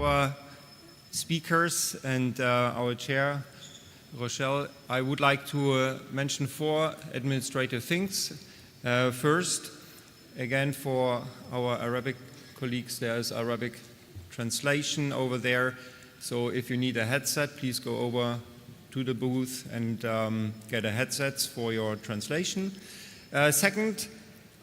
our speakers and our chair, Rochelle, I would like to mention 4 administrative things. First, again, for our Arabic colleagues, there is Arabic translation over there. So if you need a headset, please go over to the booth and get a headset for your translation. Second,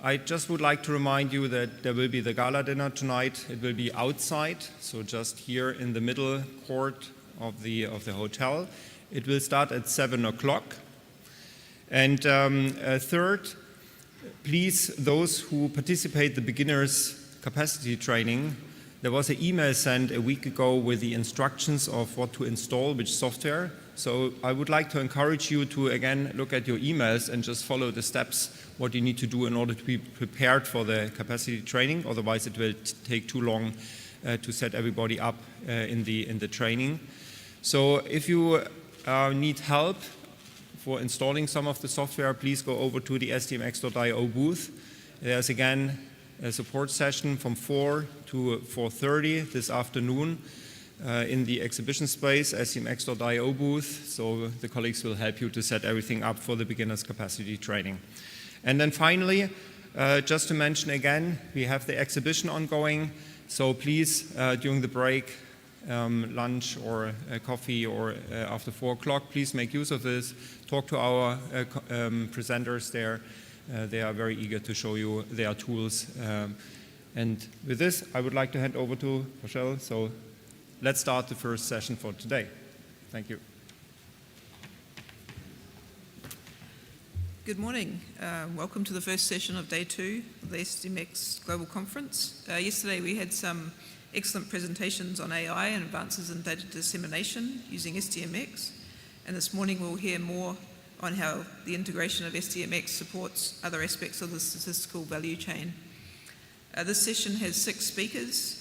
I just would like to remind you that there will be the gala dinner tonight. It will be outside, so just here in the middle court of the hotel. It will start at 7 o'clock. And third, please, those who participate the beginners capacity training, there was an email sent a week ago with the instructions of what to install, which software. So I would like to encourage you to, again, look at your emails and just follow the steps, what you need to do in order to be prepared for the capacity training. Otherwise, it will take too long to set everybody up in the training. So if you need help for installing some of the software, please go over to the SDMX.io booth. There's, again, a support session from 4 to 4:30 this afternoon. In the exhibition space, SDMX.io booth, so the colleagues will help you to set everything up for the beginner's capacity training. And then finally, just to mention again, we have the exhibition ongoing, so please, during the break, lunch or coffee or after 4 o'clock, please make use of this. Talk to our presenters there. They are very eager to show you their tools. And with this, I would like to hand over to Rochelle. So let's start the first session for today. Thank you. Good morning. Welcome to the first session of day 2 of the SDMX Global Conference. Yesterday we had some excellent presentations on AI and advances in data dissemination using SDMX. And this morning we'll hear more on how the integration of SDMX supports other aspects of the statistical value chain. This session has 6 speakers.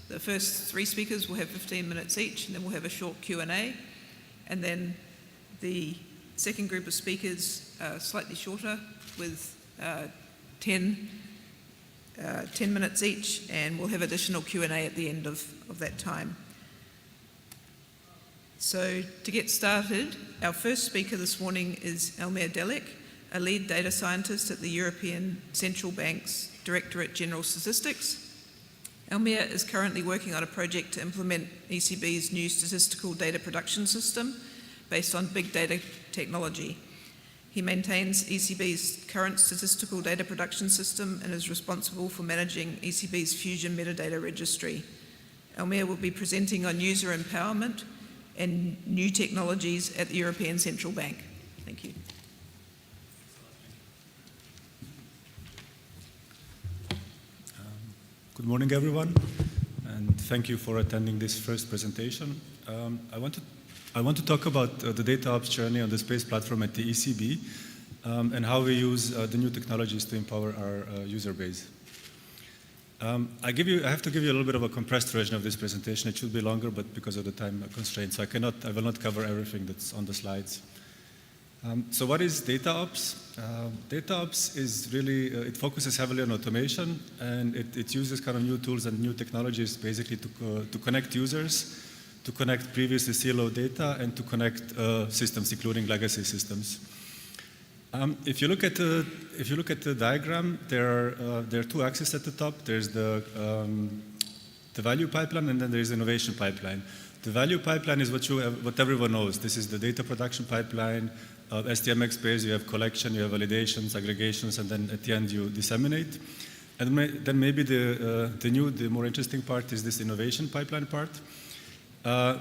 The first 3 speakers will have 15 minutes each, and then we'll have a short Q&A. And then the second group of speakers are slightly shorter with 10 minutes each, and we'll have additional Q&A at the end of that time. So to get started, our first speaker this morning is Elmer Delek, a lead data scientist at the European Central Bank's Directorate General Statistics. Elmer is currently working on a project to implement ECB's new statistical data production system based on big data technology. He maintains ECB's current statistical data production system and is responsible for managing ECB's Fusion Metadata Registry. Elmer will be presenting on user empowerment and new technologies at the European Central Bank. Thank you. Good morning, everyone, and thank you for attending this first presentation. I want to talk about the data ops journey on the space platform at the ECB and how we use the new technologies to empower our user base. I have to give you a little bit of a compressed version of this presentation. It should be longer, but because of the time constraints, I will not cover everything that's on the slides. So what is data ops? Data ops is really, it focuses heavily on automation, and it uses kind of new tools and new technologies basically to connect users, to connect previously siloed data, and to connect systems, including legacy systems. If you look at the diagram, there are 2 axes at the top. There's the value pipeline, and then there's the innovation pipeline. The value pipeline is what everyone knows. This is the data production pipeline. SDMX base, you have collection, you have validations, aggregations, and then at the end you disseminate. And then maybe the more interesting part is this innovation pipeline part,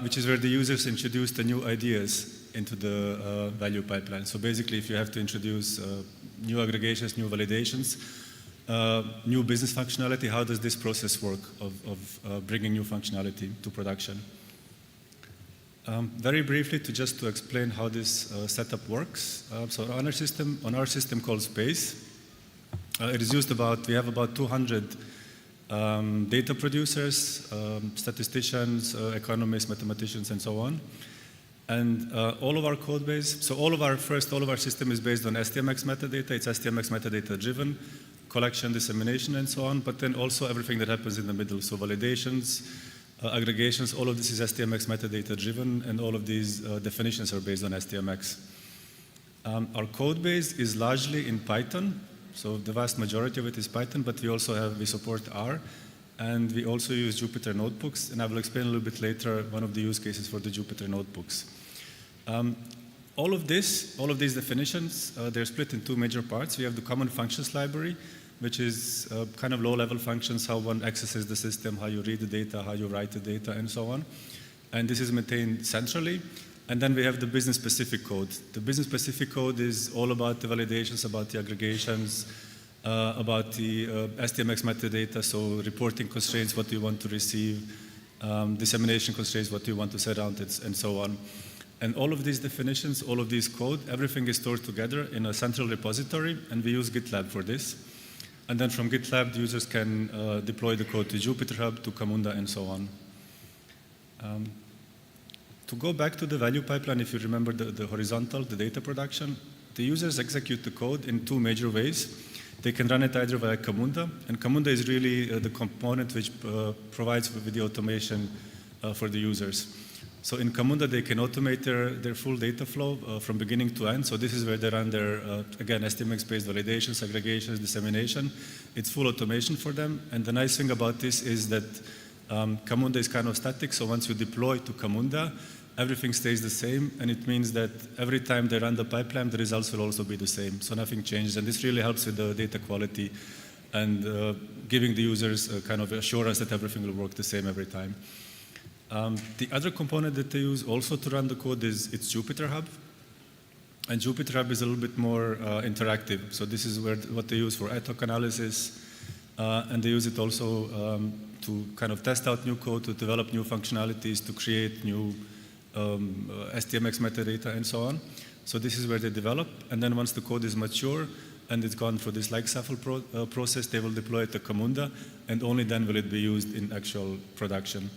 which is where the users introduce the new ideas into the value pipeline. So basically, if you have to introduce new aggregations, new validations, new business functionality, how does this process work of bringing new functionality to production? Very briefly, to explain how this setup works. So on our system called Space, it is used we have about 200 data producers, statisticians, economists, mathematicians, and so on. And all of our code base, so all of our system is based on SDMX metadata. It's SDMX metadata driven, collection, dissemination, and so on, but then also everything that happens in the middle, so validations, aggregations. All of this is SDMX metadata driven, and all of these definitions are based on SDMX. Our code base is largely in Python, so the vast majority of it is Python, but we support R, and we also use Jupyter notebooks, and I will explain a little bit later one of the use cases for the Jupyter notebooks. All of these definitions, they're split in two major parts. We have the common functions library, which is kind of low-level functions, how one accesses the system, how you read the data, how you write the data, and so on. And this is maintained centrally. And then we have the business-specific code. The business-specific code is all about the validations, about the aggregations, about the SDMX metadata, so reporting constraints, what you want to receive, dissemination constraints, what you want to set out, and so on. And all of these definitions, all of these code, everything is stored together in a central repository, and we use GitLab for this. And then from GitLab, the users can deploy the code to Jupyter Hub, to Camunda, and so on. To go back to the value pipeline, if you remember the horizontal, the data production, the users execute the code in two major ways. They can run it either via Camunda, and Camunda is really the component which provides with the automation for the users. So in Camunda, they can automate their full data flow from beginning to end. So this is where they run their, again, SDMX-based validations, aggregations, dissemination. It's full automation for them. And the nice thing about this is that Camunda is kind of static. So once you deploy to Camunda, everything stays the same. And it means that every time they run the pipeline, the results will also be the same. So nothing changes. And this really helps with the data quality and giving the users a kind of assurance that everything will work the same every time. The other component that they use also to run the code is it's Jupyter Hub. And Jupyter Hub is a little bit more interactive. So this is what they use for ad hoc analysis. And they use it also to kind of test out new code, to develop new functionalities, to create new SDMX metadata, and so on. So this is where they develop. And then once the code is mature and it's gone through this lifecycle process, they will deploy it to Camunda, and only then will it be used in actual production.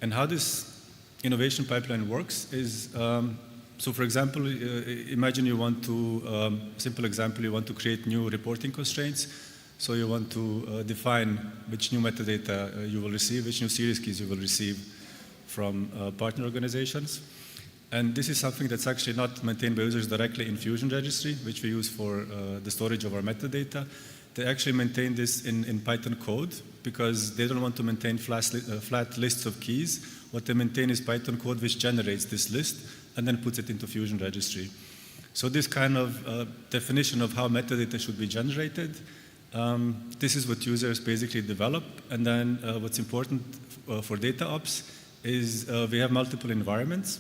And how this innovation pipeline works is, so for example, imagine you want to, simple example, you want to create new reporting constraints. So you want to define which new metadata you will receive, which new series keys you will receive from partner organizations. And this is something that's actually not maintained by users directly in Fusion Registry, which we use for the storage of our metadata. They actually maintain this in Python code because they don't want to maintain flat lists of keys. What they maintain is Python code which generates this list and then puts it into Fusion Registry. So this kind of definition of how metadata should be generated, this is what users basically develop. And then what's important for data ops is we have multiple environments.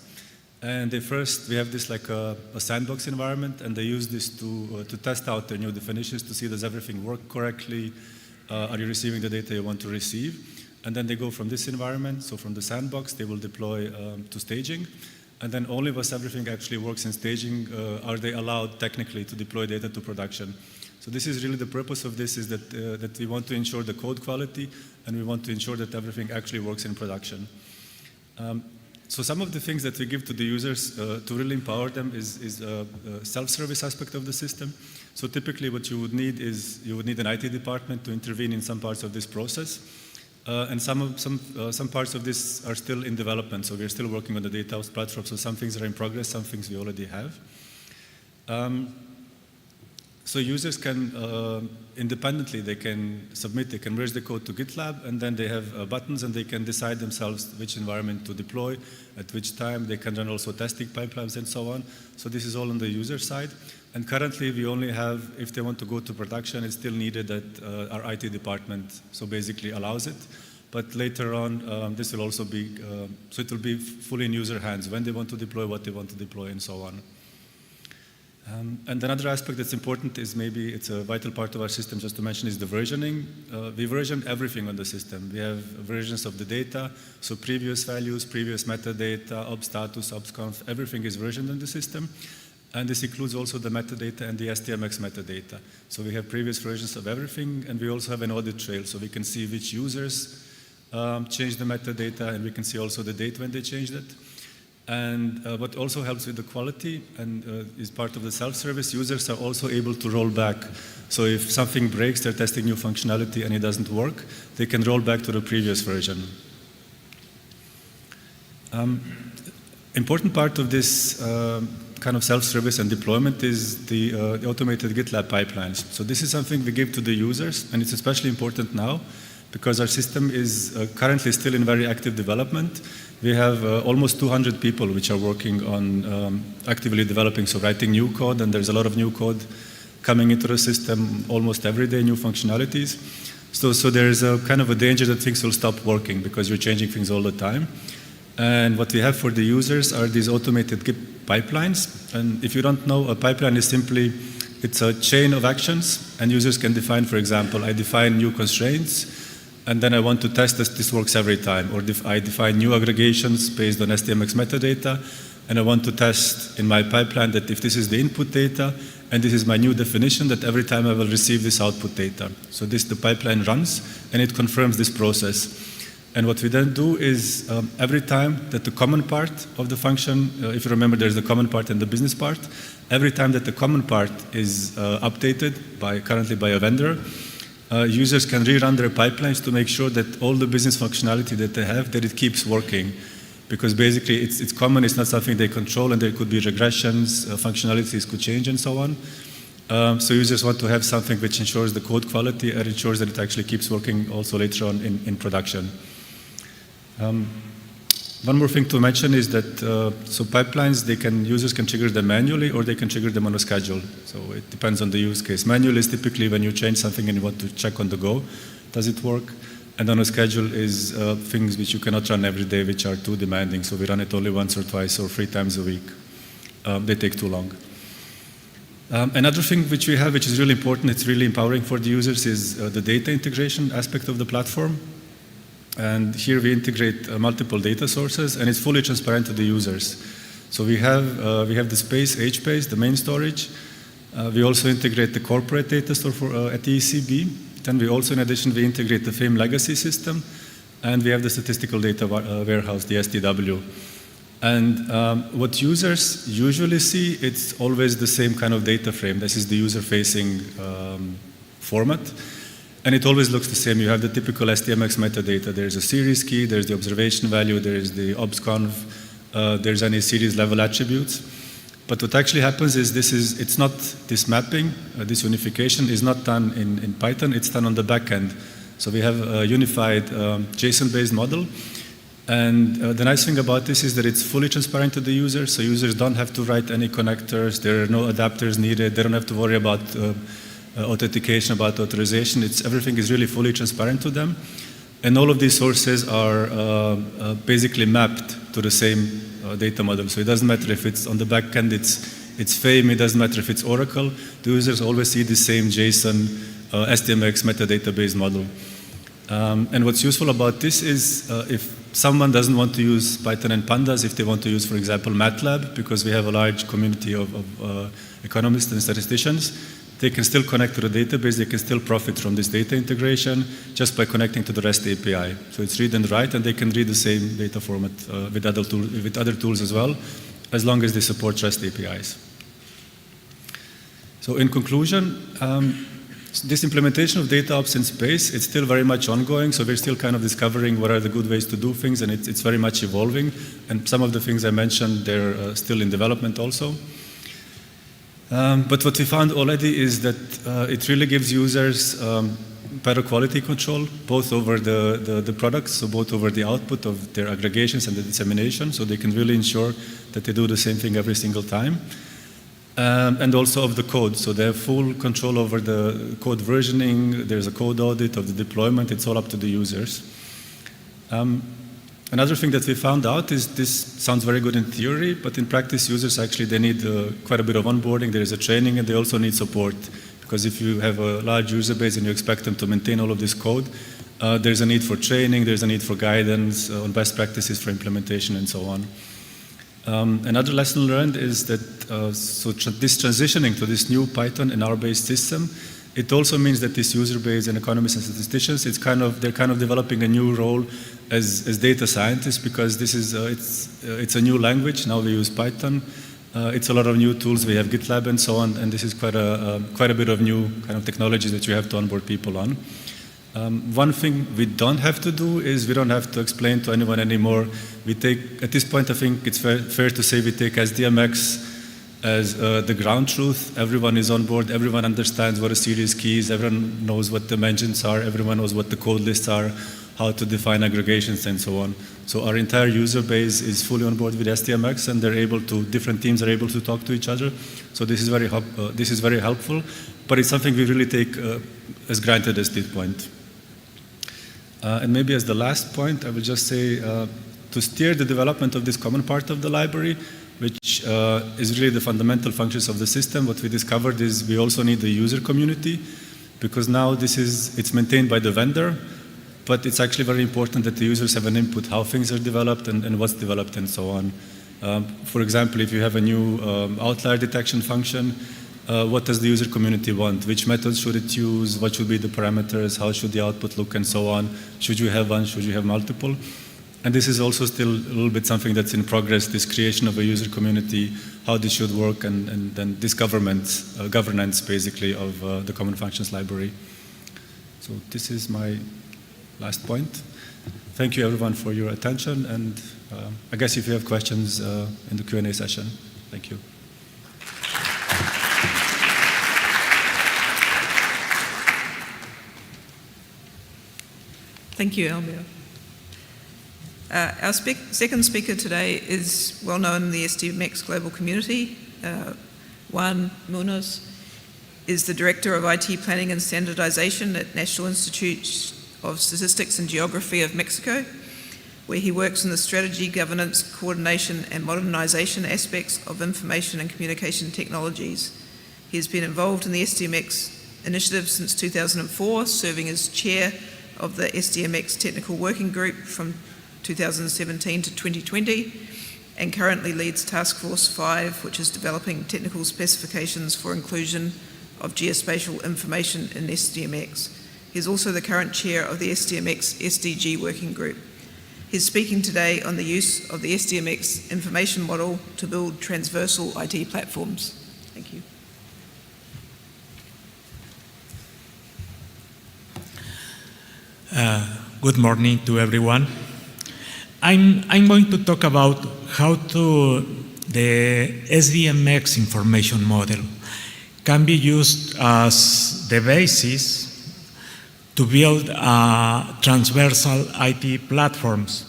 And we have this like a sandbox environment, and they use this to test out their new definitions to see does everything work correctly, are you receiving the data you want to receive? And then they go from this environment, so from the sandbox, they will deploy to staging. And then only once everything actually works in staging are they allowed technically to deploy data to production. So this is really the purpose of this, is that we want to ensure the code quality, and we want to ensure that everything actually works in production. So some of the things that we give to the users to really empower them is a self-service aspect of the system. So typically what you would need is you would need an IT department to intervene in some parts of this process. And some parts of this are still in development. So we're still working on the data ops platform. So some things are in progress, some things we already have. So users can, independently, they can submit, they can merge the code to GitLab, and then they have buttons, and they can decide themselves which environment to deploy, at which time. They can run also testing pipelines and so on. So this is all on the user side. And currently, we only have, if they want to go to production, it's still needed that our IT department, so basically allows it. But later on, this will also be, so it will be fully in user hands, when they want to deploy, what they want to deploy, and so on. And another aspect that's important is, maybe it's a vital part of our system, just to mention, is the versioning. We version everything on the system. We have versions of the data, so previous values, previous metadata, ops status, ops conf, everything is versioned in the system. And this includes also the metadata and the SDMX metadata. So we have previous versions of everything, and we also have an audit trail, so we can see which users changed the metadata, and we can see also the date when they changed it. And what also helps with the quality and is part of the self-service, users are also able to roll back. So if something breaks, they're testing new functionality and it doesn't work, they can roll back to the previous version. Important part of this kind of self-service and deployment is the automated GitLab pipelines. So this is something we give to the users, and it's especially important now because our system is currently still in very active development. We have almost 200 people which are working on actively developing, so writing new code, and there's a lot of new code coming into the system almost every day, new functionalities. So there's a kind of a danger that things will stop working because you're changing things all the time. And what we have for the users are these automated Git pipelines. And if you don't know, a pipeline is simply, it's a chain of actions, and users can define, for example, I define new constraints, and then I want to test that this works every time. Or I define new aggregations based on SDMX metadata, and I want to test in my pipeline that if this is the input data, and this is my new definition, that every time I will receive this output data. So the pipeline runs, and it confirms this process. And what we then do is every time that the common part of the function, if you remember there's the common part and the business part, every time that the common part is updated currently by a vendor, users can rerun their pipelines to make sure that all the business functionality that they have, that it keeps working. Because basically it's common, it's not something they control, and there could be regressions, functionalities could change and so on. So users want to have something which ensures the code quality and ensures that it actually keeps working also later on in production. One more thing to mention is that so pipelines, users can trigger them manually or they can trigger them on a schedule. So it depends on the use case. Manual is typically when you change something and you want to check on the go, does it work? And on a schedule is things which you cannot run every day, which are too demanding. So we run it only once or twice or 3 times a week. They take too long. Another thing which we have, which is really important, it's really empowering for the users, is the data integration aspect of the platform. And here we integrate multiple data sources, and it's fully transparent to the users. So we have the space, HBase, the main storage. We also integrate the corporate data store at the ECB. Then we also, in addition, we integrate the FAME legacy system, and we have the statistical data warehouse, the SDW. And what users usually see, it's always the same kind of data frame. This is the user-facing format. And it always looks the same. You have the typical SDMX metadata. There's a series key, there's the observation value, there's the obsconf, there's any series level attributes. But what actually happens is it's not this mapping, this unification is not done in Python, it's done on the back end. So we have a unified JSON-based model. And the nice thing about this is that it's fully transparent to the user, so users don't have to write any connectors, there are no adapters needed, they don't have to worry about authentication, about authorization. Everything is really fully transparent to them. And all of these sources are basically mapped to the same data model. So it doesn't matter if it's on the back end, it's FAME, it doesn't matter if it's Oracle. The users always see the same JSON SDMX metadata-based model. And what's useful about this is if someone doesn't want to use Python and Pandas, if they want to use, for example, MATLAB, because we have a large community of economists and statisticians, they can still connect to the database, they can still profit from this data integration just by connecting to the REST API. So it's read and write, and they can read the same data format with other tools as well, as long as they support REST APIs. So in conclusion, this implementation of data ops in space, it's still very much ongoing, so we're still kind of discovering what are the good ways to do things, and it's very much evolving. And some of the things I mentioned, they're still in development also. But what we found already is that it really gives users better quality control, both over the products, so both over the output of their aggregations and the dissemination, so they can really ensure that they do the same thing every single time. And also of the code, so they have full control over the code versioning, there's a code audit of the deployment, it's all up to the users. Another thing that we found out is this sounds very good in theory, but in practice users actually, they need quite a bit of onboarding, there is a training, and they also need support. Because if you have a large user base and you expect them to maintain all of this code, there's a need for training, there's a need for guidance on best practices for implementation and so on. Another lesson learned is that this transitioning to this new Python and R-based system, it also means that this user base and economists and statisticians, they're kind of developing a new role as data scientists, because this is it's a new language. Now we use Python. It's a lot of new tools. We have GitLab and so on, and this is quite a bit of new kind of technologies that you have to onboard people on. One thing we don't have to do is we don't have to explain to anyone anymore. We take, at this point, I think it's fair to say we take SDMX as the ground truth. Everyone is on board, everyone understands what a series key is, everyone knows what dimensions are, everyone knows what the code lists are, how to define aggregations and so on. So our entire user base is fully on board with SDMX, and they're able to, different teams are able to talk to each other. So this is very helpful, but it's something we really take as granted at this point. And maybe as the last point, I will just say to steer the development of this common part of the library, which is really the fundamental functions of the system, what we discovered is we also need the user community, because now it's maintained by the vendor, but it's actually very important that the users have an input, how things are developed and what's developed and so on. For example, if you have a new outlier detection function, what does the user community want? Which methods should it use? What should be the parameters? How should the output look and so on? Should you have one? Should you have multiple? And this is also still a little bit something that's in progress, this creation of a user community, how this should work, and then this governance basically of the Common Functions Library. So this is my last point. Thank you everyone for your attention, and I guess if you have questions in the Q&A session. Thank you. Thank you, Elmir. Our second speaker today is well known in the SDMX global community. Juan Munoz is the Director of IT Planning and Standardization at National Institute of Statistics and Geography of Mexico, where he works in the strategy, governance, coordination and modernization aspects of information and communication technologies. He has been involved in the SDMX initiative since 2004, serving as chair of the SDMX Technical Working Group from 2017 to 2020, and currently leads Task Force 5, which is developing technical specifications for inclusion of geospatial information in SDMX. He is also the current chair of the SDMX SDG Working Group. He's speaking today on the use of the SDMX information model to build transversal IT platforms. Thank you. Good morning to everyone. I'm going to talk about how the SDMX information model can be used as the basis to build transversal IT platforms.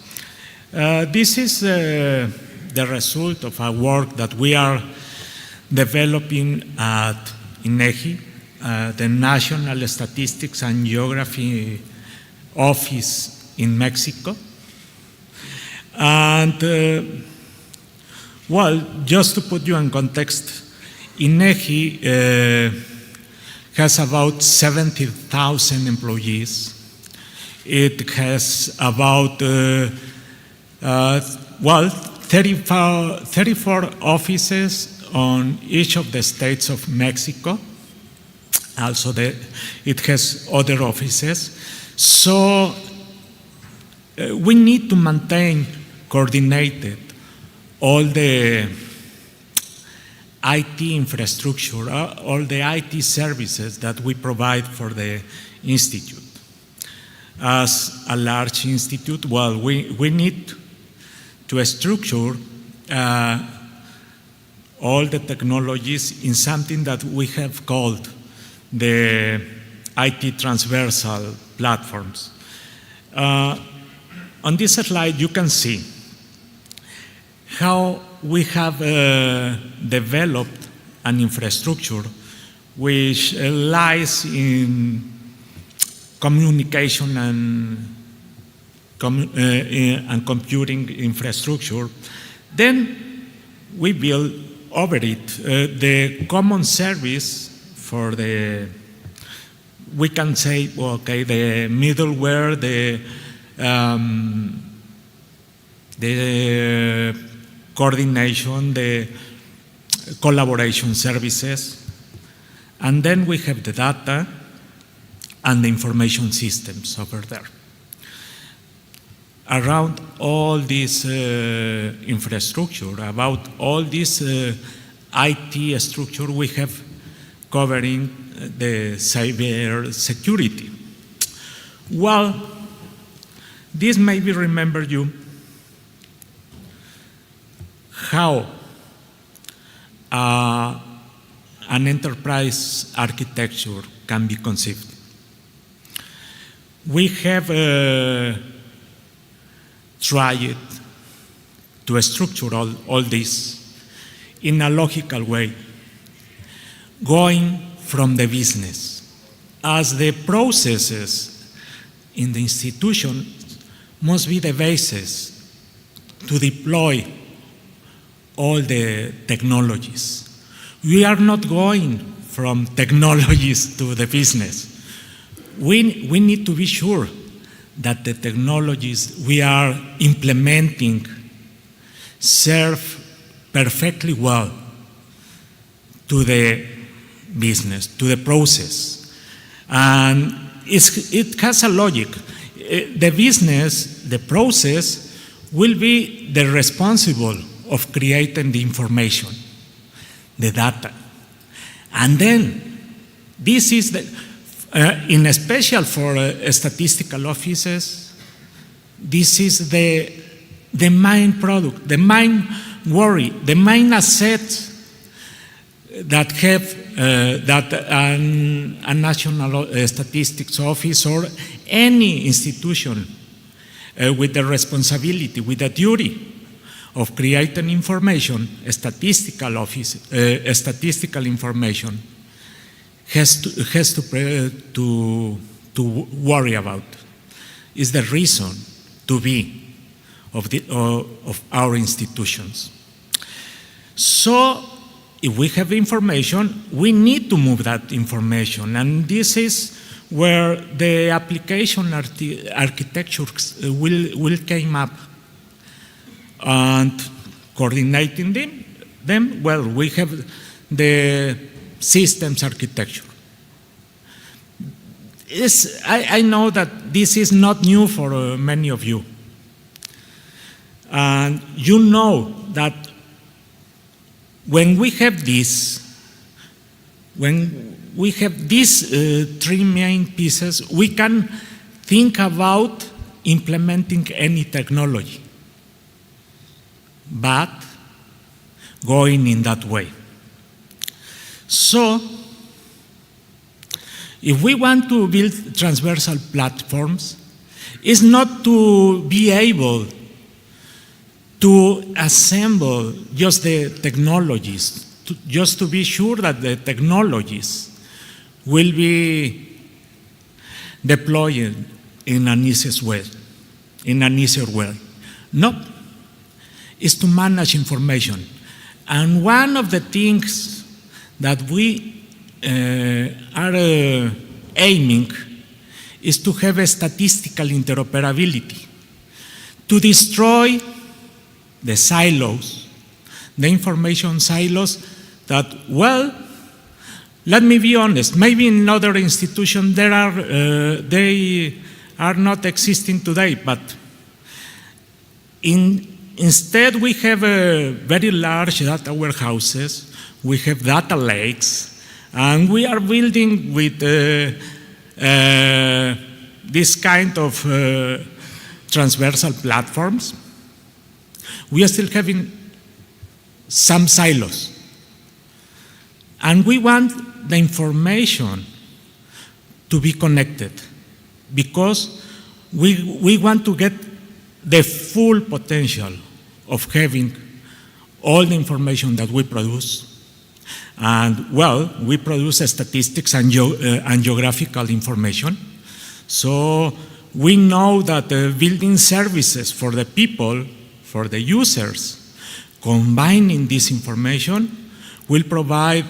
This is the result of a work that we are developing at INEGI, the National Statistics and Geography Office in Mexico. And well, just to put you in context, INEGI has about 70,000 employees. It has about 34 offices on each of the states of Mexico. Also, it has other offices. So we need to maintain coordinated all the IT infrastructure, all the IT services that we provide for the institute. As a large institute, well, we need to structure all the technologies in something that we have called the IT transversal platforms. On this slide, you can see how we have developed an infrastructure which lies in communication and computing infrastructure. Then we build over it the common service for the, we can say, okay, the middleware, the coordination, the collaboration services, and then we have the data and the information systems over there. Around all this infrastructure, about all this IT structure, we have covering the cyber security. Well, this maybe remember you how an enterprise architecture can be conceived. We have tried to structure all this in a logical way, going from the business, as the processes in the institution must be the basis to deploy all the technologies. We are not going from technologies to the business. We need to be sure that the technologies we are implementing serve perfectly well to the business, to the process. And it has a logic. The business, the process, will be the responsible of creating the information, the data. And then, this is the, in special for statistical offices, this is the main product, the main worry, the main asset that have that a national statistics office or any institution with the responsibility, with the duty of creating information, statistical information has to worry about. Is the reason to be of our institutions. So, if we have information, we need to move that information, and this is where the application architecture will come up. And coordinating them, well, we have the systems architecture. I know that this is not new for many of you. And you know that when we have these three main pieces, we can think about implementing any technology, but going in that way. So, if we want to build transversal platforms, it's not to be able to assemble just the technologies, just to be sure that the technologies will be deployed in an easier way. No, it's to manage information. And one of the things that we are aiming is to have a statistical interoperability, to destroy the silos, the information silos that, well, let me be honest, maybe in other institutions they are not existing today, but instead we have very large data warehouses, we have data lakes, and we are building with this kind of transversal platforms. We are still having some silos. And we want the information to be connected because we want to get the full potential of having all the information that we produce. And, well, we produce statistics and geographical information. So we know that building services for the people, for the users, combining this information will provide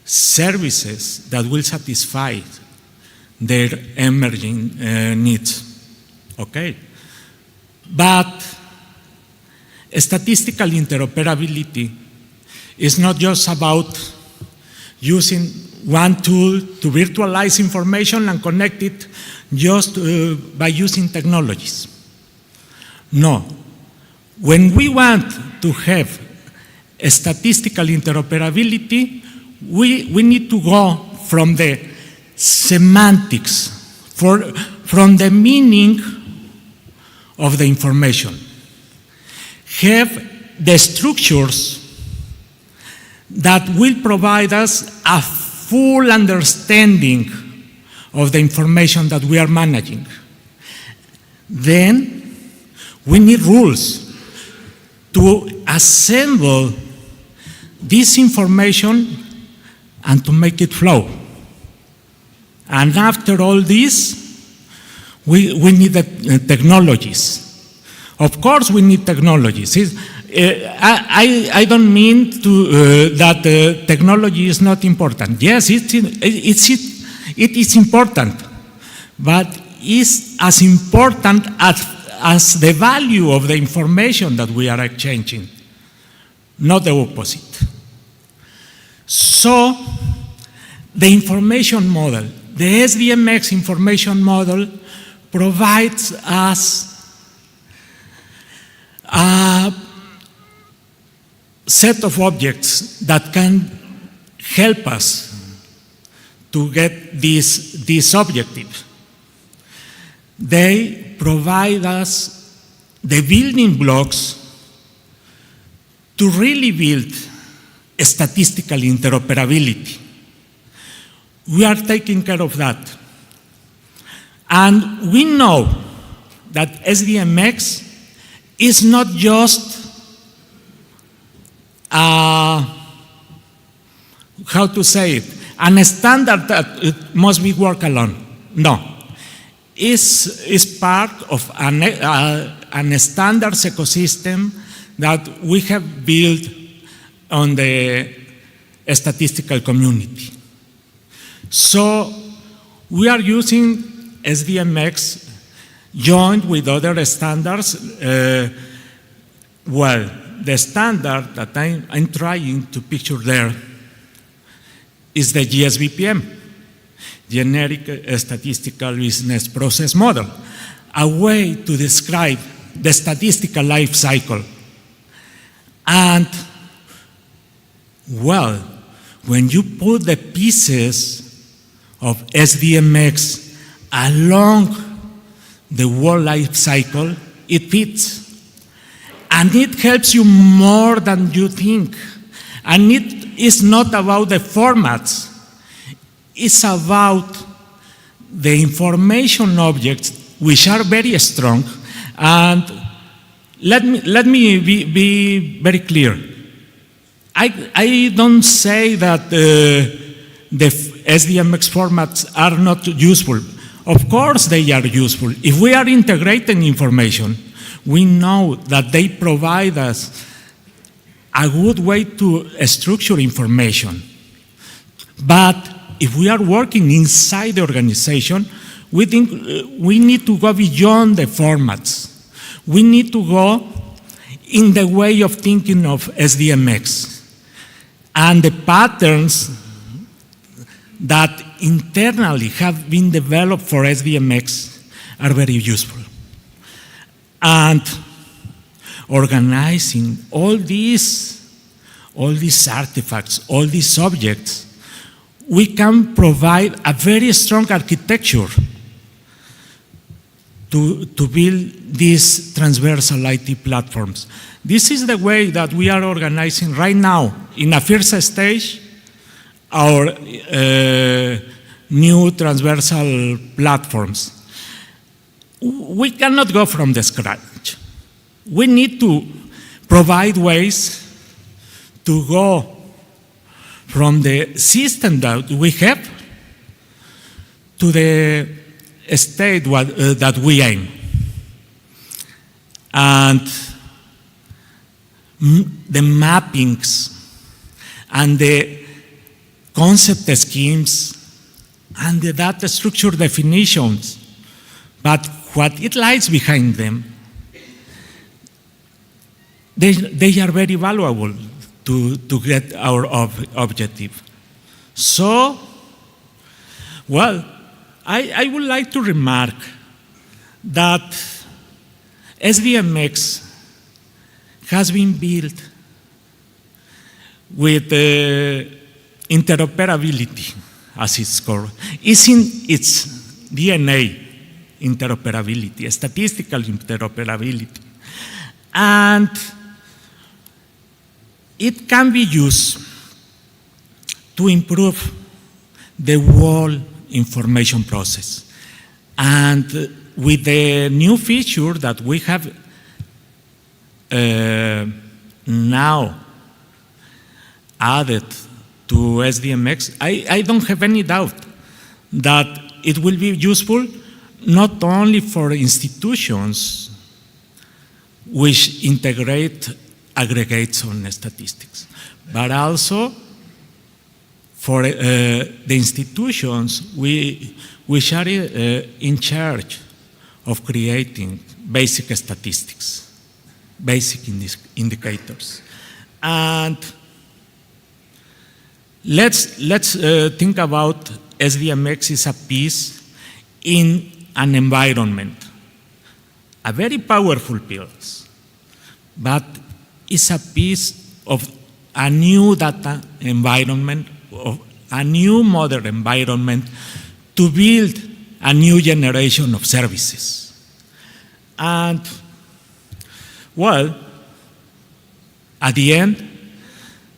services that will satisfy their emerging needs. Okay? But statistical interoperability is not just about using one tool to virtualize information and connect it just by using technologies. No. When we want to have a statistical interoperability, we need to go from the semantics from the meaning of the information, have the structures that will provide us a full understanding of the information that we are managing. Then we need rules to assemble this information and to make it flow. And after all this, we need the technologies. Of course, we need technologies. I don't mean that technology is not important. Yes, it is important, but it's as important as the value of the information that we are exchanging, not the opposite. So, the information model, the SDMX information model, provides us a set of objects that can help us to get this objective. They provide us the building blocks to really build statistical interoperability. We are taking care of that. And we know that SDMX is not just how to say it, a standard that it must be worked alone. No. It's part of an standards ecosystem that we have built on the statistical community. So we are using SDMX joined with other standards. Well, the standard that I'm trying to picture there is the GSBPM, Generic Statistical Business Process Model, a way to describe the statistical life cycle. And, well, when you put the pieces of SDMX along the whole life cycle, it fits. And it helps you more than you think. And it is not about the formats. It's about the information objects, which are very strong. And let me be very clear. I don't say that the SDMX formats are not useful. Of course they are useful. If we are integrating information, we know that they provide us a good way to structure information. But if we are working inside the organization, we think we need to go beyond the formats. We need to go in the way of thinking of SDMX. And the patterns that internally have been developed for SDMX are very useful. And organizing all these artifacts, all these objects, we can provide a very strong architecture to build these transversal IT platforms. This is the way that we are organizing right now. In a first stage, our new transversal platforms. We cannot go from the scratch. We need to provide ways to go from the system that we have to the state that we aim. And the mappings and the concept schemes and the data structure definitions, but what it lies behind them, they are very valuable to get our objective. So, well, I would like to remark that SDMX has been built with interoperability, as it's called. It's in its DNA interoperability, statistical interoperability. And it can be used to improve the whole information process. And with the new feature that we have now added to SDMX, I don't have any doubt that it will be useful not only for institutions which integrate aggregates on statistics, but also for the institutions which are in charge of creating basic statistics, basic indicators. And let's think about SDMX is a piece in an environment, a very powerful piece, but it's a piece of a new data environment, of a new modern environment to build a new generation of services. And, well, at the end,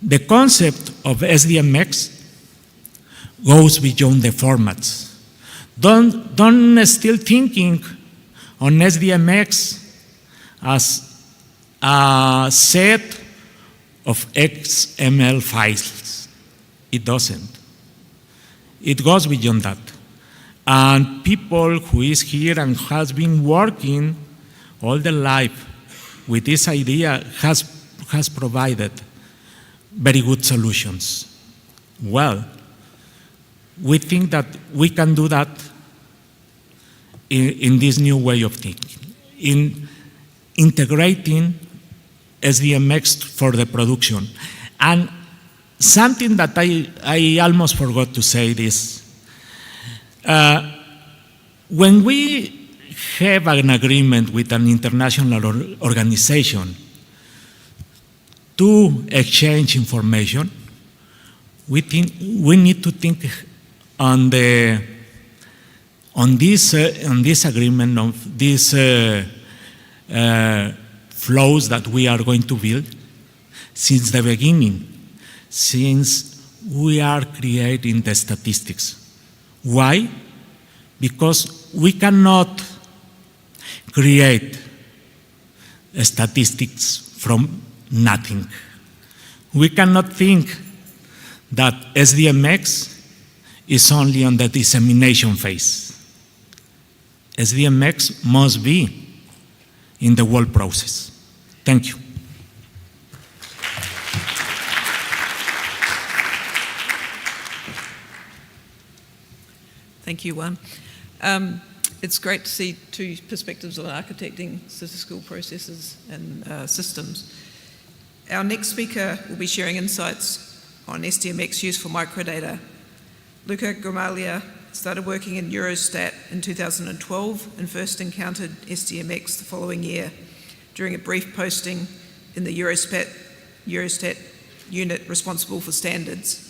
the concept of SDMX goes beyond the formats. Don't still thinking on SDMX as a set of XML files. It doesn't. It goes beyond that. And people who is here and has been working all their life with this idea has provided very good solutions. Well, we think that we can do that in this new way of thinking, in integrating SDMX for the production. And something that I almost forgot to say this. When we have an agreement with an international organization to exchange information, we need to think on this agreement, of these flows that we are going to build since the beginning, since we are creating the statistics. Why? Because we cannot create statistics from nothing. We cannot think that SDMX is only on the dissemination phase. SDMX must be in the whole process. Thank you. Thank you, Juan. It's great to see two perspectives on architecting statistical processes and systems. Our next speaker will be sharing insights on SDMX use for microdata. Luca Gramaglia started working in Eurostat in 2012 and first encountered SDMX the following year during a brief posting in the Eurostat unit responsible for standards.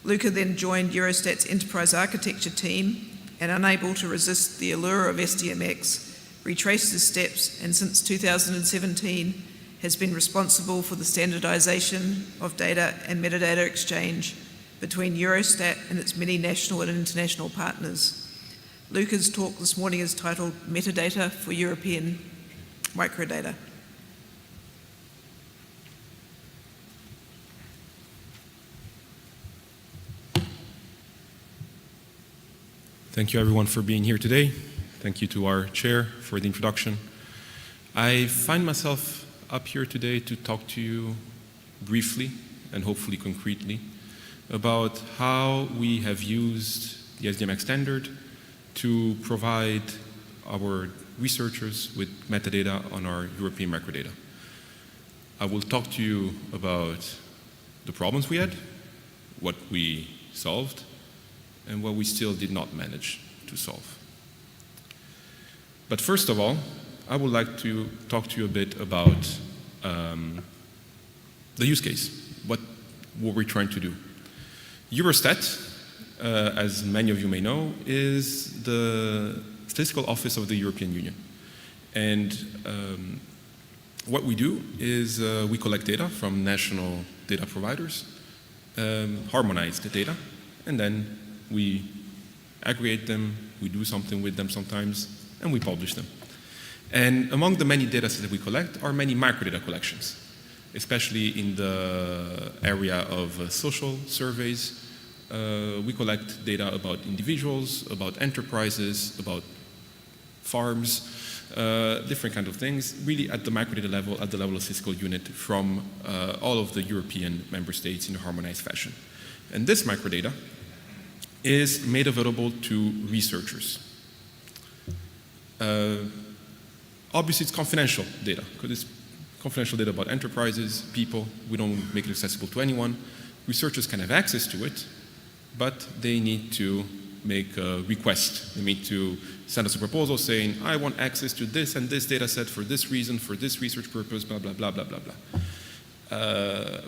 Luca then joined Eurostat's enterprise architecture team and, unable to resist the allure of SDMX, retraced his steps and since 2017 has been responsible for the standardization of data and metadata exchange between Eurostat and its many national and international partners. Luca's talk this morning is titled Metadata for European Microdata. Thank you everyone for being here today. Thank you to our chair for the introduction. I find myself up here today to talk to you briefly and hopefully concretely about how we have used the SDMX standard to provide our researchers with metadata on our European microdata. I will talk to you about the problems we had, what we solved, and what we still did not manage to solve. But first of all, I would like to talk to you a bit about the use case, what we're trying to do. Eurostat as many of you may know, is the Statistical Office of the European Union. And what we do is we collect data from national data providers, harmonize the data, and then we aggregate them, we do something with them sometimes, and we publish them. And among the many data sets that we collect are many microdata collections, especially in the area of social surveys. We collect data about individuals, about enterprises, about farms, different kind of things, really at the microdata level, at the level of statistical unit from all of the European member states in a harmonized fashion. And this microdata is made available to researchers. Obviously, it's confidential data, because it's confidential data about enterprises, people. We don't make it accessible to anyone. Researchers can have access to it, but they need to make a request. They need to send us a proposal saying, I want access to this and this data set for this reason, for this research purpose, blah, blah, blah, blah, blah, blah.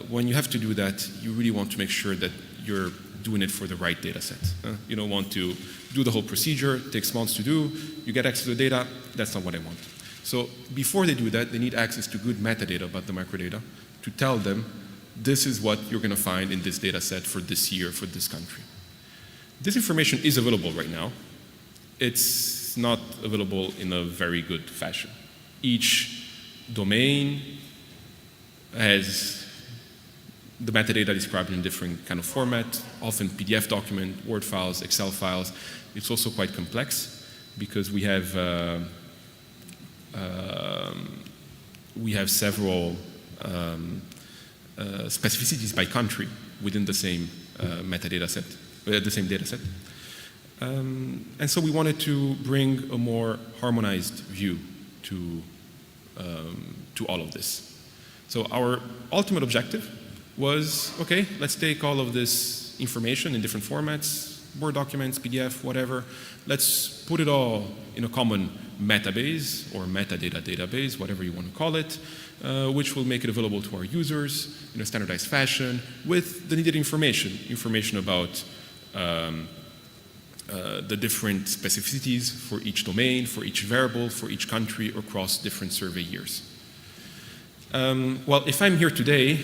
When you have to do that, you really want to make sure that you're doing it for the right data set. You don't want to do the whole procedure, it takes months to do, you get access to the data, that's not what I want. So before they do that, they need access to good metadata about the microdata to tell them, this is what you're going to find in this data set for this year, for this country. This information is available right now. It's not available in a very good fashion. Each domain has the metadata described in a different kind of format, often PDF document, Word files, Excel files. It's also quite complex because we have several specificities by country within the same metadata set, the same data set. And so we wanted to bring a more harmonized view to all of this. So our ultimate objective was, okay, let's take all of this information in different formats, Word documents, PDF, whatever. Let's put it all in a common metabase or metadata database, whatever you want to call it, which will make it available to our users in a standardized fashion with the needed information about the different specificities for each domain, for each variable, for each country across different survey years. Well, if I'm here today,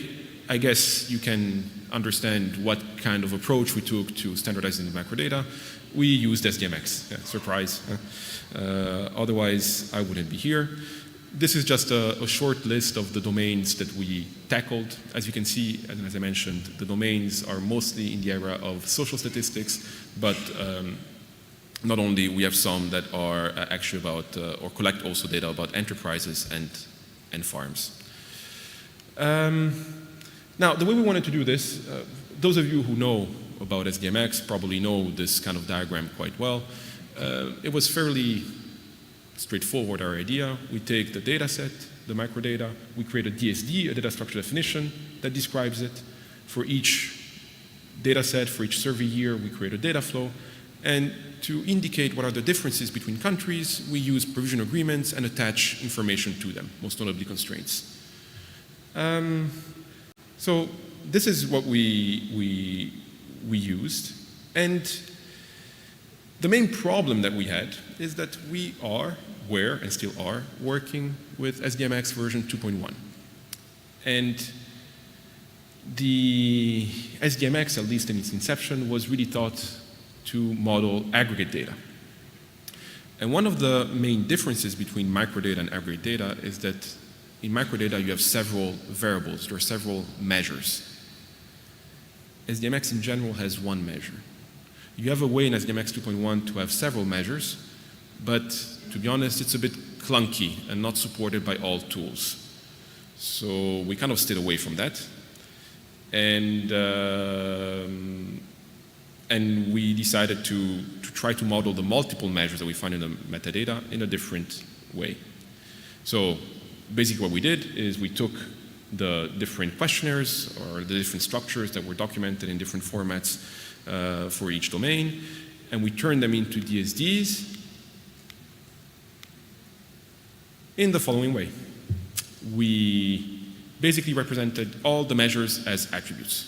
I guess you can understand what kind of approach we took to standardizing the macrodata. We used SDMX, yeah, surprise. Otherwise, I wouldn't be here. This is just a short list of the domains that we tackled. As you can see, and as I mentioned, the domains are mostly in the area of social statistics, but not only, we have some that are actually about, or collect also data about enterprises and farms. Now, the way we wanted to do this, those of you who know about SDMX probably know this kind of diagram quite well. It was fairly straightforward, our idea. We take the data set, the microdata, we create a DSD, a data structure definition, that describes it. For each data set, for each survey year, we create a data flow. And to indicate what are the differences between countries, we use provision agreements and attach information to them, most notably constraints. So this is what we used. And the main problem that we had is that we were and still are working with SDMX version 2.1. And the SDMX, at least in its inception, was really thought to model aggregate data. And one of the main differences between microdata and aggregate data is that in microdata you have several variables, there are several measures. SDMX in general has one measure. You have a way in SDMX 2.1 to have several measures, but to be honest, it's a bit clunky and not supported by all tools. So we kind of stayed away from that. And we decided to try to model the multiple measures that we find in the metadata in a different way. So basically what we did is we took the different questionnaires or the different structures that were documented in different formats for each domain, and we turned them into DSDs in the following way. We basically represented all the measures as attributes.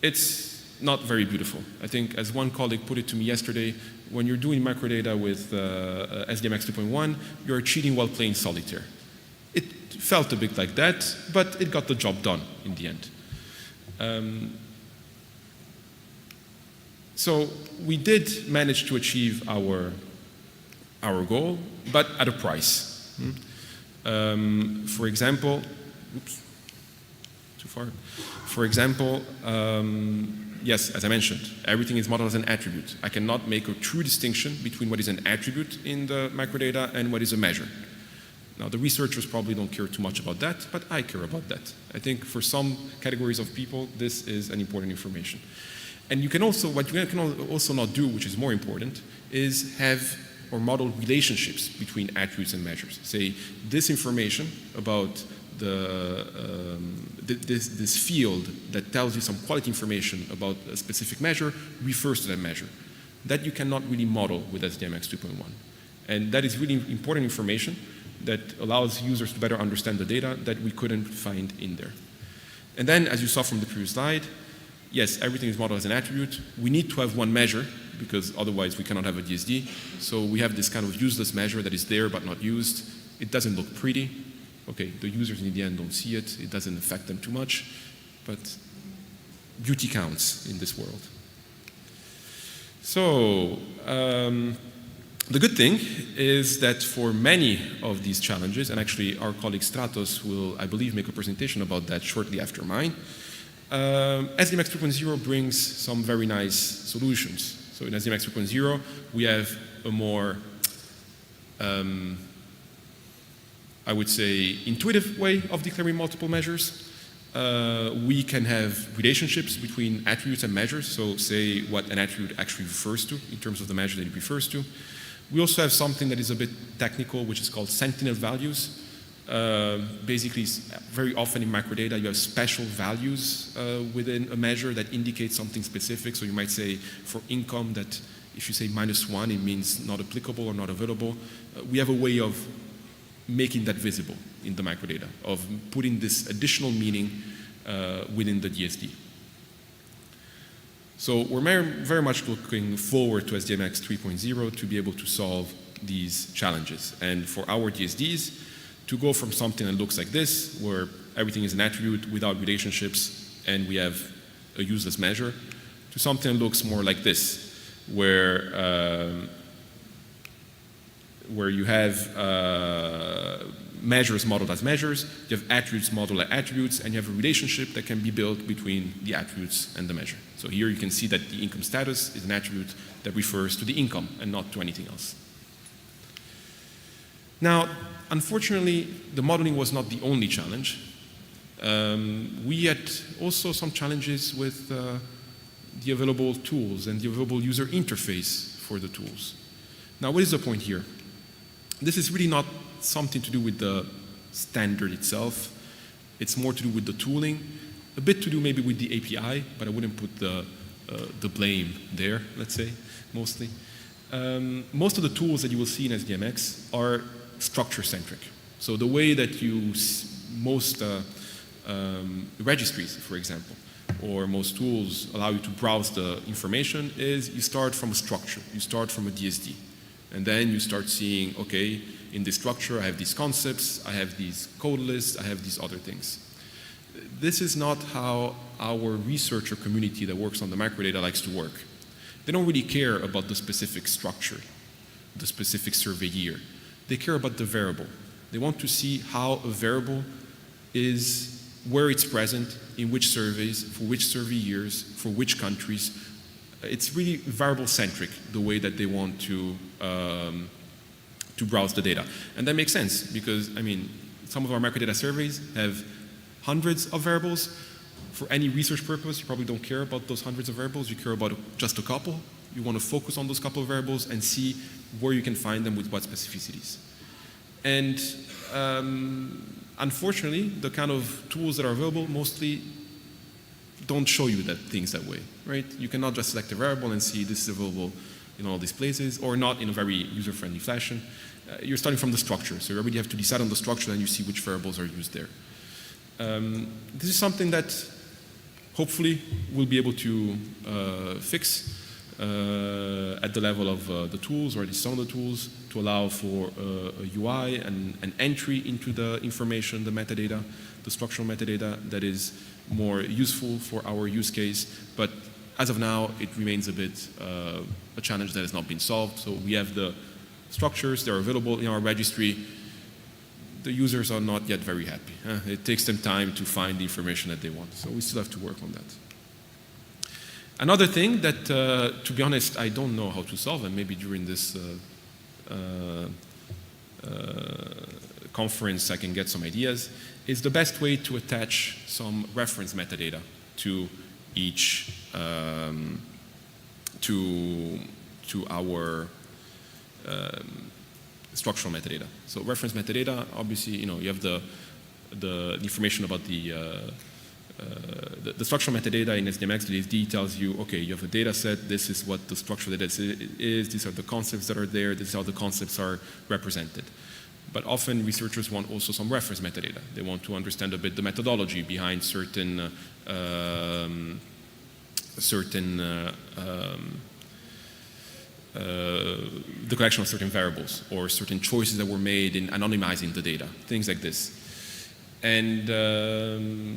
It's not very beautiful. I think, as one colleague put it to me yesterday, when you're doing microdata with SDMX 2.1, you're cheating while playing solitaire. It felt a bit like that, but it got the job done in the end. So we did manage to achieve our goal, but at a price. For example, oops, too far. For example, yes, as I mentioned, everything is modeled as an attribute. I cannot make a true distinction between what is an attribute in the microdata and what is a measure. Now, the researchers probably don't care too much about that, but I care about that. I think for some categories of people, this is an important information. And you can also, what you can also not do, which is more important, is have or model relationships between attributes and measures. Say, this information about this field that tells you some quality information about a specific measure refers to that measure. That you cannot really model with SDMX 2.1. And that is really important information that allows users to better understand the data that we couldn't find in there. And then, as you saw from the previous slide, yes, everything is modeled as an attribute. We need to have one measure, because otherwise we cannot have a DSD. So we have this kind of useless measure that is there but not used. It doesn't look pretty. Okay, the users in the end don't see it. It doesn't affect them too much. But beauty counts in this world. So the good thing is that for many of these challenges, and actually our colleague Stratos will, I believe, make a presentation about that shortly after mine, SDMX 2.0 brings some very nice solutions. So in SDMX 2.0, we have a more, I would say, intuitive way of declaring multiple measures. We can have relationships between attributes and measures, so say what an attribute actually refers to in terms of the measure that it refers to. We also have something that is a bit technical, which is called sentinel values. Basically, very often in microdata, you have special values within a measure that indicate something specific. So you might say for income that if you say -1, it means not applicable or not available. We have a way of making that visible in the microdata, of putting this additional meaning within the DSD. So we're very much looking forward to SDMX 3.0 to be able to solve these challenges. And for our DSDs, to go from something that looks like this, where everything is an attribute without relationships and we have a useless measure, to something that looks more like this, where you have measures modeled as measures, you have attributes modeled as attributes, and you have a relationship that can be built between the attributes and the measure. So here you can see that the income status is an attribute that refers to the income and not to anything else. Now, unfortunately, the modeling was not the only challenge. We had also some challenges with the available tools and the available user interface for the tools. Now, what is the point here? This is really not something to do with the standard itself. It's more to do with the tooling, a bit to do maybe with the API, but I wouldn't put the blame there, let's say, mostly. Most of the tools that you will see in SDMX are structure-centric. So the way that most registries, for example, or most tools allow you to browse the information is you start from a structure. You start from a DSD. And then you start seeing, okay, in this structure I have these concepts, I have these code lists, I have these other things. This is not how our researcher community that works on the microdata likes to work. They don't really care about the specific structure, the specific survey year. They care about the variable. They want to see how a variable is, where it's present, in which surveys, for which survey years, for which countries. It's really variable-centric, the way that they want to browse the data. And that makes sense, because, I mean, some of our microdata surveys have hundreds of variables. For any research purpose, you probably don't care about those hundreds of variables. You care about just a couple. You want to focus on those couple of variables and see where you can find them with what specificities. And unfortunately, the kind of tools that are available mostly don't show you things that way, right? You cannot just select a variable and see this is available in all these places, or not in a very user-friendly fashion. You're starting from the structure, so you already have to decide on the structure and you see which variables are used there. This is something that hopefully we'll be able to fix at the level of the tools, or at least some of the tools, to allow for a UI and an entry into the information, the metadata, the structural metadata that is more useful for our use case. But as of now, it remains a bit a challenge that has not been solved. So we have the structures, they're available in our registry. The users are not yet very happy. It takes them time to find the information that they want. So we still have to work on that. Another thing that, to be honest, I don't know how to solve, and maybe during this conference I can get some ideas, is the best way to attach some reference metadata to each, to our structural metadata. So reference metadata, obviously, you have the information about the structural metadata in SDMX. The DSD tells you, okay, you have a data set, this is what the structural data is, these are the concepts that are there, this is how the concepts are represented. But often researchers want also some reference metadata. They want to understand a bit the methodology behind certain the collection of certain variables, or certain choices that were made in anonymizing the data, things like this. And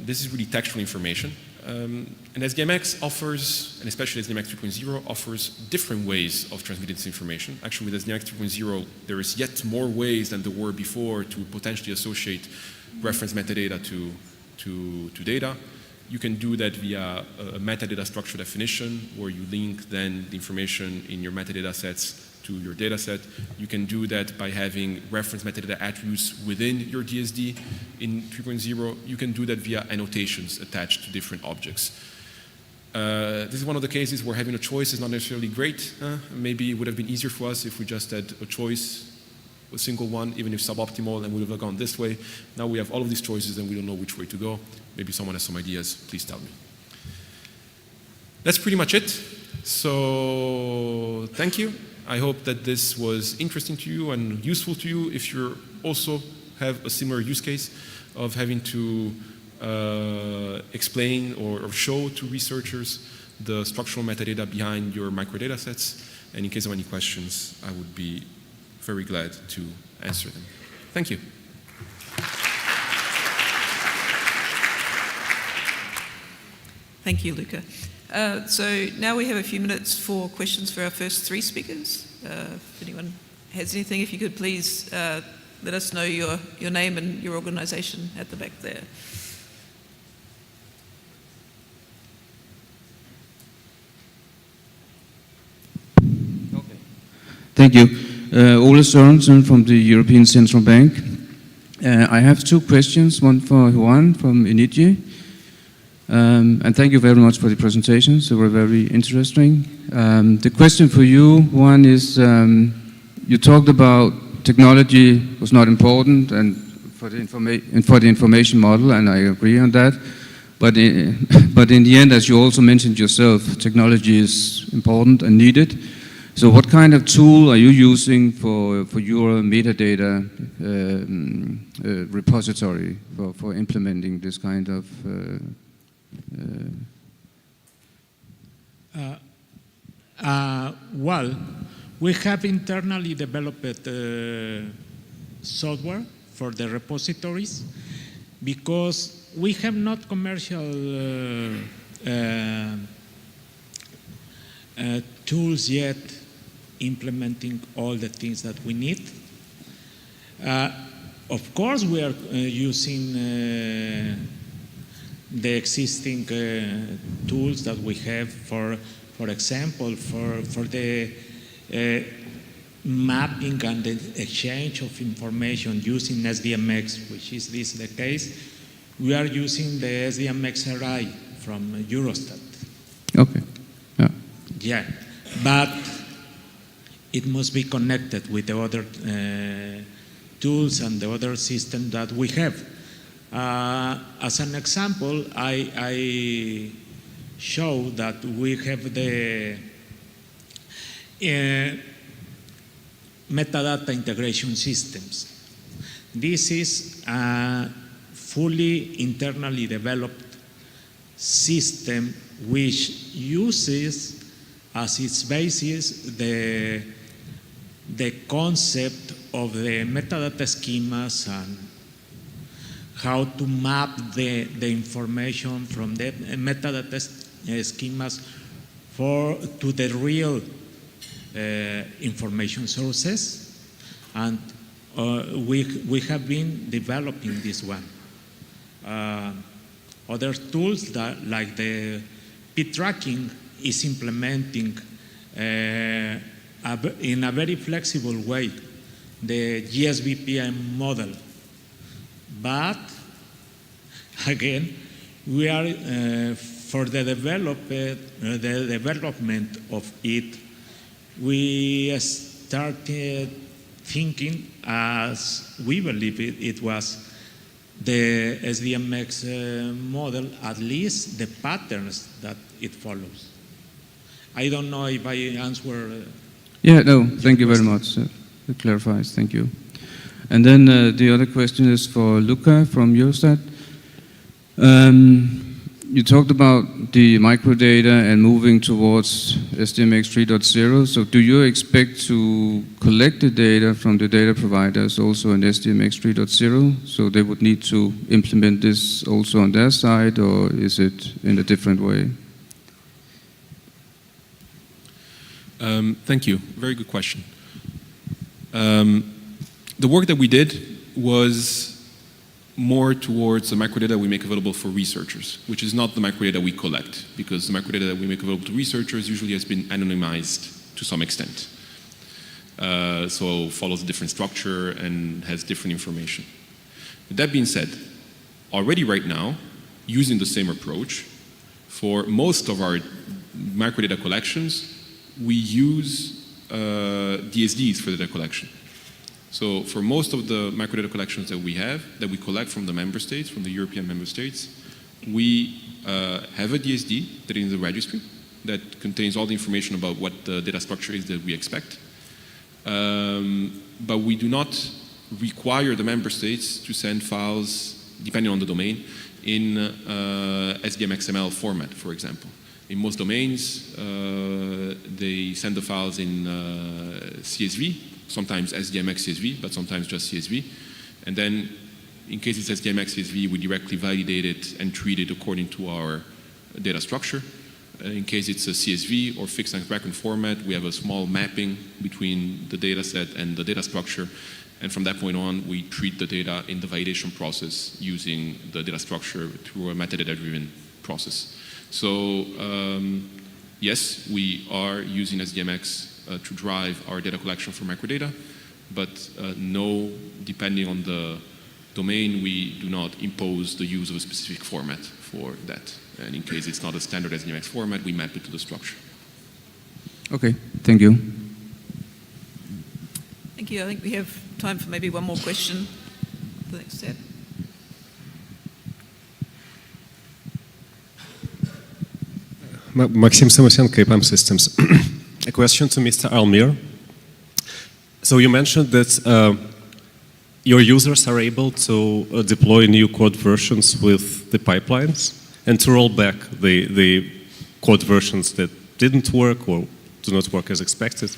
this is really textual information. And SDMX offers, and especially SDMX 3.0, offers different ways of transmitting this information. Actually, with SDMX 3.0, there is yet more ways than there were before to potentially associate reference metadata to data. You can do that via a metadata structure definition, where you link then the information in your metadata sets to your data set. You can do that by having reference metadata attributes within your DSD in 3.0. You can do that via annotations attached to different objects. This is one of the cases where having a choice is not necessarily great. Maybe it would have been easier for us if we just had a choice, a single one, even if suboptimal, and would have gone this way. Now we have all of these choices and we don't know which way to go. Maybe someone has some ideas, please tell me. That's pretty much it. So thank you. I hope that this was interesting to you and useful to you if you also have a similar use case of having to explain or show to researchers the structural metadata behind your microdata sets. And in case of any questions, I would be very glad to answer them. Thank you. Thank you, Luca. So now we have a few minutes for questions for our first three speakers. If anyone has anything, if you could please let us know your name and your organization at the back there. Okay. Thank you. Ole Sørensen from the European Central Bank. I have two questions, one for Juan from Inigi. And thank you very much for the presentations. They were very interesting. The question for you, one is, you talked about technology was not important and for the information model, and I agree on that. But in the end, as you also mentioned yourself, technology is important and needed. So what kind of tool are you using for your metadata repository for implementing this kind of well, we have internally developed software for the repositories because we have not commercial tools yet implementing all the things that we need. Of course, we are using the existing tools that we have for example, for the mapping and the exchange of information using SDMX, which is this the case, we are using the SDMX RI from Eurostat. Okay. Yeah. Yeah, but it must be connected with the other tools and the other system that we have. As an example, I show that we have the metadata integration systems. This is a fully internally developed system which uses as its basis the concept of the metadata schemas and how to map the information from the metadata schemas to the real information sources, and we have been developing this one. Other tools like the P-tracking is implementing in a very flexible way the GSVPM model. But again, we are for the development of it, we started thinking, as we believe it was the SDMX model, at least the patterns that it follows. I don't know if I answer. Yeah, no, thank you very much. It clarifies, thank you. And then the other question is for Luca from Eurostat. You talked about the microdata and moving towards SDMX 3.0. So do you expect to collect the data from the data providers also in SDMX 3.0? So they would need to implement this also on their side, or is it in a different way? Thank you. Very good question. The work that we did was more towards the microdata we make available for researchers, which is not the microdata we collect, because the microdata that we make available to researchers usually has been anonymized to some extent. So follows a different structure and has different information. With that being said, already right now, using the same approach, for most of our microdata collections, we use DSDs for the data collection. So for most of the microdata collections that we have, that we collect from the member states, from the European member states, we have a DSD that is in the registry that contains all the information about what the data structure is that we expect. But we do not require the member states to send files, depending on the domain, in SDMXML format, for example. In most domains, they send the files in CSV, sometimes SDMX CSV, but sometimes just CSV. And then, in case it's SDMX CSV, we directly validate it and treat it according to our data structure. In case it's a CSV or fixed and record format, we have a small mapping between the data set and the data structure. And from that point on, we treat the data in the validation process using the data structure through a metadata-driven process. So, yes, we are using SDMX to drive our data collection for microdata, but no, depending on the domain, we do not impose the use of a specific format for that. And in case it's not a standard SDMX format, we map it to the structure. Okay, thank you. Thank you. I think we have time for maybe one more question for the next step. Maxim Samosenko, KPM Systems. A question to Mr. Almir. So you mentioned that your users are able to deploy new code versions with the pipelines and to roll back the code versions that didn't work or do not work as expected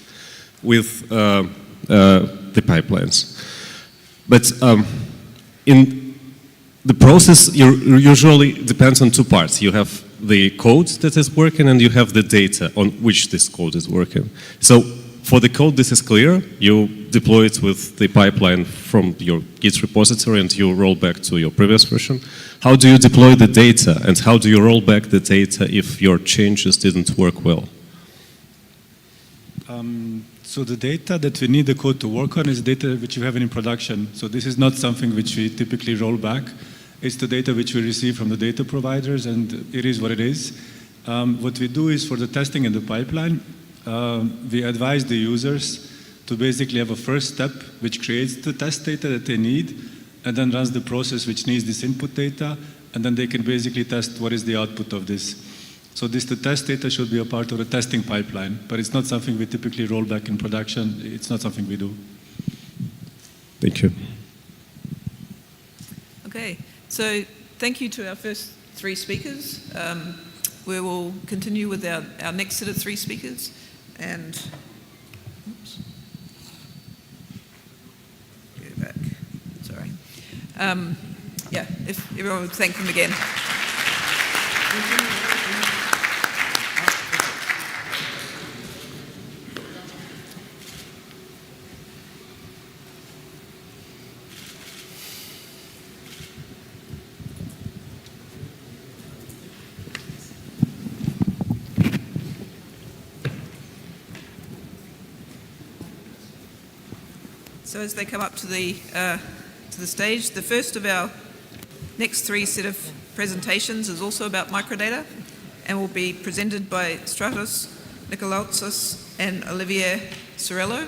with the pipelines. But in the process usually depends on two parts. You have the code that is working and you have the data on which this code is working. So for the code, this is clear. You deploy it with the pipeline from your Git repository and you roll back to your previous version. How do you deploy the data and how do you roll back the data if your changes didn't work well? So the data that we need the code to work on is data which you have in production. So this is not something which we typically roll back. It's the data which we receive from the data providers, and it is what it is. What we do is for the testing in the pipeline, we advise the users to basically have a first step which creates the test data that they need and then runs the process which needs this input data, and then they can basically test what is the output of this. So the test data should be a part of the testing pipeline, but it's not something we typically roll back in production. It's not something we do. Thank you. Okay, so thank you to our first three speakers. We will continue with our next set of three speakers, and oops, go back. Sorry. Yeah, if everyone would thank them again. So as they come up to the stage, the first of our next three set of presentations is also about microdata and will be presented by Stratos Nikolaoutzis and Olivier Sorello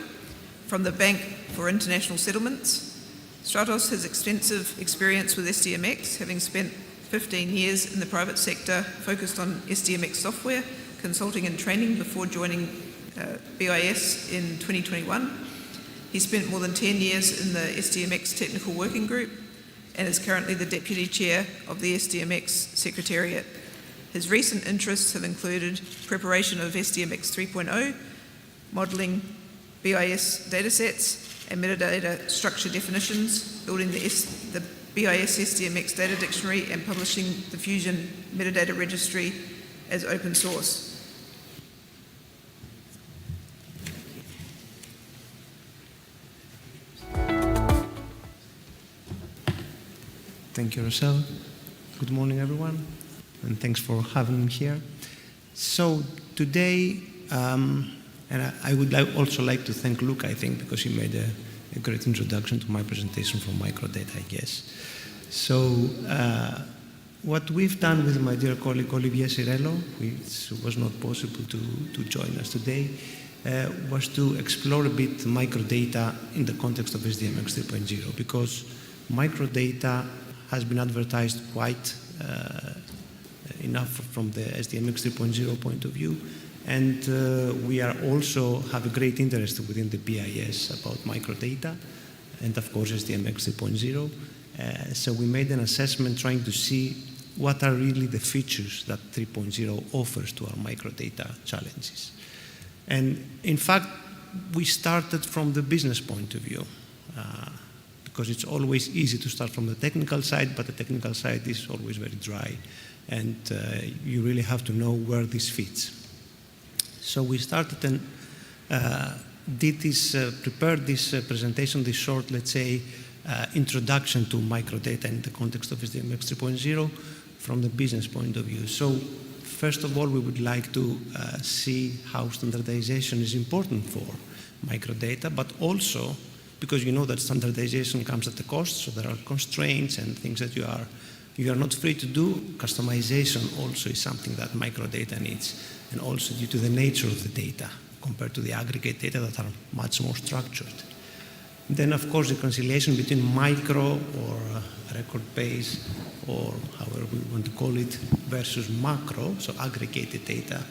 from the Bank for International Settlements. Stratos has extensive experience with SDMX, having spent 15 years in the private sector focused on SDMX software, consulting and training before joining BIS in 2021. He spent more than 10 years in the SDMX Technical Working Group and is currently the Deputy Chair of the SDMX Secretariat. His recent interests have included preparation of SDMX 3.0, modelling BIS datasets and metadata structure definitions, building the BIS SDMX data dictionary and publishing the Fusion metadata registry as open source. Thank you, Rochelle. Good morning, everyone, and thanks for having me here. So today, and I would also like to thank Luca, I think, because he made a great introduction to my presentation for microdata, I guess. So what we've done with my dear colleague Olivier Sorello, which was not possible to join us today, was to explore a bit microdata in the context of SDMX 3.0, because microdata has been advertised quite enough from the SDMX 3.0 point of view, and we are also have a great interest within the BIS about microdata, and of course SDMX 3.0. So we made an assessment trying to see what are really the features that 3.0 offers to our microdata challenges. And in fact, we started from the business point of view. Because it's always easy to start from the technical side, but the technical side is always very dry, and you really have to know where this fits. So we started and prepared this presentation, this short, let's say, introduction to microdata in the context of SDMX 3.0 from the business point of view. So first of all, we would like to see how standardization is important for microdata, but also because you know that standardization comes at a cost, so there are constraints and things that you are not free to do. Customization also is something that microdata needs, and also due to the nature of the data compared to the aggregate data that are much more structured. Then, of course, the conciliation between micro or record base, or however we want to call it, versus macro, so aggregated data.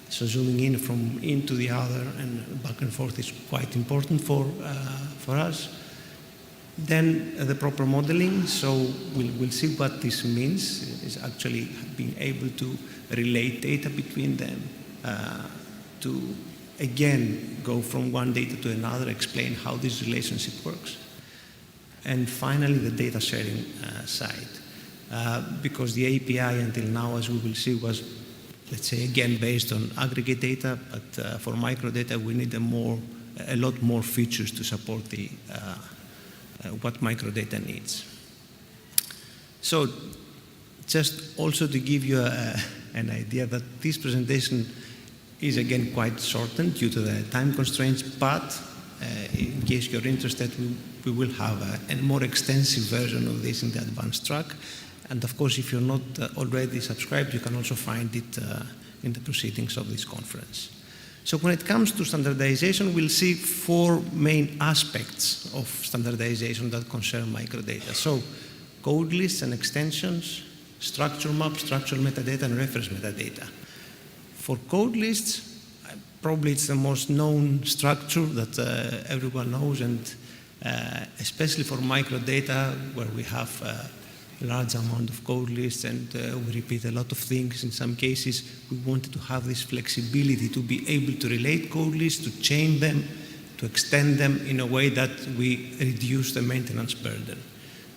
So zooming in from into the other and back and forth is quite important for us. Then the proper modeling, so we'll see what this means, is actually being able to relate data between them, to again go from one data to another, explain how this relationship works. And finally, the data sharing side, because the API until now, as we will see, was, let's say, again, based on aggregate data, but for microdata, we need a lot more features to support what microdata needs. So just also to give you an idea that this presentation is, again, quite shortened due to the time constraints, but in case you're interested, we will have a more extensive version of this in the advanced track. And of course, if you're not already subscribed, you can also find it in the proceedings of this conference. So when it comes to standardization, we'll see four main aspects of standardization that concern microdata. So code lists and extensions, structure maps, structural metadata, and reference metadata. For code lists, probably it's the most known structure that everyone knows, and especially for microdata, where we have large amount of code lists, and we repeat a lot of things. In some cases, we wanted to have this flexibility to be able to relate code lists, to change them, to extend them in a way that we reduce the maintenance burden.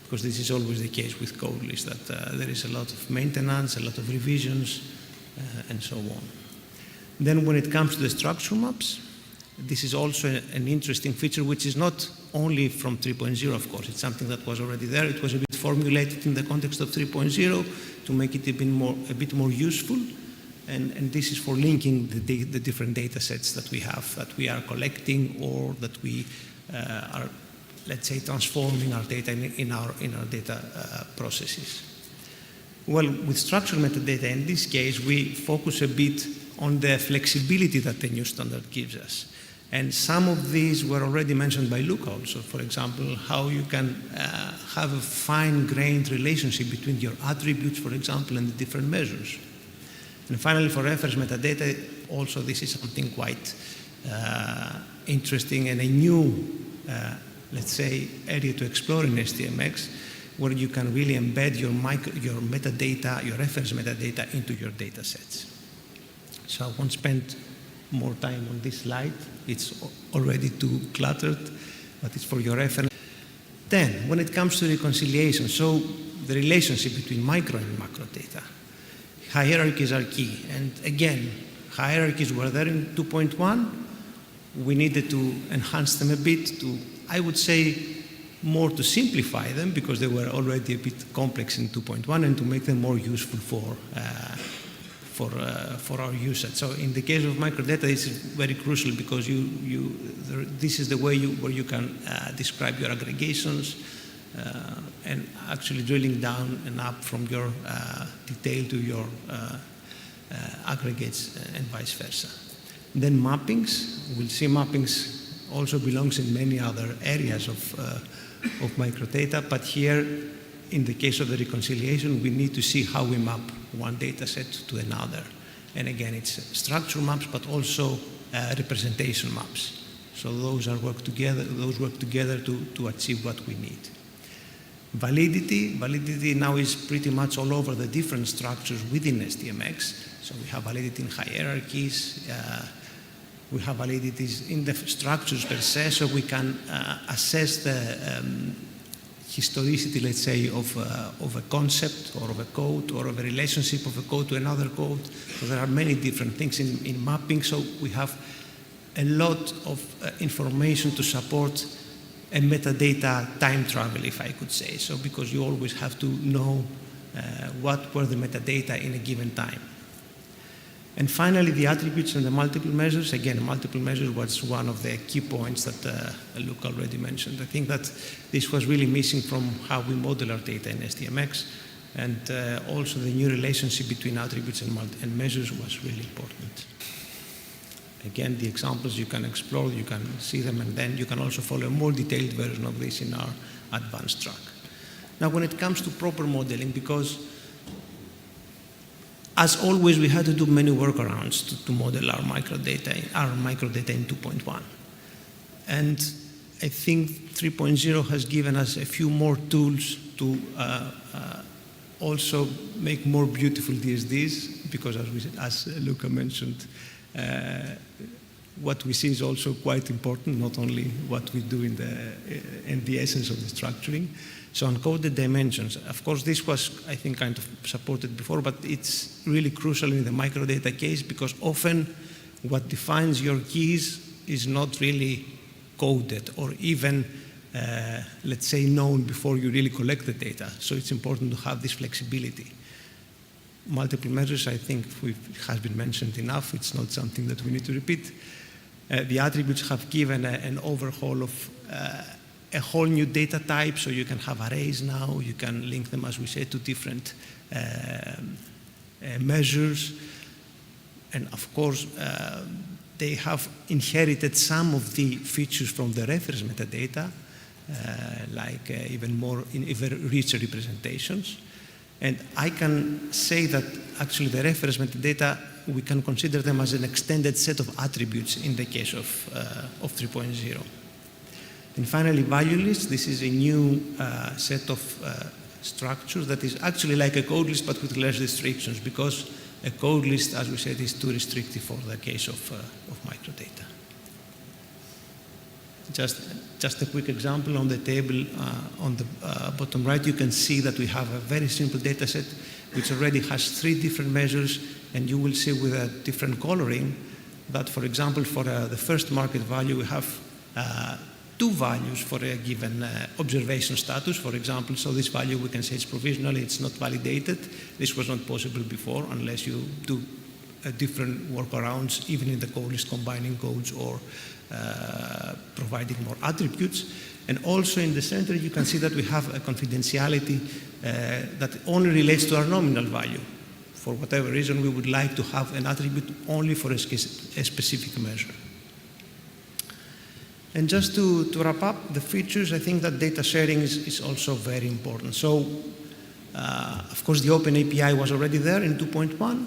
Because this is always the case with code lists, that there is a lot of maintenance, a lot of revisions, and so on. Then when it comes to the structure maps, this is also an interesting feature, which is not only from 3.0, of course. It's something that was already there. It was a bit formulated in the context of 3.0 to make it a bit more useful. And this is for linking the different data sets that we have, that we are collecting, or that we are, let's say, transforming our data in our data processes. Well, with structured metadata, in this case, we focus a bit on the flexibility that the new standard gives us. And some of these were already mentioned by Luca also. For example, how you can have a fine-grained relationship between your attributes, for example, and the different measures. And finally, for reference metadata, also this is something quite interesting and a new, let's say, area to explore in SDMX, where you can really embed your metadata, your reference metadata into your data sets. So I won't spend more time on this slide. It's already too cluttered, but it's for your reference. Then, when it comes to reconciliation, so the relationship between micro and macro data, hierarchies are key. And again, hierarchies were there in 2.1. We needed to enhance them a bit to, I would say, more to simplify them, because they were already a bit complex in 2.1, and to make them more useful for our usage. So in the case of microdata, this is very crucial, because this is the way where you can describe your aggregations, and actually drilling down and up from your detail to your aggregates, and vice versa. Then mappings. We'll see mappings also belongs in many other areas of microdata, but here, in the case of the reconciliation, we need to see how we map one data set to another. And again, it's structure maps, but also representation maps. So those work together to achieve what we need. Validity now is pretty much all over the different structures within SDMX. So we have validity in hierarchies, we have validities in the structures per se, so we can assess the historicity, let's say, of a concept or of a code or of a relationship of a code to another code. So there are many different things in mapping, so we have a lot of information to support a metadata time travel, if I could say so, because you always have to know what were the metadata in a given time. And finally, the attributes and the multiple measures. Again, multiple measures was one of the key points that Luca already mentioned. I think that this was really missing from how we model our data in SDMX, and also the new relationship between attributes and measures was really important. Again, the examples you can explore, you can see them, and then you can also follow a more detailed version of this in our advanced track. Now, when it comes to proper modeling, because as always, we had to do many workarounds to model our microdata in 2.1. And I think 3.0 has given us a few more tools to also make more beautiful DSDs, because as Luca mentioned, what we see is also quite important, not only what we do in the essence of the structuring. So uncoded dimensions, of course, this was, I think, kind of supported before, but it's really crucial in the microdata case, because often what defines your keys is not really coded or even, let's say, known before you really collect the data. So it's important to have this flexibility. Multiple measures, I think, has been mentioned enough. It's not something that we need to repeat. The attributes have given an overhaul of a whole new data type, so you can have arrays now, you can link them, as we said, to different measures. And of course, they have inherited some of the features from the reference metadata, like even richer representations. And I can say that actually the reference metadata, we can consider them as an extended set of attributes in the case of 3.0. And finally, value lists. This is a new set of structure that is actually like a code list but with less restrictions, because a code list, as we said, is too restrictive for the case of microdata. Just a quick example on the table on the bottom right, you can see that we have a very simple data set which already has 3 different measures, and you will see with a different coloring that, for example, for the first market value, we have 2 values for a given observation status, for example. So this value, we can say it's provisional, it's not validated. This was not possible before unless you do different workarounds, even in the code list, combining codes or providing more attributes. And also in the center, you can see that we have a confidentiality that only relates to our nominal value. For whatever reason, we would like to have an attribute only for a specific measure. And just to wrap up the features, I think that data sharing is also very important. So, of course, the Open API was already there in 2.1.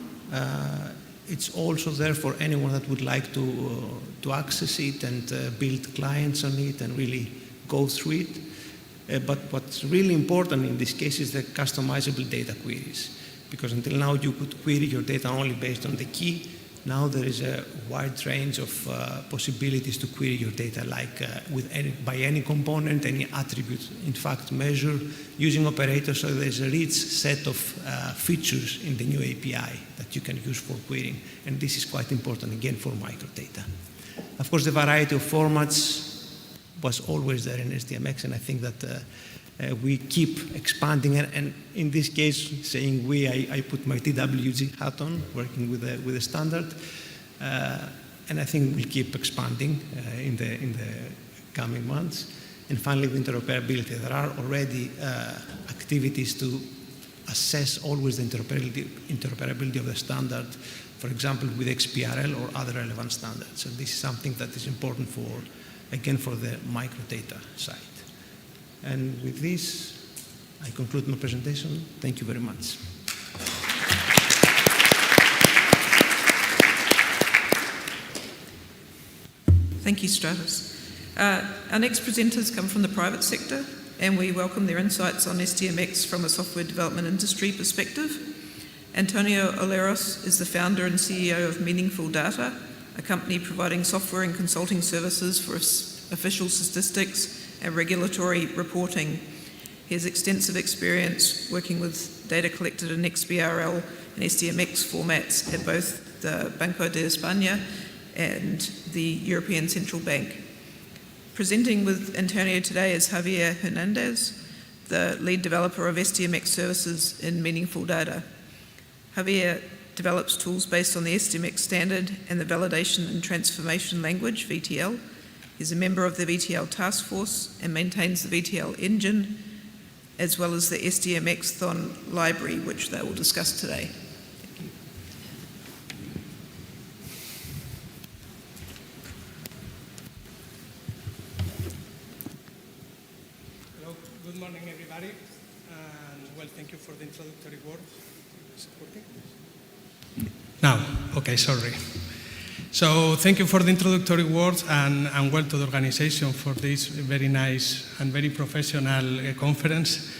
It's also there for anyone that would like to access it and build clients on it and really go through it. But what's really important in this case is the customizable data queries. Because until now you could query your data only based on the key. Now there is a wide range of possibilities to query your data, like by any component, any attribute. In fact, measure using operators, so there's a rich set of features in the new API that you can use for querying. And this is quite important, again, for microdata. Of course, the variety of formats was always there in SDMX, and I think that we keep expanding it, and in this case, saying we, I put my TWG hat on, working with the standard, and I think we'll keep expanding in the coming months. And finally, the interoperability. There are already activities to assess always the interoperability of the standard, for example, with XBRL or other relevant standards. And this is something that is important for, again, for the microdata side. And with this, I conclude my presentation. Thank you very much. Thank you, Stratos. Our next presenters come from the private sector, and we welcome their insights on SDMX from a software development industry perspective. Antonio Oleros is the founder and CEO of Meaningful Data, a company providing software and consulting services for official statistics and regulatory reporting. He has extensive experience working with data collected in XBRL and SDMX formats at both the Banco de España and the European Central Bank. Presenting with Antonio today is Javier Hernandez, the lead developer of SDMX services in Meaningful Data. Javier develops tools based on the SDMX standard and the Validation and Transformation Language, VTL. He's a member of the VTL task force and maintains the VTL engine, as well as the SDMX Thon library, which they will discuss today. Thank you. Hello, good morning, everybody, and well, thank you for the introductory word. Is it working? Now, okay, sorry. So thank you for the introductory words and well to the organization for this very nice and very professional conference,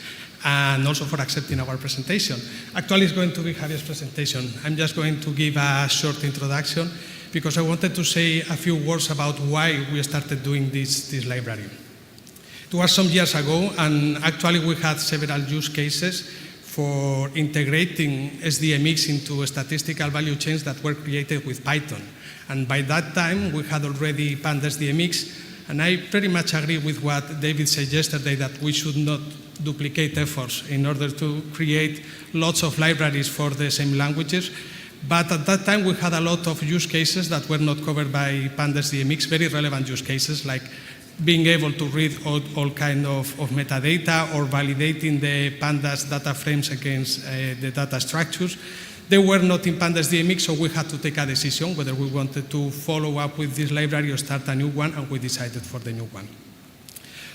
and also for accepting our presentation. Actually, it's going to be Javier's presentation. I'm just going to give a short introduction because I wanted to say a few words about why we started doing this library. It was some years ago, and actually we had several use cases for integrating SDMX into statistical value chains that were created with Python. And by that time, we had already panned SDMX, and I pretty much agree with what David said yesterday, that we should not duplicate efforts in order to create lots of libraries for the same languages. But at that time, we had a lot of use cases that were not covered by panned SDMX, very relevant use cases, like being able to read all kind of metadata or validating the pandas data frames against the data structures. They were not in panned SDMX, so we had to take a decision whether we wanted to follow up with this library or start a new one, and we decided for the new one.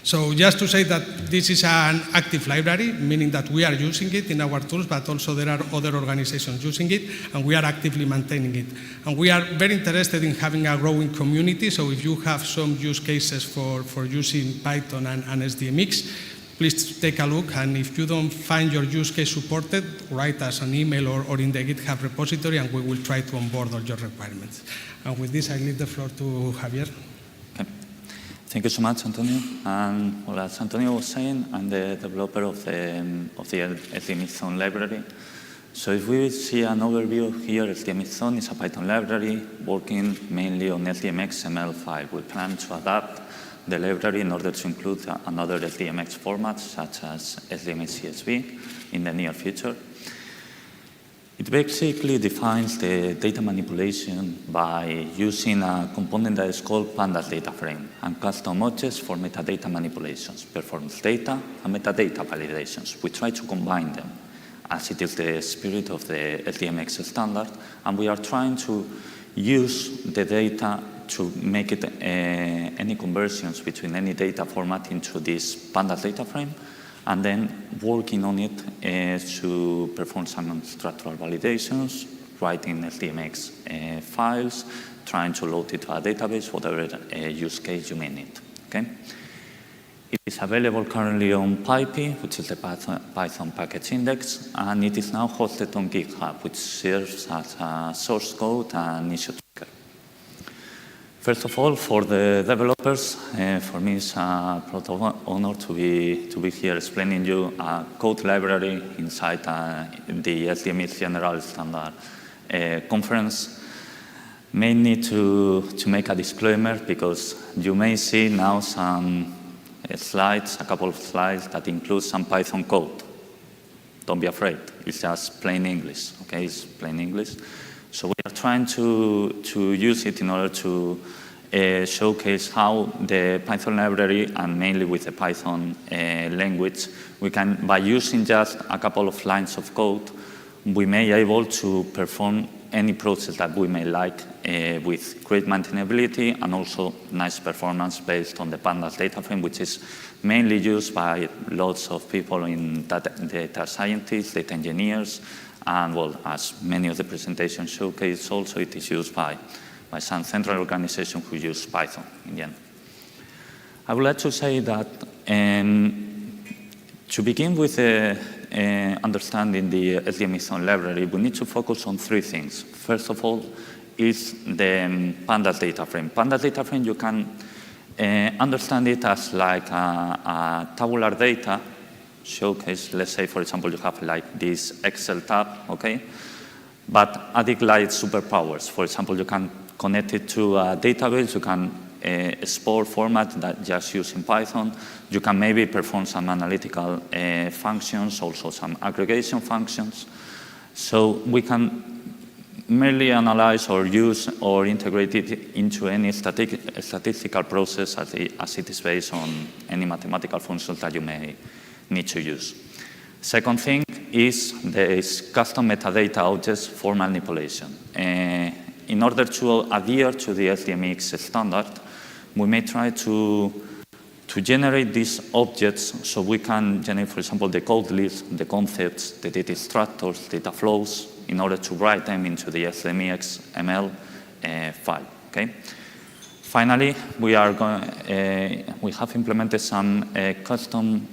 So just to say that this is an active library, meaning that we are using it in our tools, but also there are other organizations using it, and we are actively maintaining it. And we are very interested in having a growing community, so if you have some use cases for using Python and SDMX, please take a look, and if you don't find your use case supported, write us an email or in the GitHub repository, and we will try to onboard all your requirements. And with this, I leave the floor to Javier. Okay. Thank you so much, Antonio. And well, as Antonio was saying, I'm the developer of the SDMX Zone library. So if we see an overview here, SDMX Zone is a Python library working mainly on SDMX ML5. We plan to adapt the library in order to include another SDMX formats such as SDMX CSV in the near future. It basically defines the data manipulation by using a component that is called pandas data frame and custom objects for metadata manipulations, performance data and metadata validations. We try to combine them as it is the spirit of the SDMX standard, and we are trying to use the data to make it any conversions between any data format into this pandas data frame, and then working on it to perform some structural validations, writing SDMX files, trying to load it to a database, whatever use case you may need. Okay? It is available currently on PyPy, which is the Python package index, and it is now hosted on GitHub, which serves as a source code and issue tracker. First of all, for the developers, for me it's a proud honor to be here explaining you a code library inside the SDMX General Standard Conference. Mainly to make a disclaimer, because you may see now some slides, a couple of slides that include some Python code. Don't be afraid, it's just plain English, okay? It's plain English. So we are trying to use it in order to showcase how the Python library, and mainly with the Python language, we can, by using just a couple of lines of code, we may be able to perform any process that we may like with great maintainability and also nice performance based on the pandas data frame, which is mainly used by lots of people in data scientists, data engineers, and well, as many of the presentations showcase, also it is used by some central organization who use Python in the end. I would like to say that to begin with understanding the SDMX library, we need to focus on three things. First of all is the pandas data frame. Pandas data frame, you can understand it as like a tabular data showcase. Let's say, for example, you have like this Excel tab, okay? But adding like superpowers. For example, you can connect it to a database, you can export format that just using Python. You can maybe perform some analytical functions, also some aggregation functions. So we can merely analyze or use or integrate it into any statistical process as it is based on any mathematical functions that you may need to use. Second thing is this custom metadata objects for manipulation. In order to adhere to the SDMX standard, we may try to generate these objects so we can generate, for example, the code list, the concepts, the data structures, data flows, in order to write them into the SDMX ML file. Okay? Finally, we have implemented some custom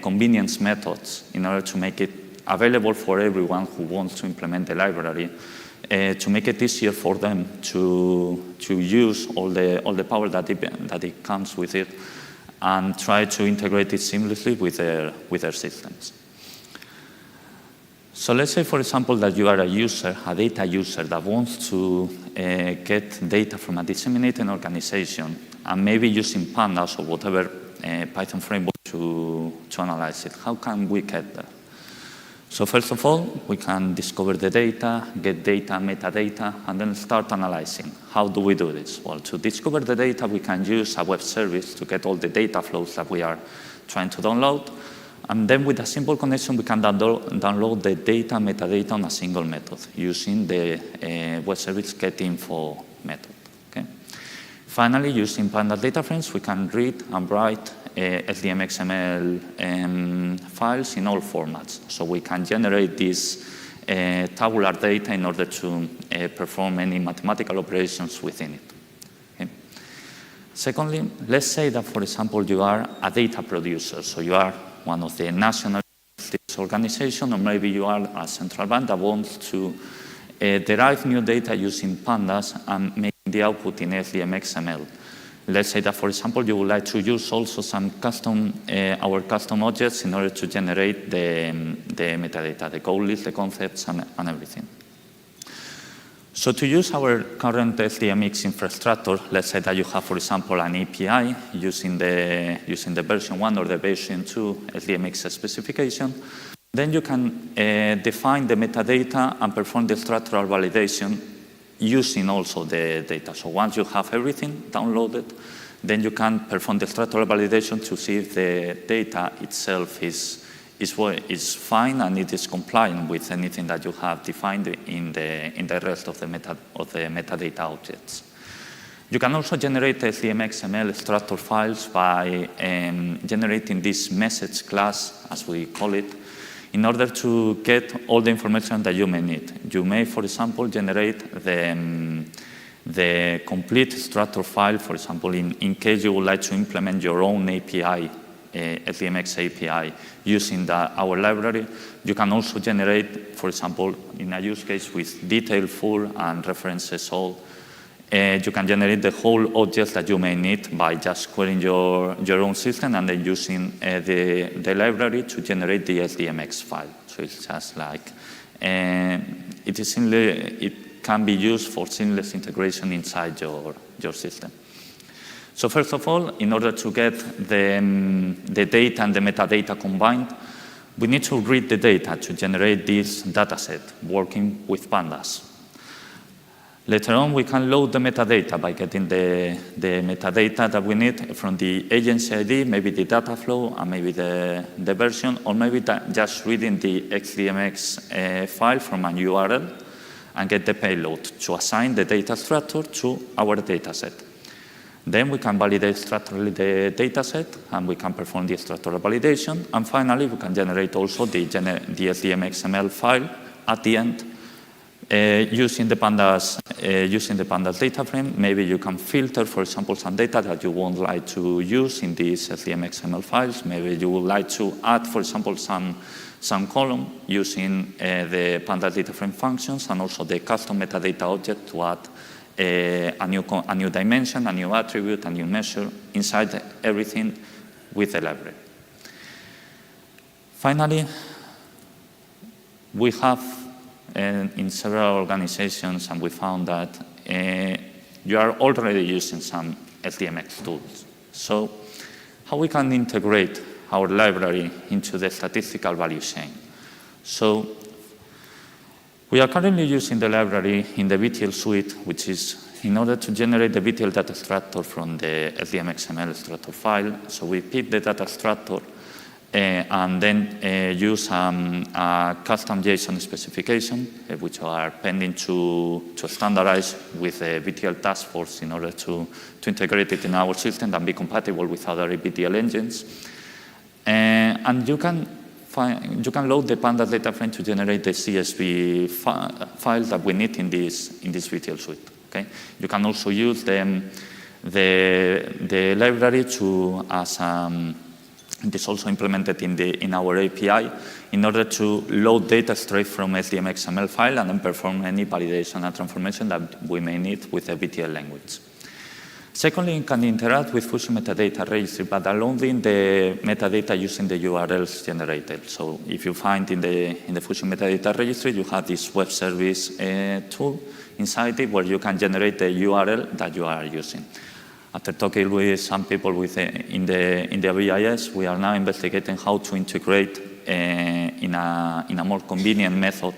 convenience methods in order to make it available for everyone who wants to implement the library, to make it easier for them to use all the power that it comes with it, and try to integrate it seamlessly with their systems. So let's say, for example, that you are a user, a data user that wants to get data from a disseminated organization, and maybe using pandas or whatever Python framework to analyze it. How can we get there? So first of all, we can discover the data, get data, metadata, and then start analyzing. How do we do this? Well, to discover the data, we can use a web service to get all the data flows that we are trying to download. And then with a simple connection, we can download the data, metadata on a single method using the web service getInfo method. Okay? Finally, using pandas data frames, we can read and write SDMX ML files in all formats. So we can generate this tabular data in order to perform any mathematical operations within it. Okay? Secondly, let's say that, for example, you are a data producer. So you are one of the national organizations, or maybe you are a central bank that wants to derive new data using pandas and making the output in SDMX ML. Let's say that, for example, you would like to use also some our custom objects in order to generate the metadata, the code list, the concepts, and everything. So to use our current SDMX infrastructure, let's say that you have, for example, an API using the version 1 or the version 2 SDMX specification, then you can define the metadata and perform the structural validation using also the data. So once you have everything downloaded, then you can perform the structural validation to see if the data itself is fine and it is compliant with anything that you have defined in the rest of the metadata objects. You can also generate SDMX ML structure files by generating this message class, as we call it, in order to get all the information that you may need. You may, for example, generate the complete structure file, for example, in case you would like to implement your own API, SDMX API, using our library. You can also generate, for example, in a use case with detail full and references all, you can generate the whole objects that you may need by just querying your own system and then using the library to generate the SDMX file. So it's just like, it can be used for seamless integration inside your system. So first of all, in order to get the data and the metadata combined, we need to read the data to generate this data set working with pandas. Later on, we can load the metadata by getting the metadata that we need from the agency ID, maybe the data flow, and maybe the version, or maybe just reading the XDMX file from a URL and get the payload to assign the data structure to our data set. Then we can validate structurally the data set, and we can perform the structural validation. And finally, we can generate also the SDMX ML file at the end using the pandas data frame. Maybe you can filter, for example, some data that you won't like to use in these SDMX ML files. Maybe you would like to add, for example, some column using the pandas data frame functions and also the custom metadata object to add a new dimension, a new attribute, a new measure inside everything with the library. Finally, we have in several organizations, and we found that you are already using some SDMX tools. So how we can integrate our library into the statistical value chain? So we are currently using the library in the VTL suite, which is in order to generate the VTL data structure from the SDMX ML structure file. So we pick the data structure and then use a custom JSON specification, which are pending to standardize with the VTL task force in order to integrate it in our system and be compatible with other VTL engines. And you can load the pandas data frame to generate the CSV file that we need in this VTL suite. Okay? You can also use the library it is also implemented in our API in order to load data straight from SDMX ML file and then perform any validation and transformation that we may need with the VTL language. Secondly, it can interact with Fusion Metadata Registry, but loading the metadata using the URLs generated. So if you find in the Fusion Metadata Registry, you have this web service tool inside it where you can generate the URL that you are using. After talking with some people in the VIS, we are now investigating how to integrate in a more convenient method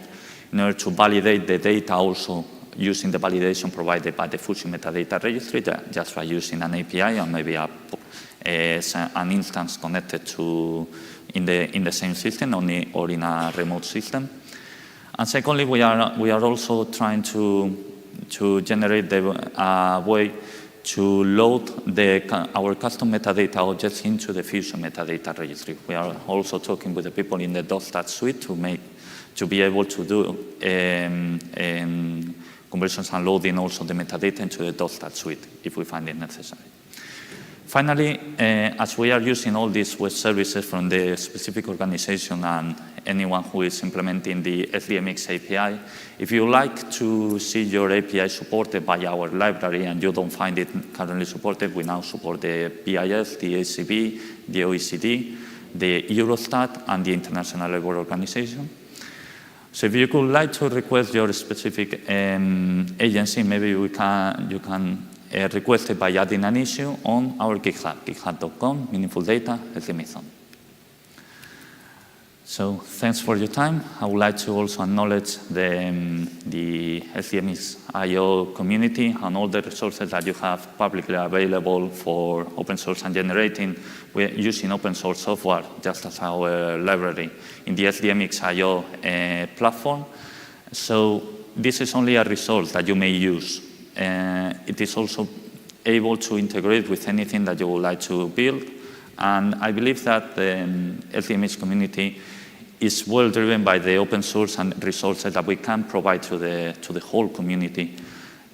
in order to validate the data also using the validation provided by the Fusion Metadata Registry, just by using an API and maybe an instance connected to in the same system or in a remote system. And secondly, we are also trying to generate a way to load our custom metadata objects into the Fusion Metadata Registry. We are also talking with the people in the .stat suite to be able to do conversions and loading also the metadata into the .stat suite if we find it necessary. Finally, as we are using all these web services from the specific organization and anyone who is implementing the SDMX API, if you like to see your API supported by our library and you don't find it currently supported, we now support the BIS, the ACB, the OECD, the Eurostat, and the International Labour Organization. So if you would like to request your specific agency, maybe you can request it by adding an issue on our GitHub, github.com, meaningful data, SDMX. So thanks for your time. I would like to also acknowledge the SDMX IO community and all the resources that you have publicly available for open source and generating. We're using open source software just as our library in the SDMX IO platform. So this is only a resource that you may use. It is also able to integrate with anything that you would like to build. And I believe that the SDMX community is well driven by the open source and resources that we can provide to the whole community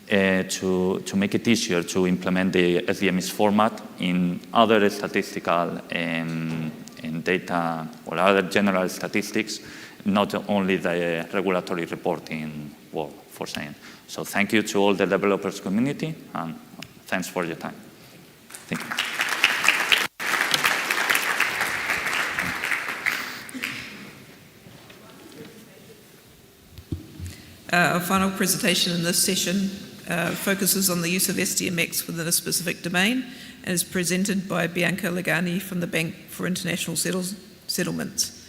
to make it easier to implement the SDMX format in other statistical and data or other general statistics, not only the regulatory reporting world for saying. So thank you to all the developers community, and thanks for your time. Thank you. Our final presentation in this session focuses on the use of SDMX within a specific domain and is presented by Bianca Legani from the Bank for International Settlements.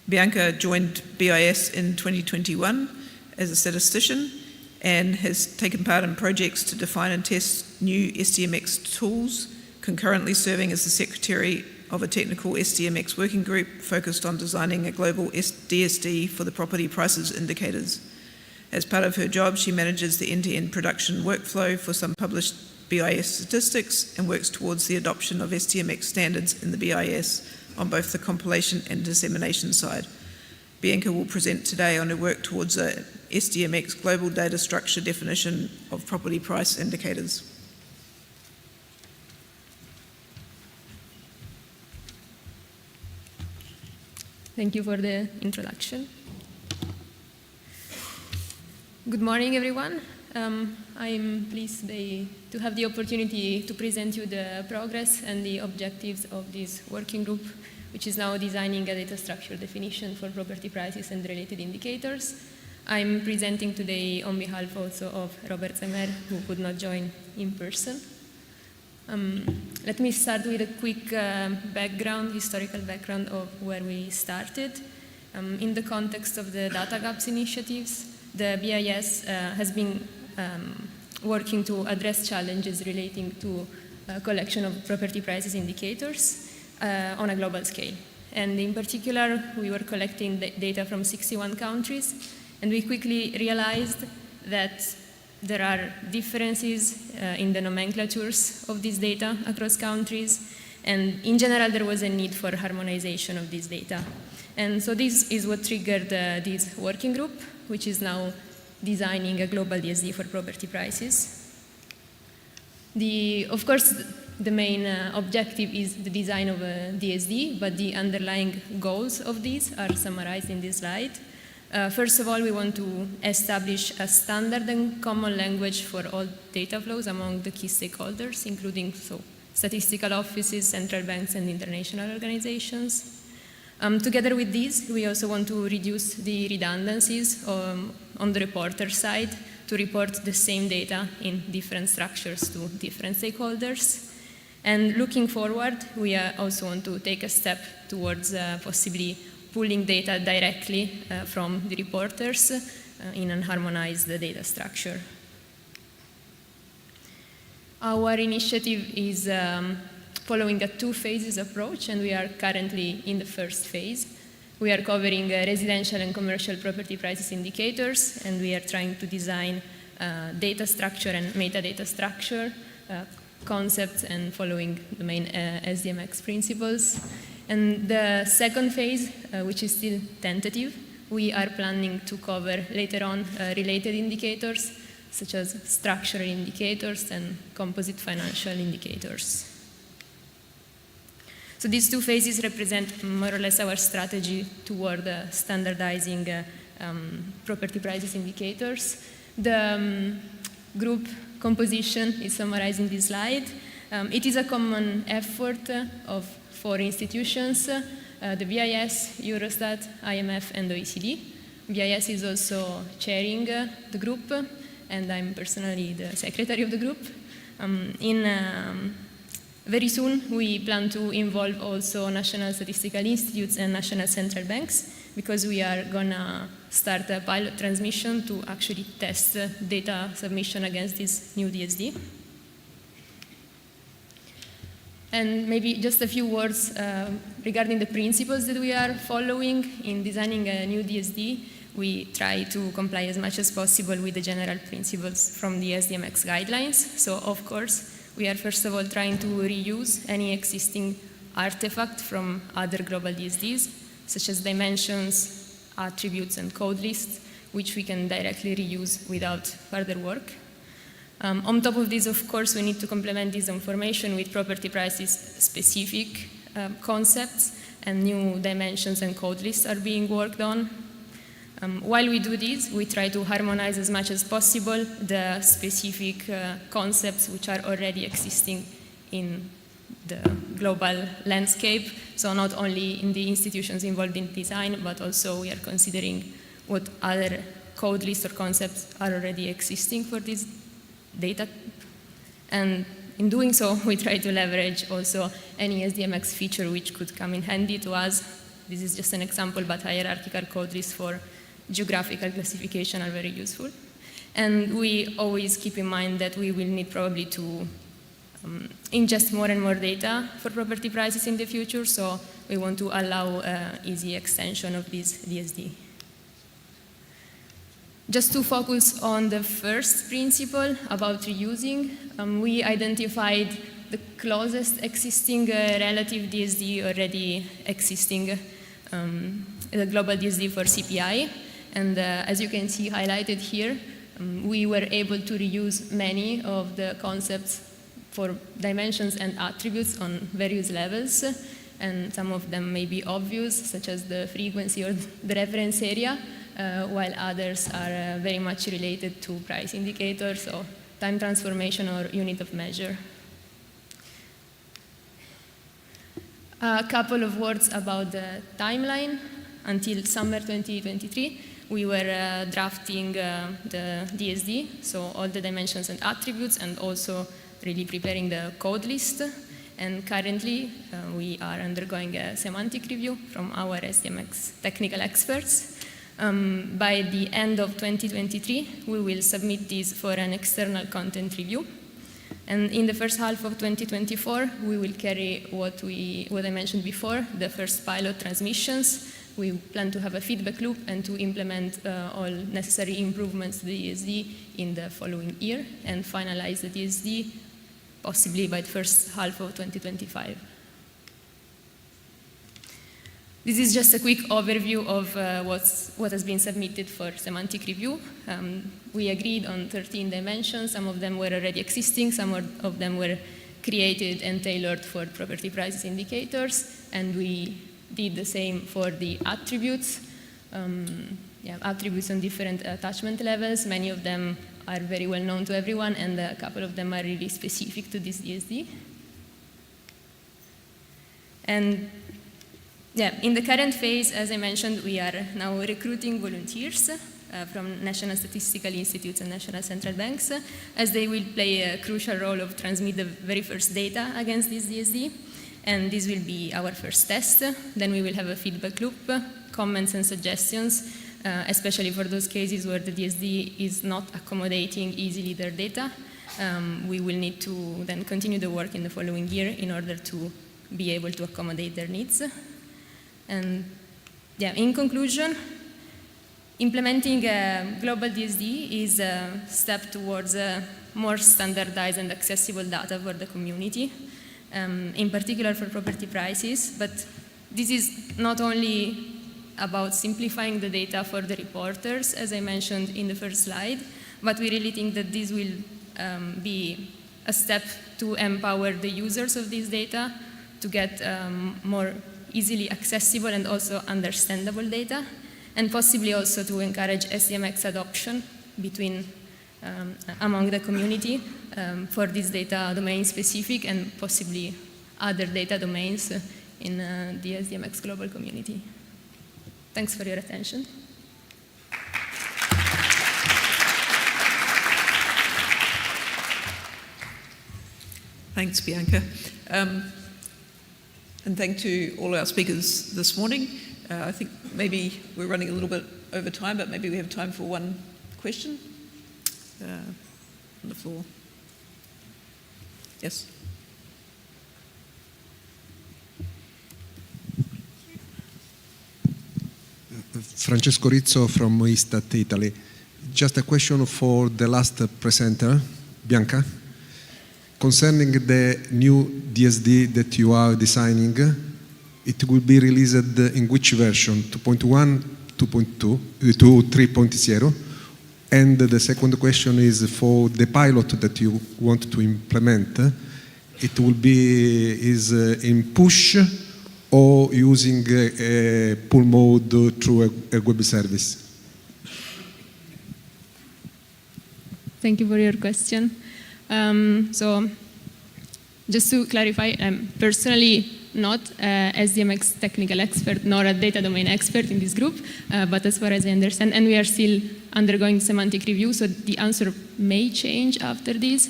Bianca joined BIS in 2021 as a statistician and has taken part in projects to define and test new SDMX tools, concurrently serving as the secretary of a technical SDMX working group focused on designing a global DSD for the property prices indicators. As part of her job, she manages the end-to-end production workflow for some published BIS statistics and works towards the adoption of SDMX standards in the BIS on both the compilation and dissemination side. Bianca will present today on her work towards a SDMX global data structure definition of property price indicators. Thank you for the introduction. Good morning, everyone. I'm pleased today to have the opportunity to present you the progress and the objectives of this working group, which is now designing a data structure definition for property prices and related indicators. I'm presenting today on behalf also of Robert Zemer, who could not join in person. Let me start with a quick historical background of where we started. In the context of the data gaps initiatives, the BIS has been working to address challenges relating to collection of property prices indicators on a global scale. And in particular, we were collecting data from 61 countries, and we quickly realized that there are differences in the nomenclatures of this data across countries, and in general there was a need for harmonization of this data. And so this is what triggered this working group, which is now designing a global DSD for property prices. Of course, the main objective is the design of a DSD, but the underlying goals of these are summarized in this slide. First of all, we want to establish a standard and common language for all data flows among the key stakeholders, including statistical offices, central banks, and international organizations. Together with these, we also want to reduce the redundancies on the reporter side to report the same data in different structures to different stakeholders. And looking forward, we also want to take a step towards possibly pulling data directly from the reporters in a harmonized data structure. Our initiative is following a two-phases approach, and we are currently in the first phase. We are covering residential and commercial property prices indicators, and we are trying to design data structure and metadata structure concepts and following the main SDMX principles. And the second phase, which is still tentative, we are planning to cover later on related indicators such as structural indicators and composite financial indicators. So these two phases represent more or less our strategy toward standardizing property prices indicators. The group composition is summarized in this slide. It is a common effort of 4 institutions, the BIS, Eurostat, IMF, and OECD. BIS is also chairing the group, and I'm personally the secretary of the group. Very soon, we plan to involve also national statistical institutes and national central banks, because we are going to start a pilot transmission to actually test data submission against this new DSD. And maybe just a few words regarding the principles that we are following in designing a new DSD. We try to comply as much as possible with the general principles from the SDMX guidelines. So, of course, we are first of all trying to reuse any existing artifact from other global DSDs, such as dimensions, attributes, and code lists, which we can directly reuse without further work. On top of this, of course, we need to complement this information with property prices specific concepts, and new dimensions and code lists are being worked on. While we do this, we try to harmonize as much as possible the specific concepts which are already existing in the global landscape. So not only in the institutions involved in design, but also we are considering what other code lists or concepts are already existing for this data. And in doing so, we try to leverage also any SDMX feature which could come in handy to us. This is just an example, but hierarchical code lists for geographical classification are very useful. And we always keep in mind that we will need probably to ingest more and more data for property prices in the future, so we want to allow easy extension of this DSD. Just to focus on the first principle about reusing, we identified the closest existing relative DSD already existing, the global DSD for CPI. And as you can see highlighted here, we were able to reuse many of the concepts for dimensions and attributes on various levels, and some of them may be obvious, such as the frequency or the reference area, while others are very much related to price indicators or time transformation or unit of measure. A couple of words about the timeline. Until summer 2023, we were drafting the DSD, so all the dimensions and attributes, and also really preparing the code list. And currently, we are undergoing a semantic review from our SDMX technical experts. By the end of 2023, we will submit this for an external content review. And in the first half of 2024, we will carry what I mentioned before, the first pilot transmissions. We plan to have a feedback loop and to implement all necessary improvements to the DSD in the following year, and finalize the DSD possibly by the first half of 2025. This is just a quick overview of what has been submitted for semantic review. We agreed on 13 dimensions. Some of them were already existing, some of them were created and tailored for property prices indicators, and we did the same for the attributes. Attributes on different attachment levels. Many of them are very well known to everyone, and a couple of them are really specific to this DSD. And in the current phase, as I mentioned, we are now recruiting volunteers from national statistical institutes and national central banks, as they will play a crucial role of transmit the very first data against this DSD. And this will be our first test. Then we will have a feedback loop, comments and suggestions, especially for those cases where the DSD is not accommodating easily their data. We will need to then continue the work in the following year in order to be able to accommodate their needs. And in conclusion, implementing a global DSD is a step towards more standardized and accessible data for the community, in particular for property prices. But this is not only about simplifying the data for the reporters, as I mentioned in the first slide, but we really think that this will be a step to empower the users of this data to get more easily accessible and also understandable data, and possibly also to encourage SDMX adoption among the community for this data domain specific and possibly other data domains in the SDMX global community. Thanks for your attention. Thanks, Bianca. And thanks to all our speakers this morning. I think maybe we're running a little bit over time, but maybe we have time for one question on the floor. Yes. Francesco Rizzo from Istat, Italy. Just a question for the last presenter, Bianca. Concerning the new DSD that you are designing, it will be released in which version? 2.1, 2.2, 3.0? And the second question is for the pilot that you want to implement, it will be in push or using a pull mode through a web service? Thank you for your question. So just to clarify, I'm personally not a SDMX technical expert nor a data domain expert in this group, but as far as I understand, and we are still undergoing semantic review, so the answer may change after this,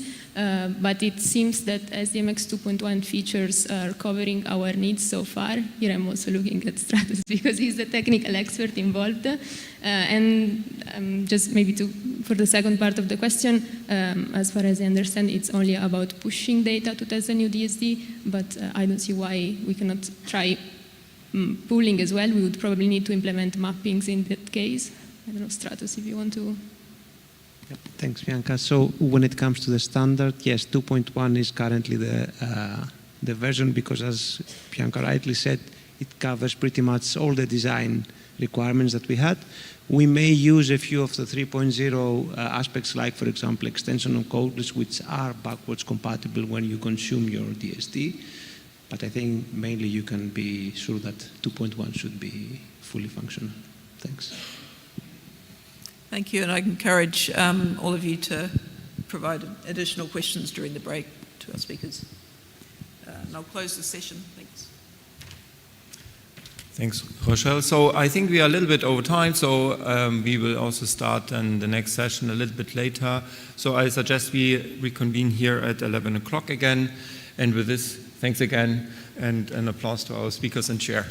but it seems that SDMX 2.1 features are covering our needs so far. Here I'm also looking at Stratus because he's the technical expert involved. And just maybe for the second part of the question, as far as I understand, it's only about pushing data to test the new DSD, but I don't see why we cannot try pooling as well. We would probably need to implement mappings in that case. I don't know, Stratus, if you want to. Yep. Thanks, Bianca. So when it comes to the standard, yes, 2.1 is currently the version because, as Bianca rightly said, it covers pretty much all the design requirements that we had. We may use a few of the 3.0 aspects, like, for example, extension of codeless, which are backwards compatible when you consume your DSD. But I think mainly you can be sure that 2.1 should be fully functional. Thanks. Thank you, and I encourage all of you to provide additional questions during the break to our speakers. And I'll close the session. Thanks. Thanks, Rochelle. So I think we are a little bit over time, so we will also start then the next session a little bit later. So I suggest we reconvene here at 11 o'clock again. And with this, thanks again, and an applause to our speakers and chair.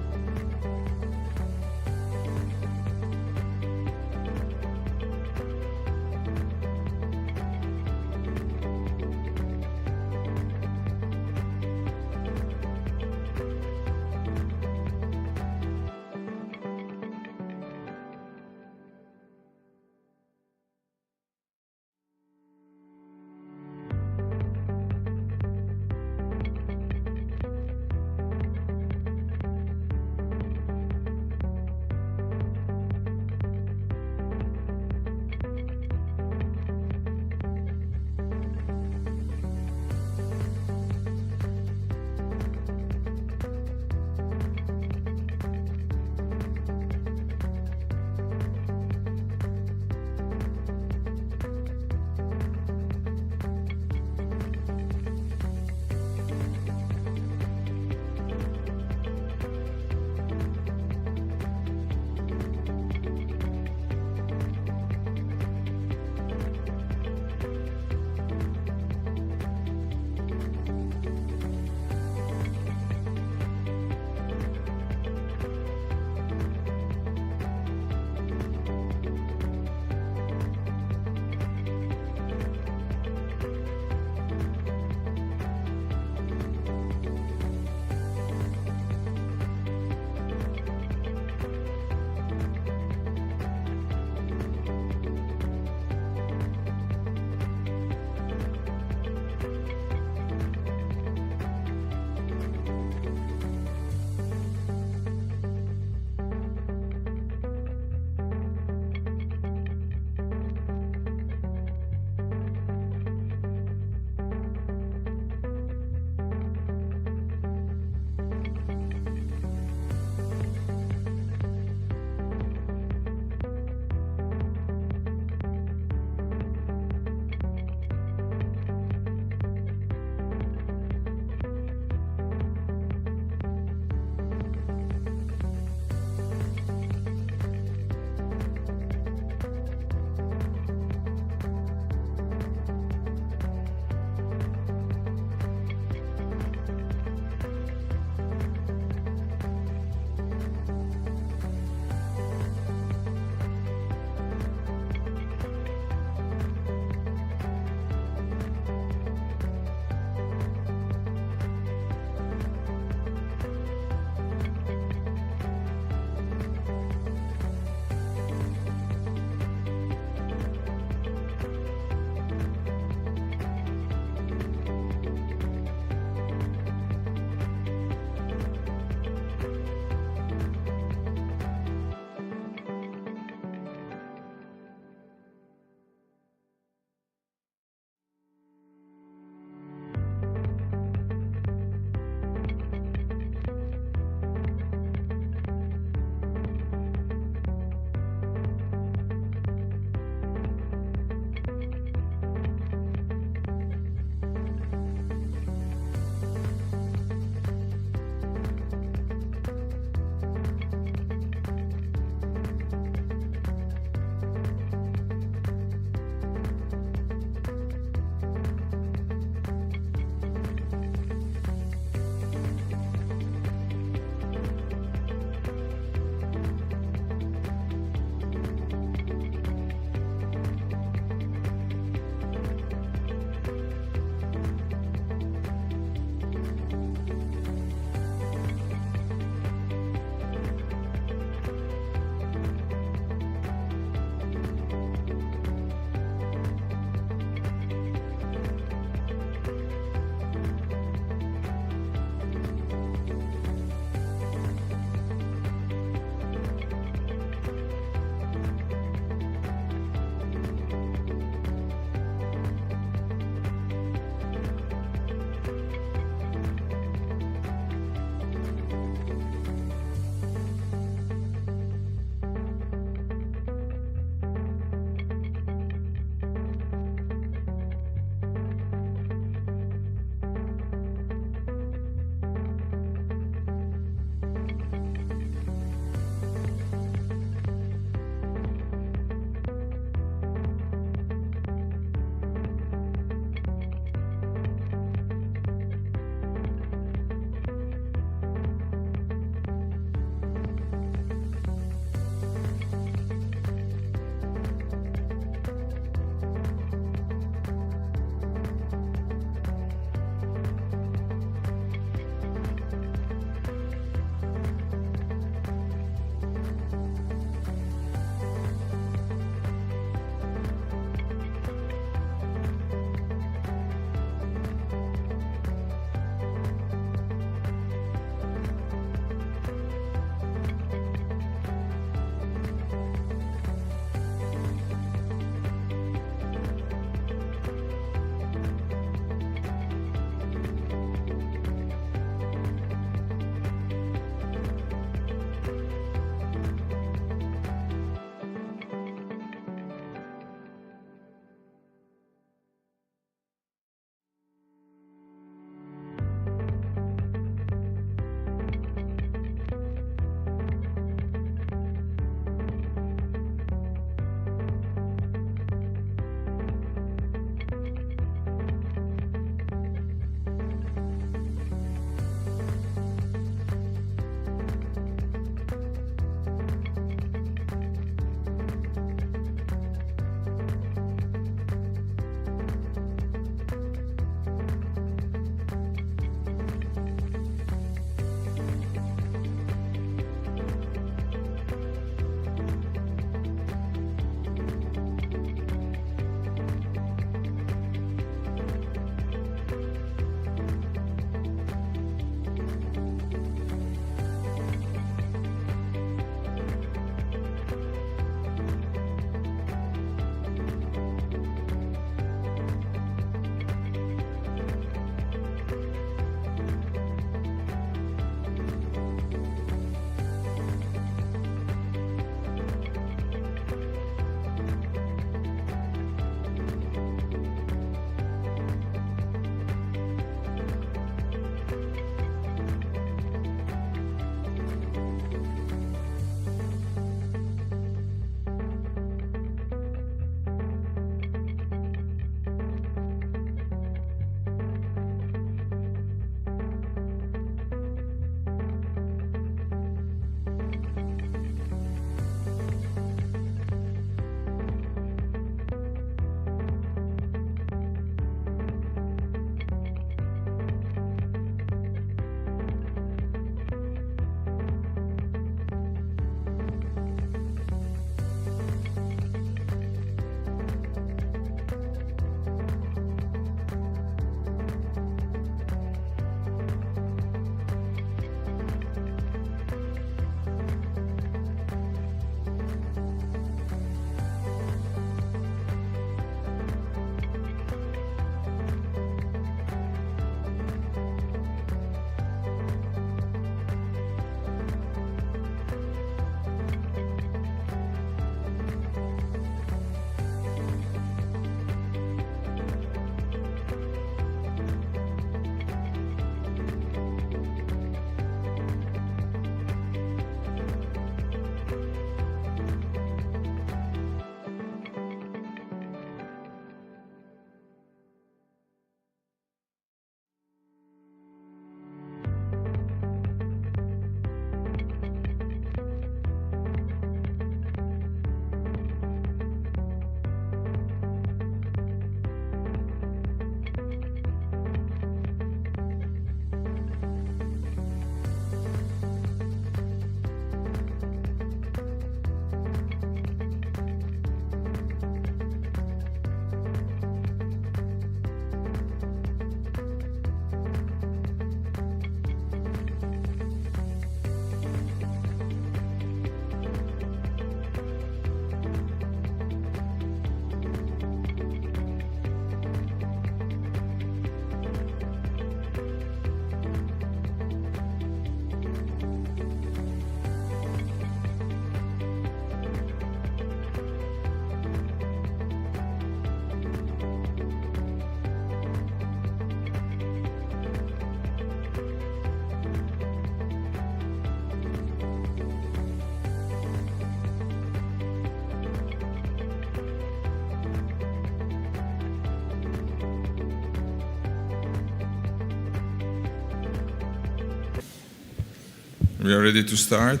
We are ready to start.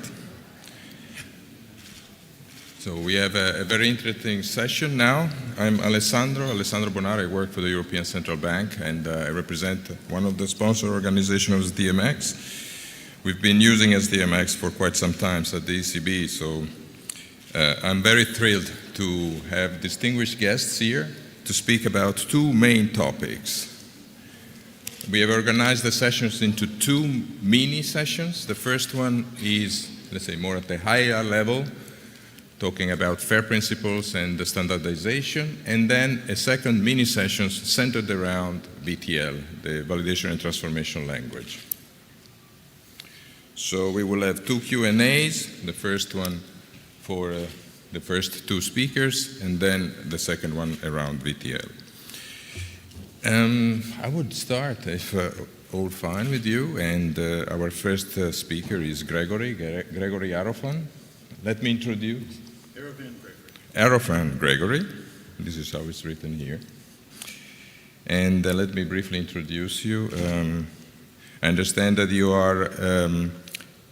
So we have a very interesting session now. I'm Alessandro Bonari. I work for the European Central Bank, and I represent one of the sponsor organizations of SDMX. We've been using SDMX for quite some time at the ECB, so I'm very thrilled to have distinguished guests here to speak about two main topics. We have organized the sessions into two mini sessions. The first one is, let's say, more at the higher level, talking about FAIR principles and the standardization, and then a second mini session centered around VTL, the validation and transformation language. So we will have two Q&As, the first one for the first two speakers, and then the second one around VTL. I would start, if all fine with you, and our first speaker is Gregory Arofan. Let me introduce Arofan Gregory. This is how it's written here. And let me briefly introduce you. I understand that you are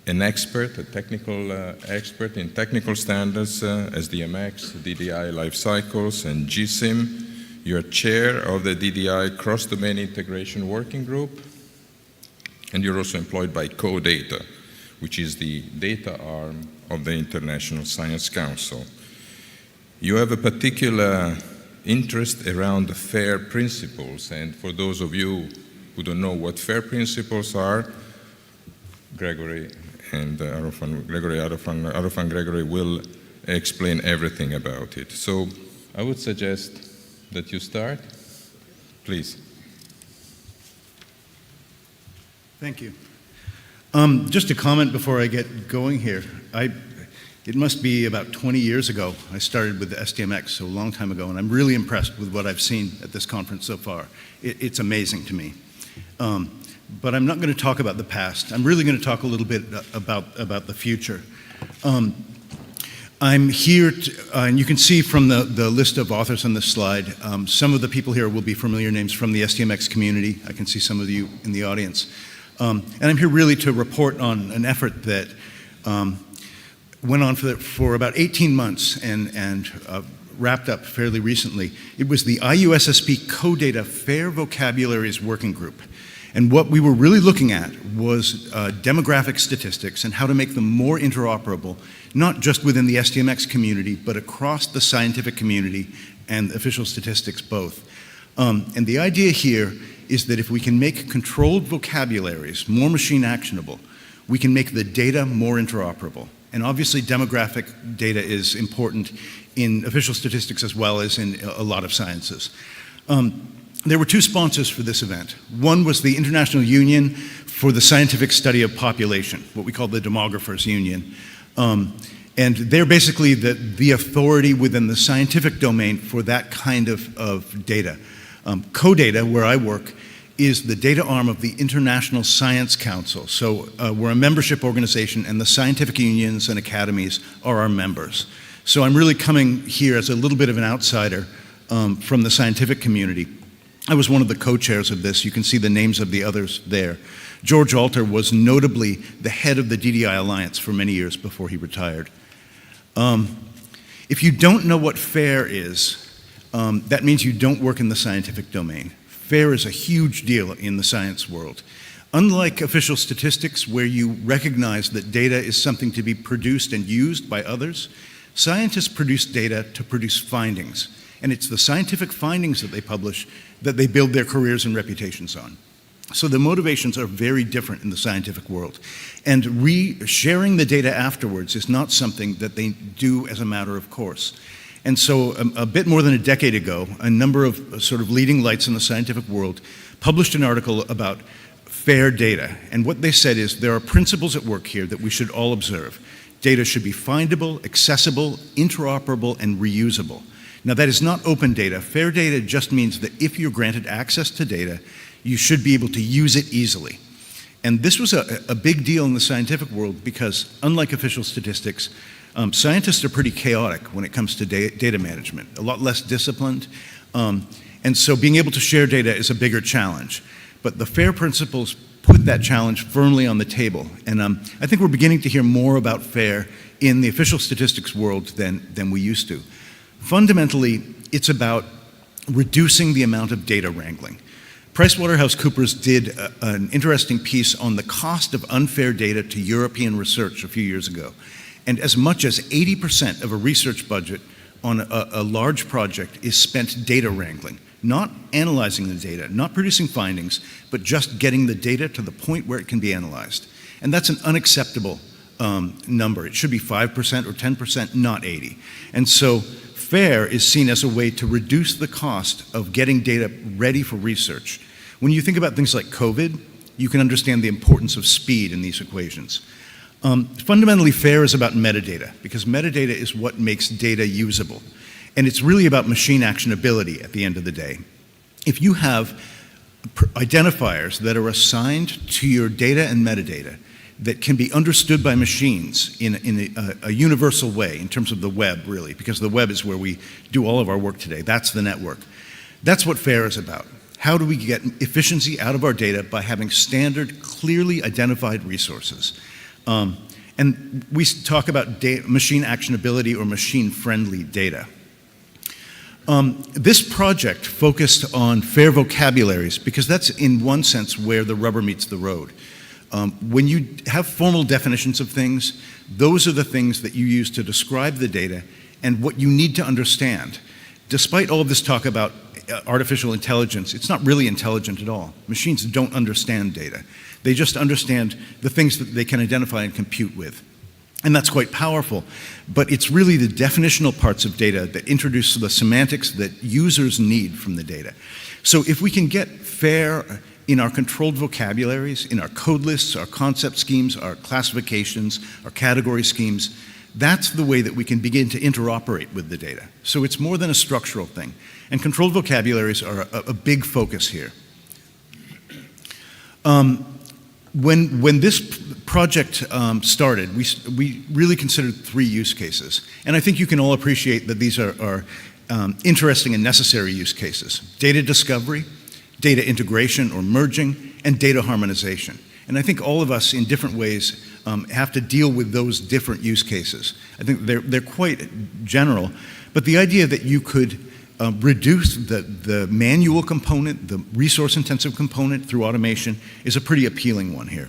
an expert, a technical expert in technical standards, SDMX, DDI life cycles, and GSIM. You're chair of the DDI Cross-Domain Integration Working Group, and you're also employed by CoData, which is the data arm of the International Science Council. You have a particular interest around the FAIR principles, and for those of you who don't know what FAIR principles are, Gregory Gregory will explain everything about it. So I would suggest that you start, please. Thank you. Just a comment before I get going here. It must be about 20 years ago I started with the SDMX, so a long time ago, and I'm really impressed with what I've seen at this conference so far. It's amazing to me. But I'm not going to talk about the past. I'm really going to talk a little bit about the future. I'm here, and you can see from the list of authors on this slide, some of the people here will be familiar names from the SDMX community. I can see some of you in the audience. And I'm here really to report on an effort that went on for about 18 months and wrapped up fairly recently. It was the IUSSP CoData FAIR Vocabularies Working Group. And what we were really looking at was demographic statistics and how to make them more interoperable, not just within the SDMX community, but across the scientific community and official statistics both. And the idea here is that if we can make controlled vocabularies more machine actionable, we can make the data more interoperable. And obviously demographic data is important in official statistics as well as in a lot of sciences. There were two sponsors for this event. One was the International Union for the Scientific Study of Population, what we call the Demographers Union. And they're basically the authority within the scientific domain for that kind of data. CoData, where I work, is the data arm of the International Science Council. So we're a membership organization, and the scientific unions and academies are our members. So I'm really coming here as a little bit of an outsider from the scientific community. I was one of the co-chairs of this. You can see the names of the others there. George Alter was notably the head of the DDI Alliance for many years before he retired. If you don't know what FAIR is, that means you don't work in the scientific domain. FAIR is a huge deal in the science world. Unlike official statistics, where you recognize that data is something to be produced and used by others, scientists produce data to produce findings. And it's the scientific findings that they publish that they build their careers and reputations on. So the motivations are very different in the scientific world. And sharing the data afterwards is not something that they do as a matter of course. And so a bit more than a decade ago, a number of sort of leading lights in the scientific world published an article about FAIR data. And what they said is there are principles at work here that we should all observe. Data should be findable, accessible, interoperable, and reusable. Now that is not open data. FAIR data just means that if you're granted access to data, you should be able to use it easily. And this was a big deal in the scientific world because unlike official statistics, scientists are pretty chaotic when it comes to data management, a lot less disciplined. And so being able to share data is a bigger challenge. But the FAIR principles put that challenge firmly on the table. And I think we're beginning to hear more about FAIR in the official statistics world than we used to. Fundamentally, it's about reducing the amount of data wrangling. PricewaterhouseCoopers did an interesting piece on the cost of unfair data to European research a few years ago. And as much as 80% of a research budget on a large project is spent data wrangling, not analyzing the data, not producing findings, but just getting the data to the point where it can be analyzed. And that's an unacceptable number. It should be 5% or 10%, not 80. And so FAIR is seen as a way to reduce the cost of getting data ready for research. When you think about things like COVID, you can understand the importance of speed in these equations. Fundamentally, FAIR is about metadata, because metadata is what makes data usable. And it's really about machine actionability at the end of the day. If you have identifiers that are assigned to your data and metadata that can be understood by machines in a universal way in terms of the web, really, because the web is where we do all of our work today. That's the network. That's what FAIR is about. How do we get efficiency out of our data by having standard, clearly identified resources? And we talk about machine actionability or machine-friendly data. This project focused on FAIR vocabularies because that's in one sense where the rubber meets the road. When you have formal definitions of things, those are the things that you use to describe the data and what you need to understand. Despite all of this talk about artificial intelligence, it's not really intelligent at all. Machines don't understand data. They just understand the things that they can identify and compute with. And that's quite powerful, but it's really the definitional parts of data that introduce the semantics that users need from the data. So if we can get FAIR in our controlled vocabularies, in our code lists, our concept schemes, our classifications, our category schemes, that's the way that we can begin to interoperate with the data. So it's more than a structural thing. And controlled vocabularies are a big focus here. When this project started, we really considered 3 use cases. And I think you can all appreciate that these are interesting and necessary use cases. Data discovery, data integration or merging, and data harmonization. And I think all of us in different ways have to deal with those different use cases. I think they're quite general, but the idea that you could reduce the manual component, the resource-intensive component through automation is a pretty appealing one here.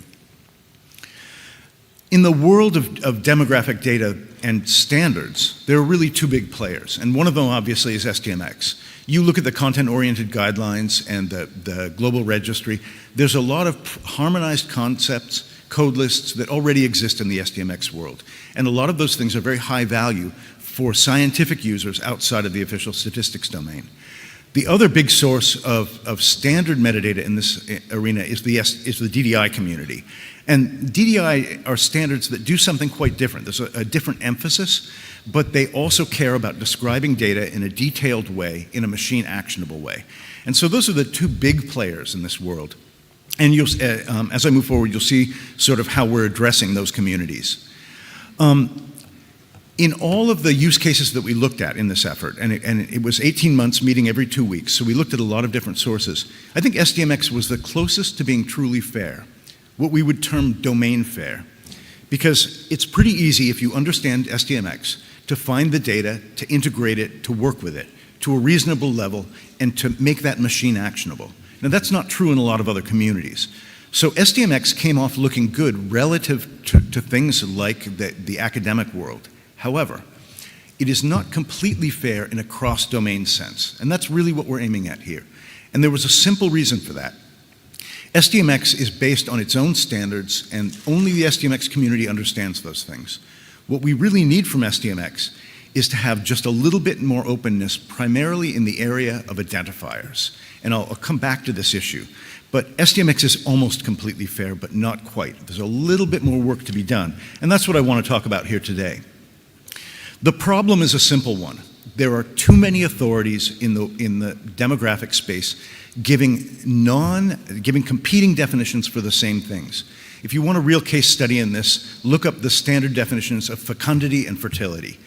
In the world of demographic data and standards, there are really 2 big players, and one of them obviously is SDMX. You look at the content-oriented guidelines and the global registry, there's a lot of harmonized concepts, code lists that already exist in the SDMX world. And a lot of those things are very high value for scientific users outside of the official statistics domain. The other big source of standard metadata in this arena is the DDI community. And DDI are standards that do something quite different. There's a different emphasis, but they also care about describing data in a detailed way, in a machine actionable way. And so those are the 2 big players in this world. And you'll, as I move forward, you'll see sort of how we're addressing those communities. In all of the use cases that we looked at in this effort, and it was 18 months meeting every 2 weeks, so we looked at a lot of different sources, I think SDMX was the closest to being truly fair, what we would term domain fair. Because it's pretty easy if you understand SDMX to find the data, to integrate it, to work with it, to a reasonable level, and to make that machine actionable. Now that's not true in a lot of other communities. So SDMX came off looking good relative to things like the academic world. However, it is not completely fair in a cross-domain sense, and that's really what we're aiming at here. And there was a simple reason for that. SDMX is based on its own standards, and only the SDMX community understands those things. What we really need from SDMX is to have just a little bit more openness, primarily in the area of identifiers. And I'll come back to this issue. But SDMX is almost completely fair, but not quite. There's a little bit more work to be done, and that's what I want to talk about here today. The problem is a simple one. There are too many authorities in the demographic space giving competing definitions for the same things. If you want a real case study in this, look up the standard definitions of fecundity and fertility.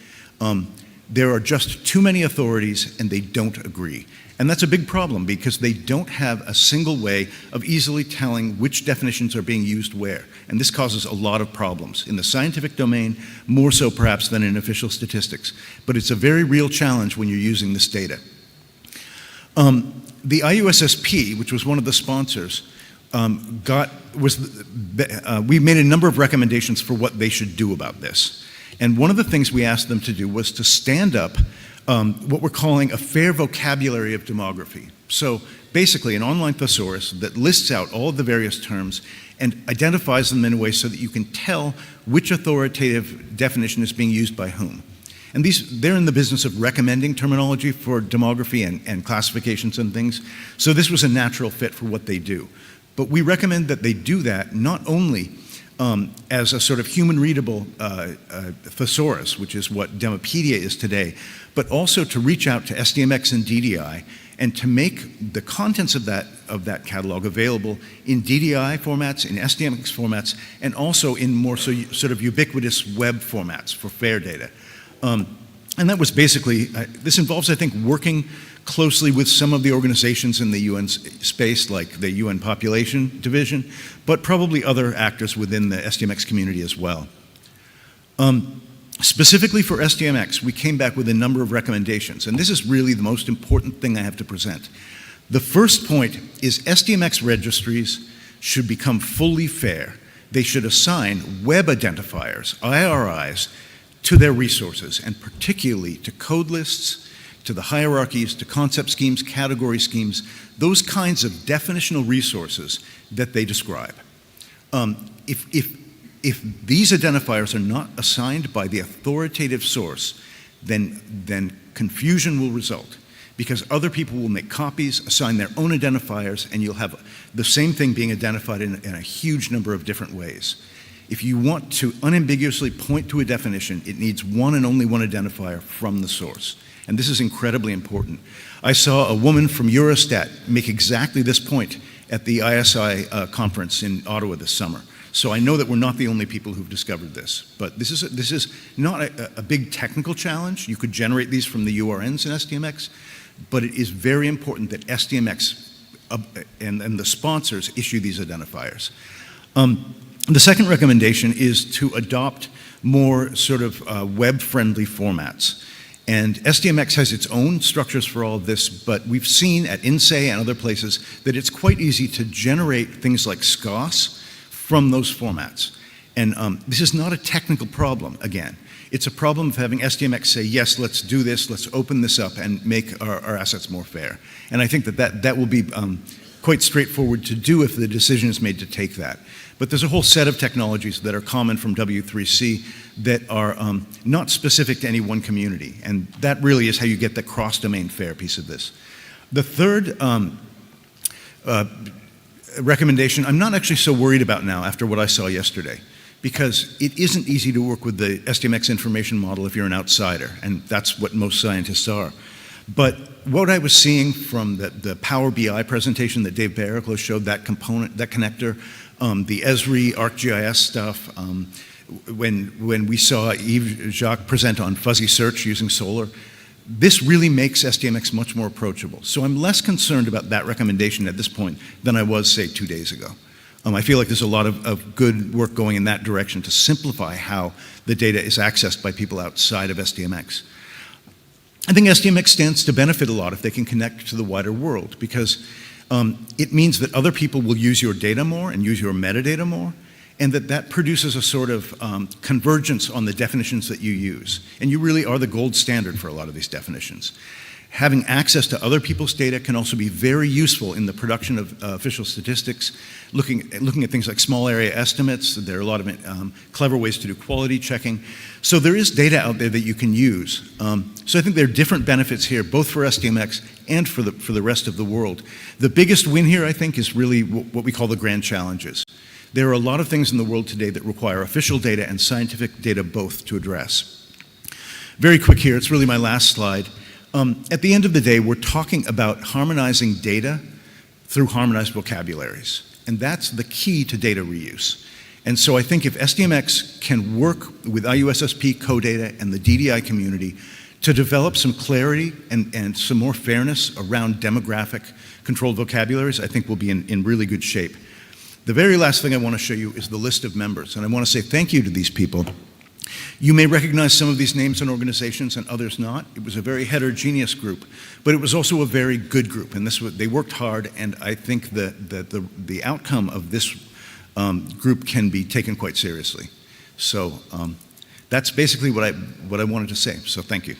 there are just too many authorities and they don't agree. And that's a big problem because they don't have a single way of easily telling which definitions are being used where. And this causes a lot of problems in the scientific domain, more so perhaps than in official statistics. But it's a very real challenge when you're using this data. The IUSSP, which was one of the sponsors, we made a number of recommendations for what they should do about this. And one of the things we asked them to do was to stand up what we're calling a fair vocabulary of demography. So basically an online thesaurus that lists out all of the various terms and identifies them in a way so that you can tell which authoritative definition is being used by whom. And they're in the business of recommending terminology for demography and classifications and things. So this was a natural fit for what they do. But we recommend that they do that not only as a sort of human-readable thesaurus, which is what Demopedia is today, but also to reach out to SDMX and DDI and to make the contents of that catalog available in DDI formats, in SDMX formats, and also in more sort of ubiquitous web formats for FAIR data. And that was basically, this involves, I think, working closely with some of the organizations in the UN space, like the UN Population Division, but probably other actors within the SDMX community as well. Specifically for SDMX, we came back with a number of recommendations, and this is really the most important thing I have to present. The first point is SDMX registries should become fully fair. They should assign web identifiers, IRIs, to their resources, and particularly to code lists, to the hierarchies, to concept schemes, category schemes, those kinds of definitional resources that they describe. If these identifiers are not assigned by the authoritative source, then confusion will result because other people will make copies, assign their own identifiers, and you'll have the same thing being identified in a huge number of different ways. If you want to unambiguously point to a definition, it needs one and only one identifier from the source. And this is incredibly important. I saw a woman from Eurostat make exactly this point at the ISI conference in Ottawa this summer. So I know that we're not the only people who've discovered this. But this is not a big technical challenge. You could generate these from the URNs in SDMX, but it is very important that SDMX and the sponsors issue these identifiers. The second recommendation is to adopt more sort of web-friendly formats. And SDMX has its own structures for all of this, but we've seen at INSEE and other places that it's quite easy to generate things like SCOS from those formats. And this is not a technical problem, again. It's a problem of having SDMX say, yes, let's do this, let's open this up and make our assets more fair. And I think that will be quite straightforward to do if the decision is made to take that. But there's a whole set of technologies that are common from W3C that are not specific to any one community. And that really is how you get the cross-domain fair piece of this. The third recommendation, I'm not actually so worried about now after what I saw yesterday, because it isn't easy to work with the SDMX information model if you're an outsider, and that's what most scientists are. But what I was seeing from the Power BI presentation that Dave Barraclough showed, that component, that connector, the Esri ArcGIS stuff, when we saw Yves Jacques present on fuzzy search using Solr, this really makes SDMX much more approachable. So I'm less concerned about that recommendation at this point than I was, say, 2 days ago. I feel like there's a lot of good work going in that direction to simplify how the data is accessed by people outside of SDMX. I think SDMX stands to benefit a lot if they can connect to the wider world, because it means that other people will use your data more and use your metadata more, and that produces a sort of convergence on the definitions that you use. And you really are the gold standard for a lot of these definitions. Having access to other people's data can also be very useful in the production of official statistics, looking at things like small area estimates. There are a lot of clever ways to do quality checking. So there is data out there that you can use. So I think there are different benefits here, both for SDMX and for the rest of the world. The biggest win here, I think, is really what we call the grand challenges. There are a lot of things in the world today that require official data and scientific data both to address. Very quick here, it's really my last slide. At the end of the day, we're talking about harmonizing data through harmonized vocabularies. And that's the key to data reuse. And so I think if SDMX can work with IUSSP, CODATA, and the DDI community to develop some clarity and some more fairness around demographic controlled vocabularies, I think we'll be in really good shape. The very last thing I want to show you is the list of members, and I want to say thank you to these people. You may recognize some of these names and organizations and others not. It was a very heterogeneous group, but it was also a very good group, and they worked hard, and I think that the outcome of this group can be taken quite seriously. So that's basically what I wanted to say, so thank you.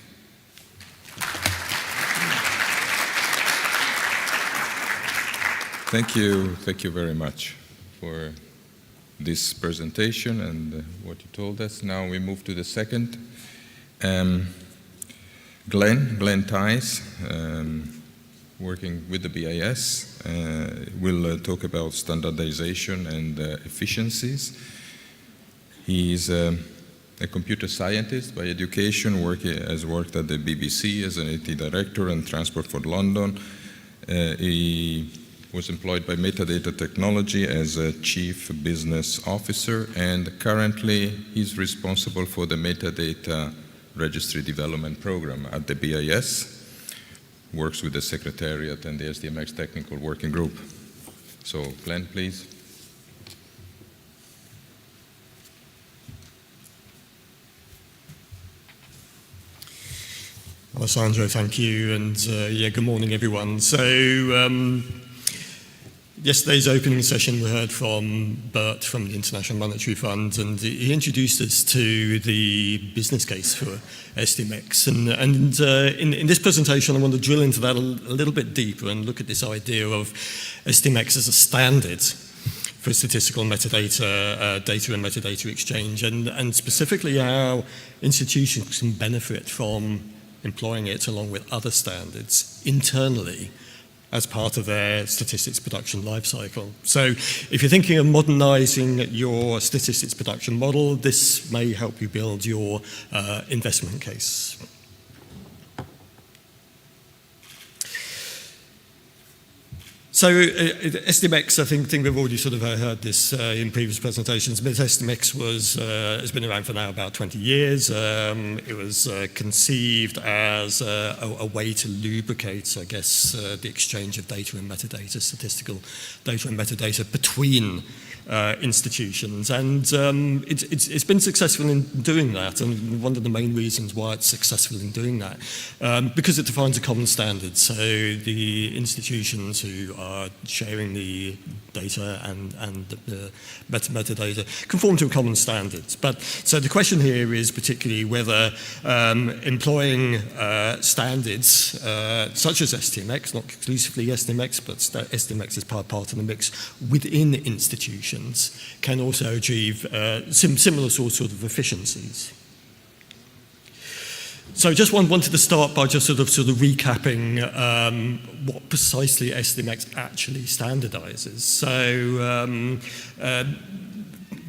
Thank you very much for this presentation and what you told us. Now we move to the second. Glenn Tice, working with the BIS, will talk about standardization and efficiencies. He's a computer scientist by education, has worked at the BBC as an IT director and Transport for London. He was employed by Metadata Technology as a chief business officer, and currently he's responsible for the Metadata registry development program at the BIS, works with the Secretariat and the SDMX technical working group. So Glenn, please. Alessandro, thank you, and good morning, everyone. So yesterday's opening session we heard from Bert from the International Monetary Fund, and he introduced us to the business case for SDMX. And in this presentation, I want to drill into that a little bit deeper and look at this idea of SDMX as a standard for statistical metadata, data and metadata exchange, and specifically how institutions can benefit from employing it along with other standards internally as part of their statistics production lifecycle. So if you're thinking of modernizing your statistics production model, this may help you build your investment case. So SDMX, I think we've already sort of heard this in previous presentations, but SDMX has been around for now about 20 years. It was conceived as a way to lubricate, I guess, the exchange of data and metadata, statistical data and metadata between institutions, and it's been successful in doing that, and one of the main reasons why it's successful in doing that, because it defines a common standard. So the institutions who are sharing the data and the metadata conform to a common standard. But so the question here is particularly whether employing standards such as SDMX, not exclusively SDMX, but SDMX is part of the mix within institutions, can also achieve similar sorts of efficiencies. So just wanted to start by just sort of recapping what precisely SDMX actually standardizes. So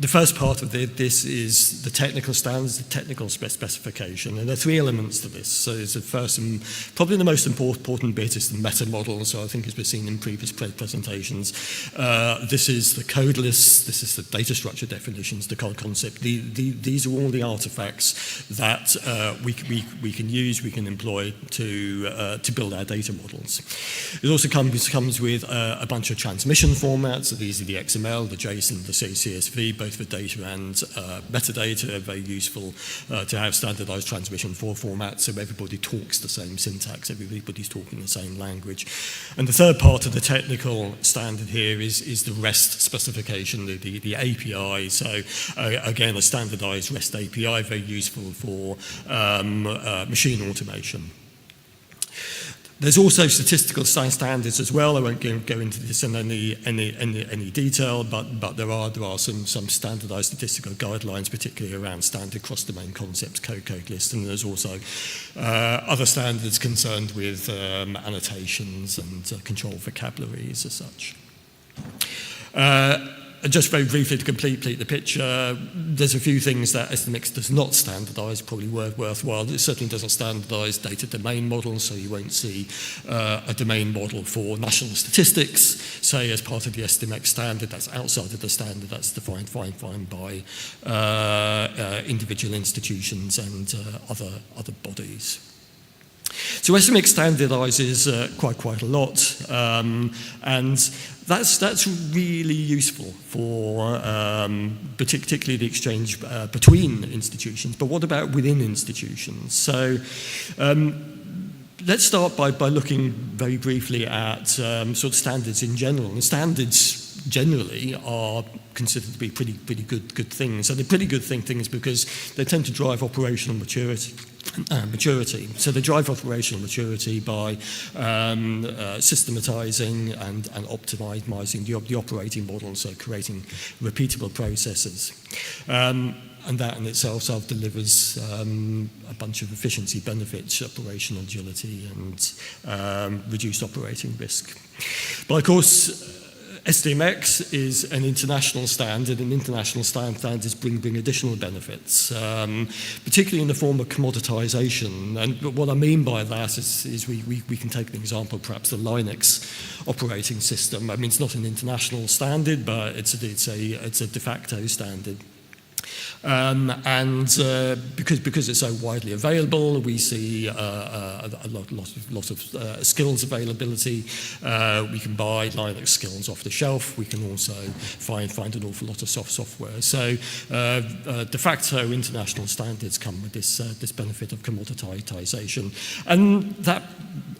the first part of this is the technical standards, the technical specification, and there are three elements to this. So it's the first and probably the most important bit is the meta model. So I think as we've seen in previous presentations, this is the code list, this is the data structure definitions, the concept. These are all the artifacts that we can use, we can employ to build our data models. It also comes with a bunch of transmission formats. So these are the XML, the JSON, the CSV, both for data and metadata. Very useful to have standardized transmission formats so everybody talks the same syntax, everybody's talking the same language. And the third part of the technical standard here is the REST specification, the API. So again, a standardized REST API, very useful for machine automation. There's also statistical standards as well. I won't go into this in any detail, but there are some standardized statistical guidelines, particularly around standard cross-domain concepts, code list, and there's also other standards concerned with annotations and control vocabularies as such. And just very briefly to complete the picture, there's a few things that SDMX does not standardize, probably worthwhile. It certainly doesn't standardize data domain models, so you won't see a domain model for national statistics, say as part of the SDMX standard. That's outside of the standard, that's defined by individual institutions and other bodies. So SDMX standardizes quite a lot, and that's really useful for particularly the exchange between institutions. But what about within institutions? So let's start by looking very briefly at sort of standards in general. And standards generally are considered to be pretty good things. And they're pretty good things because they tend to drive operational maturity. So they drive operational maturity by systematizing and optimizing the operating model, so creating repeatable processes. And that in itself delivers a bunch of efficiency benefits, operational agility, and reduced operating risk. But of course, SDMX is an international standard, and international standards bring additional benefits, particularly in the form of commoditization. And what I mean by that is we can take an example, perhaps the Linux operating system. I mean, it's not an international standard, but it's a de facto standard. Because it's so widely available, we see a lot of skills availability. We can buy Linux skills off the shelf. We can also find an awful lot of software. So de facto international standards come with this benefit of commoditization, and that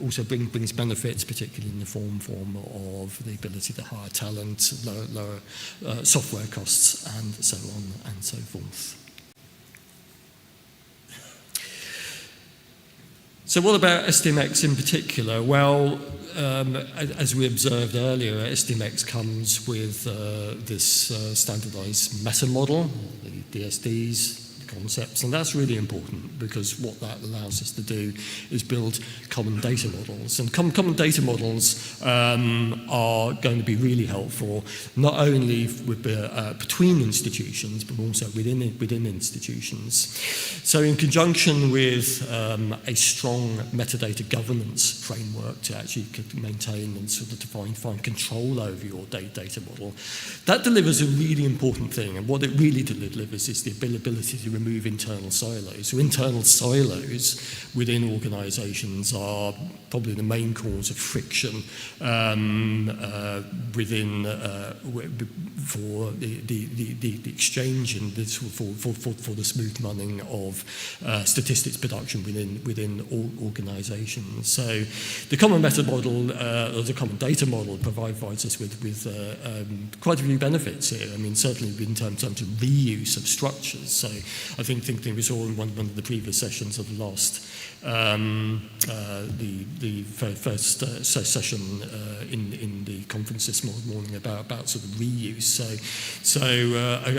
also brings benefits, particularly in the form of the ability to hire talent, lower software costs, and so on and so forth. So what about SDMX in particular? Well, as we observed earlier, SDMX comes with this standardized meta model, the DSDs, concepts, and that's really important because what that allows us to do is build common data models. And common data models are going to be really helpful, not only between institutions, but also within institutions. So in conjunction with a strong metadata governance framework to actually maintain and sort of find control over your data model, that delivers a really important thing. And what it really delivers is the ability to remove internal silos. So internal silos within organizations are probably the main cause of friction for the exchange and for the smooth running of statistics production within organizations. So the common meta model, or the common data model, provides us with quite a few benefits here. I mean, certainly in terms of reuse of structures. So I think we saw in one of the previous sessions of the last the first session in the conference this morning about sort of reuse. So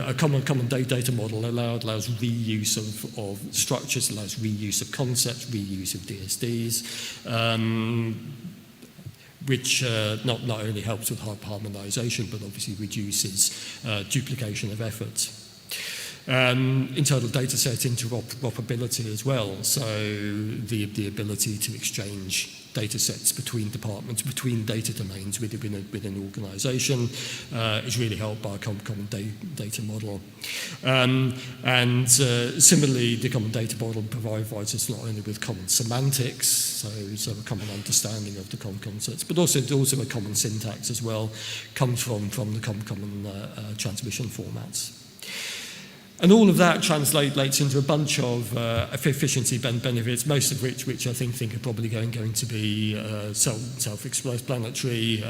a common data model allows reuse of structures, allows reuse of concepts, reuse of DSDs, which not only helps with harmonization, but obviously reduces duplication of effort. Internal data set interoperability as well, so the ability to exchange data sets between departments, between data domains within an organization is really helped by a common data model. And similarly, the common data model provides us not only with common semantics, so a common understanding of the common concepts, but also a common syntax as well, comes from the common transmission formats. And all of that translates into a bunch of efficiency benefits, most of which I think are probably going to be self-explanatory.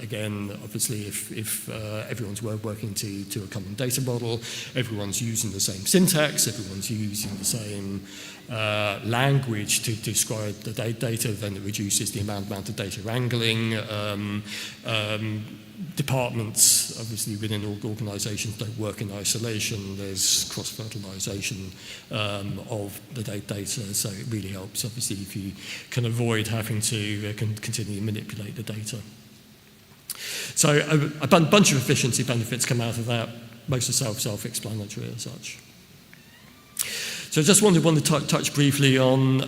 Again, obviously, if everyone's working to a common data model, everyone's using the same syntax, everyone's using the same language to describe the data, then it reduces the amount of data wrangling. Departments, obviously, within organizations don't work in isolation. There's cross-fertilization of the data, so it really helps, obviously, if you can avoid having to continue to manipulate the data. So a bunch of efficiency benefits come out of that. Most are self-explanatory as such. So I just want to touch briefly on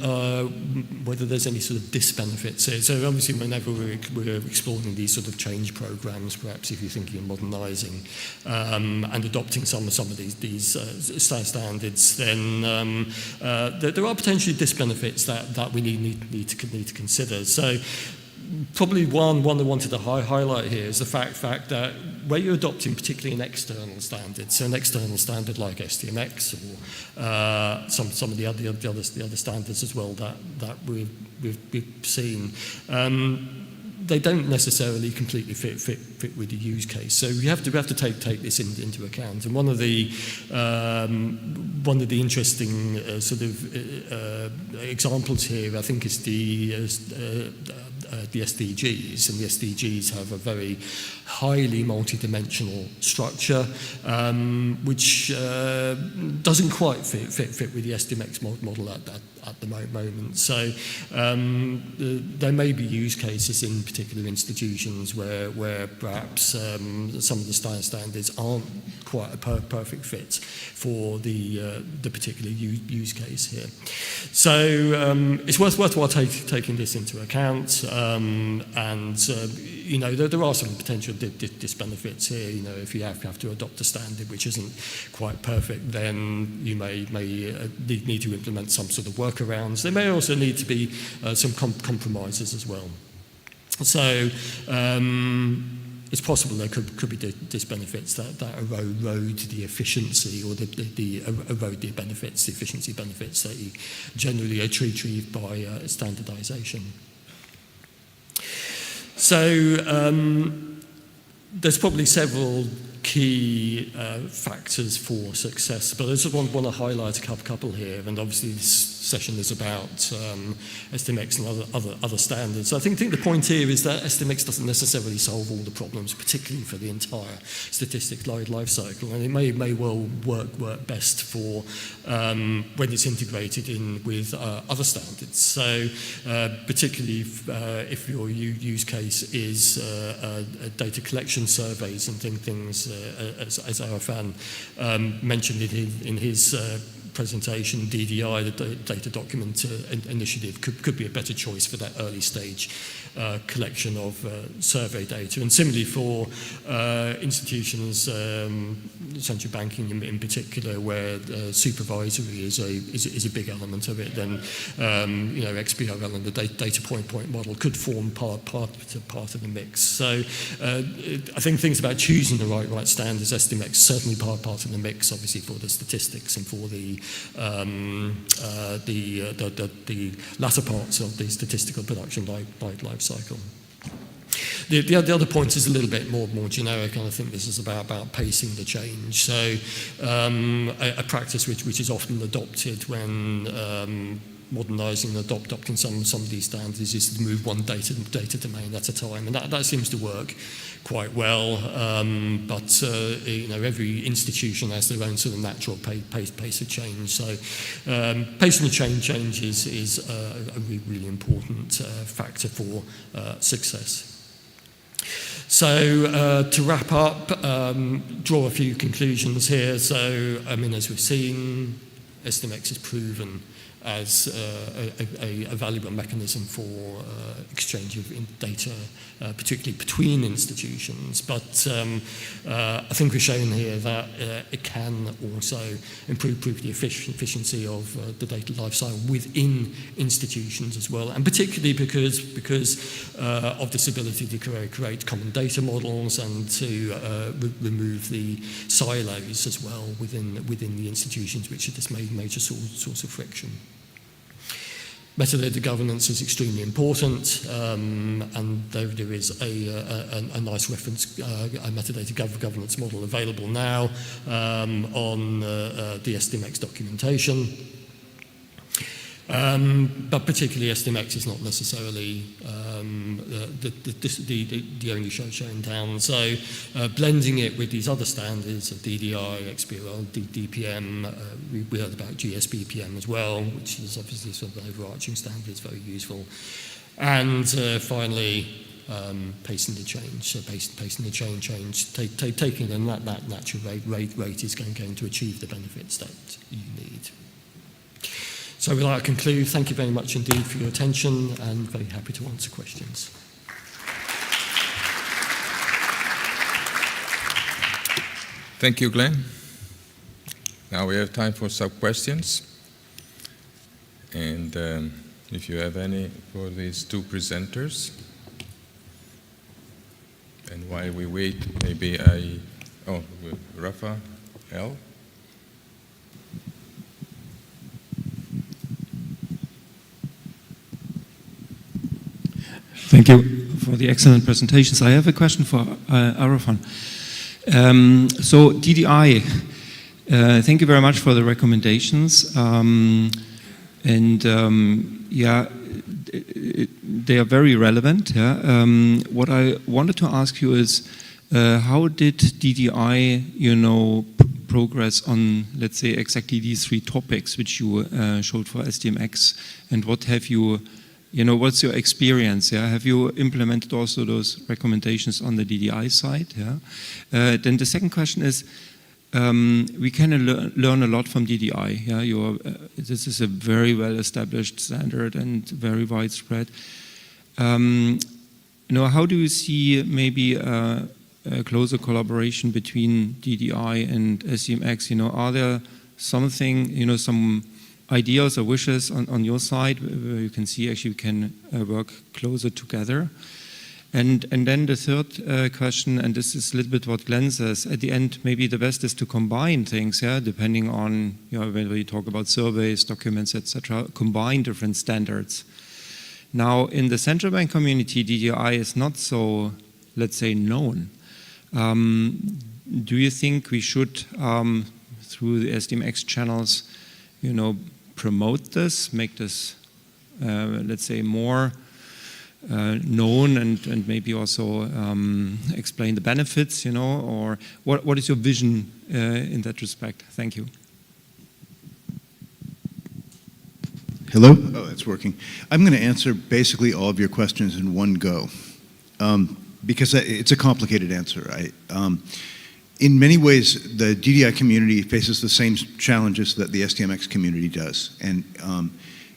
whether there's any sort of disbenefits here. So obviously whenever we're exploring these sort of change programs, perhaps if you're thinking of modernising and adopting some of these standards, then there are potentially disbenefits that we need to consider. So probably one I wanted to highlight here is the fact that where you're adopting particularly an external standard, so an external standard like SDMX or some of the other standards as well that we've seen, they don't necessarily completely fit with the use case. So we have to take this into account. And one of the interesting sort of examples here, I think, is the SDGs, and the SDGs have a very highly multidimensional structure, which doesn't quite fit with the SDMX model at the moment. So there may be use cases in particular institutions where perhaps some of the standards aren't quite a perfect fit for the particular use case here. So it's worthwhile taking this into account, and you know, there are some potential disbenefits here. You know, if you have to adopt a standard which isn't quite perfect, then you may need to implement some sort of workarounds. There may also need to be some compromises as well. So it's possible there could be disbenefits that erode the efficiency or erode the benefits, the efficiency benefits that you generally achieve by standardization. So there's probably several key factors for success, but I just want to highlight a couple here, and obviously this session is about SDMX and other standards. So I think the point here is that SDMX doesn't necessarily solve all the problems, particularly for the entire statistics life cycle, and it may well work best for when it's integrated in with other standards. So particularly if your use case is data collection surveys and things, as Arafan mentioned in his presentation, DDI, the Data Document Initiative, could be a better choice for that early stage collection of survey data. And similarly for institutions, central banking in particular, where supervisory is a big element of it, then you know, XBRL and the data point model could form part of the mix. So I think things about choosing the right standards, SDMX certainly part of the mix, obviously for the statistics and for the latter parts of the statistical production life cycle. The other point is a little bit more generic, and I think this is about pacing the change. So a practice which is often adopted when modernising and adopting some of these standards is to move one data domain at a time, and that seems to work quite well. But you know, every institution has their own sort of natural pace of change. So pacing the change is a really important factor for success. So to wrap up, draw a few conclusions here. So I mean, as we've seen, SDMX is proven as a valuable mechanism for exchange of data, particularly between institutions. But I think we've shown here that it can also improve the efficiency of the data lifecycle within institutions as well, and particularly because of this ability to create common data models and to remove the silos as well within the institutions, which are this major source of friction. Metadata governance is extremely important, and there is a nice reference metadata governance model available now on the SDMX documentation. But particularly SDMX is not necessarily the only shown down. So blending it with these other standards of DDI, XBRL, DPM, we heard about GSBPM as well, which is obviously sort of an overarching standard, is very useful. And finally, pacing the change. So pacing the change, taking that natural rate is going to achieve the benefits that you need. So we'd like to conclude. Thank you very much indeed for your attention, and very happy to answer questions. Thank you, Glenn. Now we have time for some questions. And if you have any for these two presenters. And while we wait, maybe Rafa L. Thank you for the excellent presentations. I have a question for Arafan. So DDI, thank you very much for the recommendations. Yeah, they are very relevant. Yeah? What I wanted to ask you is, how did DDI, progress on, let's say, exactly these three topics which you showed for SDMX, and what have you, what's your experience? Yeah? Have you implemented also those recommendations on the DDI side? Yeah? Then the second question is, we can learn a lot from DDI. Yeah? This is a very well-established standard and very widespread. How do you see maybe a closer collaboration between DDI and SDMX? Are there something, some ideas or wishes on your side where you can see actually we can work closer together? And then the third question, and this is a little bit what Glenn says, at the end maybe the best is to combine things, yeah, depending on, when we talk about surveys, documents, etc., combine different standards. Now in the central bank community, DDI is not so, let's say, known. Do you think we should, through the SDMX channels, promote this, make this, let's say, more known, and maybe also explain the benefits, or what is your vision in that respect? Thank you. Hello? Oh, that's working. I'm going to answer basically all of your questions in one go, because it's a complicated answer, right? In many ways, the DDI community faces the same challenges that the SDMX community does. And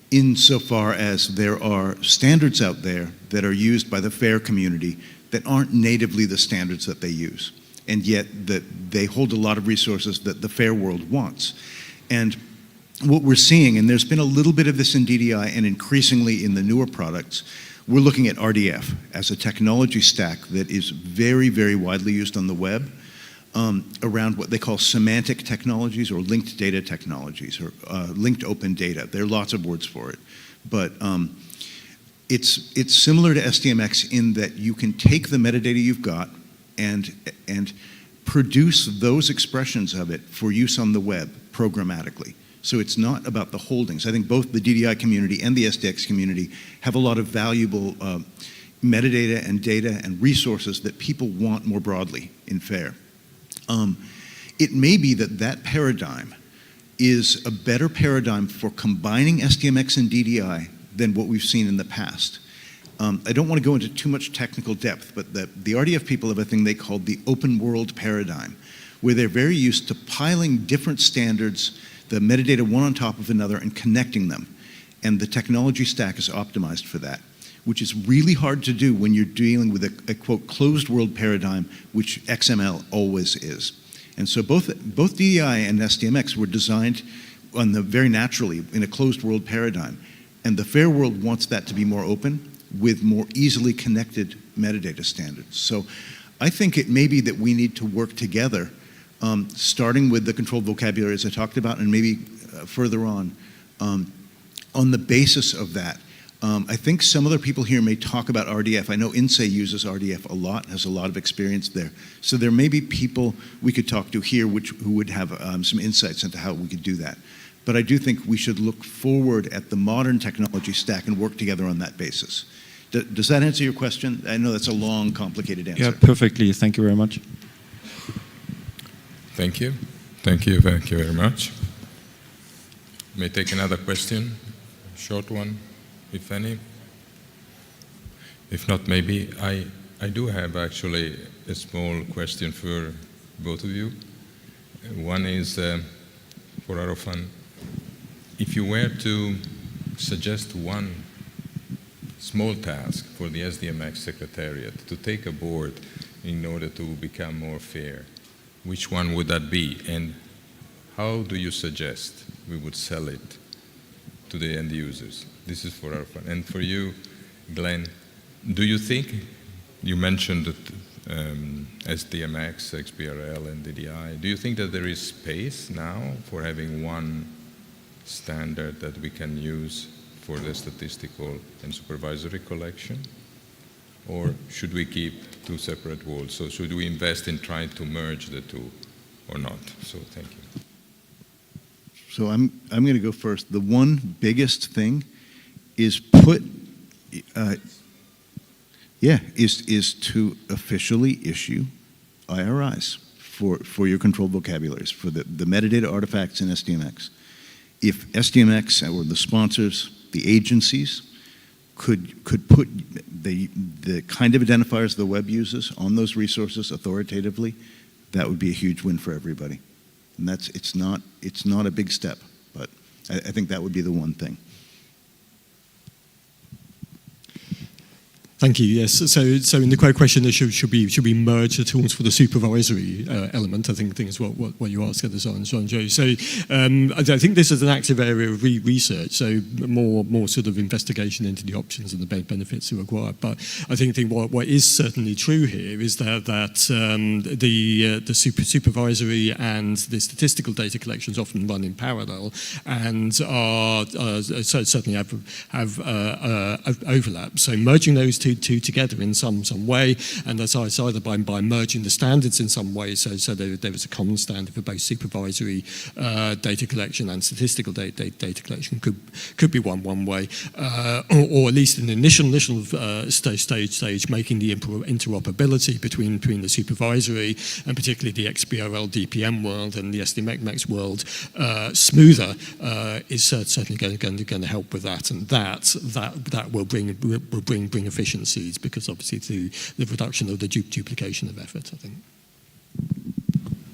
insofar as there are standards out there that are used by the FAIR community that aren't natively the standards that they use, and yet that they hold a lot of resources that the FAIR world wants. And what we're seeing, and there's been a little bit of this in DDI and increasingly in the newer products, we're looking at RDF as a technology stack that is very, very widely used on the web, around what they call semantic technologies or linked data technologies, or linked open data. There are lots of words for it. But it's similar to SDMX in that you can take the metadata you've got and produce those expressions of it for use on the web programmatically. So it's not about the holdings. I think both the DDI community and the SDX community have a lot of valuable metadata and data and resources that people want more broadly in FAIR. It may be that paradigm is a better paradigm for combining SDMX and DDI than what we've seen in the past. I don't want to go into too much technical depth, but the RDF people have a thing they call the open world paradigm, where they're very used to piling different standards, the metadata one on top of another, and connecting them. And the technology stack is optimized for that, which is really hard to do when you're dealing with a quote, closed world paradigm, which XML always is. And so both DDI and SDMX were designed very naturally in a closed world paradigm. And the FAIR world wants that to be more open with more easily connected metadata standards. So I think it may be that we need to work together, starting with the controlled vocabulary as I talked about, and maybe further on the basis of that. I think some other people here may talk about RDF. I know INSEE uses RDF a lot, has a lot of experience there. So there may be people we could talk to here who would have some insights into how we could do that. But I do think we should look forward at the modern technology stack and work together on that basis. Does that answer your question? I know that's a long, complicated answer. Yeah, perfectly. Thank you very much. Thank you. Thank you very much. May take another question, short one, if any. If not, maybe I do have actually a small question for both of you. One is for Arafan. if you were to suggest one small task for the SDMX Secretariat to take aboard in order to become more fair, which one would that be? And how do you suggest we would sell it to the end users? This is for our fun. And for you, Glenn, do you think, you mentioned that SDMX, XBRL, and DDI, do you think that there is space now for having one standard that we can use for the statistical and supervisory collection? Or should we keep two separate worlds? So should we invest in trying to merge the two or not? So thank you. So I'm going to go first. The one biggest thing is is to officially issue IRIs for your controlled vocabularies, for the metadata artifacts in SDMX. If SDMX or the sponsors, the agencies, could put the kind of identifiers the web uses on those resources authoritatively, that would be a huge win for everybody. And it's not a big step, but I think that would be the one thing. Thank you. Yes. So in the question, should we merge the tools for the supervisory element? I think is what you asked at the Joe. So I think this is an active area of research. So more sort of investigation into the options and the benefits to acquire. But I think what is certainly true here is that the supervisory and the statistical data collections often run in parallel and are certainly have overlap. So merging those two together in some way, and that's either by merging the standards in some way, so there is a common standard for both supervisory data collection and statistical data collection could be one way, or at least in the initial stage, making the interoperability between the supervisory and particularly the XBRL DPM world and the SDMX world smoother is certainly going to help with that, and that will bring efficiencies, because obviously the reduction of the duplication of effort, I think.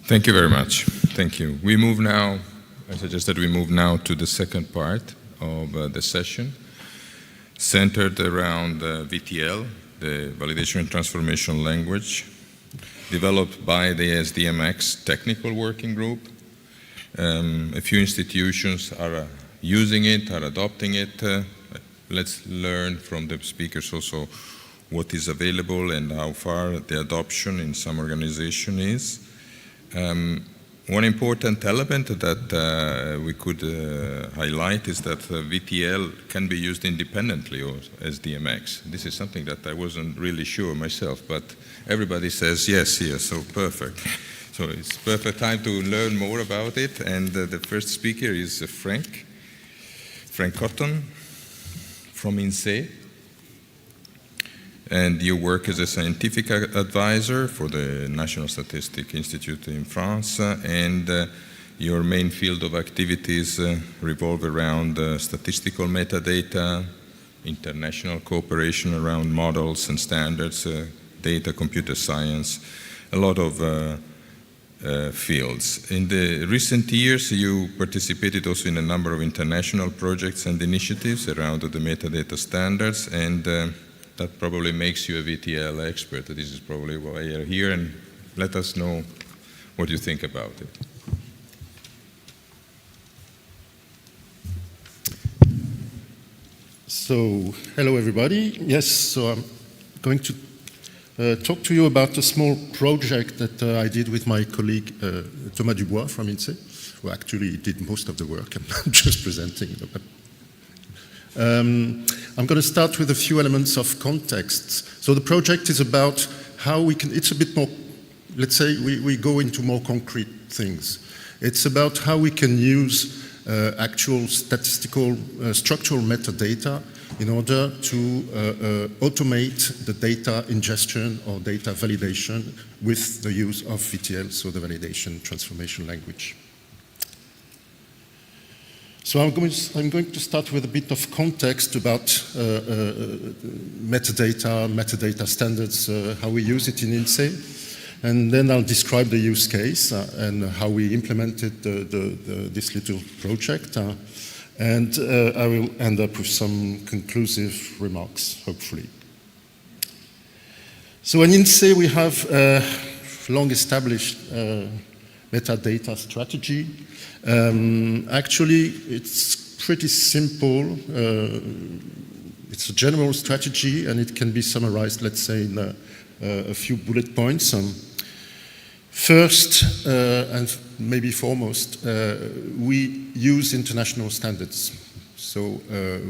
Thank you very much. Thank you. We move now, I suggest that we move now to the second part of the session, centered around VTL, the Validation and Transformation Language, developed by the SDMX Technical Working Group. A few institutions are using it, are adopting it. Let's learn from the speakers also what is available and how far the adoption in some organization is. One important element that we could highlight is that VTL can be used independently of SDMX. This is something that I wasn't really sure myself, but everybody says yes here, so perfect. So it's perfect time to learn more about it, and the first speaker is Frank Cotton from INSEE, and you work as a scientific advisor for the National Statistics Institute in France, and your main field of activities revolve around statistical metadata, international cooperation around models and standards, data, computer science, a lot of fields. In the recent years, you participated also in a number of international projects and initiatives around the metadata standards, and that probably makes you a VTL expert. This is probably why you're here, and let us know what you think about it. So, hello everybody. Yes, so I'm going to talk to you about a small project that I did with my colleague Thomas Dubois from INSEE, who actually did most of the work. I'm just presenting. I'm going to start with a few elements of context. So the project is about how we can, it's a bit more, let's say we go into more concrete things. It's about how we can use actual statistical structural metadata in order to automate the data ingestion or data validation with the use of VTL, so the validation transformation language. So I'm going to start with a bit of context about metadata standards, how we use it in INSEE, and then I'll describe the use case and how we implemented this little project. And I will end up with some conclusive remarks, hopefully. So in INSEE, we have a long-established metadata strategy. Actually, it's pretty simple. It's a general strategy, and it can be summarized, let's say, in a few bullet points. First, and maybe foremost, we use international standards. So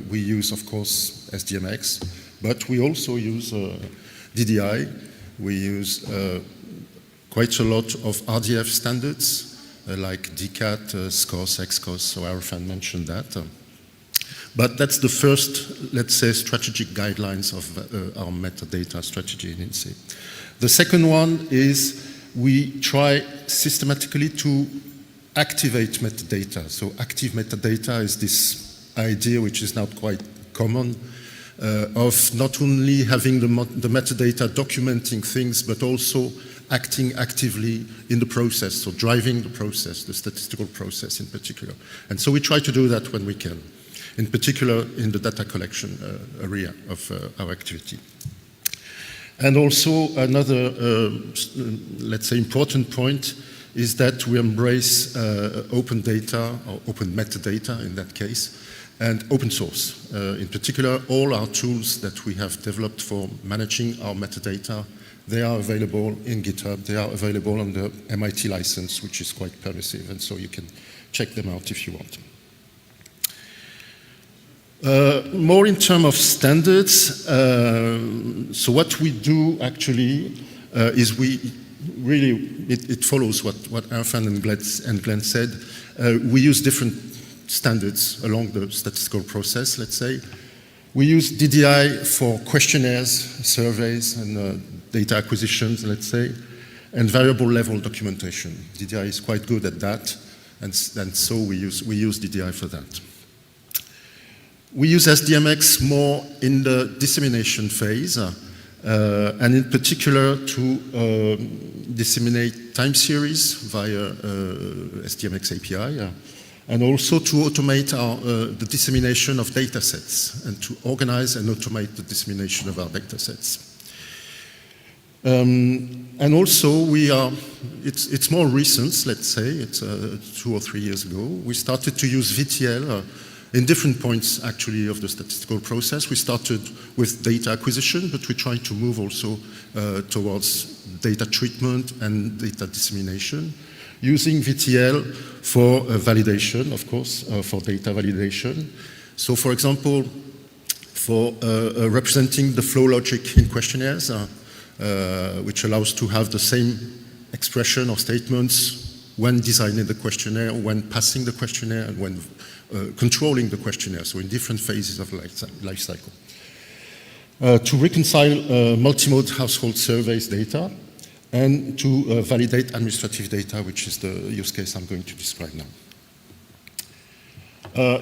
we use, of course, SDMX, but we also use DDI. We use quite a lot of RDF standards, like DCAT, SCOS, XCOS, so Arfan mentioned that. But that's the first, let's say, strategic guidelines of our metadata strategy in INSEE. The second one is we try systematically to activate metadata. So active metadata is this idea which is now quite common of not only having the metadata documenting things, but also acting actively in the process, so driving the process, the statistical process in particular. And so we try to do that when we can, in particular in the data collection area of our activity. And also another, let's say, important point is that we embrace open data, or open metadata in that case, and open source. In particular, all our tools that we have developed for managing our metadata, they are available in GitHub. They are available on the MIT license, which is quite permissive, and so you can check them out if you want. More in terms of standards, so what we do actually is we really, it follows what Arfan and Glenn said. We use different standards along the statistical process, let's say. We use DDI for questionnaires, surveys, and data acquisitions, let's say, and variable level documentation. DDI is quite good at that, and so we use DDI for that. We use SDMX more in the dissemination phase, and in particular to disseminate time series via SDMX API, and also to automate the dissemination of data sets, and to organize and automate the dissemination of our data sets. And also it's more recent, let's say, it's 2 or 3 years ago, we started to use VTL in different points, actually, of the statistical process. We started with data acquisition, but we tried to move also towards data treatment and data dissemination, using VTL for validation, of course, for data validation. So, for example, for representing the flow logic in questionnaires, which allows to have the same expression or statements when designing the questionnaire, when passing the questionnaire, and when controlling the questionnaire, so in different phases of life cycle. To reconcile multimode household surveys data, and to validate administrative data, which is the use case I'm going to describe now.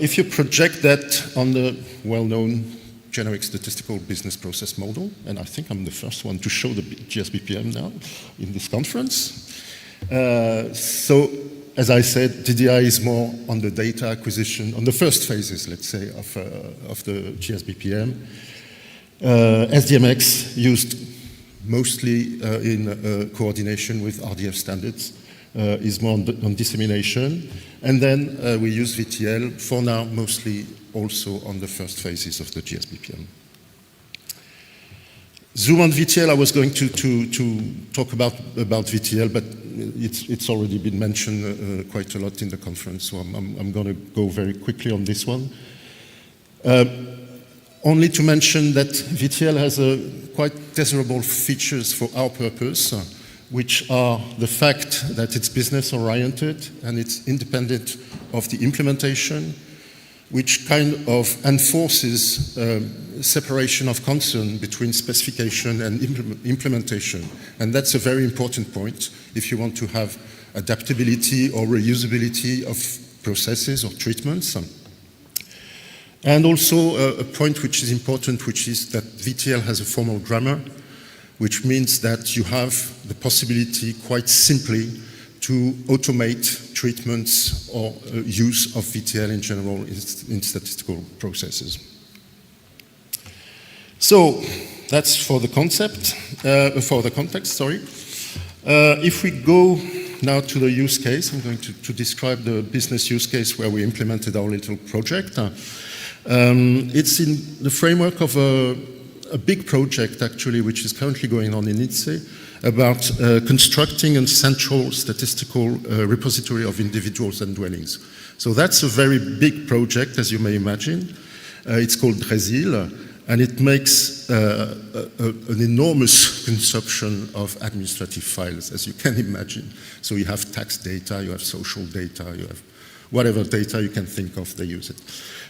If you project that on the well-known generic statistical business process model, and I think I'm the first one to show the GSBPM now in this conference. So, as I said, DDI is more on the data acquisition, on the first phases, let's say, of the GSBPM. SDMX used mostly in coordination with RDF standards, is more on dissemination. And then we use VTL for now, mostly also on the first phases of the GSBPM. Zoom on VTL, I was going to talk about VTL, but it's already been mentioned quite a lot in the conference, so I'm going to go very quickly on this one. Only to mention that VTL has quite desirable features for our purpose, which are the fact that it's business-oriented and it's independent of the implementation, which kind of enforces separation of concern between specification and implementation. And that's a very important point if you want to have adaptability or reusability of processes or treatments. And also a point which is important, which is that VTL has a formal grammar, which means that you have the possibility quite simply to automate treatments or use of VTL in general in statistical processes. So that's for the concept, for the context, sorry. If we go now to the use case, I'm going to describe the business use case where we implemented our little project. It's in the framework of a big project, actually, which is currently going on in INSEE, about constructing a central statistical repository of individuals and dwellings. So that's a very big project, as you may imagine. It's called Resil, and it makes an enormous consumption of administrative files, as you can imagine. So you have tax data, you have social data, you have whatever data you can think of, they use it.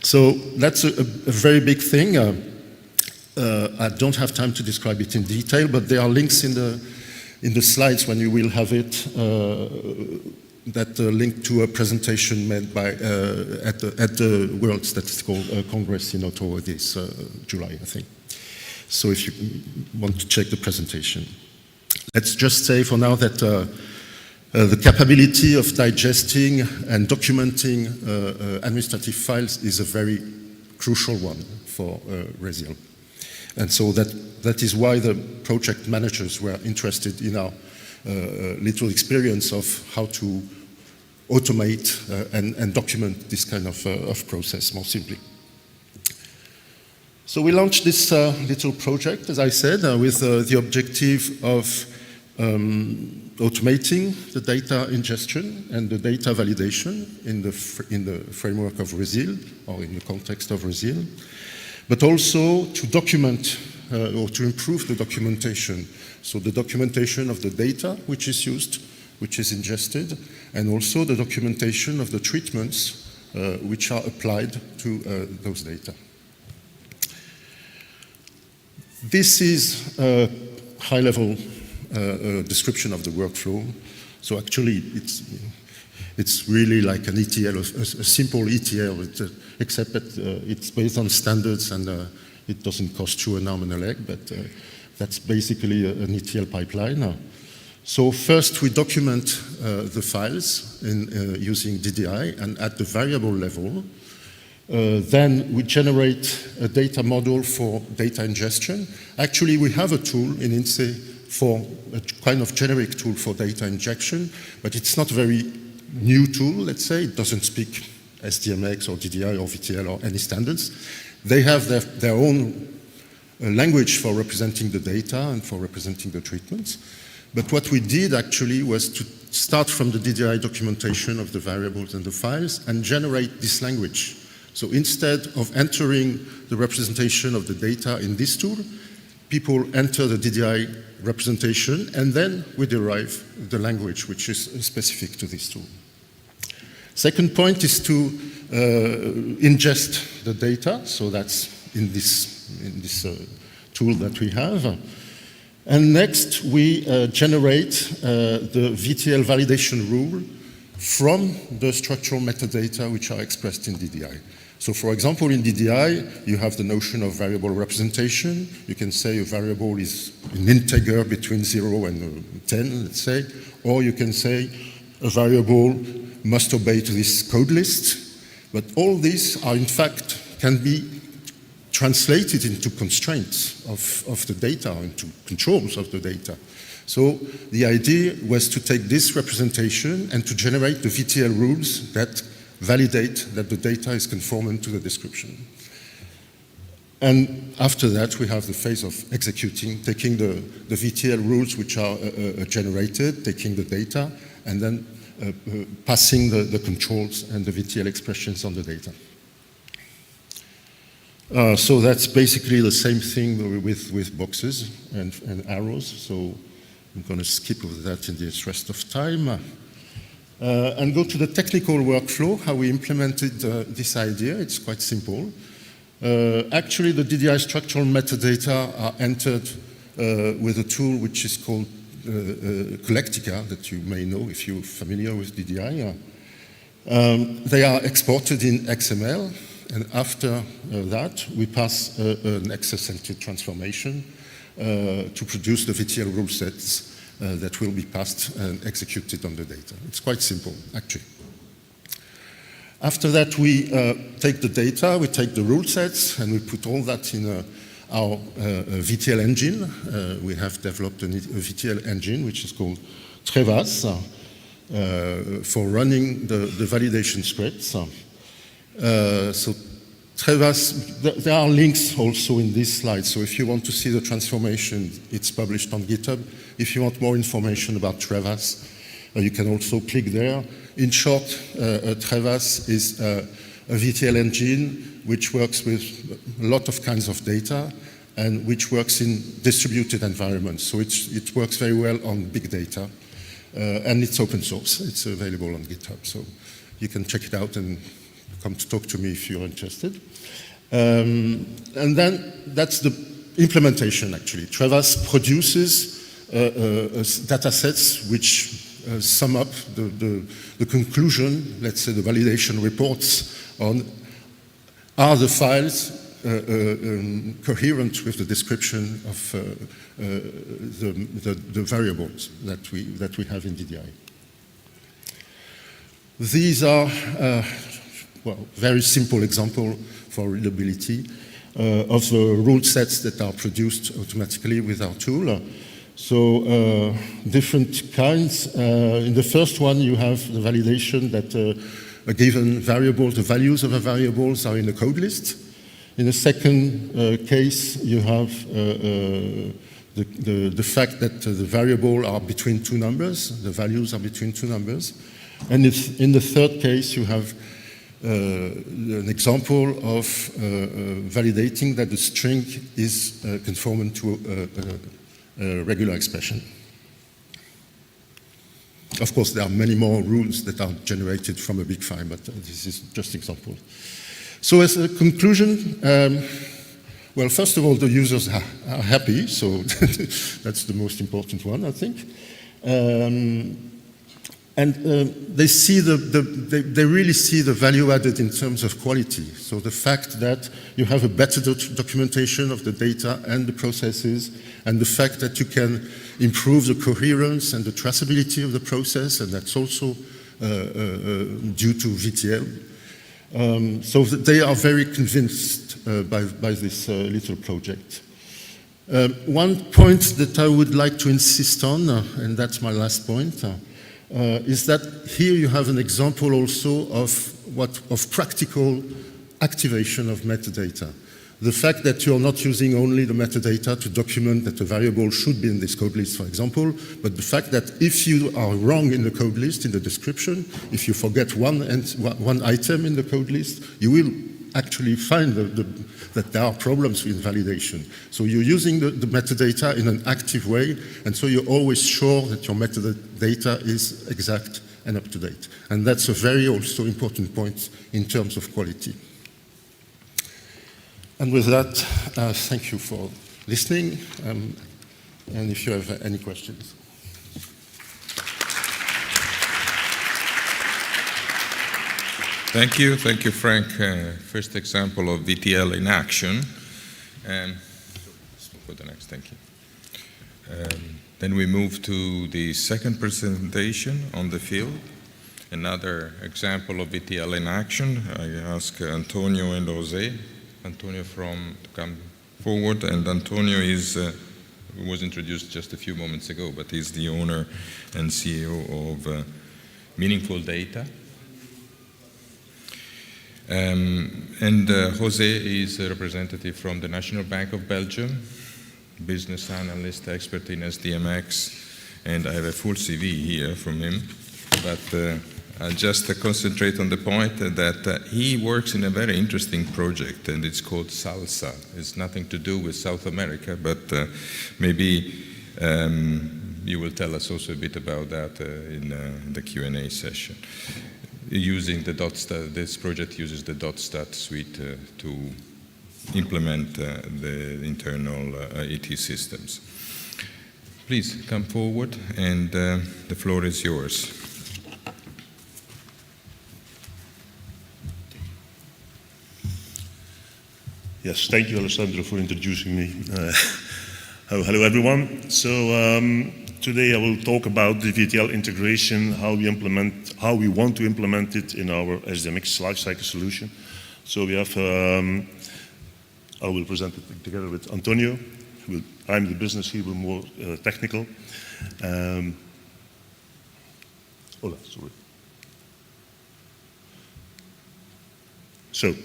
So that's a very big thing. I don't have time to describe it in detail, but there are links in the slides when you will have it that link to a presentation made by at the World Statistical Congress in Ottawa this July, I think. So if you want to check the presentation. Let's just say for now that the capability of digesting and documenting administrative files is a very crucial one for Resil. And so that is why the project managers were interested in our little experience of how to automate and document this kind of process more simply. So we launched this little project, as I said, with the objective of automating the data ingestion and the data validation in the framework of Resil, or in the context of Resil, but also to document or to improve the documentation. So the documentation of the data which is used, which is ingested, and also the documentation of the treatments which are applied to those data. This is a high-level description of the workflow. So actually, it's really like an ETL, a simple ETL, except that it's based on standards and it doesn't cost you an arm and a leg, but that's basically an ETL pipeline. So first we document the files using DDI and at the variable level. Then we generate a data model for data ingestion. Actually, we have a tool in INSEE for a kind of generic tool for data injection, but it's not a very new tool, let's say. It doesn't speak SDMX or DDI or VTL or any standards. They have their own language for representing the data and for representing the treatments. But what we did actually was to start from the DDI documentation of the variables and the files and generate this language. So instead of entering the representation of the data in this tool, people enter the DDI representation and then we derive the language which is specific to this tool. Second point is to ingest the data, so that's in this tool that we have. And next, we generate the VTL validation rule from the structural metadata which are expressed in DDI. So for example, in DDI, you have the notion of variable representation. You can say a variable is an integer between 0 and 10, let's say, or you can say a variable must obey to this code list. But all these are, in fact, can be translated into constraints of the data, into controls of the data. So the idea was to take this representation and to generate the VTL rules that validate that the data is conformant to the description. And after that, we have the phase of executing, taking the VTL rules which are generated, taking the data, and then passing the controls and the VTL expressions on the data. So that's basically the same thing with boxes and arrows. So I'm going to skip over that in the interest of time. And go to the technical workflow, how we implemented this idea. It's quite simple. Actually, the DDI structural metadata are entered with a tool which is called Collectica, that you may know if you're familiar with DDI. They are exported in XML, and after that, we pass an access-centered transformation to produce the VTL rule sets that will be passed and executed on the data. It's quite simple, actually. After that, we take the data, we take the rule sets, and we put all that in our VTL engine. We have developed a VTL engine, which is called Trevas, for running the validation scripts. So Trevas, there are links also in this slide. So if you want to see the transformation, it's published on GitHub. If you want more information about Trevas, you can also click there. In short, Trevas is a VTL engine which works with a lot of kinds of data and which works in distributed environments. So it works very well on big data. And it's open source. It's available on GitHub. So you can check it out and come to talk to me if you're interested. And then that's the implementation, actually. Trevas produces data sets which sum up the conclusion, let's say the validation reports on, are the files coherent with the description of the variables that we have in DDI. These are well, very simple example for readability of the rule sets that are produced automatically with our tool. So different kinds. In the first one, you have the validation that a given variable, the values of the variables are in a code list. In the second case, you have the fact that the variable are between two numbers, the values are between two numbers. And in the third case, you have an example of validating that the string is conformant to a regular expression. Of course, there are many more rules that are generated from a big file, but this is just an example. So as a conclusion, well, first of all, the users are happy, so that's the most important one, I think. And they see they really see the value added in terms of quality. So the fact that you have a better documentation of the data and the processes, and the fact that you can improve the coherence and the traceability of the process, and that's also due to VTL. So they are very convinced by this little project. One point that I would like to insist on, and that's my last point, is that here you have an example also of practical activation of metadata. The fact that you're not using only the metadata to document that a variable should be in this code list, for example, but the fact that if you are wrong in the code list, in the description, if you forget one item in the code list, you will actually find that there are problems with validation. So you're using the metadata in an active way, and so you're always sure that your metadata is exact and up to date. And that's a very also important point in terms of quality. And with that, thank you for listening, and if you have any questions. Thank you, Frank. First example of VTL in action. For the next, thank you. Then we move to the second presentation on the field. Another example of VTL in action. I ask Antonio and Jose. Antonio to come forward, and Antonio was introduced just a few moments ago, but he's the owner and CEO of Meaningful Data. And Jose is a representative from the National Bank of Belgium, business analyst, expert in SDMX, and I have a full CV here from him, but I'll just concentrate on the point that he works in a very interesting project, and it's called SALSA. It's nothing to do with South America, but maybe you will tell us also a bit about that in the Q&A session. Using the .stat, this project uses the .stat suite to implement the internal IT systems. Please come forward, and the floor is yours. Yes, thank you, Alessandro, for introducing me. Hello, everyone. So today I will talk about the VTL integration, how we want to implement it in our SDMX lifecycle solution. So we have, I will present it together with Antonio. I'm the business, he will be more technical. Sorry.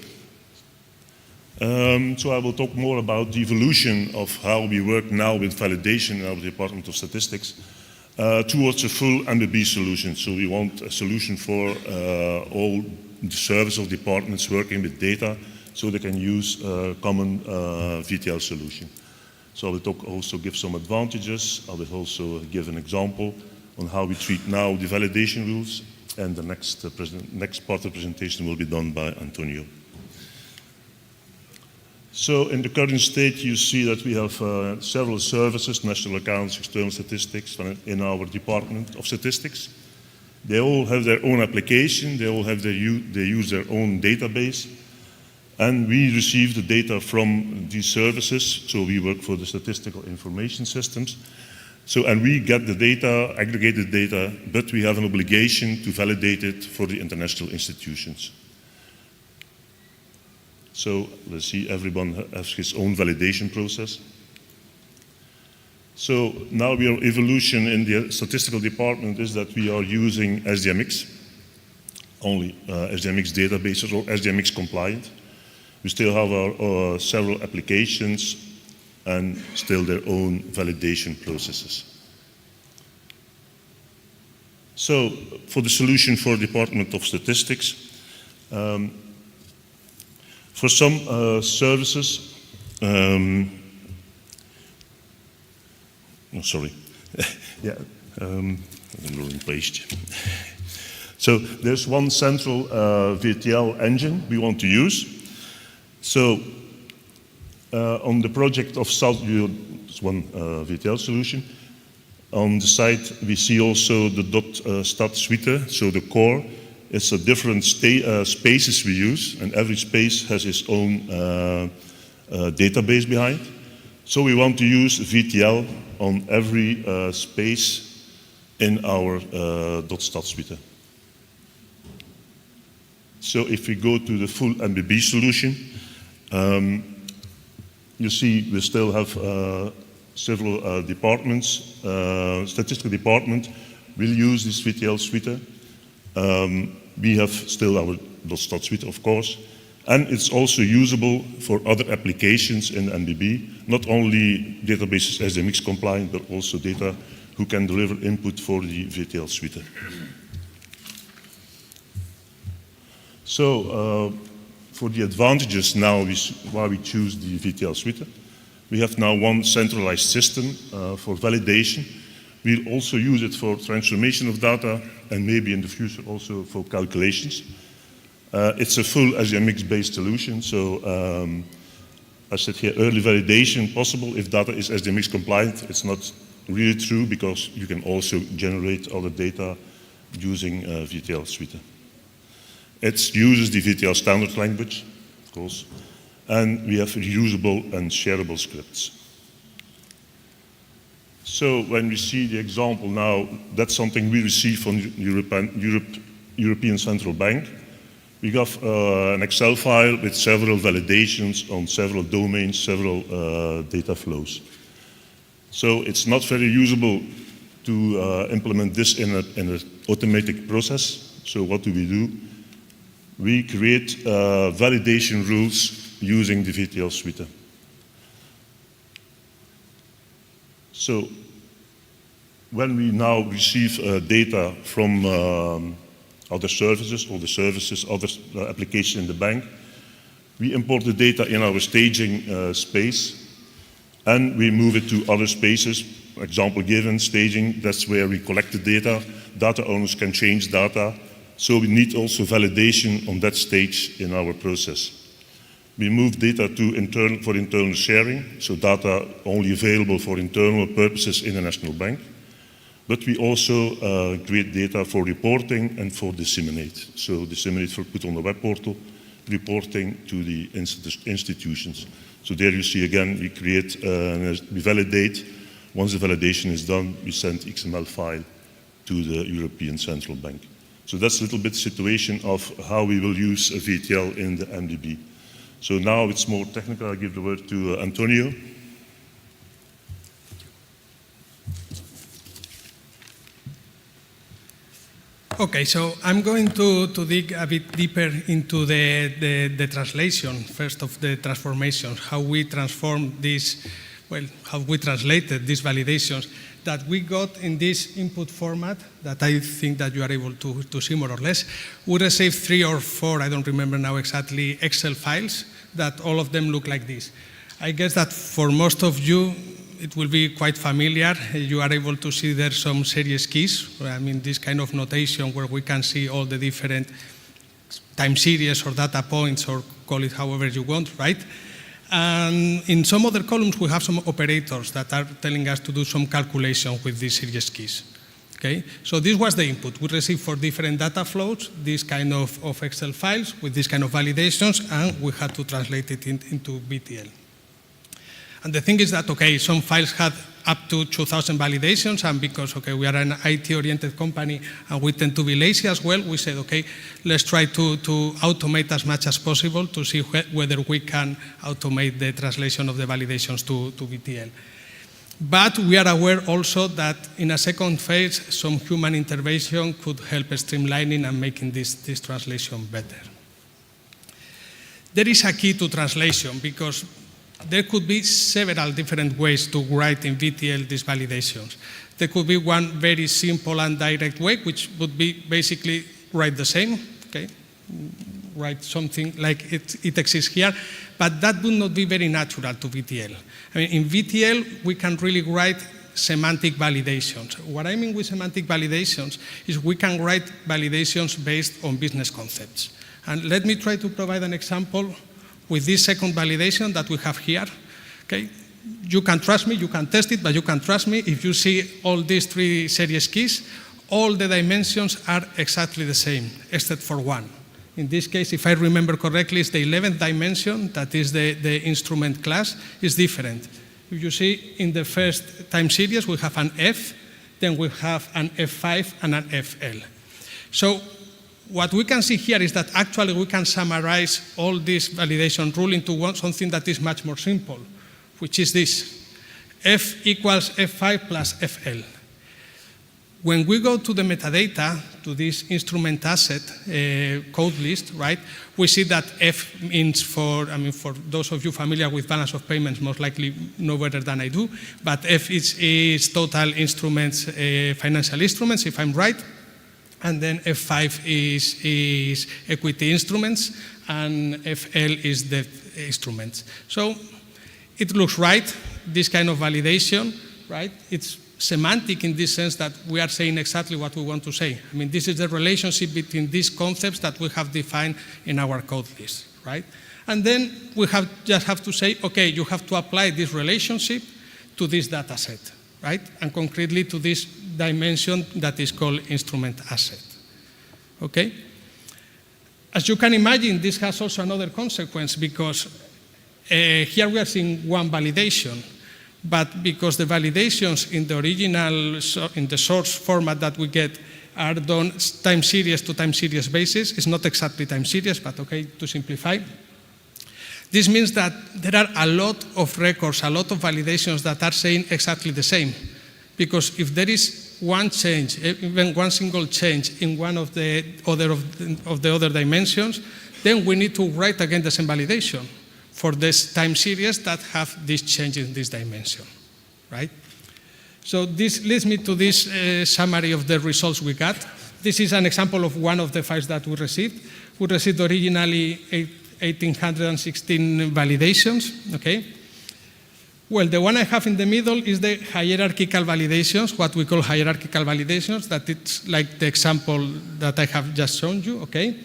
So I will talk more about the evolution of how we work now with validation in our Department of Statistics towards a full MBB solution. So we want a solution for all the service of departments working with data so they can use a common VTL solution. So I will also give some advantages. I will also give an example on how we treat now the validation rules, and the next part of the presentation will be done by Antonio. So in the current state, you see that we have several services, national accounts, external statistics, in our Department of Statistics. They all have their own application, they use their own database, and we receive the data from these services. So we work for the statistical information systems. So, and we get the data, aggregated data, but we have an obligation to validate it for the international institutions. So let's see, everyone has his own validation process. So now our evolution in the statistical department is that we are using SDMX, only SDMX databases or SDMX compliant. We still have our several applications and still their own validation processes. So for the solution for Department of Statistics, for some services, yeah, I'm going to paste. So there's one central VTL engine we want to use. So on the project of South, it's one VTL solution. On the side, we see also the .stat suite, so the core. It's a different spaces we use, and every space has its own database behind. So we want to use VTL on every space in our .stat suite. So if we go to the full MBB solution, you see we still have several departments. Statistical department will use this VTL suite. We have still our .stat suite, of course, and it's also usable for other applications in MBB, not only databases SDMX compliant, but also data who can deliver input for the VTL suite. So for the advantages now, why we choose the VTL suite, we have now one centralized system for validation. We'll also use it for transformation of data and maybe in the future also for calculations. It's a full SDMX-based solution, so I said here early validation possible if data is SDMX compliant. It's not really true because you can also generate other data using VTL suite. It uses the VTL standard language, of course, and we have reusable and shareable scripts. So when we see the example now, that's something we received from European Central Bank. We got an Excel file with several validations on several domains, several data flows. So it's not very usable to implement this in an automatic process. So what do? We create validation rules using the VTL suite. So when we now receive data from other services, or the services, other applications in the bank, we import the data in our staging space, and we move it to other spaces. Example given, staging, that's where we collect the data. Data owners can change data, so we need also validation on that stage in our process. We move data to for internal sharing, so data only available for internal purposes in the national bank. But we also create data for reporting and for disseminate. So disseminate for put on the web portal, reporting to the institutions. So there you see again, we create, we validate Once the validation is done, we send XML file to the European Central Bank. So that's a little bit situation of how we will use a VTL in the MDB. So now it's more technical. I'll give the word to Antonio. Okay, so I'm going to dig a bit deeper into the translation, first of the transformations, how we transform this, well, how we translated these validations that we got in this input format that I think that you are able to see more or less. We received 3 or 4, I don't remember now exactly, Excel files that all of them look like this. I guess that for most of you, it will be quite familiar. You are able to see there some series keys. I mean, this kind of notation where we can see all the different time series or data points, or call it however you want, right? And in some other columns, we have some operators that are telling us to do some calculation with these series keys. Okay? So this was the input. We received for different data flows, this kind of Excel files with this kind of validations, and we had to translate it into VTL. And the thing is that, okay, some files had up to 2,000 validations, and because, okay, we are an IT-oriented company and we tend to be lazy as well, we said, okay, let's try to automate as much as possible to see whether we can automate the translation of the validations to VTL. But we are aware also that in a second phase, some human intervention could help streamlining and making this translation better. There is a key to translation because there could be several different ways to write in VTL these validations. There could be one very simple and direct way, which would be basically write the same, okay? Write something like it exists here, but that would not be very natural to VTL. I mean, in VTL, we can really write semantic validations. What I mean with semantic validations is we can write validations based on business concepts. And let me try to provide an example with this second validation that we have here. Okay? You can trust me, you can test it, but you can trust me. If you see all these 3 series keys, all the dimensions are exactly the same, except for one. In this case, if I remember correctly, it's the 11th dimension, that is the instrument class, is different. If you see in the first time series, we have an F, then we have an F5 and an FL. So what we can see here is that actually we can summarize all this validation rule into something that is much more simple, which is this: F equals F5 plus FL. When we go to the metadata, to this instrument asset code list, right, we see that F means for those of you familiar with balance of payments, most likely know better than I do, but F is total instruments, financial instruments, if I'm right. And then F5 is equity instruments, and FL is debt instruments. So it looks right, this kind of validation, right? It's semantic in this sense that we are saying exactly what we want to say. I mean, this is the relationship between these concepts that we have defined in our code list, right? And then we just have to say, okay, you have to apply this relationship to this data set, right? And concretely to this dimension that is called instrument asset, okay? As you can imagine, this has also another consequence because here we are seeing one validation, but because the validations in the original, in the source format that we get are done time series to time series basis, it's not exactly time series, but okay, to simplify. This means that there are a lot of records, a lot of validations that are saying exactly the same. Because if there is one change, even one single change in one of the other dimensions, then we need to write again the same validation for this time series that have this change in this dimension, right? So this leads me to this summary of the results we got. This is an example of one of the files that we received. We received originally 1,816 validations, okay? Well, the one I have in the middle is the hierarchical validations, what we call hierarchical validations, that it's like the example that I have just shown you, okay?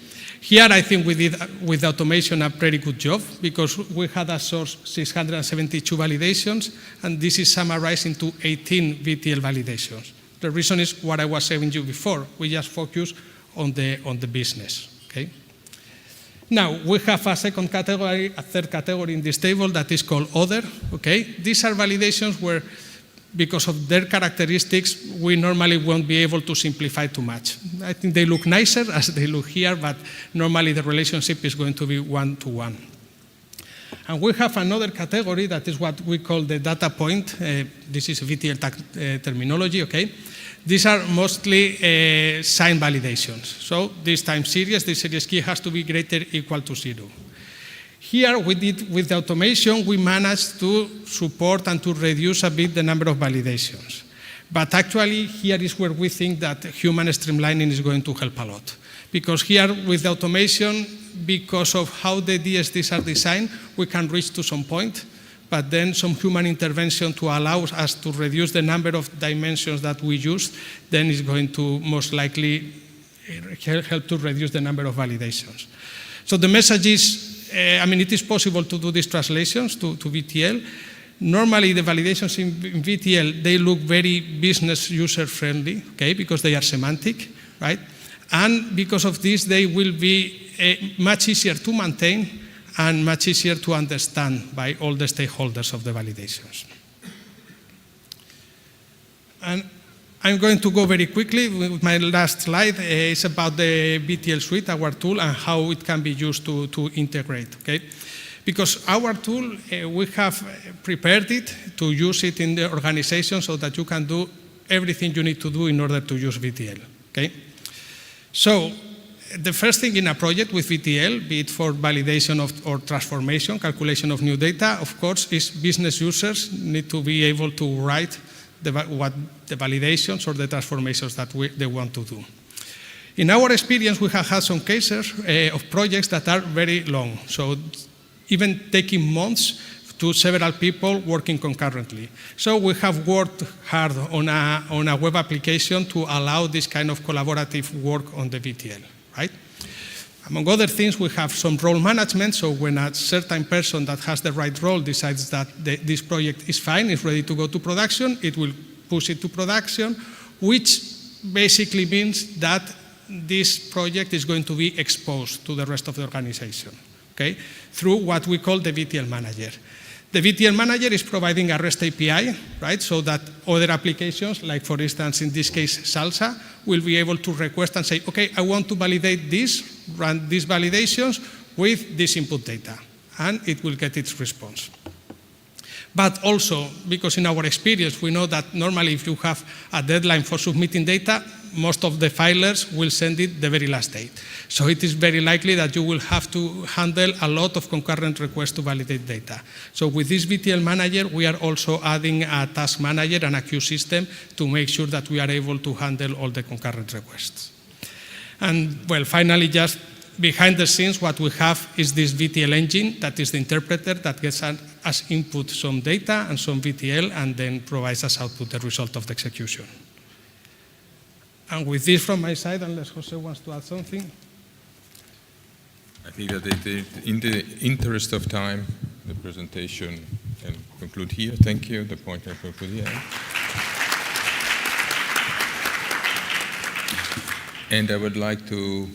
Here I think we did, with automation, a pretty good job because we had a source 672 validations, and this is summarized into 18 VTL validations. The reason is what I was saying you before. We just focus on the business, okay? Now, we have a second category, a third category in this table that is called other, okay? These are validations where because of their characteristics, we normally won't be able to simplify too much. I think they look nicer as they look here, but normally the relationship is going to be one-to-one. And we have another category that is what we call the data point. This is VTL terminology, okay? These are mostly sign validations. So this time series, this series key has to be greater or equal to 0. Here we did, with the automation, we managed to support and to reduce a bit the number of validations. But actually, here is where we think that human streamlining is going to help a lot. Because here, with the automation, because of how the DSDs are designed, we can reach to some point, but then some human intervention to allow us to reduce the number of dimensions that we use, then is going to most likely help to reduce the number of validations. So the message is, it is possible to do these translations to VTL. Normally, the validations in VTL, they look very business user-friendly, okay, because they are semantic, right? And because of this, they will be much easier to maintain and much easier to understand by all the stakeholders of the validations. And I'm going to go very quickly with my last slide. It's about the VTL suite, our tool, and how it can be used to integrate, okay? Because our tool, we have prepared it to use it in the organization so that you can do everything you need to do in order to use VTL, okay? So the first thing in a project with VTL, be it for validation or transformation, calculation of new data, of course, is business users need to be able to write what the validations or the transformations that they want to do. In our experience, we have had some cases of projects that are very long, so even taking months to several people working concurrently. So we have worked hard on a web application to allow this kind of collaborative work on the VTL, right? Among other things, we have some role management, so when a certain person that has the right role decides that this project is fine, is ready to go to production, it will push it to production, which basically means that this project is going to be exposed to the rest of the organization, okay, through what we call the VTL manager. The VTL manager is providing a REST API, right, so that other applications, like for instance in this case Salsa, will be able to request and say, okay, I want to validate this, run these validations with this input data, and it will get its response. But also, because in our experience, we know that normally if you have a deadline for submitting data, most of the filers will send it the very last day. So it is very likely that you will have to handle a lot of concurrent requests to validate data. So with this VTL manager, we are also adding a task manager and a queue system to make sure that we are able to handle all the concurrent requests. And well, finally, just behind the scenes, what we have is this VTL engine that is the interpreter that gets as input some data and some VTL and then provides as output the result of the execution. And with this from my side, unless Jose wants to add something. I think that in the interest of time, the presentation can conclude here. Thank you. The point can conclude here. And I would like to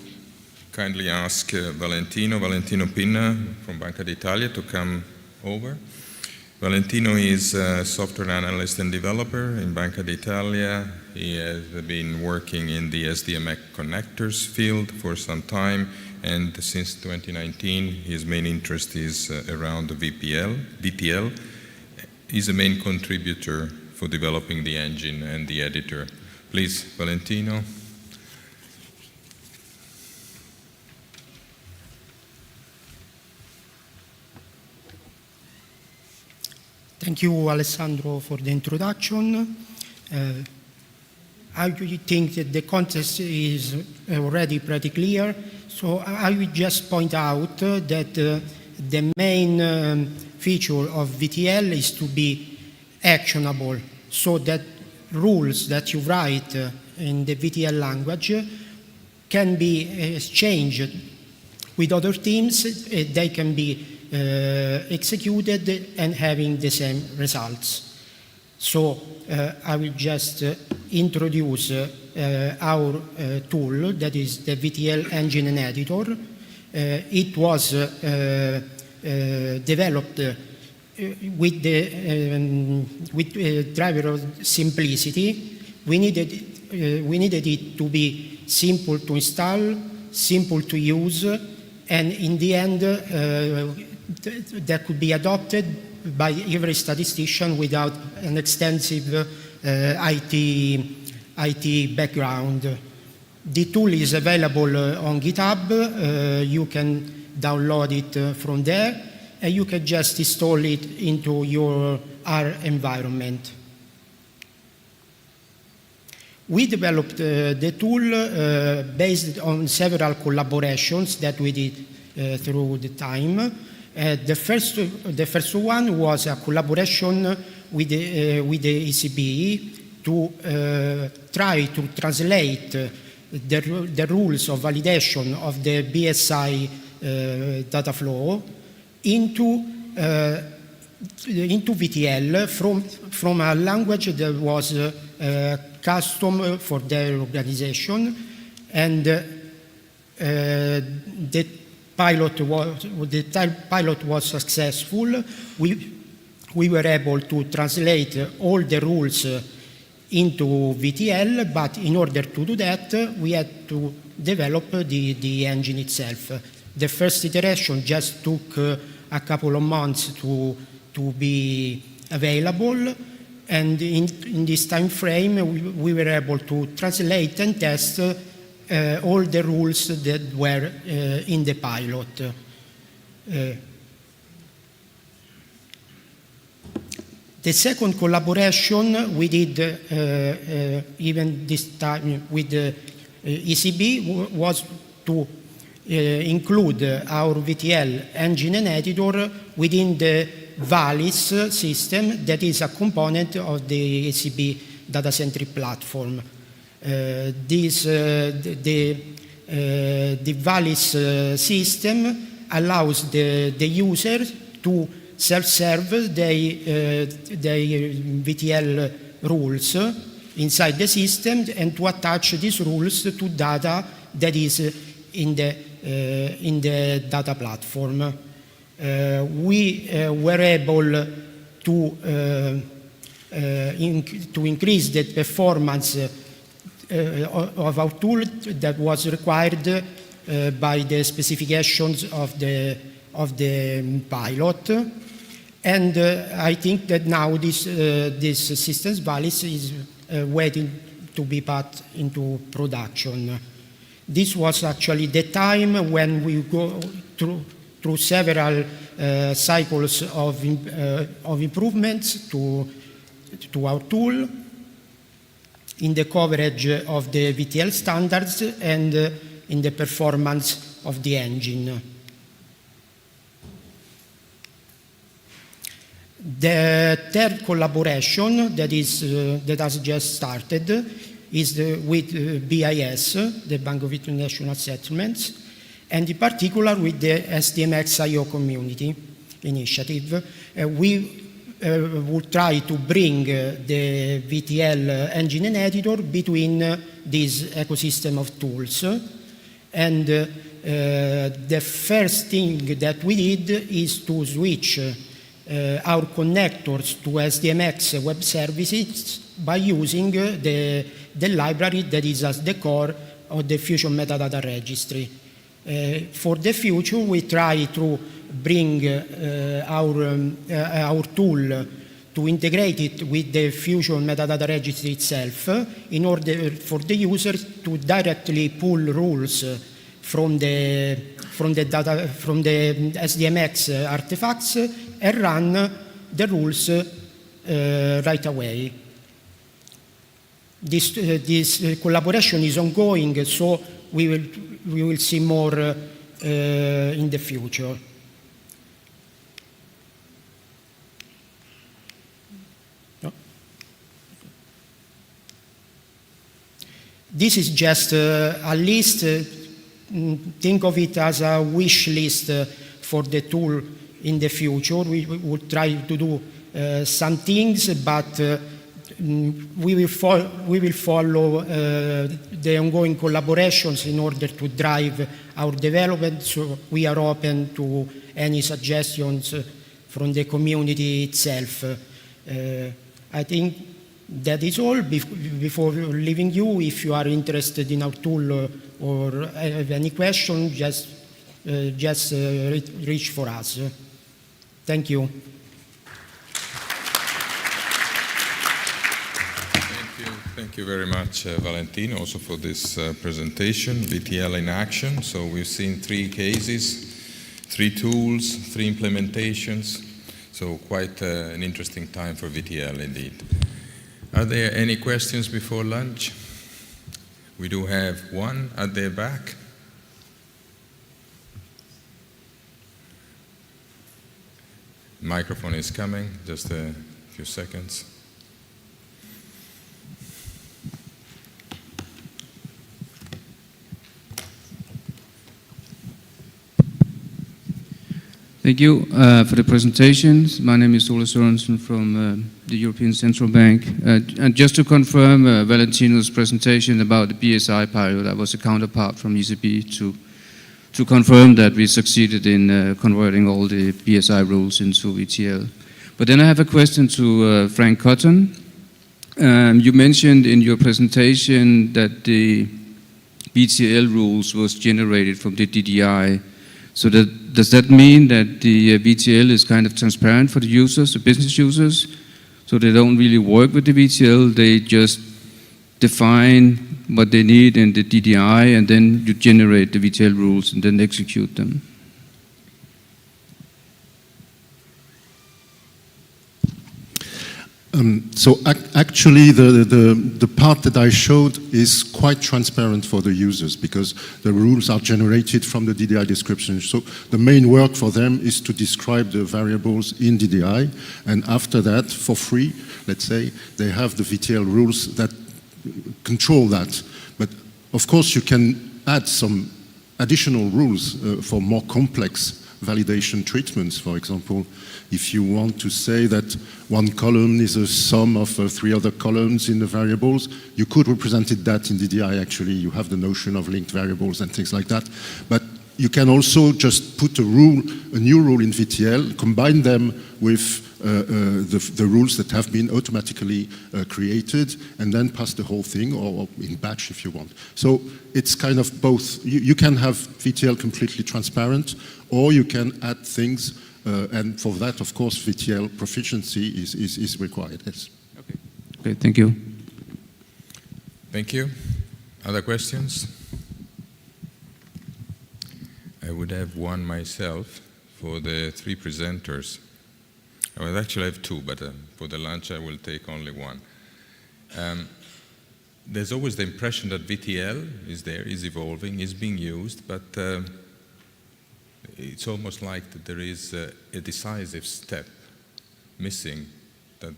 kindly ask Valentino Pinna from Banca d'Italia to come over. Valentino is a software analyst and developer in Banca d'Italia. He has been working in the SDMX connectors field for some time, and since 2019, his main interest is around the VTL. He's a main contributor for developing the engine and the editor. Please, Valentino. Thank you, Alessandro, for the introduction. I think that the context is already pretty clear, so I will just point out that the main feature of VTL is to be actionable, so that rules that you write in the VTL language can be exchanged with other teams. They can be executed and having the same results. So I will just introduce our tool, that is the VTL engine and editor. It was developed with driver simplicity, we needed it to be simple to install, simple to use, and in the end, that could be adopted by every statistician without an extensive IT background. The tool is available on GitHub. You can download it from there, and you can just install it into your R environment. We developed the tool based on several collaborations that we did through the time. The first one was a collaboration with the ECB to try to translate the rules of validation of the BSI data flow into VTL from a language that was custom for their organization, and the pilot was successful. We were able to translate all the rules into VTL, but in order to do that, we had to develop the engine itself. The first iteration just took a couple of months to be available, and in this time frame, we were able to translate and test all the rules that were in the pilot. The second collaboration we did even this time with the ECB was to include our VTL engine and editor within the VALIS system that is a component of the ECB data-centric platform. The VALIS system allows the user to self-serve their VTL rules inside the system and to attach these rules to data that is in the data platform. We were able to increase the performance of our tool that was required by the specifications of the pilot. And I think that now this systems VALIS is waiting to be put into production. This was actually the time when we go through several cycles of improvements to our tool in the coverage of the VTL standards and in the performance of the engine. The third collaboration that has just started is with BIS, the Bank of International Settlements, and in particular with the SDMX IO community initiative. We will try to bring the VTL engine and editor between this ecosystem of tools. And the first thing that we did is to switch our connectors to SDMX web services by using the library that is at the core of the Fusion Metadata Registry. For the future, we try to bring our tool to integrate it with the Fusion Metadata Registry itself in order for the user to directly pull rules from the SDMX artifacts and run the rules right away. This collaboration is ongoing, so we will see more in the future. This is just a list. Think of it as a wish list for the tool in the future. We will try to do some things, but we will follow the ongoing collaborations in order to drive our development. So we are open to any suggestions from the community itself. I think that is all. Before leaving you, if you are interested in our tool or have any question, just reach for us. Thank you. Thank you very much, Valentino, also for this presentation, VTL in action. So we've seen 3 cases, 3 tools, 3 implementations. So quite an interesting time for VTL indeed. Are there any questions before lunch? We do have one at the back. Microphone is coming, just a few seconds. Thank you for the presentations. My name is Ole Sørensen from the European Central Bank. And just to confirm Valentino's presentation about the BSI pilot, I was a counterpart from ECB to confirm that we succeeded in converting all the BSI rules into VTL. But then I have a question to Frank Cotton. You mentioned in your presentation that the VTL rules was generated from the DDI. So does that mean that the VTL is kind of transparent for the users, the business users? So they don't really work with the VTL, they just define what they need in the DDI, and then you generate the VTL rules and then execute them? Actually, the part that I showed is quite transparent for the users because the rules are generated from the DDI description. So the main work for them is to describe the variables in DDI, and after that, for free, let's say, they have the VTL rules that control that. But of course, you can add some additional rules for more complex validation treatments. For example, if you want to say that one column is a sum of 3 other columns in the variables, you could represent that in DDI. Actually, you have the notion of linked variables and things like that. But you can also just put a new rule in VTL, combine them with the rules that have been automatically created, and then pass the whole thing, or in batch if you want. So it's kind of both. You can have VTL completely transparent, or you can add things, and for that, of course, VTL proficiency is required. Yes. Okay, thank you. Thank you. Other questions? I would have one myself for the 3 presenters. I will actually have 2, but for the lunch I will take only one. There's always the impression that VTL is there, is evolving, is being used, but it's almost like that there is a decisive step missing that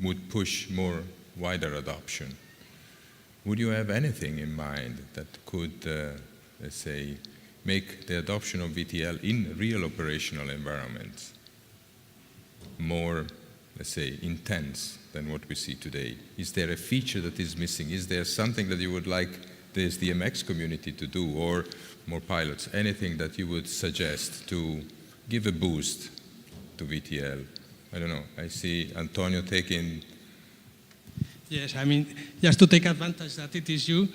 would push more wider adoption. Would you have anything in mind that could, let's say, make the adoption of VTL in real operational environments more, let's say, intense than what we see today? Is there a feature that is missing? Is there something that you would like the SDMX community to do, or more pilots? Anything that you would suggest to give a boost to VTL? I don't know. I see Antonio taking... Yes, I mean, just to take advantage that it is you,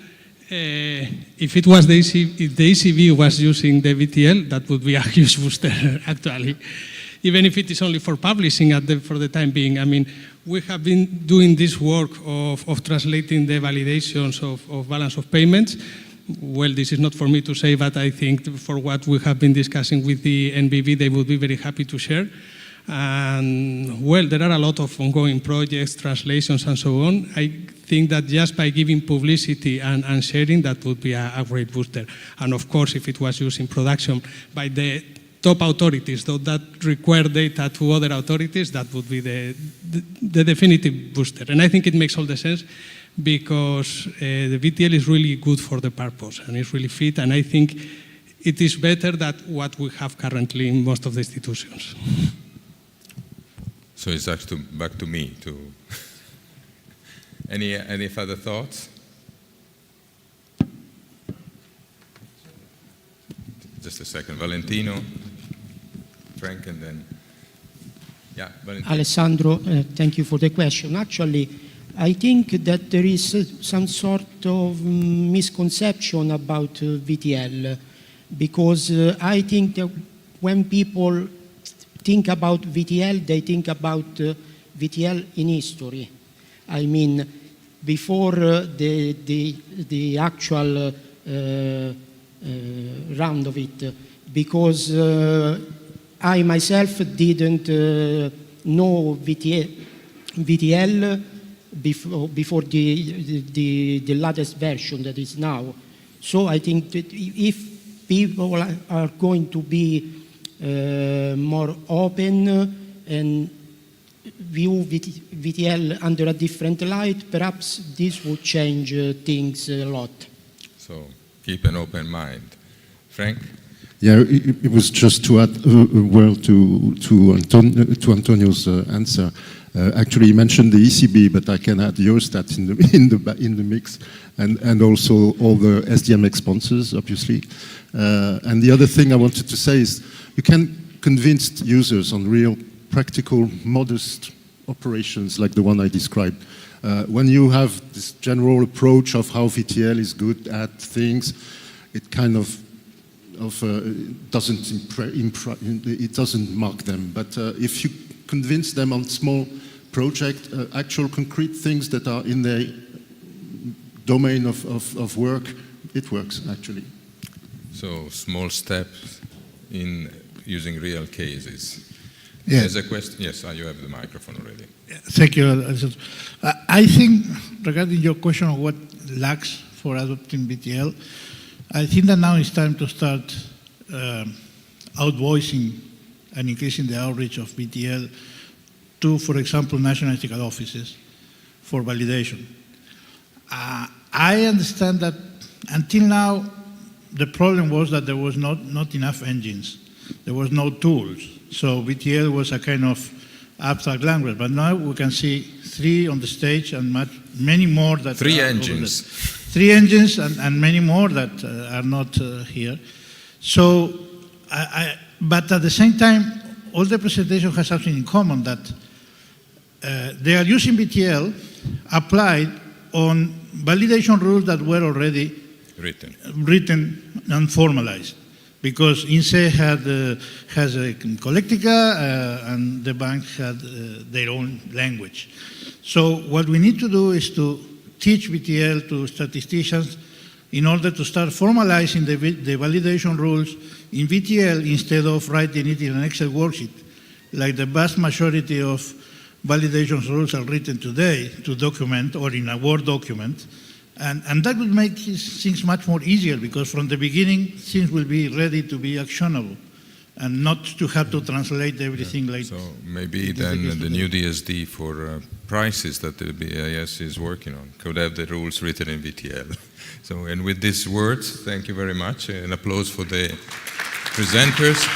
if it was if the ECB was using the VTL, that would be a huge booster, actually. Even if it is only for publishing for the time being. I mean, we have been doing this work of translating the validations of balance of payments. Well, this is not for me to say, but I think for what we have been discussing with the NBV, they would be very happy to share. And, well, there are a lot of ongoing projects, translations, and so on. I think that just by giving publicity and sharing, that would be a great booster. And, of course, if it was used in production by the top authorities, though that require data to other authorities, that would be the definitive booster. And I think it makes all the sense because the VTL is really good for the purpose and it's really fit, and I think it is better than what we have currently in most of the institutions. So it's actually back to me. Any further thoughts? Just a second. Valentino, Frank, and then... Yeah, Alessandro, thank you for the question. Actually, I think that there is some sort of misconception about VTL, because I think that when people think about VTL, they think about VTL in history. I mean, before the actual round of it, because I myself didn't know VTL before the latest version that is now. So I think that if people are going to be more open and view VTL under a different light, perhaps this would change things a lot. So keep an open mind. Frank? Yeah, it was just to add a word to Antonio's answer. Actually, you mentioned the ECB, but I can add Eurostat in the mix, and also all the SDMX sponsors, obviously. And the other thing I wanted to say is you can convince users on real, practical, modest operations like the one I described. When you have this general approach of how VTL is good at things, it kind of it doesn't mark them. But if you convince them on small project, actual concrete things that are in their domain of work, it works actually. So small steps in using real cases. Yeah. There's a question. Yes, you have the microphone already. Thank you. I think regarding your question of what lacks for adopting VTL, I think that now it's time to start outvoicing and increasing the outreach of VTL to, for example, national statistical offices for validation. I understand that until now, the problem was that there was not enough engines. There was no tools. So VTL was a kind of abstract language. But now we can see 3 on the stage and many more that 3 engines. 3 engines and many more that are not here. So, but at the same time, all the presentation has something in common, that they are using VTL applied on validation rules that were already written and formalized. Because INSEE has a Collectica and the bank had their own language. So what we need to do is to teach VTL to statisticians in order to start formalizing the validation rules in VTL instead of writing it in an Excel worksheet, like the vast majority of validation rules are written today to document or in a Word document. And that would make things much more easier, because from the beginning, things will be ready to be actionable and not to have to translate everything like. So maybe then the new DSD for prices that the BIS is working on could have the rules written in VTL. So, and with these words, thank you very much. An applause for the presenters.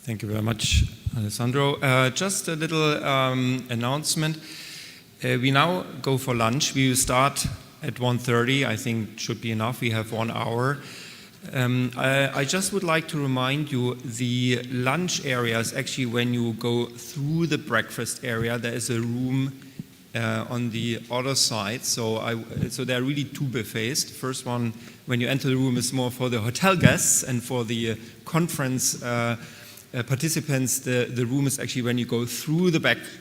Thank you very much, Alessandro. Just a little announcement. We now go for lunch. We will start at 1:30. I think it should be enough. We have 1 hour. I just would like to remind you, the lunch area is actually when you go through the breakfast area, there is a room on the other side. So there are really 2 buffets. The first one, when you enter the room, is more for the hotel guests, and for the conference participants, the room is actually when you go through the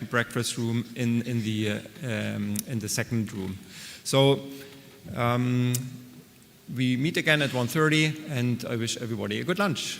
breakfast room in the second room. So we meet again at 1:30, and I wish everybody a good lunch.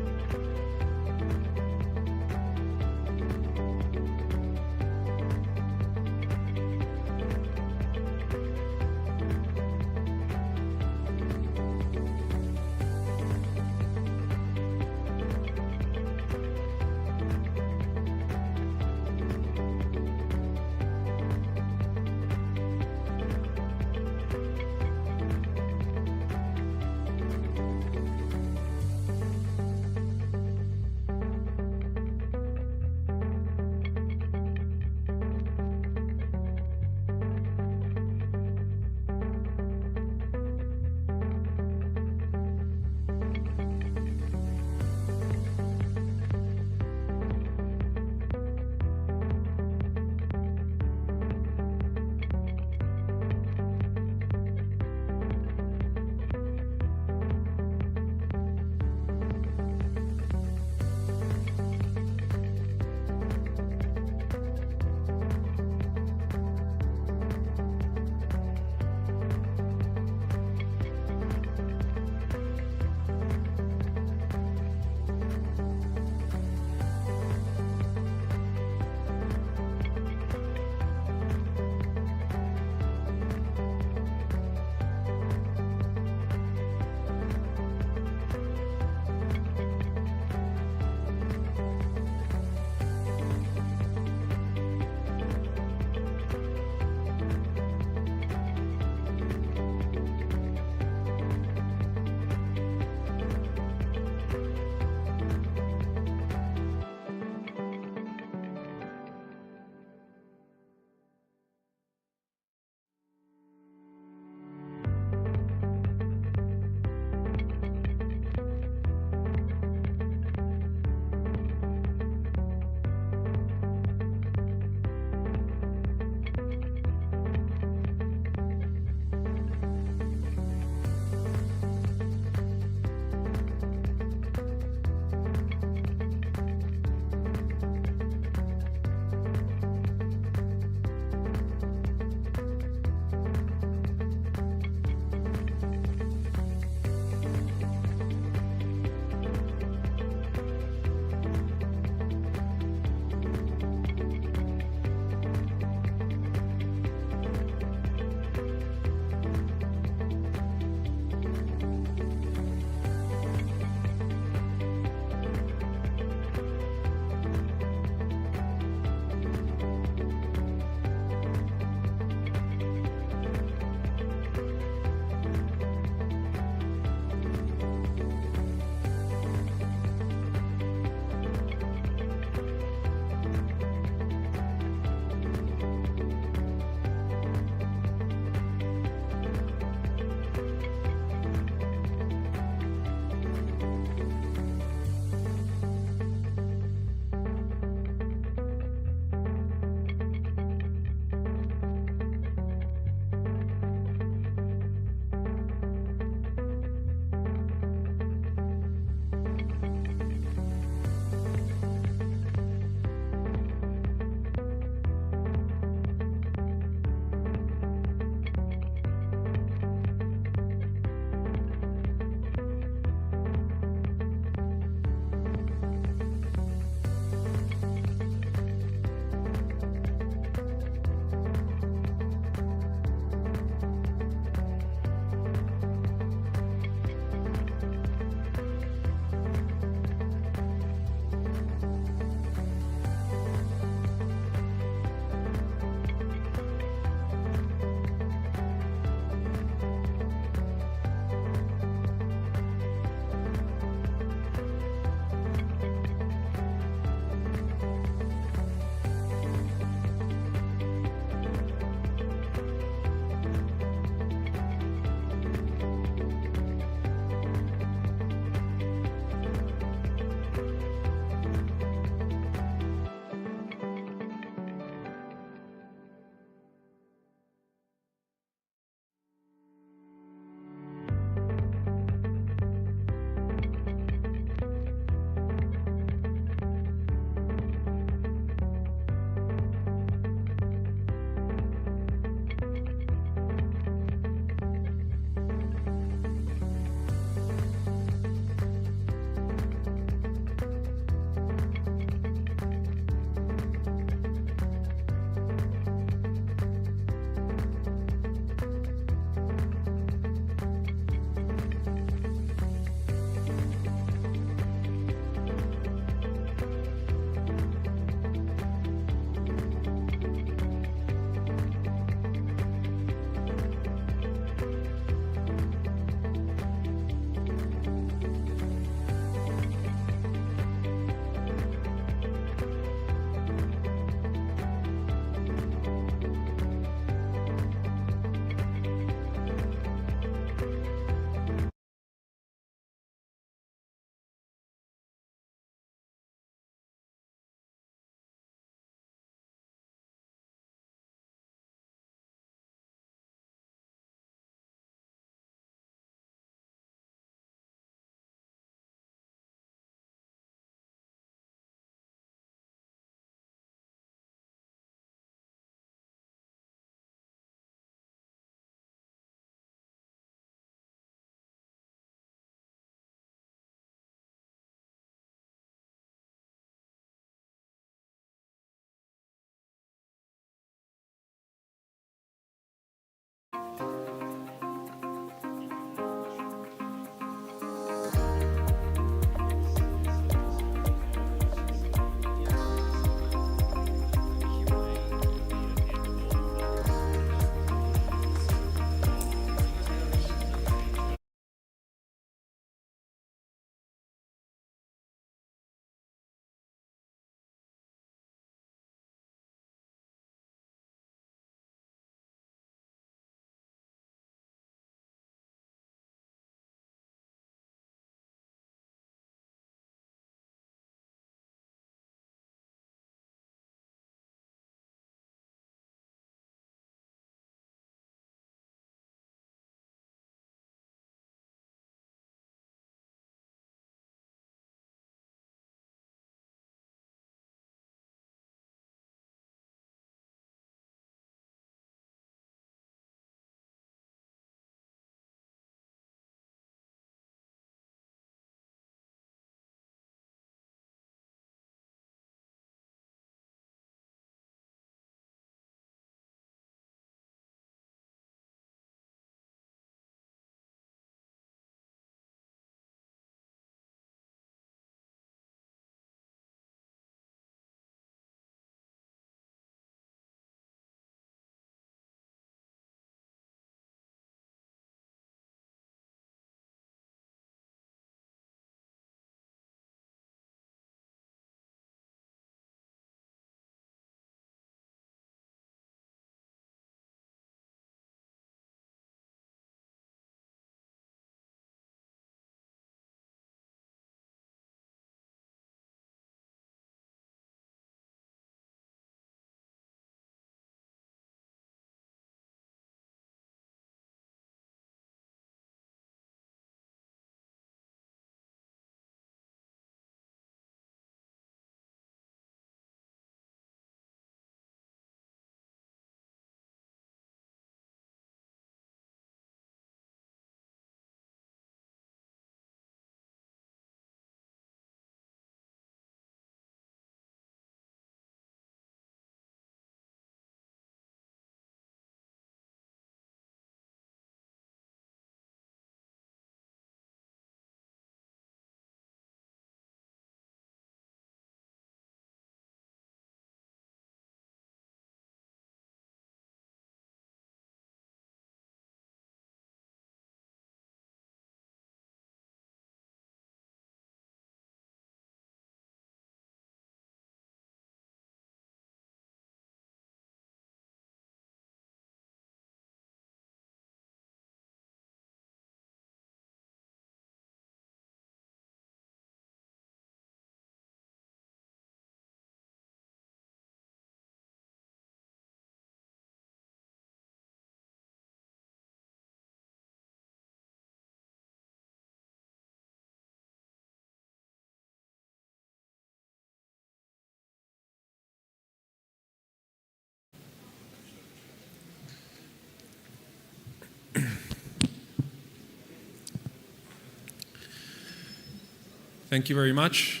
Thank you very much,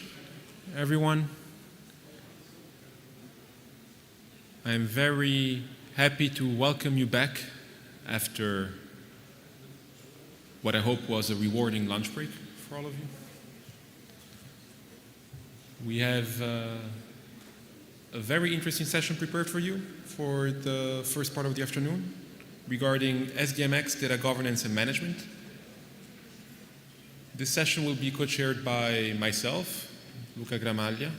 everyone. I'm very happy to welcome you back after what I hope was a rewarding lunch break for all of you. We have a very interesting session prepared for you for the first part of the afternoon regarding SDMX, data governance and management. This session will be co-chaired by myself, Luca Gramaglia,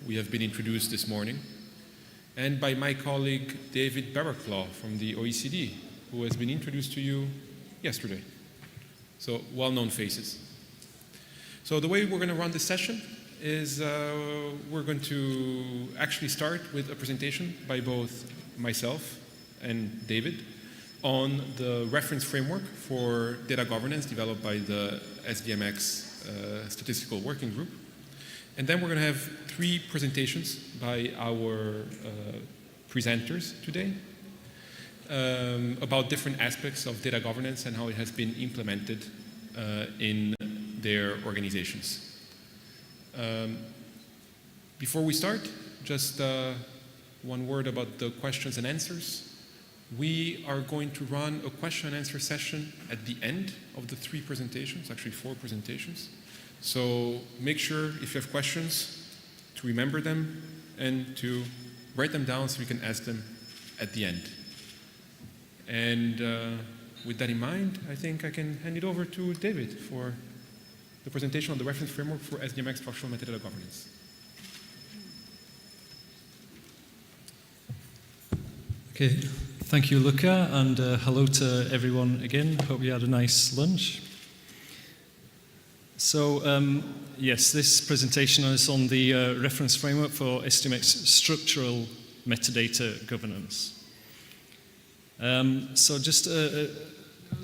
we have been introduced this morning, and by my colleague David Barraclaw from the OECD, who has been introduced to you yesterday. So well-known faces. So the way we're going to run this session is we're going to actually start with a presentation by both myself and David on the reference framework for data governance developed by the SDMX statistical working group. And then we're going to have 3 presentations by our presenters today about different aspects of data governance and how it has been implemented in their organizations. Before we start, just one word about the questions and answers. We are going to run a question and answer session at the end of the 3 presentations, actually 4 presentations. So make sure if you have questions to remember them and to write them down so we can ask them at the end. And with that in mind, I think I can hand it over to David for the presentation of the reference framework for SDMX structural metadata governance. Okay, thank you, Luca, and hello to everyone again. Hope you had a nice lunch. So, yes, this presentation is on the reference framework for SDMX structural metadata governance. So just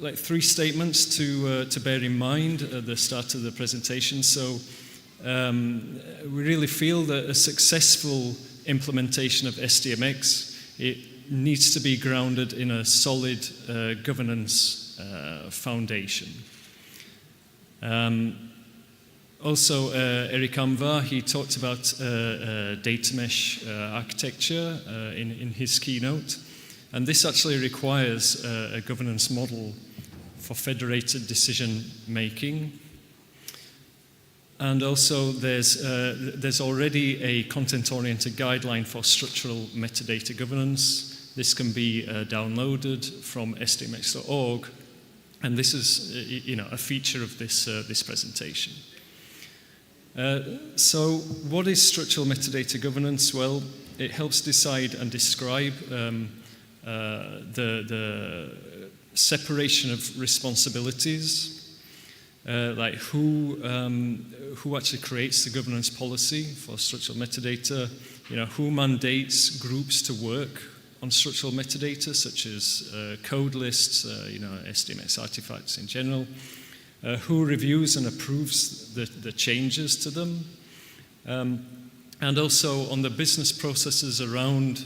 like 3 statements to bear in mind at the start of the presentation. So we really feel that a successful implementation of SDMX, it needs to be grounded in a solid governance foundation. Also, Eric Amvar, he talked about data mesh architecture in his keynote. And this actually requires a governance model for federated decision making. And also there's already a content-oriented guideline for structural metadata governance. This can be downloaded from sdmx.org, and this is a feature of this presentation. So what is structural metadata governance? Well, it helps decide and describe the separation of responsibilities, like who actually creates the governance policy for structural metadata, who mandates groups to work on structural metadata, such as code lists, SDMX artifacts in general, who reviews and approves the changes to them, and also on the business processes around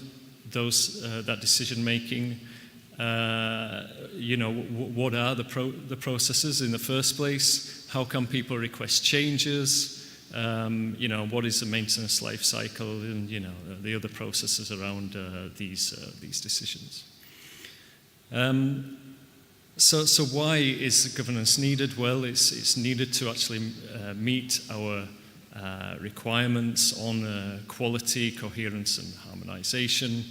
that decision making. What are the processes in the first place? How can people request changes? What is the maintenance life cycle, and the other processes around these decisions. So why is governance needed? Well, it's needed to actually meet our requirements on quality, coherence, and harmonization.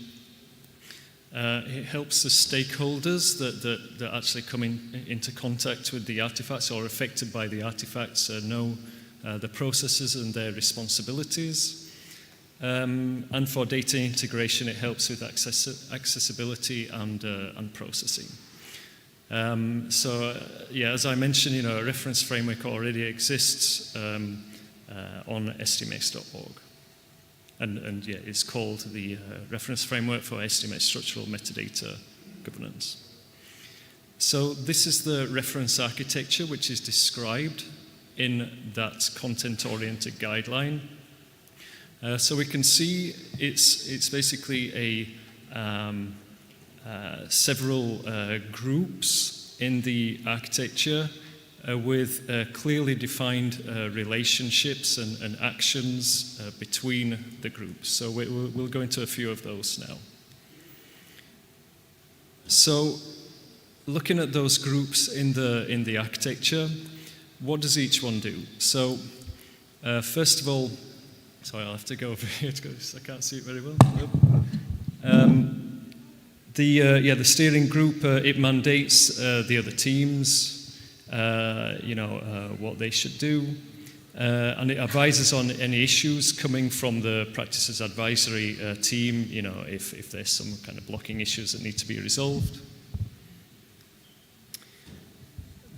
It helps the stakeholders that actually come into contact with the artifacts or are affected by the artifacts know the processes and their responsibilities. And for data integration, it helps with accessibility and processing. As I mentioned, a reference framework already exists on sdmx.org. It's called the Reference Framework for SDMX Structural Metadata Governance. So this is the reference architecture which is described in that content-oriented guideline. So we can see it's basically several groups in the architecture with clearly defined relationships and actions between the groups. So we'll go into a few of those now. So looking at those groups in the architecture, what does each one do? So first of all, sorry, I'll have to go over here because I can't see it very well. The steering group, it mandates the other teams, what they should do, and it advises on any issues coming from the practices advisory team, if there's some kind of blocking issues that need to be resolved.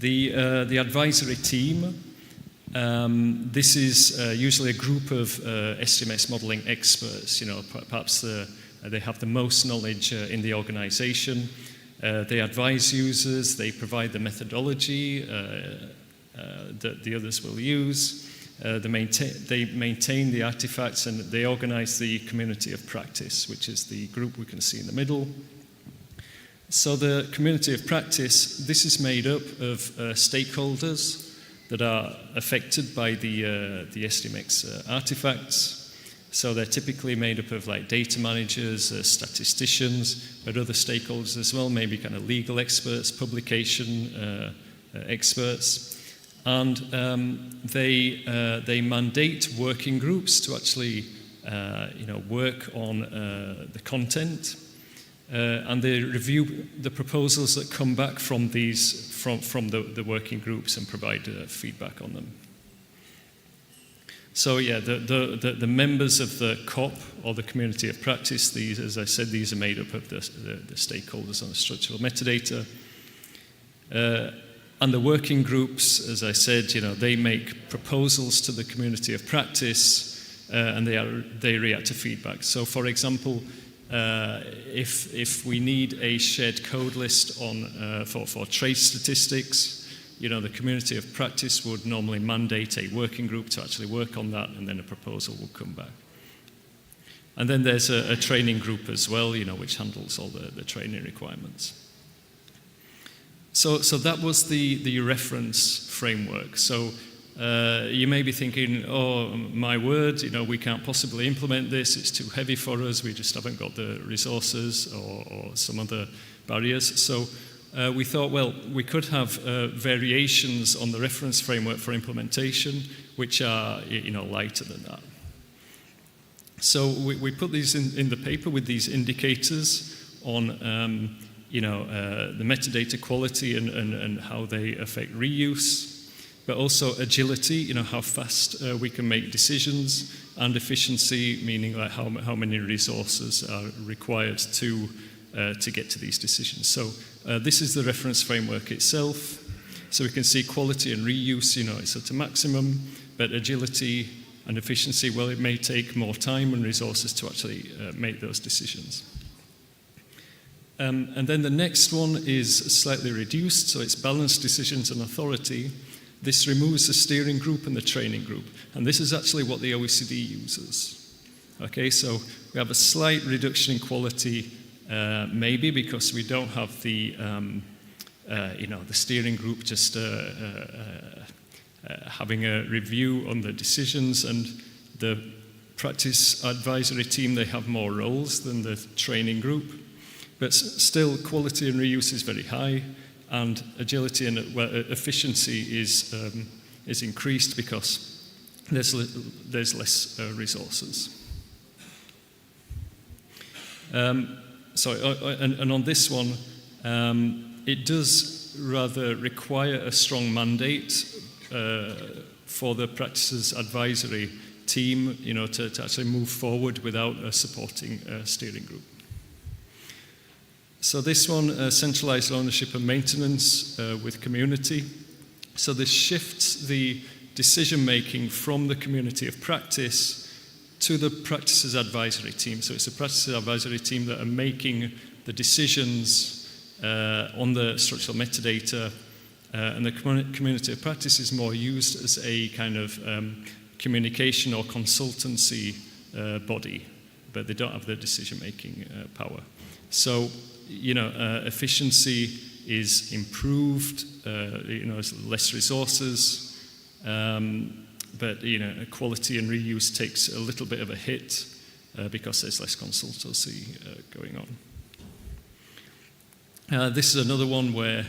The advisory team, this is usually a group of SDMX modeling experts, perhaps they have the most knowledge in the organization. They advise users, they provide the methodology that the others will use. They maintain the artifacts, and they organize the community of practice, which is the group we can see in the middle. So the community of practice, this is made up of stakeholders that are affected by the SDMX artifacts. So they're typically made up of like data managers, statisticians, but other stakeholders as well, maybe kind of legal experts, publication experts. And they mandate working groups to actually work on the content. And they review the proposals that come back from these from the working groups and provide feedback on them. So yeah, the members of the COP, or the community of practice, these, as I said, these are made up of the stakeholders on the structural metadata. And the working groups, as I said, they make proposals to the community of practice, and they react to feedback. So for example, if we need a shared code list on for trade statistics, the community of practice would normally mandate a working group to actually work on that, and then a proposal will come back. And then there's a training group as well, which handles all the training requirements. So that was the reference framework. So you may be thinking, oh, my word, we can't possibly implement this, it's too heavy for us, we just haven't got the resources or some other barriers. So we thought, well, we could have variations on the reference framework for implementation, which are lighter than that. So we put these in the paper with these indicators on the metadata quality and how they affect reuse, but also agility, how fast we can make decisions, and efficiency, meaning like how many resources are required to get to these decisions. So this is the reference framework itself. So we can see quality and reuse, it's at a maximum, but agility and efficiency, well, it may take more time and resources to actually make those decisions. And then the next one is slightly reduced, so it's balanced decisions and authority. This removes the steering group and the training group, and this is actually what the OECD uses. Okay, so we have a slight reduction in quality, maybe because we don't have the steering group just having a review on the decisions, and the practice advisory team, they have more roles than the training group. But still, quality and reuse is very high, and agility and efficiency is increased because there's less resources. And on this one, it does rather require a strong mandate for the practices advisory team, to actually move forward without a supporting steering group. So this one, centralized ownership and maintenance with community. So this shifts the decision-making from the community of practice to the practices advisory team. So it's the practices advisory team that are making the decisions on the structural metadata, and the community of practice is more used as a kind of communication or consultancy body, but they don't have the decision-making power. So, efficiency is improved, less resources, but quality and reuse takes a little bit of a hit because there's less consultancy going on. This is another one where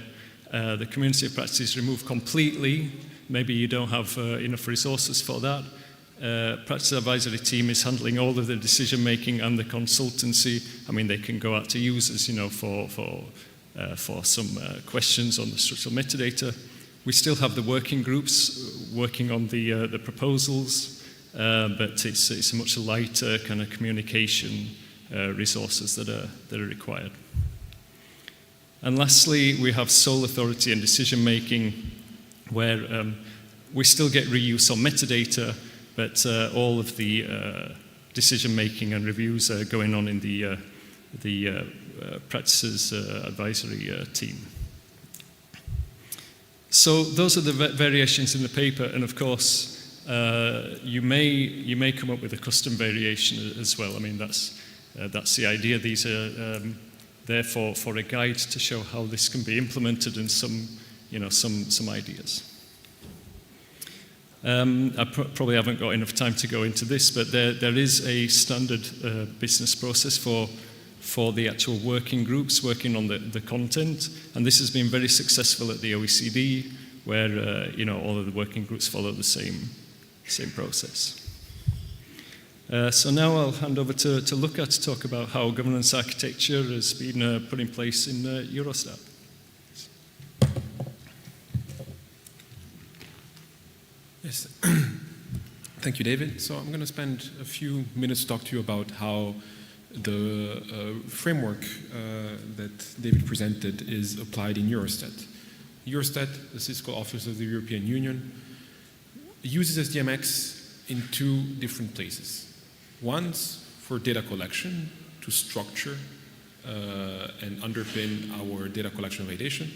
the community of practice is removed completely. Maybe you don't have enough resources for that. Practice advisory team is handling all of the decision making and the consultancy. I mean, they can go out to users, for some questions on the structural metadata. We still have the working groups working on the proposals, but it's a much lighter kind of communication resources that are required. And lastly, we have sole authority and decision making, where we still get reuse on metadata, but all of the decision making and reviews are going on in the practices advisory team. So those are the variations in the paper, and of course you may come up with a custom variation as well. I mean, that's the idea. These are there for a guide to show how this can be implemented and some ideas. I probably haven't got enough time to go into this, but there is a standard business process for the actual working groups working on the content, and this has been very successful at the OECD, where all of the working groups follow the same process. So now I'll hand over to Luca to talk about how governance architecture has been put in place in Eurostat. Yes, thank you, David. So I'm going to spend a few minutes to talk to you about how the framework that David presented is applied in Eurostat. Eurostat, the statistical office of the European Union, uses SDMX in two different places. One's for data collection to structure and underpin our data collection validation,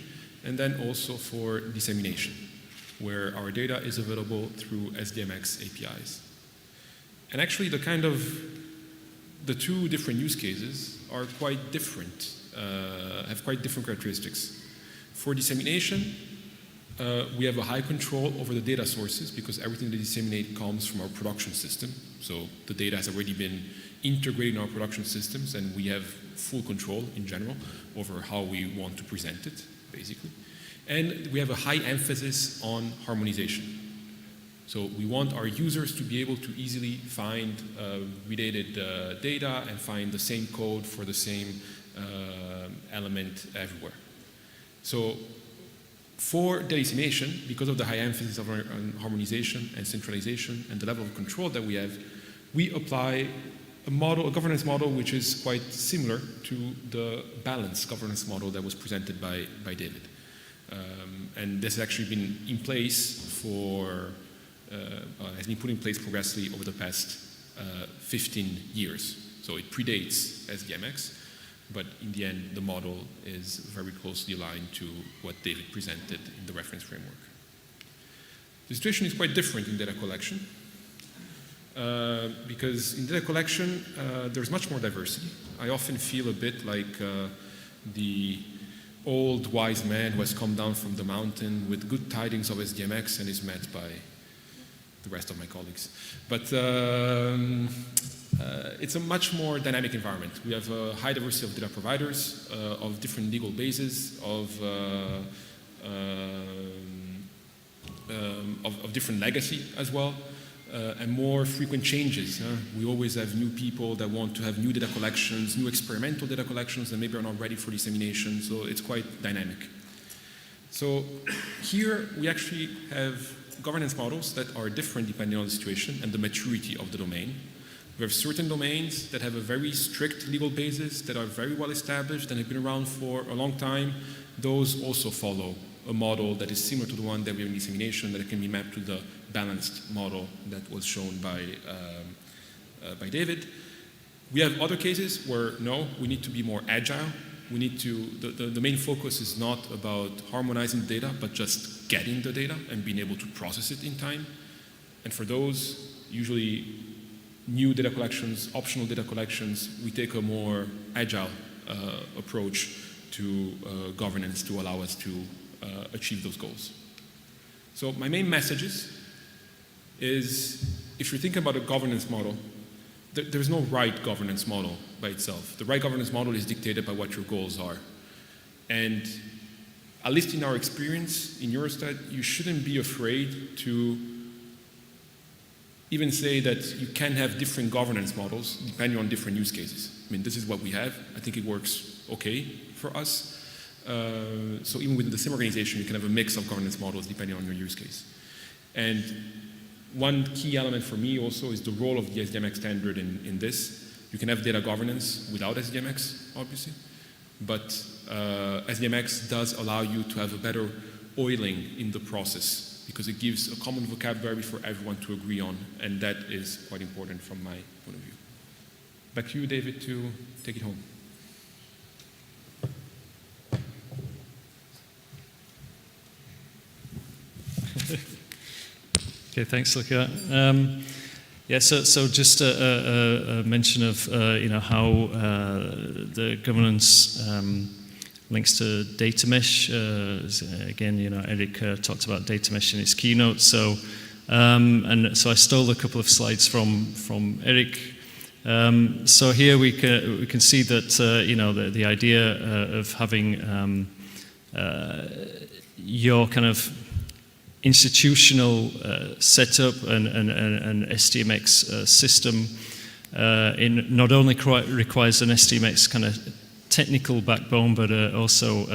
and then also for dissemination, where our data is available through SDMX APIs. And actually the two different use cases are quite different, have quite different characteristics. For dissemination, we have a high control over the data sources because everything that we disseminate comes from our production system. So the data has already been integrated in our production systems, and we have full control in general over how we want to present it, basically. And we have a high emphasis on harmonization. So we want our users to be able to easily find related data and find the same code for the same element everywhere. So for data dissemination, because of the high emphasis on harmonization and centralization and the level of control that we have, we apply a governance model which is quite similar to the balanced governance model that was presented by David. And this has actually been in place has been put in place progressively over the past 15 years. So it predates SDMX, but in the end, the model is very closely aligned to what David presented in the reference framework. The situation is quite different in data collection, because in data collection, there's much more diversity. I often feel a bit like the old wise man who has come down from the mountain with good tidings of SDMX and is met by the rest of my colleagues. But it's a much more dynamic environment. We have a high diversity of data providers, of different legal bases, of different legacy as well, and more frequent changes. We always have new people that want to have new data collections, new experimental data collections that maybe are not ready for dissemination, so it's quite dynamic. So here we actually have governance models that are different depending on the situation and the maturity of the domain. We have certain domains that have a very strict legal basis, that are very well established and have been around for a long time. Those also follow a model that is similar to the one that we have in dissemination, that can be mapped to the balanced model that was shown by David. We have other cases where, no, we need to be more agile. We need to, the main focus is not about harmonizing the data, but just getting the data and being able to process it in time. And for those, usually new data collections, optional data collections, we take a more agile approach to governance to allow us to achieve those goals. So my main messages is, if you're thinking about a governance model, there's no right governance model by itself. The right governance model is dictated by what your goals are. And at least in our experience in Eurostat, you shouldn't be afraid to even say that you can have different governance models depending on different use cases. I mean, this is what we have. I think it works okay for us. So even within the same organization, you can have a mix of governance models depending on your use case. And one key element for me also is the role of the SDMX standard in this. You can have data governance without SDMX, obviously, but SDMX does allow you to have a better oiling in the process because it gives a common vocabulary for everyone to agree on, and that is quite important from my point of view. Back to you, David, to take it home. Okay, thanks, Luca. Yeah, so just a mention of how the governance links to data mesh. Again, Eric talked about data mesh in his keynote. So I stole a couple of slides from Eric. So here we can see that the idea of having your kind of institutional setup and SDMX system not only requires an SDMX kind of technical backbone, but also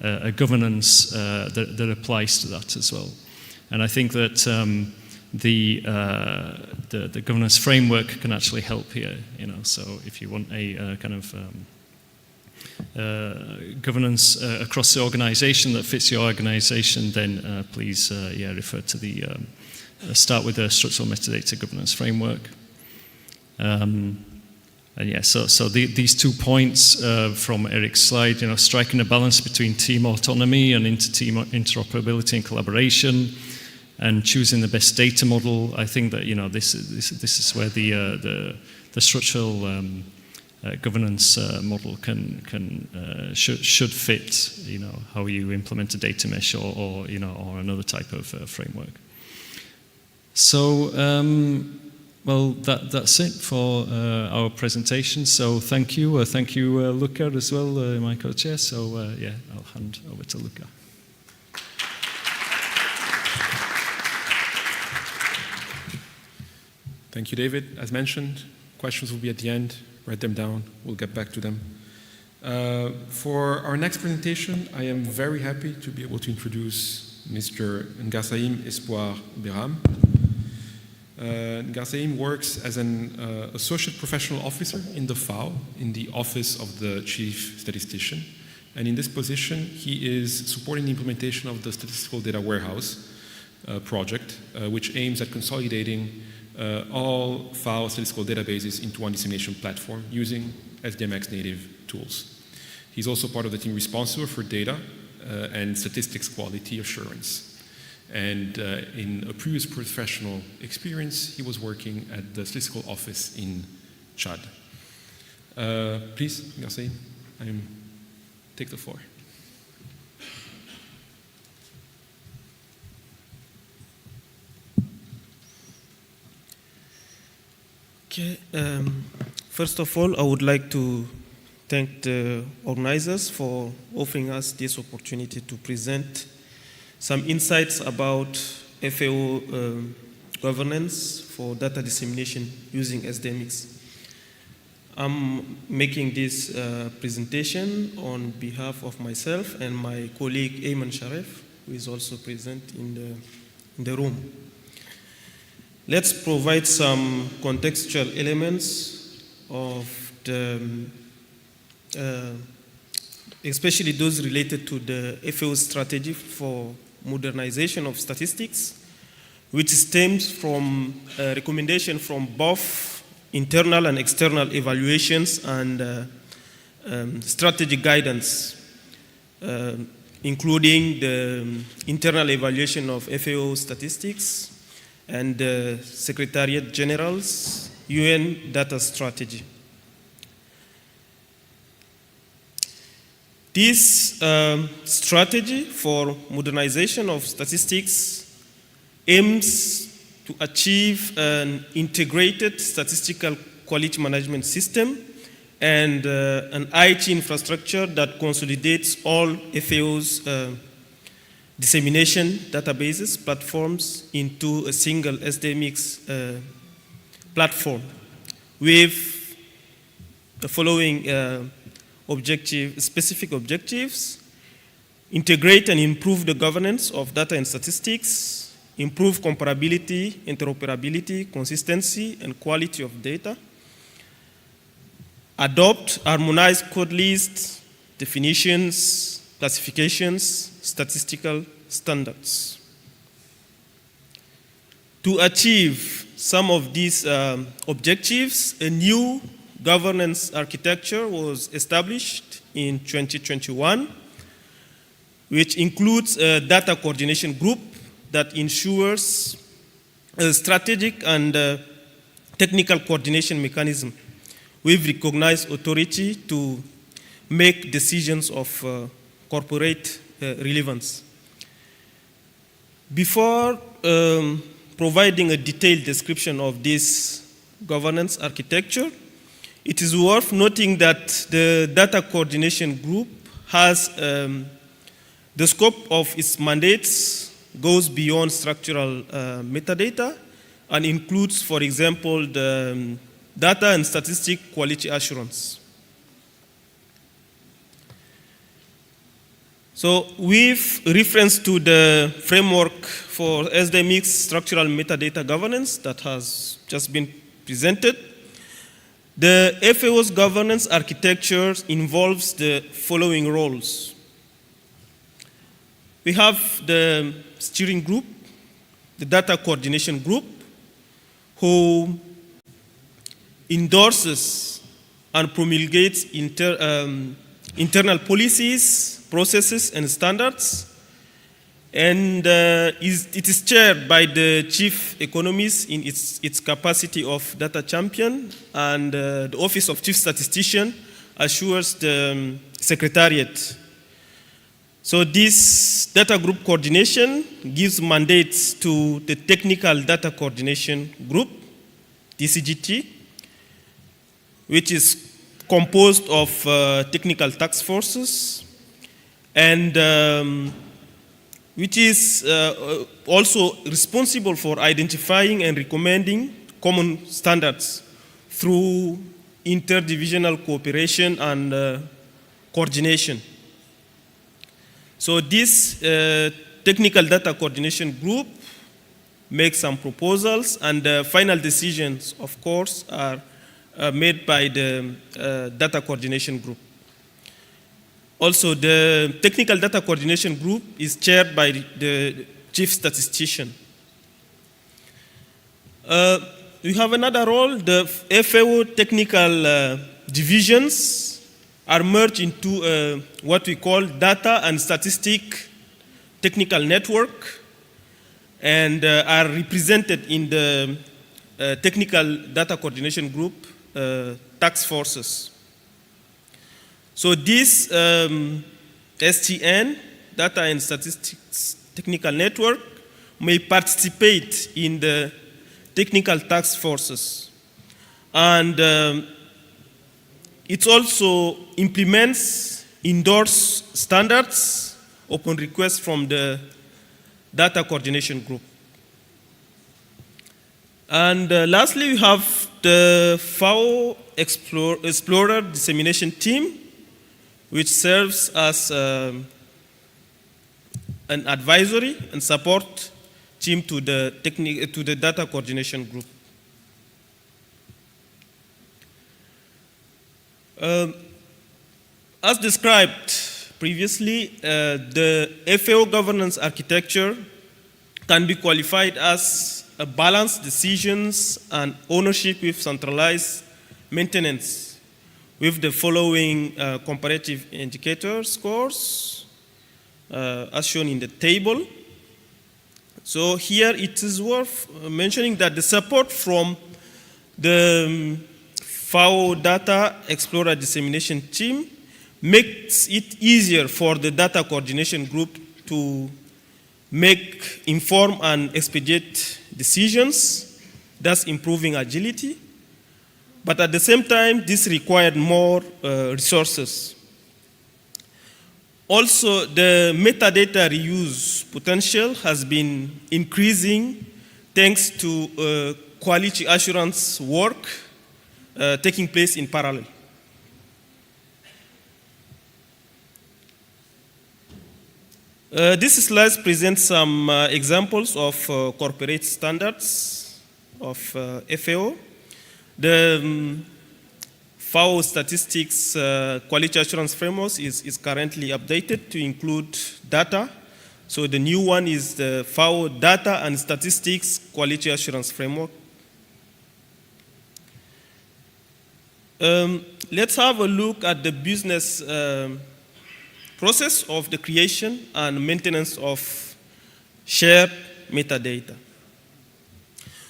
a governance that applies to that as well. And I think that the governance framework can actually help here. So if you want a kind of governance across the organization that fits your organization, then please refer to the start with the structural metadata governance framework. So these 2 points from Eric's slide, striking a balance between team autonomy and inter-team interoperability and collaboration, and choosing the best data model. I think that this is where the structural governance model should fit, how you implement a data mesh or another type of framework. So, well, that's it for our presentation. So thank you, Luca, as well, my co-chair. So I'll hand over to Luca. Thank you, David. As mentioned, questions will be at the end. Write them down. We'll get back to them. For our next presentation, I am very happy to be able to introduce Mr. Ngassaim Espoir Beram. Ngassaim works as an associate professional officer in the FAO, in the Office of the Chief Statistician. And in this position, he is supporting the implementation of the Statistical Data Warehouse project, which aims at consolidating all FAO statistical databases into one dissemination platform using SDMX native tools. He's also part of the team responsible for data and statistics quality assurance. And in a previous professional experience, he was working at the statistical office in Chad. Please, Ngassaim, take the floor. Okay. First of all, I would like to thank the organizers for offering us this opportunity to present some insights about FAO governance for data dissemination using SDMX. I'm making this presentation on behalf of myself and my colleague Ayman Sharif, who is also present in the room. Let's provide some contextual elements of the, especially those related to the FAO strategy for modernization of statistics, which stems from a recommendation from both internal and external evaluations and strategy guidance, including the internal evaluation of FAO statistics and the Secretariat General's UN data strategy. This strategy for modernization of statistics aims to achieve an integrated statistical quality management system and an IT infrastructure that consolidates all FAO's dissemination databases platforms into a single SDMX platform with the following specific objectives: integrate and improve the governance of data and statistics, improve comparability, interoperability, consistency, and quality of data, adopt harmonized code lists, definitions, classifications, statistical standards. To achieve some of these objectives, a new governance architecture was established in 2021, which includes a data coordination group that ensures a strategic and technical coordination mechanism with recognized authority to make decisions of corporate relevance. Before providing a detailed description of this governance architecture, it is worth noting that the data coordination group has the scope of its mandates goes beyond structural metadata and includes, for example, the data and statistic quality assurance. So with reference to the framework for SDMX structural metadata governance that has just been presented, the FAO's governance architecture involves the following roles. We have the steering group, the data coordination group, who endorses and promulgates internal policies, processes, and standards. And it is chaired by the chief economist in its capacity of data champion, and the Office of Chief Statistician assures the secretariat. So this data group coordination gives mandates to the Technical Data Coordination Group, TCGT, which is composed of technical task forces, and which is also responsible for identifying and recommending common standards through interdivisional cooperation and coordination. So this technical data coordination group makes some proposals, and the final decisions, of course, are made by the data coordination group. Also, the technical data coordination group is chaired by the chief statistician. We have another role. The FAO technical divisions are merged into what we call data and statistic technical network, and are represented in the technical data coordination group task forces. So this STN, Data and Statistics Technical Network, may participate in the technical task forces. And it also implements, endorse standards upon request from the data coordination group. And lastly, we have the FAO Explorer Dissemination Team, which serves as an advisory and support team to the data coordination group. As described previously, the FAO governance architecture can be qualified as a balanced decisions and ownership with centralized maintenance, with the following comparative indicator scores, as shown in the table. So here it is worth mentioning that the support from the FAO Data Explorer Dissemination Team makes it easier for the data coordination group to make informed and expedite decisions, thus improving agility. But at the same time, this required more resources. Also, the metadata reuse potential has been increasing thanks to quality assurance work taking place in parallel. This slide presents some examples of corporate standards of FAO. The FAO Statistics Quality Assurance Framework is currently updated to include data. So the new one is the FAO Data and Statistics Quality Assurance Framework. Let's have a look at the business process of the creation and maintenance of shared metadata.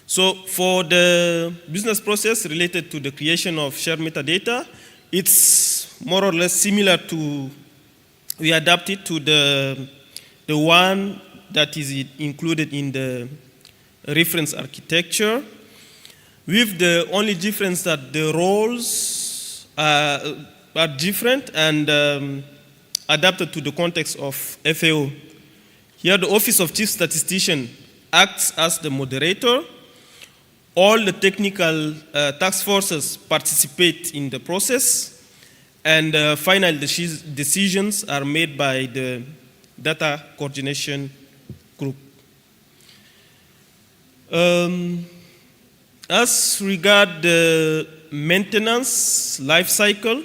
So for the business process related to the creation of shared metadata, it's more or less similar to, we adapted to the one that is included in the reference architecture, with the only difference that the roles are different and adapted to the context of FAO. Here, the Office of Chief Statistician acts as the moderator. All the technical task forces participate in the process, and final decisions are made by the data coordination group. As regards the maintenance life cycle,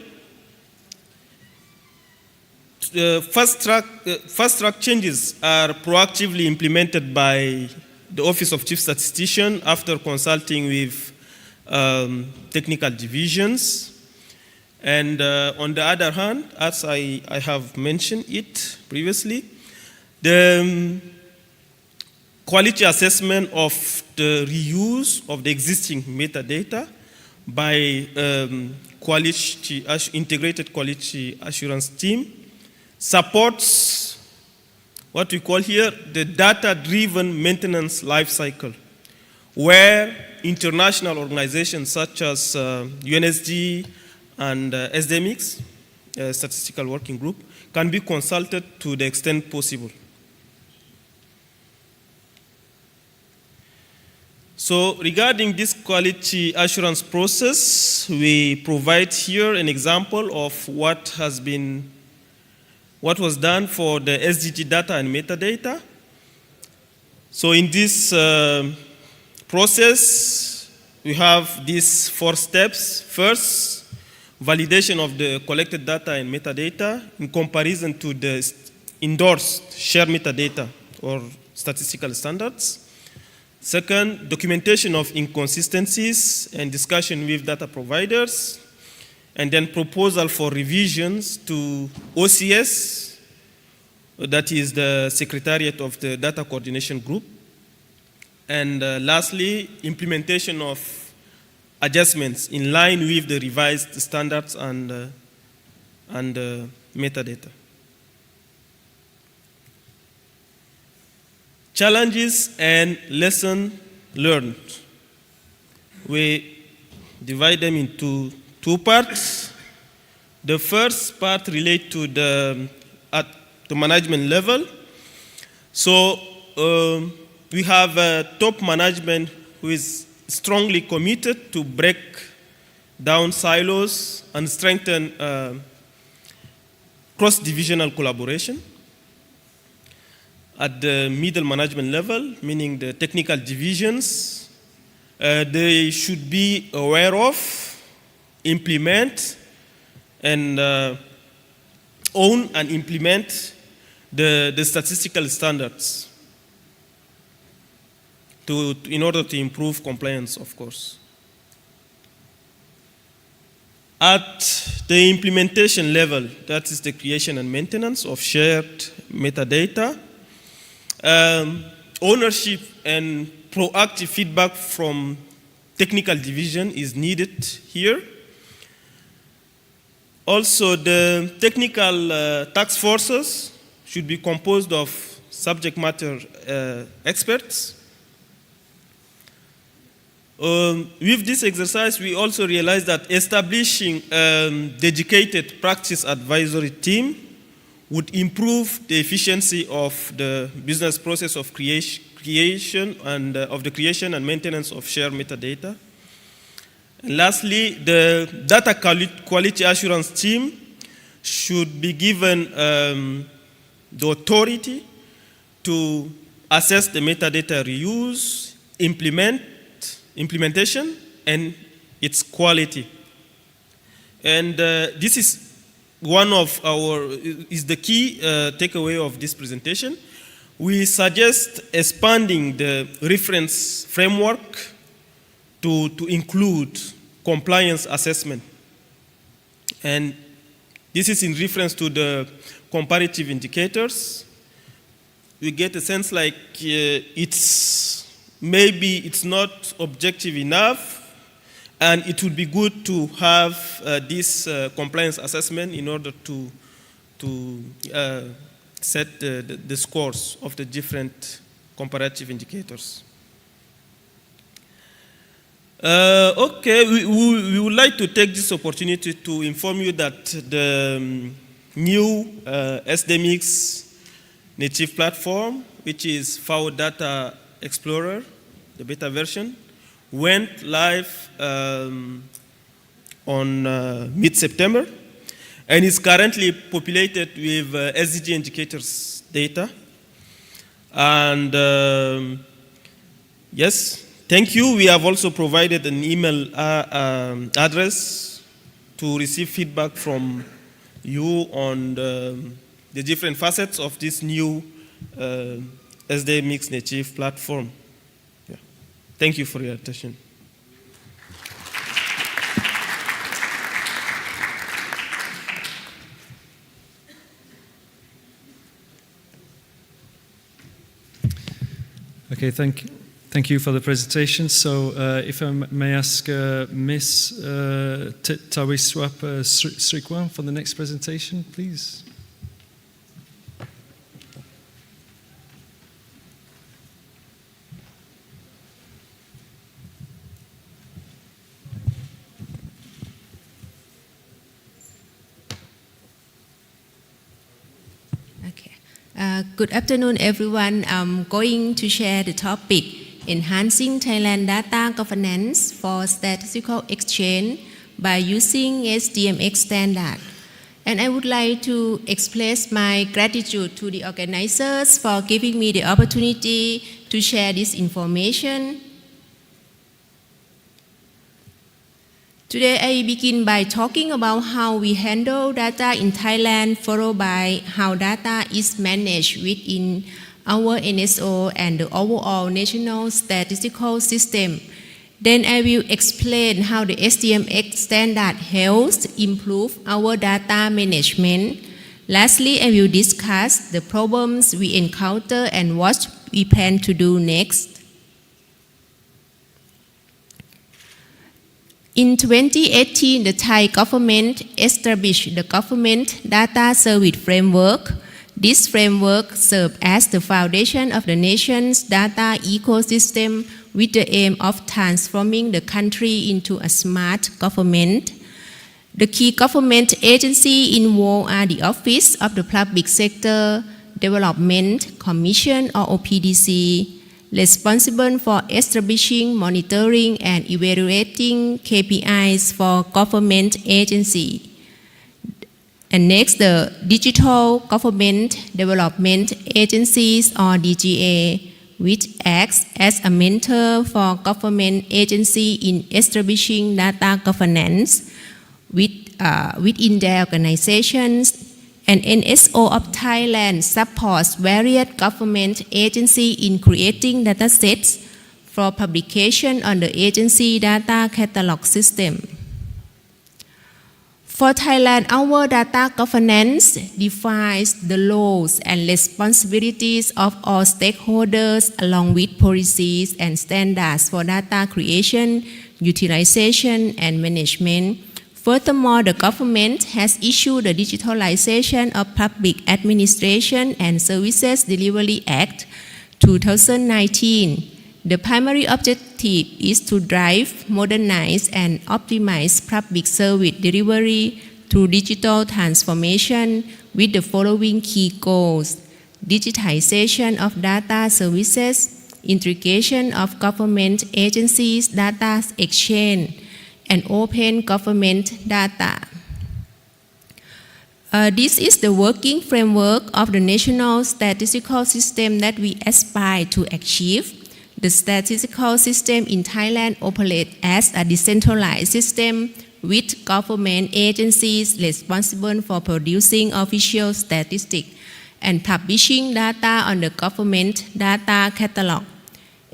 fast track changes are proactively implemented by the Office of Chief Statistician after consulting with technical divisions. And on the other hand, as I have mentioned it previously, the quality assessment of the reuse of the existing metadata by integrated quality assurance team supports what we call here the data-driven maintenance life cycle, where international organizations such as UNSD and SDMX, Statistical Working Group, can be consulted to the extent possible. So regarding this quality assurance process, we provide here an example of what was done for the SDT data and metadata. So in this process, we have these 4 steps. First, validation of the collected data and metadata in comparison to the endorsed shared metadata or statistical standards. Second, documentation of inconsistencies and discussion with data providers. And then proposal for revisions to OCS, that is the Secretariat of the Data Coordination Group. And lastly, implementation of adjustments in line with the revised standards and metadata. Challenges and lessons learned. We divide them into 2 parts. The first part relates to at the management level. So we have top management who is strongly committed to break down silos and strengthen cross-divisional collaboration. At the middle management level, meaning the technical divisions, they should be aware of, implement, and own and implement the statistical standards in order to improve compliance, of course. At the implementation level, that is the creation and maintenance of shared metadata, ownership and proactive feedback from technical division is needed here. Also, the technical task forces should be composed of subject matter experts. With this exercise, we also realized that establishing a dedicated practice advisory team would improve the efficiency of the business process of creation and maintenance of shared metadata. And lastly, the data quality assurance team should be given the authority to assess the metadata reuse, implementation, and its quality. And this is the key takeaway of this presentation. We suggest expanding the reference framework to include compliance assessment. And this is in reference to the comparative indicators. We get a sense like maybe it's not objective enough, and it would be good to have this compliance assessment in order to set the scores of the different comparative indicators. Okay, we would like to take this opportunity to inform you that the new SDMX native platform, which is FAO Data Explorer, the beta version, went live on mid-September and is currently populated with SDG indicators data. And yes, thank you. We have also provided an email address to receive feedback from you on the different facets of this new SDMX native platform. Yeah. Thank you for your attention. Okay, thank you for the presentation. So if I may ask Ms. Tawiswap Srikwan for the next presentation, please. Good afternoon, everyone. I'm going to share the topic, Enhancing Thailand Data Governance for Statistical Exchange by Using SDMX Standard. And I would like to express my gratitude to the organizers for giving me the opportunity to share this information. Today, I begin by talking about how we handle data in Thailand, followed by how data is managed within our NSO and the overall national statistical system. Then I will explain how the SDMX standard helps improve our data management. Lastly, I will discuss the problems we encounter and what we plan to do next. In 2018, the Thai government established the Government Data Service Framework. This framework serves as the foundation of the nation's data ecosystem with the aim of transforming the country into a smart government. The key government agencies involved are the Office of the Public Sector Development Commission or OPDC, responsible for establishing, monitoring, and evaluating KPIs for government agencies. And next, the Digital Government Development Agencies or DGA, which acts as a mentor for government agencies in establishing data governance within their organizations. And NSO of Thailand supports various government agencies in creating datasets for publication on the agency data catalog system. For Thailand, our data governance defines the roles and responsibilities of all stakeholders along with policies and standards for data creation, utilization, and management. Furthermore, the government has issued the Digitalization of Public Administration and Services Delivery Act 2019. The primary objective is to drive, modernize, and optimize public service delivery through digital transformation with the following key goals: digitization of data services, integration of government agencies' data exchange, and open government data. This is the working framework of the national statistical system that we aspire to achieve. The statistical system in Thailand operates as a decentralized system with government agencies responsible for producing official statistics and publishing data on the government data catalog.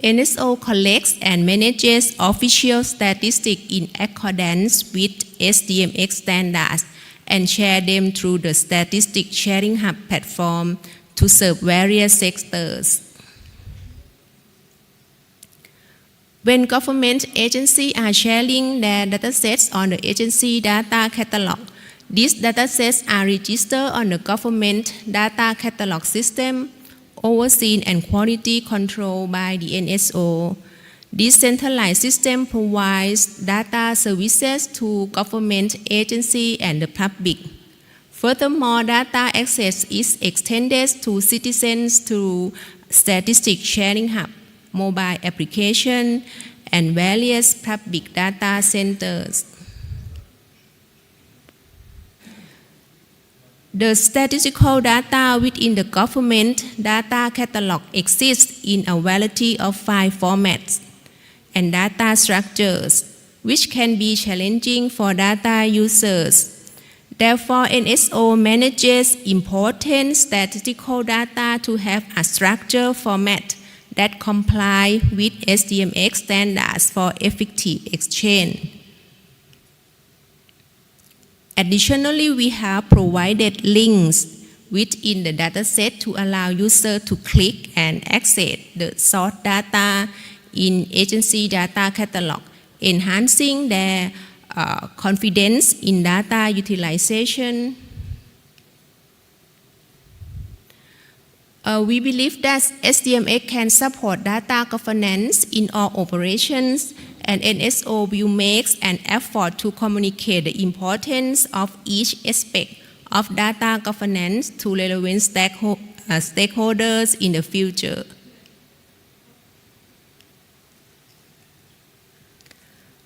NSO collects and manages official statistics in accordance with SDMX standards and share them through the Statistic Sharing Hub platform to serve various sectors. When government agencies are sharing their datasets on the agency data catalog, these datasets are registered on the government data catalog system, overseen and quality controlled by the NSO. This centralized system provides data services to government agencies and the public. Furthermore, data access is extended to citizens through Statistic Sharing Hub, mobile application, and various public data centers. The statistical data within the government data catalog exists in a variety of file formats and data structures, which can be challenging for data users. Therefore, NSO manages important statistical data to have a structured format that comply with SDMX standards for effective exchange. Additionally, we have provided links within the dataset to allow users to click and access the source data in agency data catalog, enhancing their confidence in data utilization. We believe that SDMX can support data governance in all operations, and NSO will make an effort to communicate the importance of each aspect of data governance to relevant stakeholders in the future.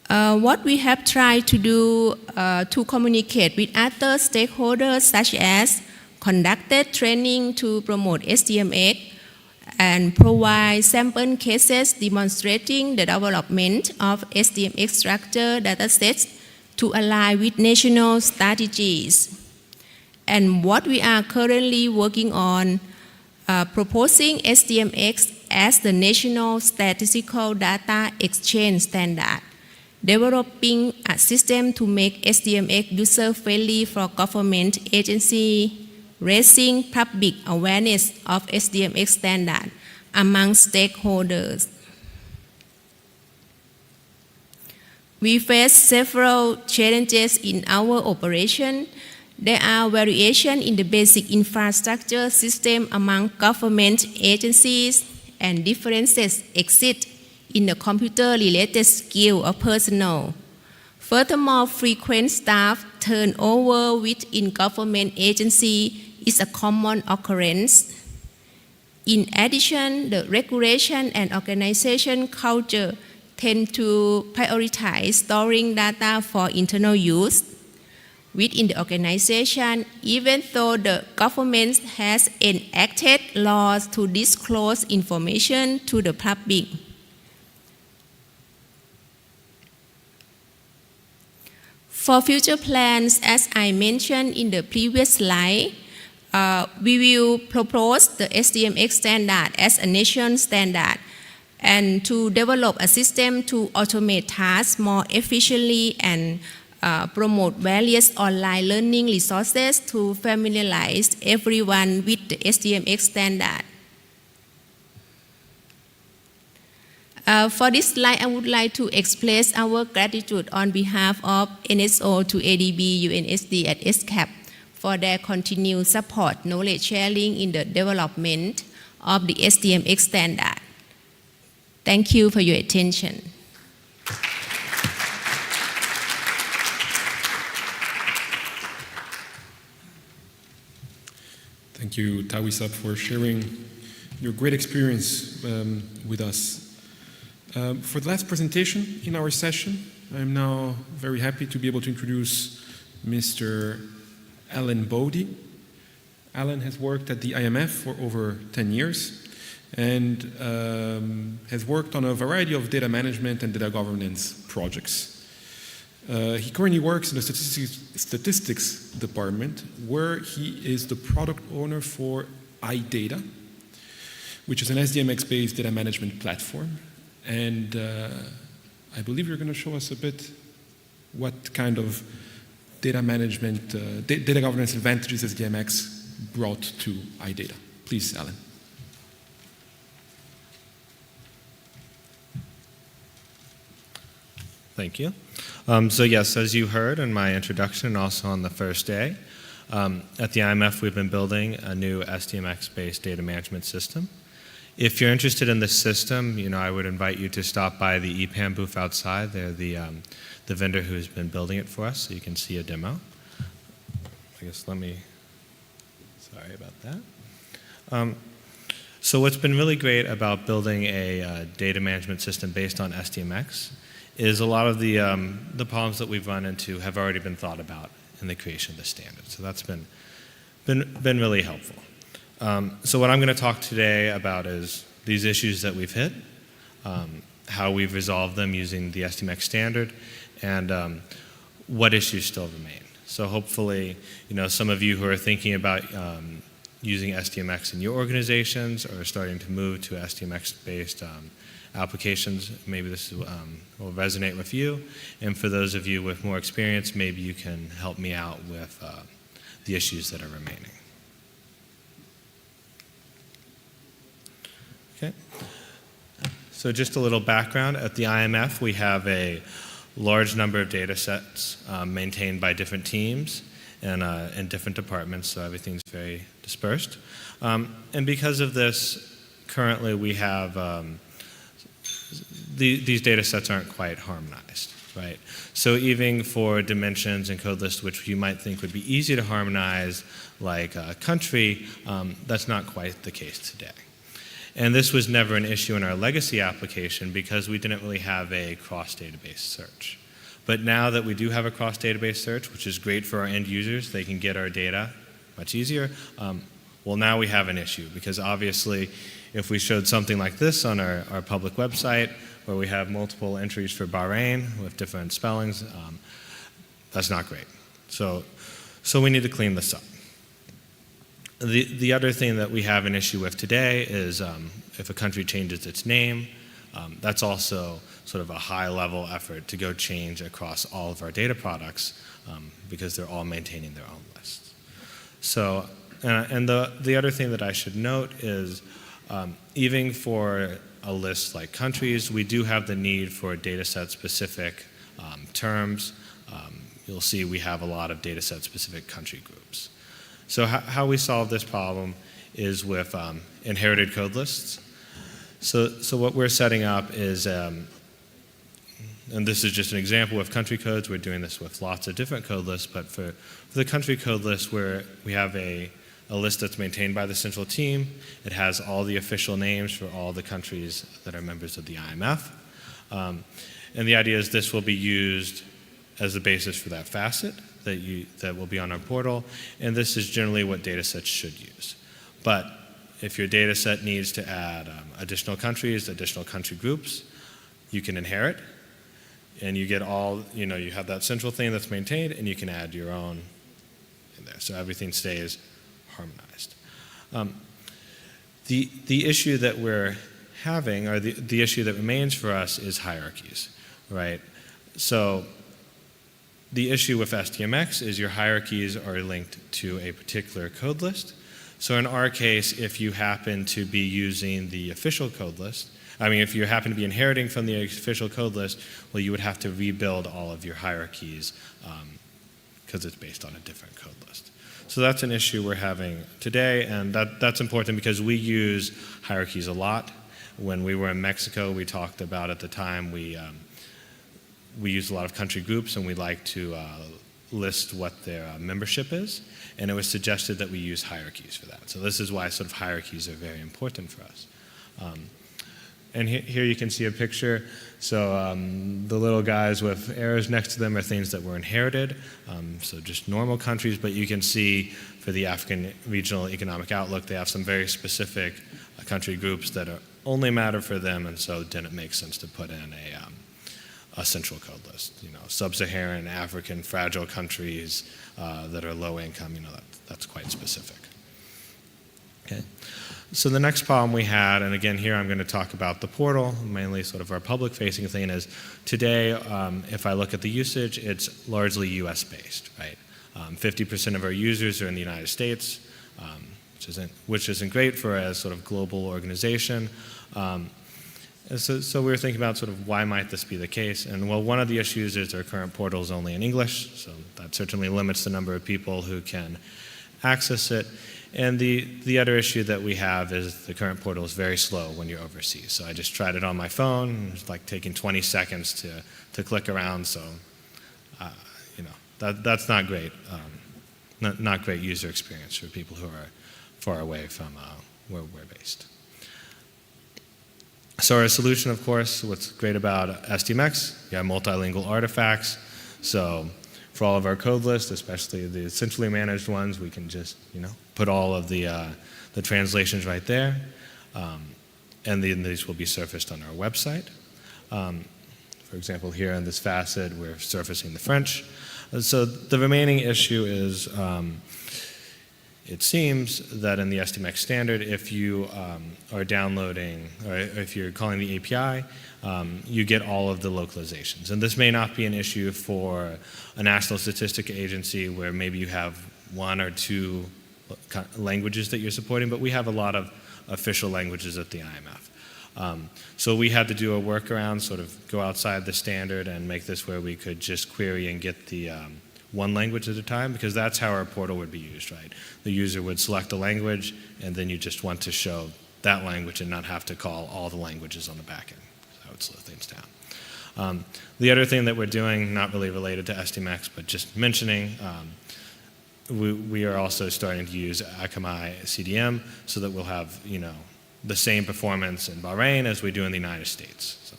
What we have tried to do to communicate with other stakeholders, such as conducted training to promote SDMX and provide sample cases demonstrating the development of SDMX structured datasets to align with national strategies. And what we are currently working on, proposing SDMX as the national statistical data exchange standard, developing a system to make SDMX user-friendly for government agencies, raising public awareness of SDMX standard among stakeholders. We face several challenges in our operation. There are variations in the basic infrastructure system among government agencies, and differences exist in the computer-related skill of personnel. Furthermore, frequent staff turnover within government agency is a common occurrence. In addition, the regulation and organization culture tend to prioritize storing data for internal use within the organization, even though the government has enacted laws to disclose information to the public. For future plans, as I mentioned in the previous slide, we will propose the SDMX standard as a nation standard and to develop a system to automate tasks more efficiently and promote various online learning resources to familiarize everyone with the SDMX standard. For this slide, I would like to express our gratitude on behalf of NSO to ADB, UNSD, and SCAP for their continued support, knowledge sharing in the development of the SDMX standard. Thank you for your attention. Thank you, Tawisap, for sharing your great experience with us. For the last presentation in our session, I'm now very happy to be able to introduce Mr. Alan Bodie. Alan has worked at the IMF for over 10 years and has worked on a variety of data management and data governance projects. He currently works in the statistics department, where he is the product owner for iData, which is an SDMX-based data management platform. And I believe you're going to show us a bit what kind of data management, data governance advantages SDMX brought to iData. Please, Alan. Thank you. So yes, as you heard in my introduction and also on the first day, at the IMF we've been building a new SDMX-based data management system. If you're interested in this system, I would invite you to stop by the EPAM booth outside. They're the vendor who's been building it for us, so you can see a demo. I guess sorry about that. So what's been really great about building a data management system based on SDMX is a lot of the problems that we've run into have already been thought about in the creation of the standard. So that's been really helpful. So what I'm going to talk today about is these issues that we've hit, how we've resolved them using the SDMX standard, and what issues still remain. So hopefully, some of you who are thinking about using SDMX in your organizations or starting to move to SDMX-based applications, maybe this will resonate with you. And for those of you with more experience, maybe you can help me out with the issues that are remaining. Okay. So just a little background. At the IMF, we have a large number of data sets maintained by different teams and in different departments, so everything's very dispersed. And because of this, currently we have these data sets aren't quite harmonized, right? So even for dimensions and code lists, which you might think would be easy to harmonize, like a country, that's not quite the case today. And this was never an issue in our legacy application because we didn't really have a cross-database search. But now that we do have a cross-database search, which is great for our end users, they can get our data much easier, well, now we have an issue because obviously if we showed something like this on our public website where we have multiple entries for Bahrain with different spellings, that's not great. So we need to clean this up. The other thing that we have an issue with today is if a country changes its name, that's also sort of a high-level effort to go change across all of our data products because they're all maintaining their own lists. So, and the other thing that I should note is even for a list like countries, we do have the need for data set-specific terms. You'll see we have a lot of data set-specific country groups. So how we solve this problem is with inherited code lists. So what we're setting up is, and this is just an example of country codes, we're doing this with lots of different code lists, but for the country code list where we have a list that's maintained by the central team, it has all the official names for all the countries that are members of the IMF. And the idea is this will be used as the basis for that facet that will be on our portal, and this is generally what data sets should use. But if your data set needs to add additional countries, additional country groups, you can inherit, and you get all, you have that central thing that's maintained, and you can add your own in there. So everything stays harmonized. The issue that we're having, or the issue that remains for us, is hierarchies, right? So the issue with SDMX is your hierarchies are linked to a particular code list. So in our case, if you happen to be using the official code list, if you happen to be inheriting from the official code list, well, you would have to rebuild all of your hierarchies because it's based on a different code list. So that's an issue we're having today, and that's important because we use hierarchies a lot. When we were in Mexico, we talked about at the time we use a lot of country groups, and we like to list what their membership is, and it was suggested that we use hierarchies for that. So this is why sort of hierarchies are very important for us. And here you can see a picture. So the little guys with arrows next to them are things that were inherited, so just normal countries, but you can see for the African Regional Economic Outlook, they have some very specific country groups that only matter for them, and so it didn't make sense to put in a central code list. Sub-Saharan African fragile countries that are low income, that's quite specific. Okay. So the next problem we had, and again here I'm going to talk about the portal, mainly sort of our public-facing thing, is today, if I look at the usage, it's largely US based, right? 50% of our users are in the United States, which isn't great for a sort of global organization. So we were thinking about sort of why might this be the case, and well, one of the issues is our current portal is only in English, so that certainly limits the number of people who can access it. And the other issue that we have is the current portal is very slow when you're overseas. So I just tried it on my phone. It's like taking 20 seconds to click around. So, that's not great. Not great user experience for people who are far away from where we're based. So our solution, of course, what's great about SDMX, you have multilingual artifacts. So for all of our code lists, especially the centrally managed ones, we can just, put all of the translations right there. And then these will be surfaced on our website. For example, here in this facet, we're surfacing the French. So the remaining issue is, it seems that in the SDMX standard, if you are downloading, or if you're calling the API, you get all of the localizations. And this may not be an issue for a national statistical agency where maybe you have one or two languages that you're supporting, but we have a lot of official languages at the IMF. So we had to do a workaround, sort of go outside the standard and make this where we could just query and get the one language at a time, because that's how our portal would be used, right? The user would select a language, and then you just want to show that language and not have to call all the languages on the back end. That would slow things down. The other thing that we're doing, not really related to SDMX, but just mentioning, we are also starting to use Akamai CDM so that we'll have, the same performance in Bahrain as we do in the United States. So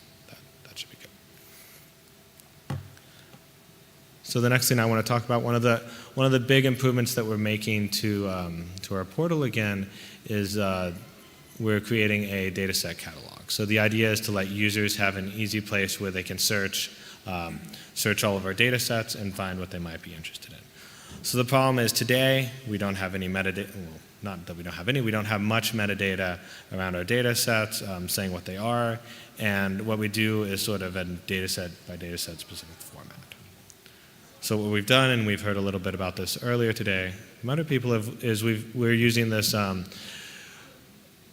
that should be good. So the next thing I want to talk about, one of the big improvements that we're making to our portal again is we're creating a dataset catalog. So the idea is to let users have an easy place where they can search all of our data sets and find what they might be interested in. So the problem is today we don't have any metadata, well, not that we don't have any, we don't have much metadata around our data sets saying what they are, and what we do is sort of a data set by data set specific format. So what we've done, and we've heard a little bit about this earlier today from other people, is we're using this,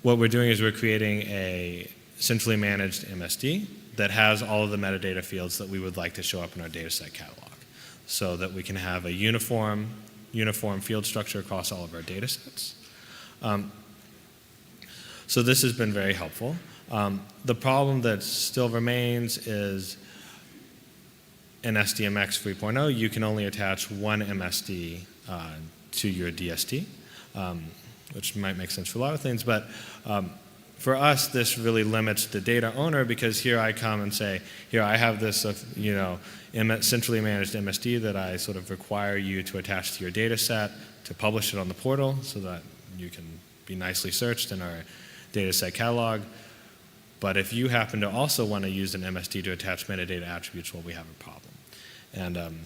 what we're doing is we're creating a centrally managed MSD that has all of the metadata fields that we would like to show up in our dataset catalog, so that we can have a uniform field structure across all of our data sets. So this has been very helpful. The problem that still remains is in SDMX 3.0, you can only attach one MSD to your DST, which might make sense for a lot of things, but for us, this really limits the data owner, because here I come and say, here I have this, centrally managed MSD that I sort of require you to attach to your data set to publish it on the portal so that you can be nicely searched in our data set catalog. But if you happen to also want to use an MSD to attach metadata attributes, well, we have a problem. And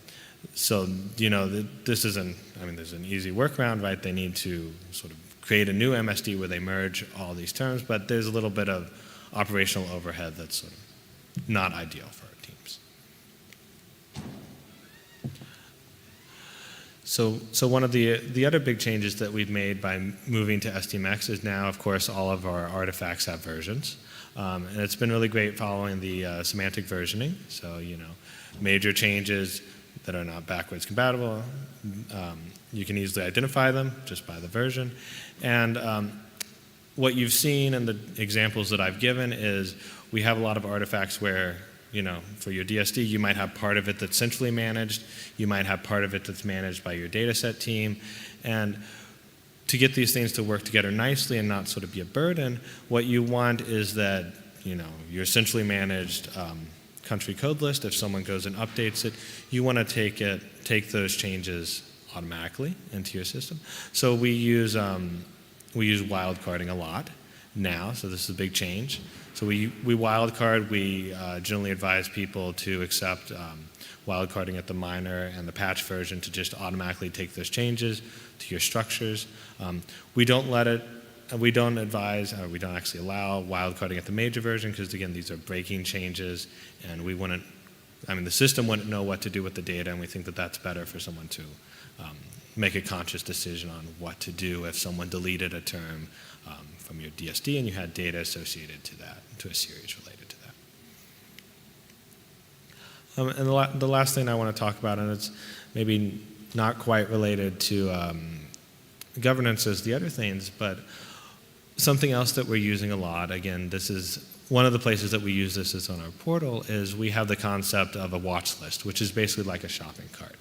so, this isn't, there's an easy workaround, right? They need to sort of create a new MSD where they merge all these terms, but there's a little bit of operational overhead that's sort of not ideal for our teams. So one of the other big changes that we've made by moving to SDMX is now, of course, all of our artifacts have versions. And it's been really great following the semantic versioning. So, major changes that are not backwards compatible, you can easily identify them just by the version. And what you've seen in the examples that I've given is we have a lot of artifacts where, for your DSD, you might have part of it that's centrally managed, you might have part of it that's managed by your dataset team, and to get these things to work together nicely and not sort of be a burden, what you want is that, your centrally managed country code list, if someone goes and updates it, you want to take those changes automatically into your system. So we use wildcarding a lot now, so this is a big change. So we wildcard, we generally advise people to accept wildcarding at the minor and the patch version to just automatically take those changes to your structures. We don't advise, or we don't actually allow wildcarding at the major version because, again, these are breaking changes and the system wouldn't know what to do with the data, and we think that that's better for someone to make a conscious decision on what to do if someone deleted a term from your DSD and you had data associated to that, to a series related to that. And the last thing I want to talk about, and it's maybe not quite related to governance as the other things, but something else that we're using a lot, again, this is one of the places that we use this is on our portal, is we have the concept of a watch list, which is basically like a shopping cart.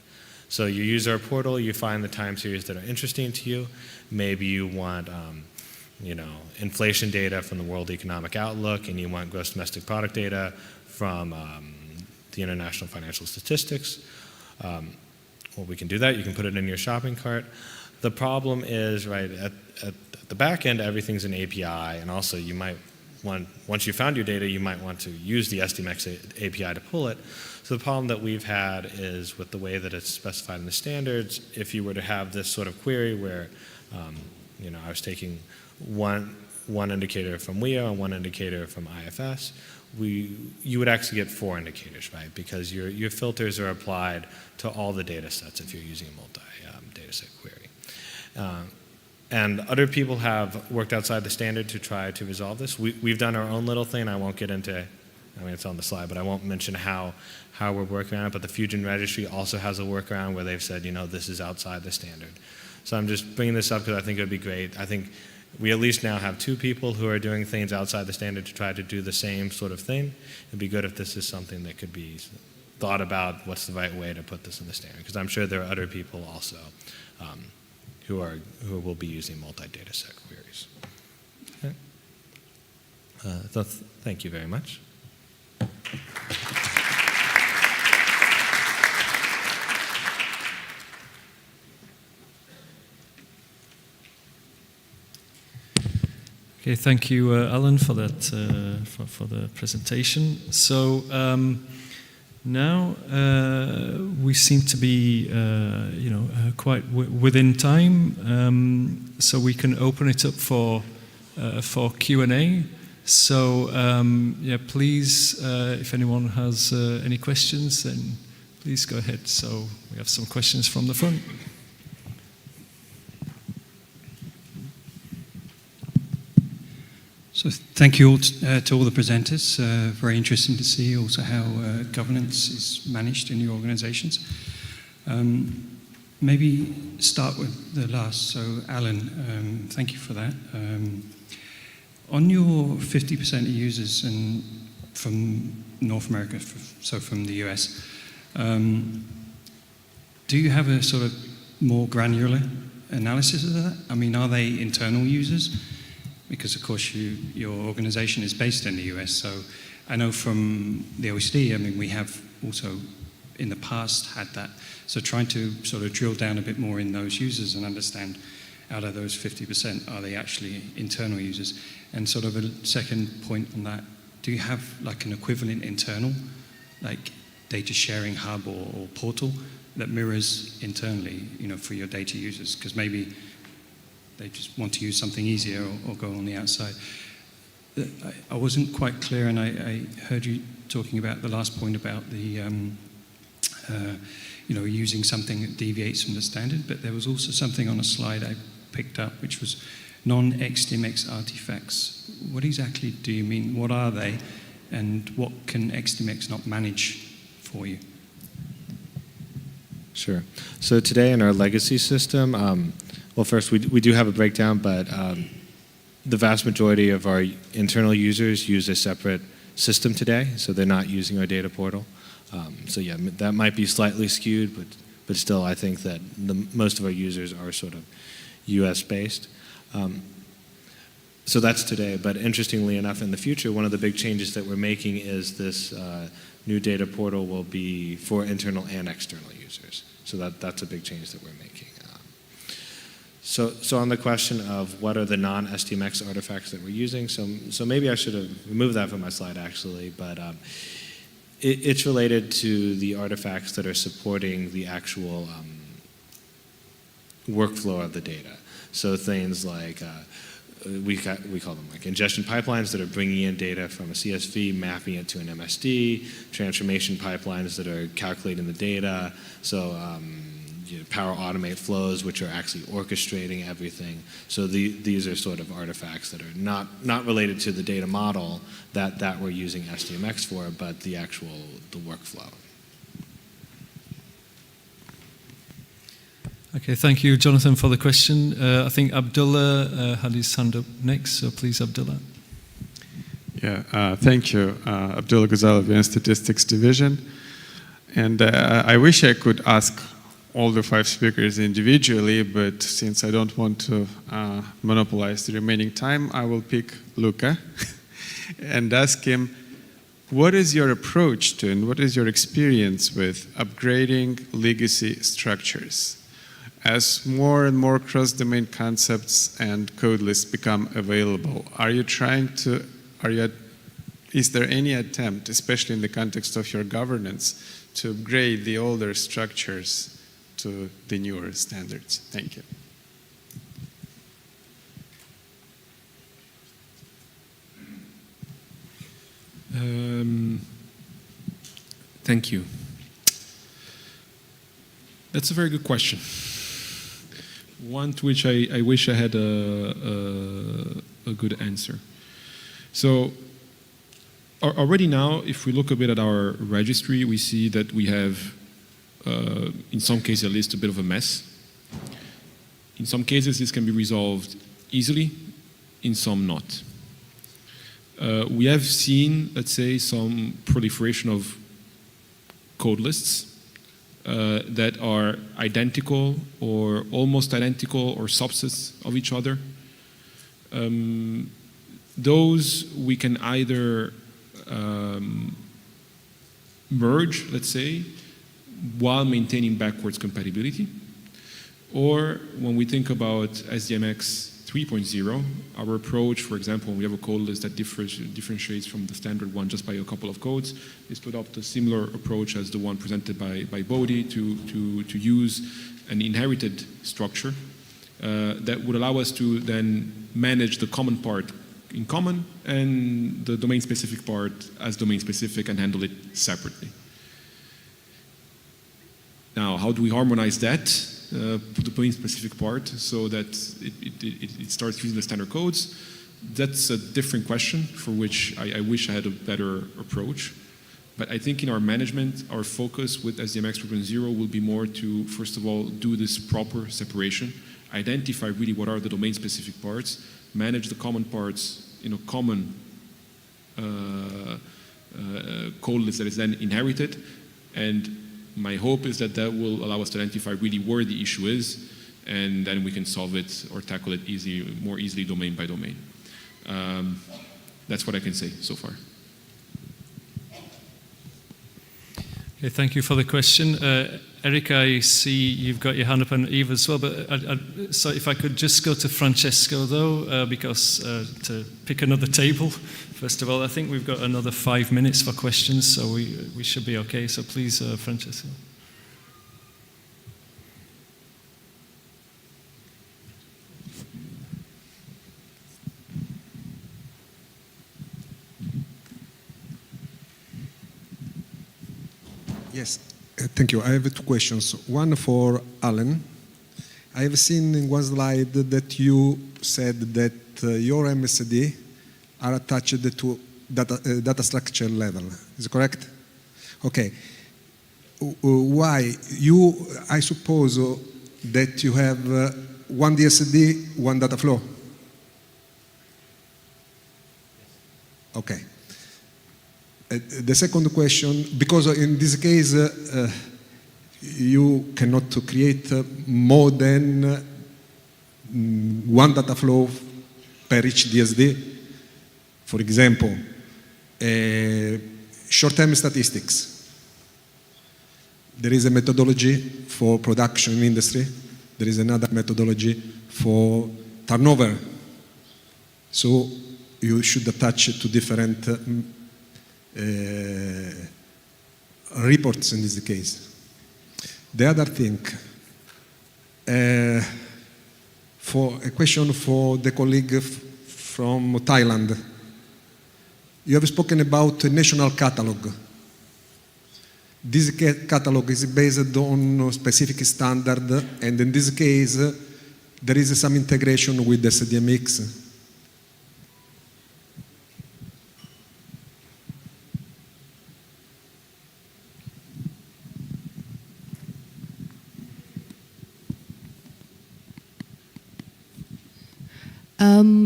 So you use our portal, you find the time series that are interesting to you. Maybe you want inflation data from the World Economic Outlook, and you want gross domestic product data from the International Financial Statistics. Well, we can do that. You can put it in your shopping cart. The problem is, right, at the back end, everything's an API, and also you might want, once you found your data, you might want to use the SDMX API to pull it. So the problem that we've had is with the way that it's specified in the standards, if you were to have this sort of query where, I was taking one indicator from WIO and one indicator from IFS, you would actually get 4 indicators, right? Because your filters are applied to all the data sets if you're using a multi-data set query. And other people have worked outside the standard to try to resolve this. We've done our own little thing. I won't get into, it's on the slide, but I won't mention how we're working on it. But the Fusion Registry also has a workaround where they've said, this is outside the standard. So I'm just bringing this up because I think it would be great. I think we at least now have 2 people who are doing things outside the standard to try to do the same sort of thing. It'd be good if this is something that could be thought about, what's the right way to put this in the standard, because I'm sure there are other people also who will be using multi-data set queries. Okay. So thank you very much. Okay, thank you, Alan, for that for the presentation. So now we seem to be, quite within time, so we can open it up for Q&A. So please, if anyone has any questions, then please go ahead. So we have some questions from the front. So thank you all to all the presenters. Very interesting to see also how governance is managed in your organizations. Maybe start with the last. So Alan, thank you for that. On your 50% of users and from North America, so from the US, do you have a sort of more granular analysis of that? I mean, are they internal users? Because, of course, your organization is based in the US. So I know from the OECD, we have also in the past had that. So trying to sort of drill down a bit more in those users and understand out of those 50%, are they actually internal users? And sort of a second point on that, do you have like an equivalent internal, like data sharing hub or portal that mirrors internally, for your data users? Because maybe they just want to use something easier or go on the outside. I wasn't quite clear, and I heard you talking about the last point about the using something that deviates from the standard, but there was also something on a slide I picked up, which was non-SDMX artifacts. What exactly do you mean? What are they? And what can SDMX not manage for you? Sure. So today in our legacy system, well, first, we do have a breakdown, but the vast majority of our internal users use a separate system today, so they're not using our data portal. So yeah, that might be slightly skewed, but still, I think that most of our users are sort of US-based. So that's today, but interestingly enough, in the future, one of the big changes that we're making is this new data portal will be for internal and external users. So that's a big change that we're making. So on the question of what are the non-SDMX artifacts that we're using, so maybe I should have removed that from my slide actually, but it's related to the artifacts that are supporting the actual workflow of the data. So things like, we call them like ingestion pipelines that are bringing in data from a CSV, mapping it to an MSD, transformation pipelines that are calculating the data, so Power Automate flows, which are actually orchestrating everything. So these are sort of artifacts that are not related to the data model that we're using SDMX for, but the workflow. Okay, thank you, Jonathan, for the question. I think Abdullah had his hand up next, so please, Abdullah. Yeah, thank you. Abdullah Ghazalavi, Statistics Division. And I wish I could ask all the 5 speakers individually, but since I don't want to monopolize the remaining time, I will pick Luca and ask him, what is your approach to and what is your experience with upgrading legacy structures? As more and more cross-domain concepts and code lists become available, is there any attempt, especially in the context of your governance, to upgrade the older structures to the newer standards? Thank you. Thank you. That's a very good question. One to which I wish I had a good answer. So already now, if we look a bit at our registry, we see that we have, in some cases at least, a bit of a mess. In some cases, this can be resolved easily, in some not. We have seen, let's say, some proliferation of code lists that are identical or almost identical or subsets of each other. Those we can either merge, let's say, while maintaining backwards compatibility, or when we think about SDMX 3.0, our approach, for example, when we have a code list that differentiates from the standard one just by a couple of codes, is to adopt a similar approach as the one presented by Bodhi to use an inherited structure that would allow us to then manage the common part in common and the domain-specific part as domain-specific and handle it separately. Now, how do we harmonize that? The domain-specific part so that it starts using the standard codes? That's a different question for which I wish I had a better approach. But I think in our management, our focus with SDMX 3.0 will be more to, first of all, do this proper separation, identify really what are the domain-specific parts, manage the common parts in a common code list that is then inherited, and my hope is that that will allow us to identify really where the issue is, and then we can solve it or tackle it more easily domain by domain. That's what I can say so far. Okay, thank you for the question. Eric, I see you've got your hand up, and Eve as well, but so if I could just go to Francesco though, because to pick another table, first of all, I think we've got another 5 minutes for questions, so we should be okay. So please, Francesco. Yes, Thank you. I have two questions. One for Alan. I have seen in one slide that you said that your MSD are attached to data structure level. Is it correct? Okay. Why? I suppose that you have one DSD, one data flow. Okay. The second question, because in this case, you cannot create more than one data flow per each DSD. For example, short-term statistics. There is a methodology for production industry. There is another methodology for turnover. So you should attach to different reports in this case. The other thing, for a question for the colleague from Thailand. You have spoken about a national catalog. This catalog is based on a specific standard, and in this case, there is some integration with the SDMX.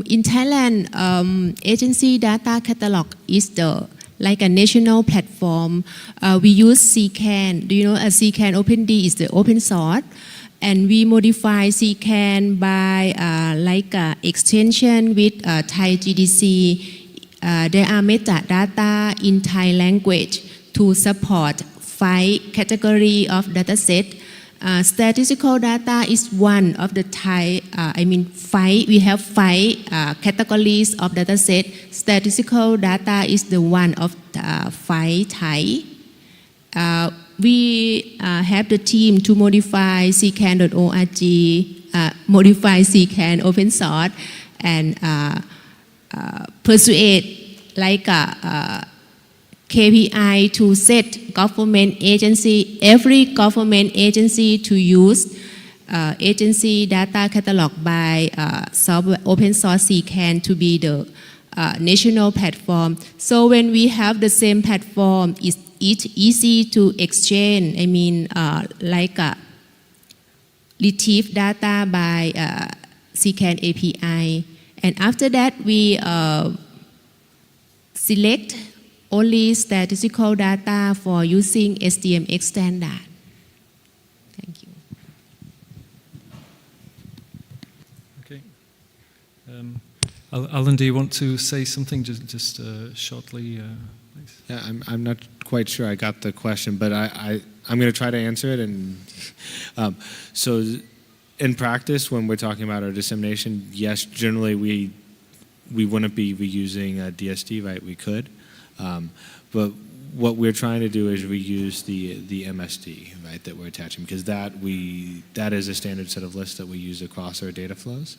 In Thailand, agency data catalog is like a national platform. We use CCAN. Do you know CCAN OpenD is the open source? And we modify CCAN by extension with Thai GDC. There are metadata in Thai language to support 5 categories of dataset. Statistical data is one of the Thai, 5, we have 5 categories of dataset. Statistical data is the one of 5 Thai. We have the team to modify ccan.org, modify CCAN open source, and persuade KPI to set government agency, every government agency to use agency data catalog by software open source CCAN to be the national platform. So when we have the same platform, it's easy to exchange. Retrieve data by CCAN API, and after that we select only statistical data for using SDMX standard. Thank you. Okay. Alan, do you want to say something just shortly, please? Yeah, I'm not quite sure I got the question, but I'm going to try to answer it. And so in practice, when we're talking about our dissemination, yes, generally we wouldn't be reusing DSD, right? We could. But what we're trying to do is reuse the MSD, right, that we're attaching, because that is a standard set of lists that we use across our data flows.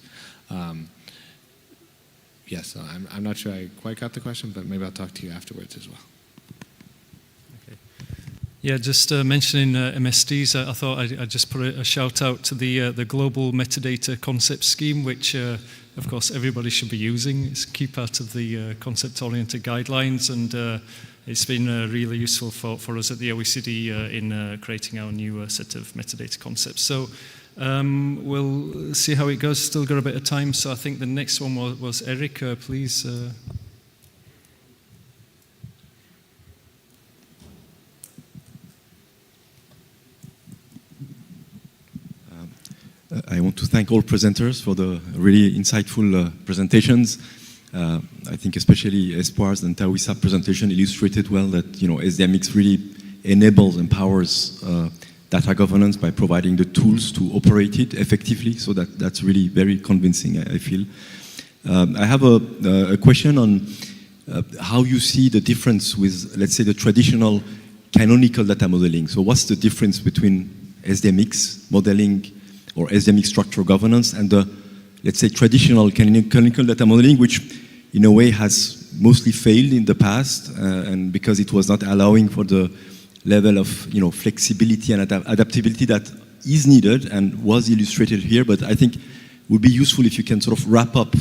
Yes, so I'm not sure I quite got the question, but maybe I'll talk to you afterwards as well. Okay. Yeah, just mentioning MSDs, I thought I'd just put a shout out to the Global Metadata Concept Scheme, which of course everybody should be using. It's a key part of the concept-oriented guidelines, and it's been really useful for us at the OECD in creating our new set of metadata concepts. So we'll see how it goes. Still got a bit of time, so I think the next one was Eric, please. I want to thank all presenters for the really insightful presentations. I think especially Espoir's and Tawisa presentation illustrated well that SDMX really enables, empowers data governance by providing the tools to operate it effectively. So that's really very convincing, I feel. I have a question on how you see the difference with, let's say, the traditional canonical data modeling. So what's the difference between SDMX modeling or SDMX structural governance and the, let's say, traditional canonical data modeling, which in a way has mostly failed in the past, and because it was not allowing for the, level of flexibility and adaptability that is needed and was illustrated here. But I think it would be useful if you can sort of wrap up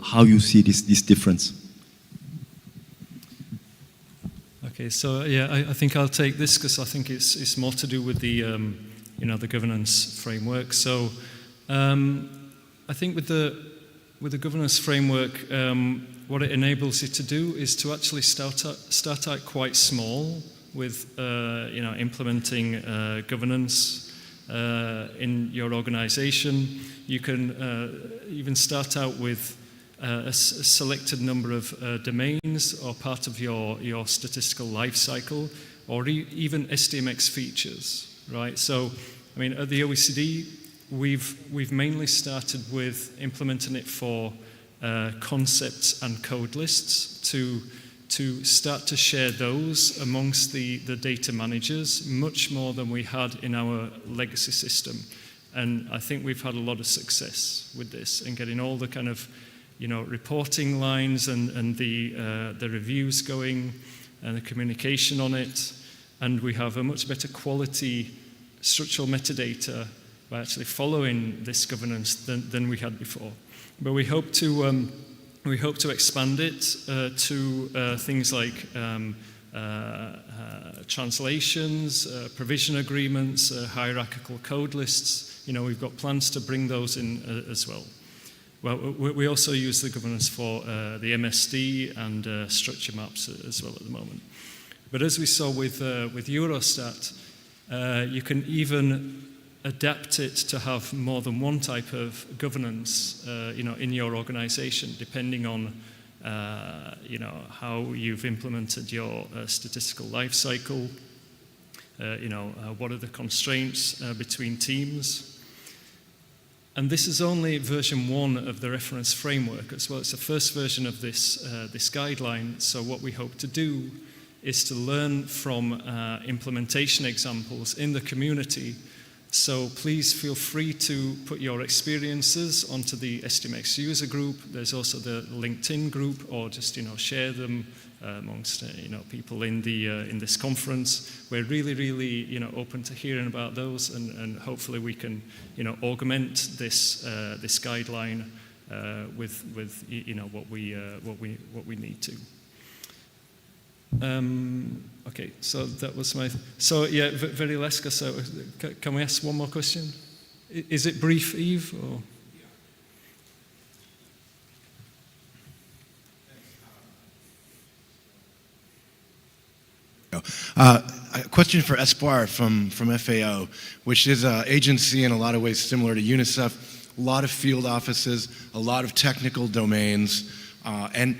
how you see this difference. Okay, so yeah, I think I'll take this because I think it's more to do with the the governance framework. So I think with the governance framework, what it enables you to do is to actually start out quite small with implementing governance in your organization. You can even start out with a selected number of domains or part of your statistical life cycle, or even SDMX features, right? So, I mean, at the OECD, we've mainly started with implementing it for concepts and code lists to start to share those amongst the data managers much more than we had in our legacy system. And I think we've had a lot of success with this and getting all the kind of reporting lines and the reviews going and the communication on it. And we have a much better quality structural metadata by actually following this governance than we had before. But we hope to expand it to things like translations, provision agreements, hierarchical code lists. We've got plans to bring those in as well. Well, we also use the governance for the MSD and structure maps as well at the moment. But as we saw with Eurostat, you can even adapt it to have more than one type of governance, in your organization, depending on, how you've implemented your statistical life cycle, what are the constraints between teams. And this is only version 1 of the reference framework as well. It's the first version of this guideline. So what we hope to do is to learn from implementation examples in the community. So please feel free to put your experiences onto the SDMX user group. There's also the LinkedIn group, or just share them amongst people in this conference. We're really open to hearing about those, and hopefully we can augment this guideline with what we need to. Okay, so that was so yeah, very Leska. So can we ask one more question? Is it brief, Yves? Or? A question for Espoir from FAO, which is an agency in a lot of ways similar to UNICEF, a lot of field offices, a lot of technical domains, and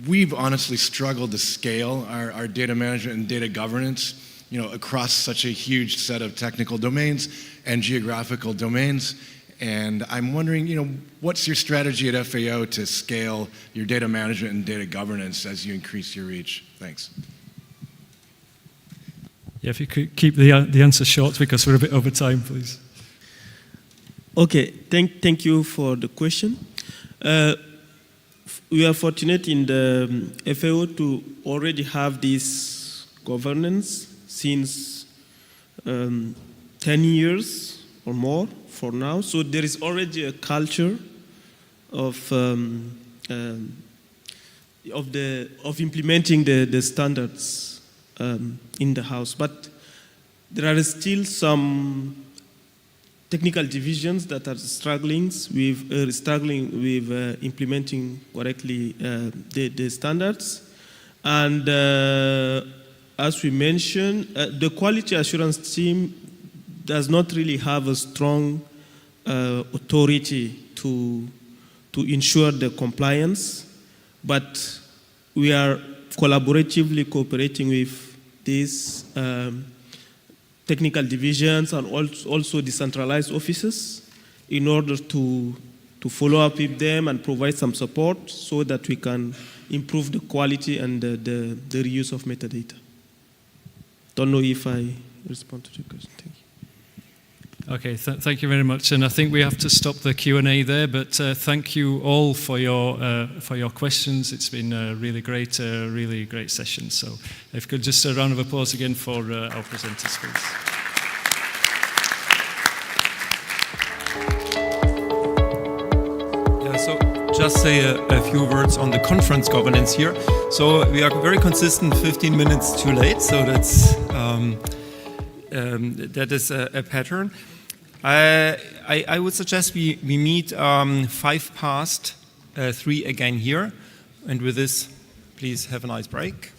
we've honestly struggled to scale our data management and data governance, across such a huge set of technical domains and geographical domains. And I'm wondering, what's your strategy at FAO to scale your data management and data governance as you increase your reach? Thanks. Yeah, if you could keep the answer short because we're a bit over time, please. Okay, thank you for the question. We are fortunate in the FAO to already have this governance since 10 years or more for now. So there is already a culture of implementing the standards in the house. But there are still some technical divisions that are struggling with implementing correctly the standards. And as we mentioned, the quality assurance team does not really have a strong authority to ensure the compliance, but we are collaboratively cooperating with these technical divisions and also decentralized offices in order to follow up with them and provide some support so that we can improve the quality and the reuse of metadata. Don't know if I respond to the question. Thank you. Okay, thank you very much. And I think we have to stop the Q&A there, but thank you all for your questions. It's been a really great session. So if you could just a round of applause again for our presenters, please. So just say a few words on the conference governance here. So we are very consistent, 15 minutes too late. So that is a pattern. I would suggest we meet 3:05 again here. And with this, please have a nice break.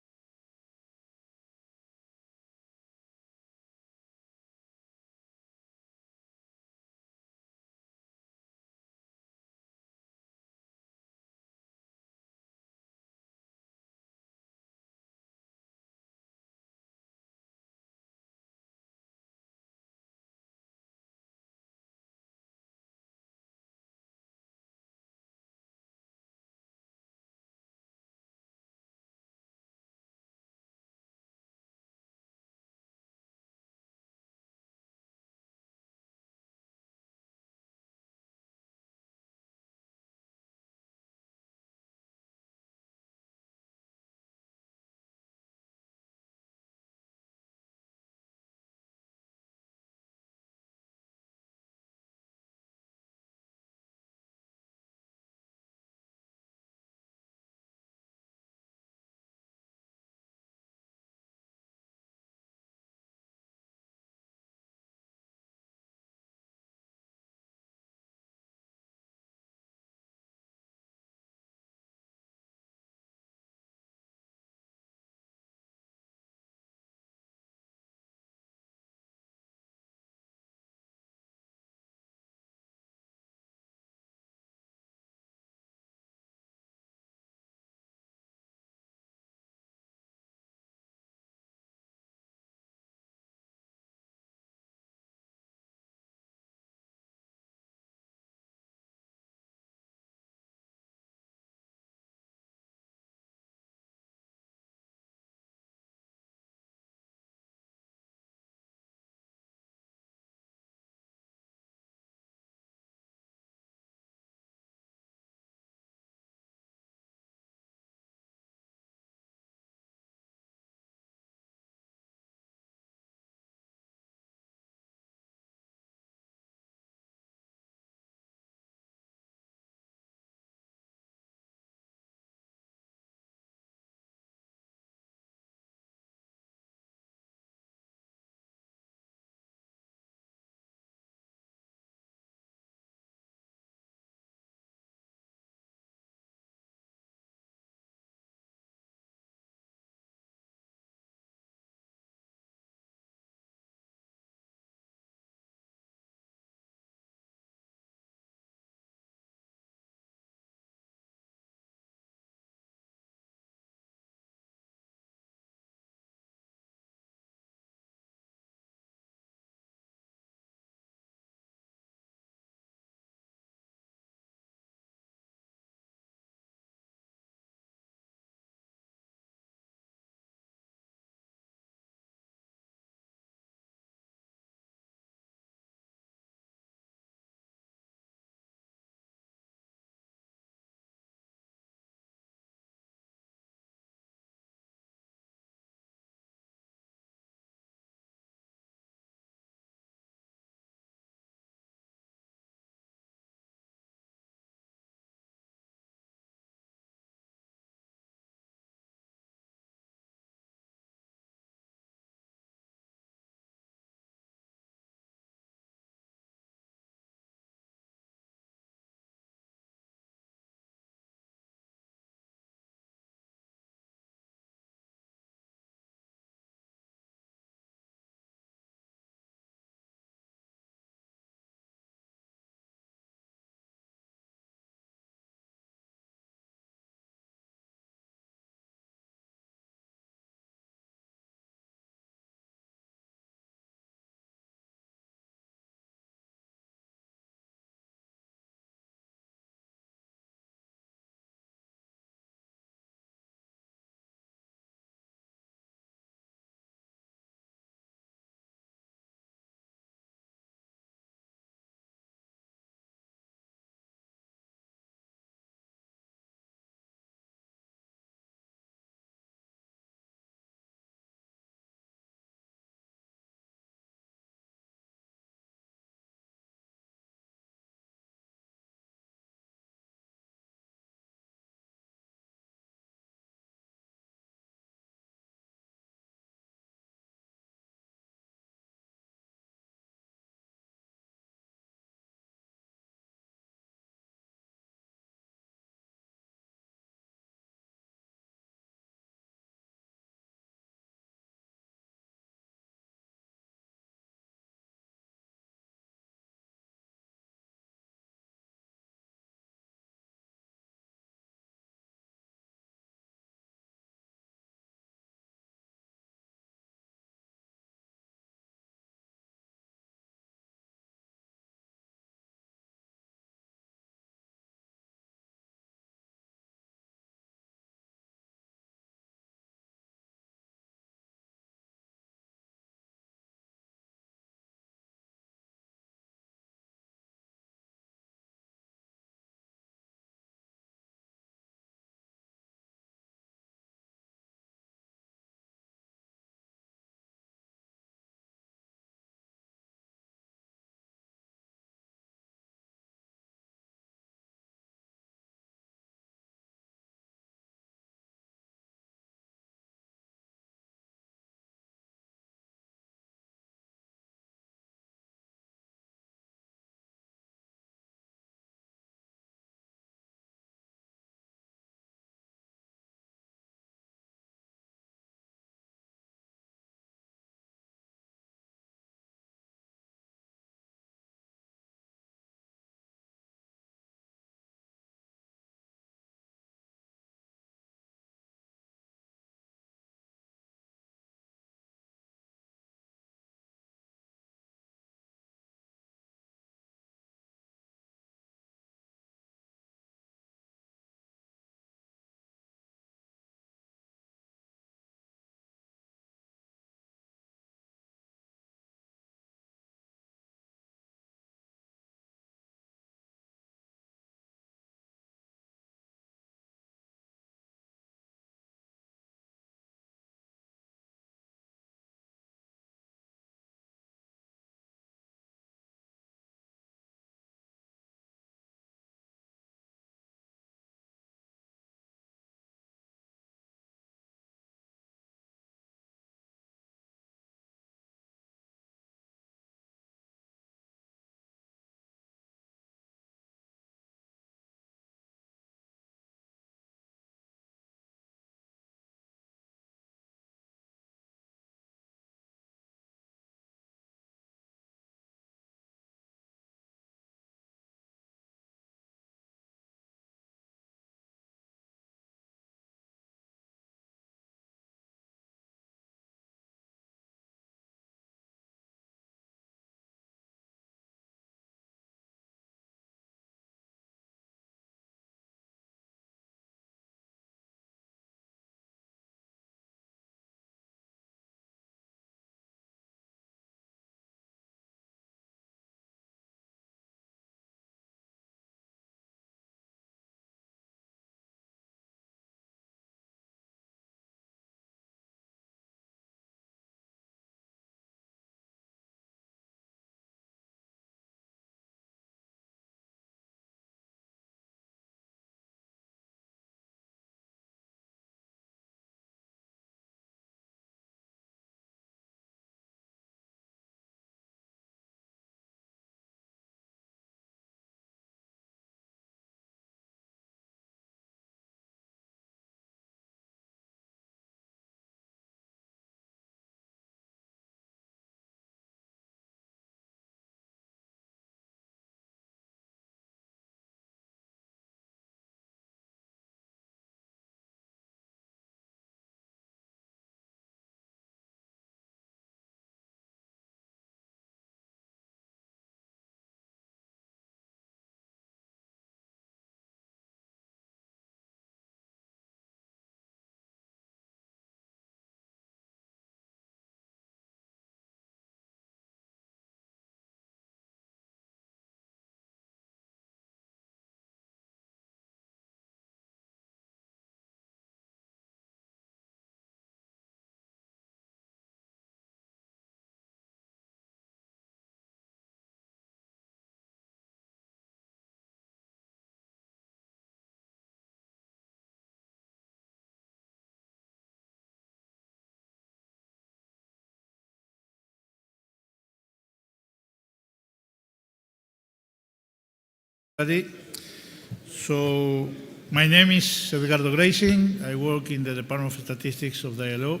So, my name is Ricardo Gracing. I work in the Department of Statistics of the ILO.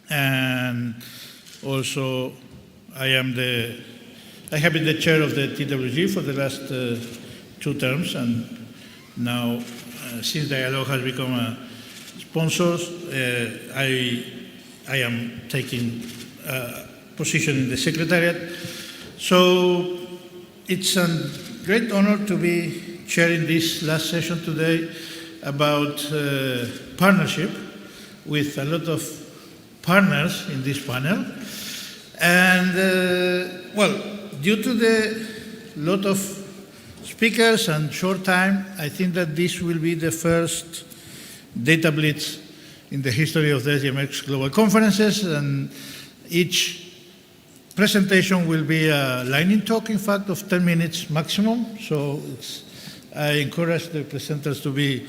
And also, I have been the chair of the TWG for the last 2 terms. And now, since the ILO has become a sponsor, I am taking a position in the Secretariat. So, it's a great honor to be chairing this last session today about partnership with a lot of partners in this panel. And, well, due to the lot of speakers and short time, I think that this will be the first data blitz in the history of the SDMX Global Conferences, and each presentation will be a lightning talk, in fact, of 10 minutes maximum. So I encourage the presenters to be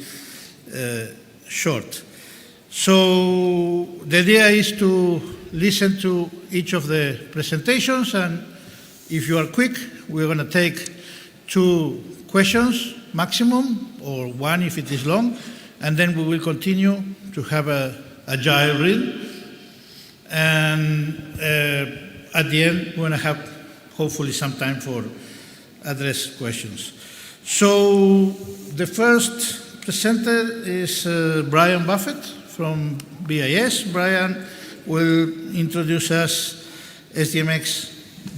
short. So the idea is to listen to each of the presentations, and if you are quick, we're going to take 2 questions maximum, or 1 if it is long, and then we will continue to have a agile read. And at the end, we're going to have hopefully some time for address questions. So the first presenter is Brian Buffett from BIS. Brian will introduce us SDMX.io,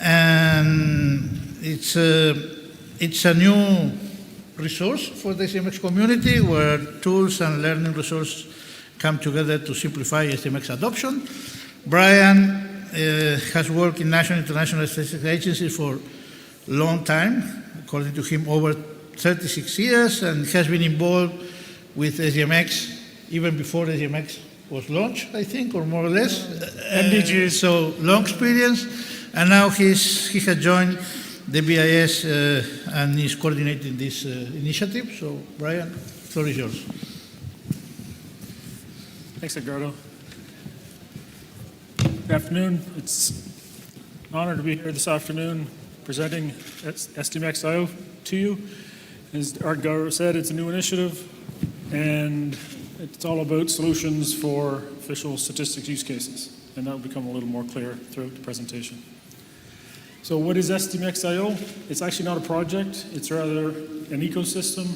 and it's a new resource for the SDMX community where tools and learning resources come together to simplify SDMX adoption. Brian has worked in national and international statistics agencies for a long time, according to him over 36 years, and has been involved with SDMX even before SDMX was launched, I think, or more or less. MDGs. So long experience, and now he has joined the BIS and is coordinating this initiative. So Brian, the floor is yours. Thanks, Edgardo. Good afternoon. It's an honor to be here this afternoon presenting SDMX.io to you. As Edgardo said, it's a new initiative, and it's all about solutions for official statistics use cases, and that will become a little more clear throughout the presentation. So what is SDMX.io? It's actually not a project. It's rather an ecosystem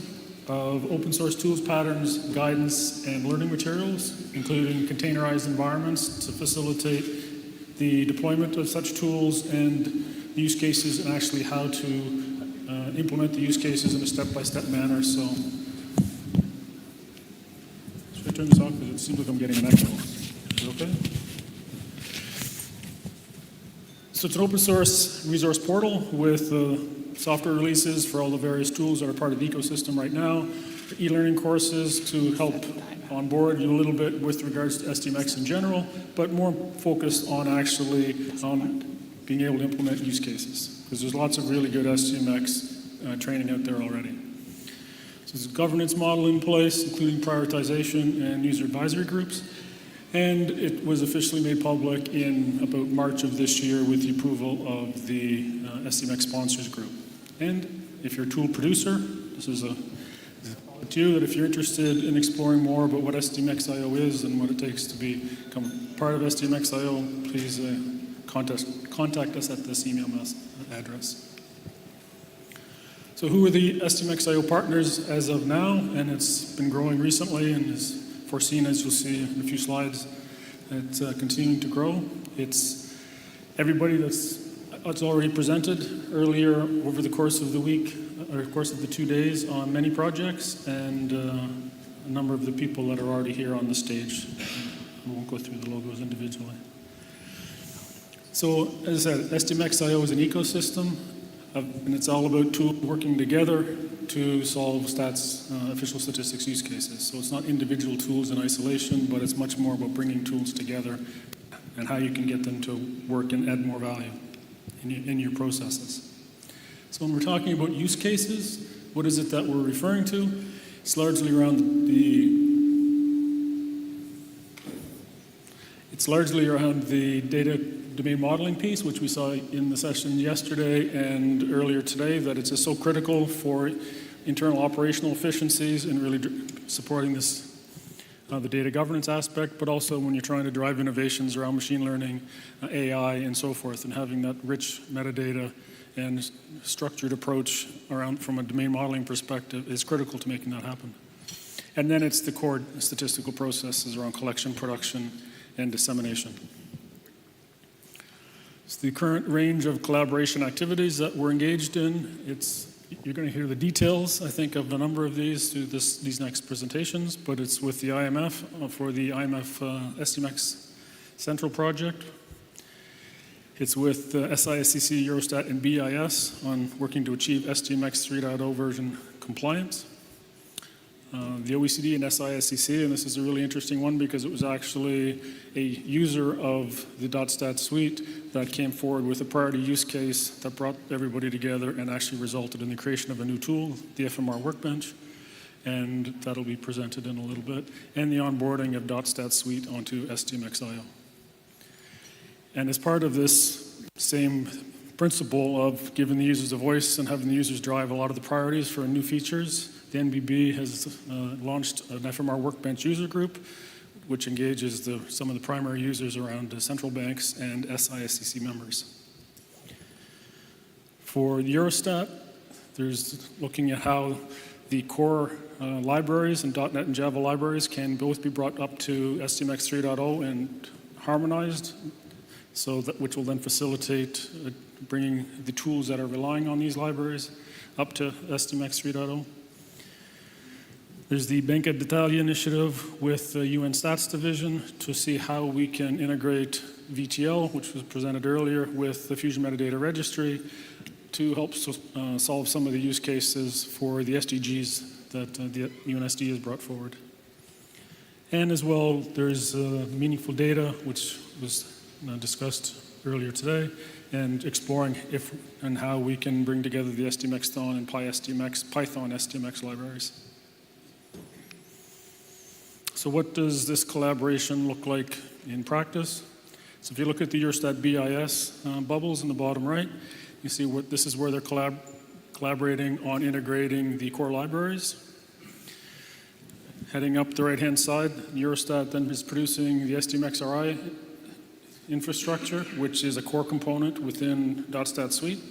of open source tools, patterns, guidance, and learning materials, including containerized environments to facilitate the deployment of such tools and use cases, and actually how to implement the use cases in a step-by-step manner. So, should I turn this off because it seems like I'm getting an echo? Is it okay? So it's an open source resource portal with software releases for all the various tools that are part of the ecosystem right now, e-learning courses to help onboard you a little bit with regards to SDMX in general, but more focused on actually being able to implement use cases, because there's lots of really good SDMX training out there already. So there's a governance model in place, including prioritization and user advisory groups, and it was officially made public in about March of this year with the approval of the SDMX sponsors group. And if you're a tool producer, this is a to you that if you're interested in exploring more about what SDMX.io is and what it takes to become part of SDMX.io, please contact us at this email address. So who are the SDMX.io partners as of now? And it's been growing recently and is foreseen, as you'll see in a few slides, it's continuing to grow. It's everybody that's already presented earlier over the course of the week, or course of the 2 days on many projects, and a number of the people that are already here on the stage. We won't go through the logos individually. So, as I said, SDMX.io is an ecosystem, and it's all about tools working together to solve official statistics use cases. So it's not individual tools in isolation, but it's much more about bringing tools together and how you can get them to work and add more value in your processes. So when we're talking about use cases, what is it that we're referring to? It's largely around It's largely around the data domain modeling piece, which we saw in the session yesterday and earlier today, that it's just so critical for internal operational efficiencies and really supporting this, the data governance aspect, but also when you're trying to drive innovations around machine learning, AI, and so forth, and having that rich metadata and structured approach around from a domain modeling perspective is critical to making that happen. And then it's the core statistical processes around collection, production, and dissemination. It's the current range of collaboration activities that we're engaged in. You're going to hear the details, I think, of a number of these through these next presentations, but it's with the IMF for the IMF SDMX Central Project. It's with SISCC, Eurostat, and BIS on working to achieve SDMX 3.0 version compliance. The OECD and SISCC, and this is a really interesting one because it was actually a user of the .stat suite that came forward with a priority use case that brought everybody together and actually resulted in the creation of a new tool, the FMR Workbench, and that'll be presented in a little bit, and the onboarding of .stat suite onto SDMX.io. And as part of this same principle of giving the users a voice and having the users drive a lot of the priorities for new features, the NBB has launched an FMR Workbench user group, which engages some of the primary users around central banks and SISCC members. For Eurostat, there's looking at how the core libraries and .NET and Java libraries can both be brought up to SDMX 3.0 and harmonized, which will then facilitate bringing the tools that are relying on these libraries up to SDMX 3.0. There's the Banca d'Italia initiative with the UN Stats Division to see how we can integrate VTL, which was presented earlier, with the Fusion Metadata Registry to help solve some of the use cases for the SDGs that the UNSD has brought forward. And as well, there's meaningful data, which was discussed earlier today, and exploring if and how we can bring together the SDMX Thon and Python SDMX libraries. So what does this collaboration look like in practice? So if you look at the Eurostat BIS bubbles in the bottom right, you see this is where they're collaborating on integrating the core libraries. Heading up the right-hand side, Eurostat then is producing the SDMX-RI infrastructure, which is a core component within .stat suite.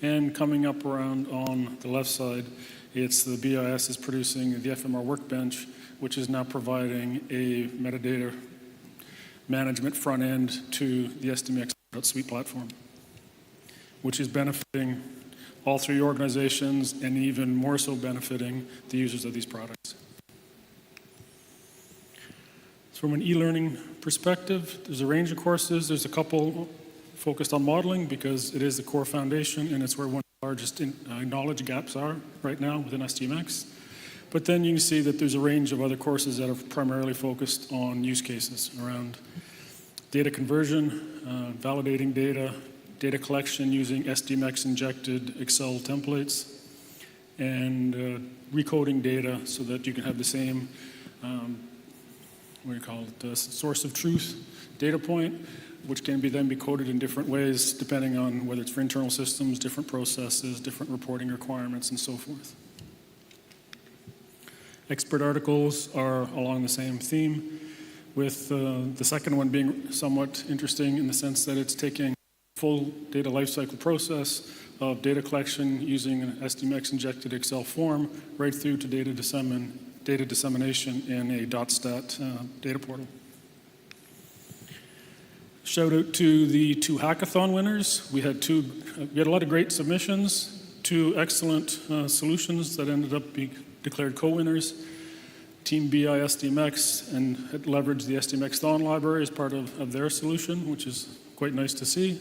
And coming up around on the left side, it's the BIS is producing the FMR Workbench, which is now providing a metadata management front end to the SDMX suite platform, which is benefiting all three organizations and even more so benefiting the users of these products. So from an e-learning perspective, there's a range of courses. There's a couple focused on modeling because it is the core foundation and it's where one of the largest knowledge gaps are right now within SDMX. But then you can see that there's a range of other courses that are primarily focused on use cases around data conversion, validating data, data collection using SDMX injected Excel templates, and recoding data so that you can have the same, source of truth data point, which can then be coded in different ways depending on whether it's for internal systems, different processes, different reporting requirements, and so forth. Expert articles are along the same theme, with the second one being somewhat interesting in the sense that it's taking full data lifecycle process of data collection using an SDMX injected Excel form right through to data dissemination in a .stat data portal. Shout out to the 2 hackathon winners. We had a lot of great submissions, 2 excellent solutions that ended up being declared co-winners. Team BI SDMX and had leveraged the SDMX Thon library as part of their solution, which is quite nice to see.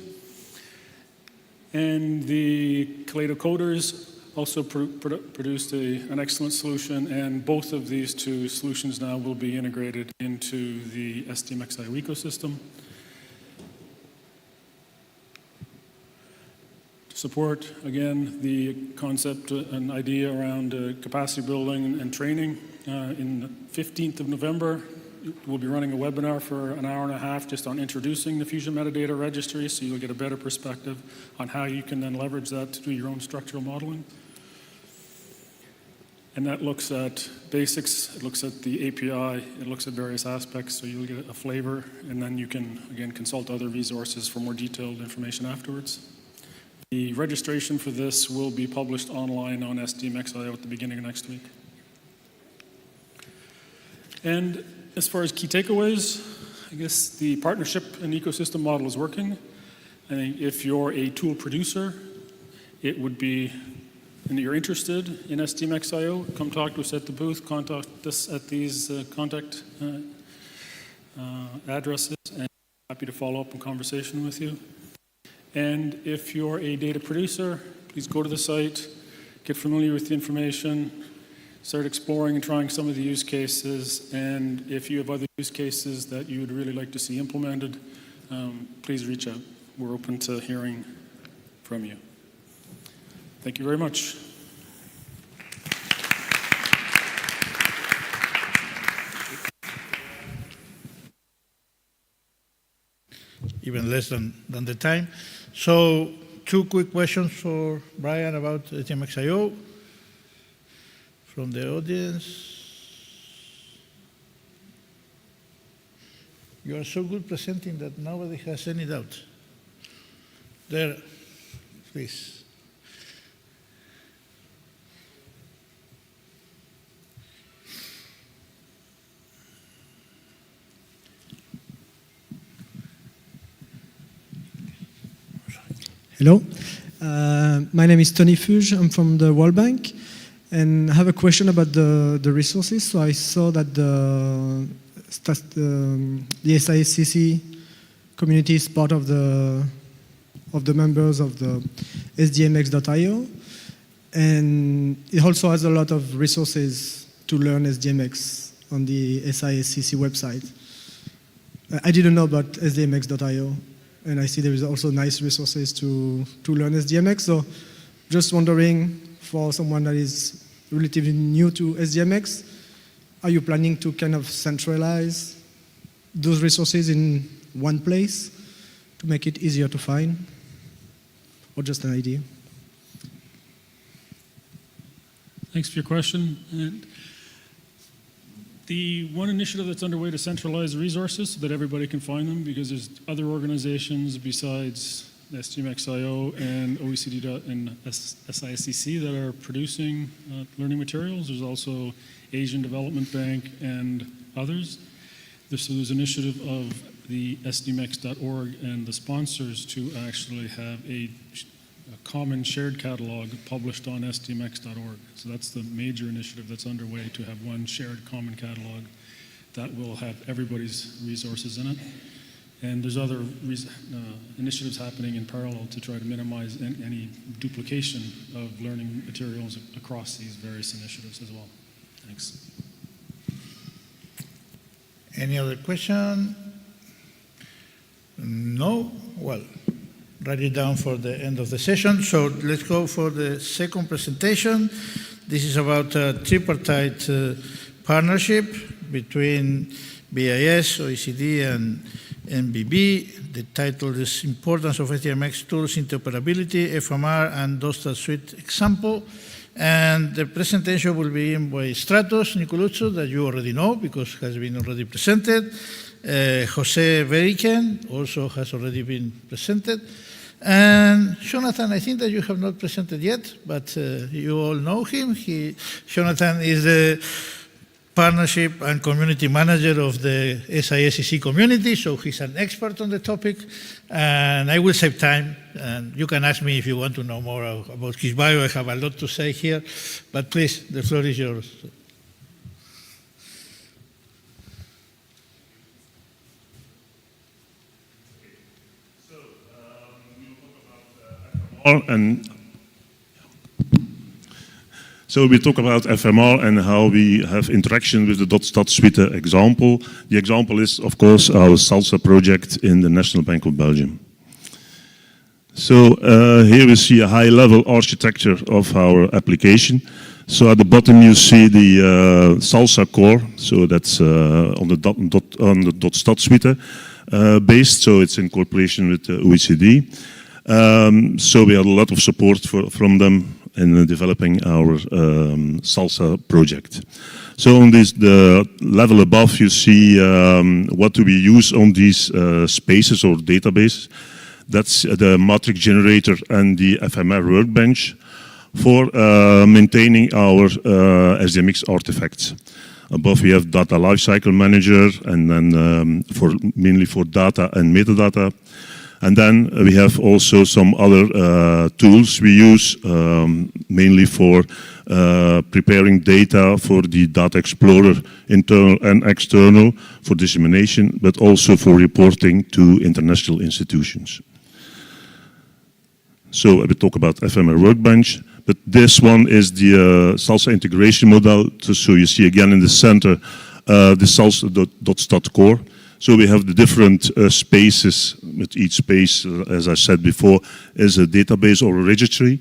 And the Kaleido coders also produced an excellent solution, and both of these 2 solutions now will be integrated into the SDMX.io ecosystem. Support, again, the concept and idea around capacity building and training. In the 15th of November, we'll be running a webinar for an hour and a half just on introducing the Fusion Metadata Registry, so you'll get a better perspective on how you can then leverage that to do your own structural modeling. And that looks at basics, it looks at the API, it looks at various aspects, so you'll get a flavor, and then you can, again, consult other resources for more detailed information afterwards. The registration for this will be published online on SDMX.io at the beginning of next week. And as far as key takeaways, I guess the partnership and ecosystem model is working. I think if you're a tool producer, it would be, and you're interested in SDMX.io, come talk to us at the booth, contact us at these contact addresses, and happy to follow up in conversation with you. And if you're a data producer, please go to the site, get familiar with the information, start exploring and trying some of the use cases, and if you have other use cases that you would really like to see implemented, please reach out. We're open to hearing from you. Thank you very much. Even less than the time. So 2 quick questions for Brian about SDMX.io from the audience. You are so good presenting that nobody has any doubt. There, please. Hello, my name is Tony Fuge. I'm from the World Bank, and I have a question about the resources. So I saw that the SISCC community is part of the members of the SDMX.io, and it also has a lot of resources to learn SDMX on the SISCC website. I didn't know about SDMX.io. And I see there is also nice resources to learn SDMX. So just wondering, for someone that is relatively new to SDMX, are you planning to kind of centralize those resources in one place to make it easier to find? Or just an idea? Thanks for your question. And the one initiative that's underway to centralize resources so that everybody can find them, because there's other organizations besides SDMX.io and OECD and SISCC that are producing learning materials. There's also Asian Development Bank and others. There's an initiative of the SDMX.org and the sponsors to actually have a common shared catalog published on SDMX.org. So that's the major initiative that's underway, to have one shared common catalog that will have everybody's resources in it. And there's other initiatives happening in parallel to try to minimize any duplication of learning materials across these various initiatives as well. Thanks. Any other question? No? Well, write it down for the end of the session. So let's go for the second presentation. This is about a tripartite partnership between BIS, OECD, and MBB. The title is Importance of SDMX Tools, Interoperability, FMR, and Dostal Suite Example. And the presentation will be in by Stratos Nicolouzou, that you already know because has been already presented. Jose Veriken also has already been presented. And Jonathan, I think that you have not presented yet, but you all know him. Jonathan is the partnership and community manager of the SISCC community, so he's an expert on the topic. And I will save time, and you can ask me if you want to know more about his bio. I have a lot to say here, but please, the floor is yours. So we talk about FMR and how we have interaction with the .stat suite example. The example is, of course, our SALSA project in the National Bank of Belgium. So here we see a high-level architecture of our application. So at the bottom you see the Salsa core, so that's on the .stat suite based, so it's in cooperation with the OECD. So we had a lot of support from them in developing our Salsa project. So on the level above you see what do we use on these spaces or databases. That's the matrix generator and the FMR workbench for maintaining our SDMX artifacts. Above we have data lifecycle manager, and then mainly for data and metadata. And then we have also some other tools we use, mainly for preparing data for the Data Explorer, internal and external, for dissemination, but also for reporting to international institutions. So I will talk about FMR Workbench, but this one is the Salsa integration model. So you see again in the center the Salsa.stat core. So we have the different spaces, with each space, as I said before, is a database or a registry.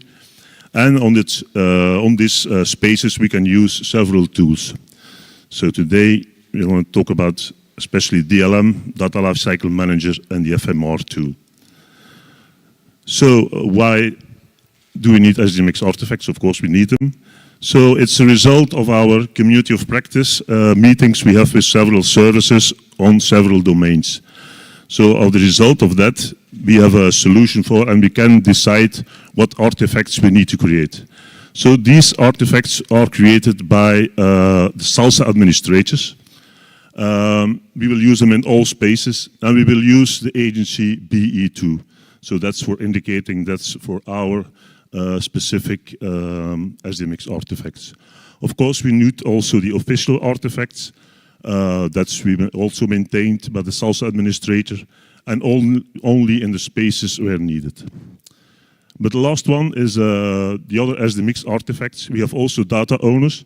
And on these spaces we can use several tools. So today we want to talk about especially DLM, Data Lifecycle Manager, and the FMR tool. So why do we need SDMX artifacts? Of course we need them. So it's a result of our community of practice meetings we have with several services on several domains. So as the result of that, we have a solution for, and we can decide what artifacts we need to create. So these artifacts are created by the Salsa administrators. We will use them in all spaces, and we will use the agency BE2. So that's for indicating that's for our specific SDMX artifacts. Of course, we need also the official artifacts. That's also maintained by the Salsa administrator, and only in the spaces where needed. But the last one is the other SDMX artifacts. We have also data owners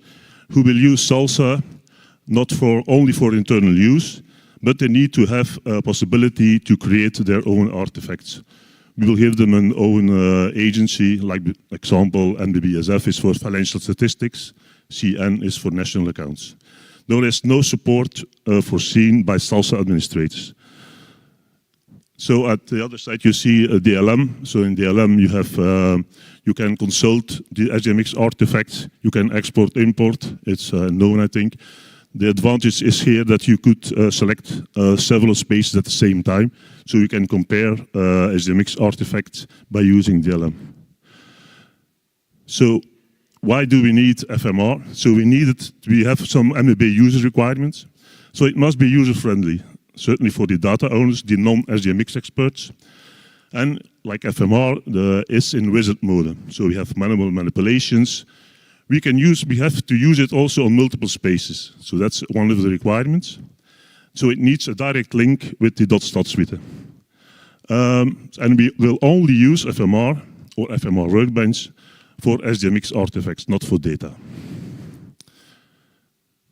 who will use Salsa not only for internal use, but they need to have a possibility to create their own artifacts. We will give them an own agency, like example, NBBSF is for financial statistics, CN is for national accounts. There is no support foreseen by Salsa administrators. So at the other side you see a DLM. So in DLM you have, you can consult the SDMX artifacts, you can export, import, it's known I think. The advantage is here that you could select several spaces at the same time, so you can compare SDMX artifacts by using DLM. So why do we need FMR? So we have some MEB user requirements. So it must be user-friendly, certainly for the data owners, the non-SDMX experts. And like FMR, is in wizard mode. So we have manual manipulations. We have to use it also on multiple spaces. So that's one of the requirements. So it needs a direct link with the .stat suite. And we will only use FMR or FMR Workbench for SDMX artifacts, not for data.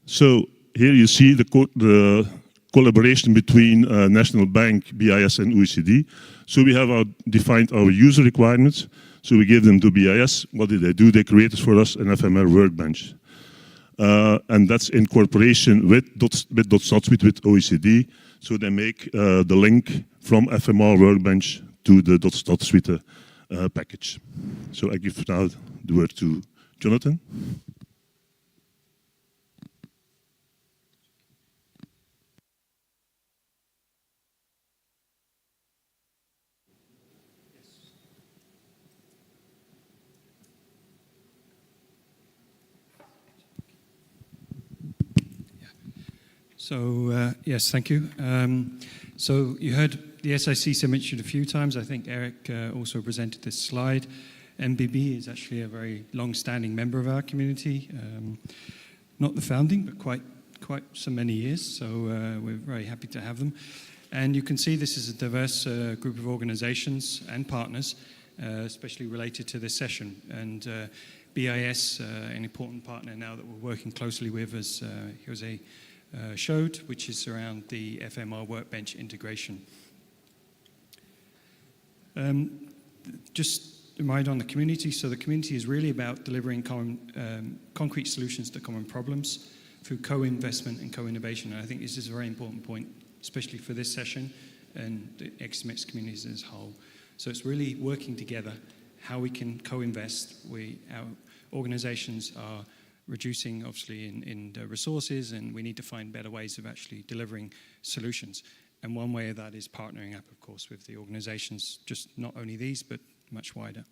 So here you see the collaboration between National Bank, BIS and OECD. So we have defined our user requirements. So we give them to BIS. What did they do? They created for us an FMR Workbench. And that's in cooperation with .stat suite with OECD. So they make the link from FMR Workbench to the .stat suite package. So I give now the word to Jonathan. So, yes, thank you. So you heard the SIC mentioned a few times. I think Eric also presented this slide. MBB is actually a very long-standing member of our community. Not the founding, but quite so many years. So we're very happy to have them. And you can see this is a diverse group of organizations and partners, especially related to this session. And BIS, an important partner now that we're working closely with, as Jose showed, which is around the FMR Workbench integration. Just remind on the community. So the community is really about delivering concrete solutions to common problems through co-investment and co-innovation. And I think this is a very important point, especially for this session and the SDMX communities as a whole. So it's really working together, how we can co-invest. Our organizations are reducing, obviously, in the resources, and we need to find better ways of actually delivering solutions. And one way of that is partnering up, of course, with the organizations, just not only these, but much wider.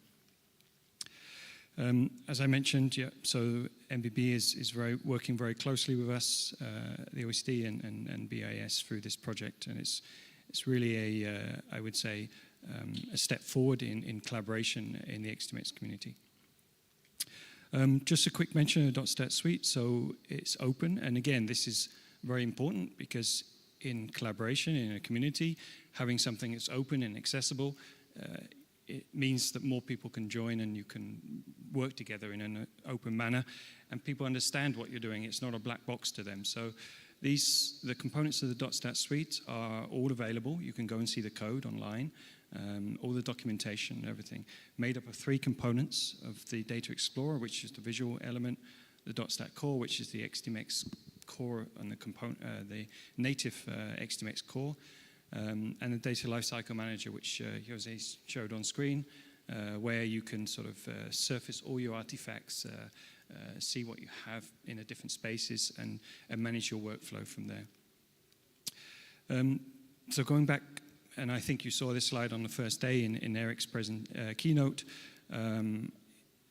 As I mentioned, so MBB is working very closely with us, the OECD and BIS through this project, and it's really I would say, a step forward in collaboration in the SDMX community. Just a quick mention of the .stat suite. So it's open, and again, this is very important because in collaboration in a community, having something that's open and accessible, it means that more people can join and you can work together in an open manner, and people understand what you're doing. It's not a black box to them. So the components of the .stat suite are all available. You can go and see the code online. All the documentation, everything, made up of 3 components of the Data Explorer, which is the visual element, the .stat core, which is the SDMX core and the native SDMX core, and the Data Lifecycle Manager, which Jose showed on screen, where you can sort of surface all your artifacts, see what you have in the different spaces, and manage your workflow from there. So going back, and I think you saw this slide on the first day in Eric's keynote.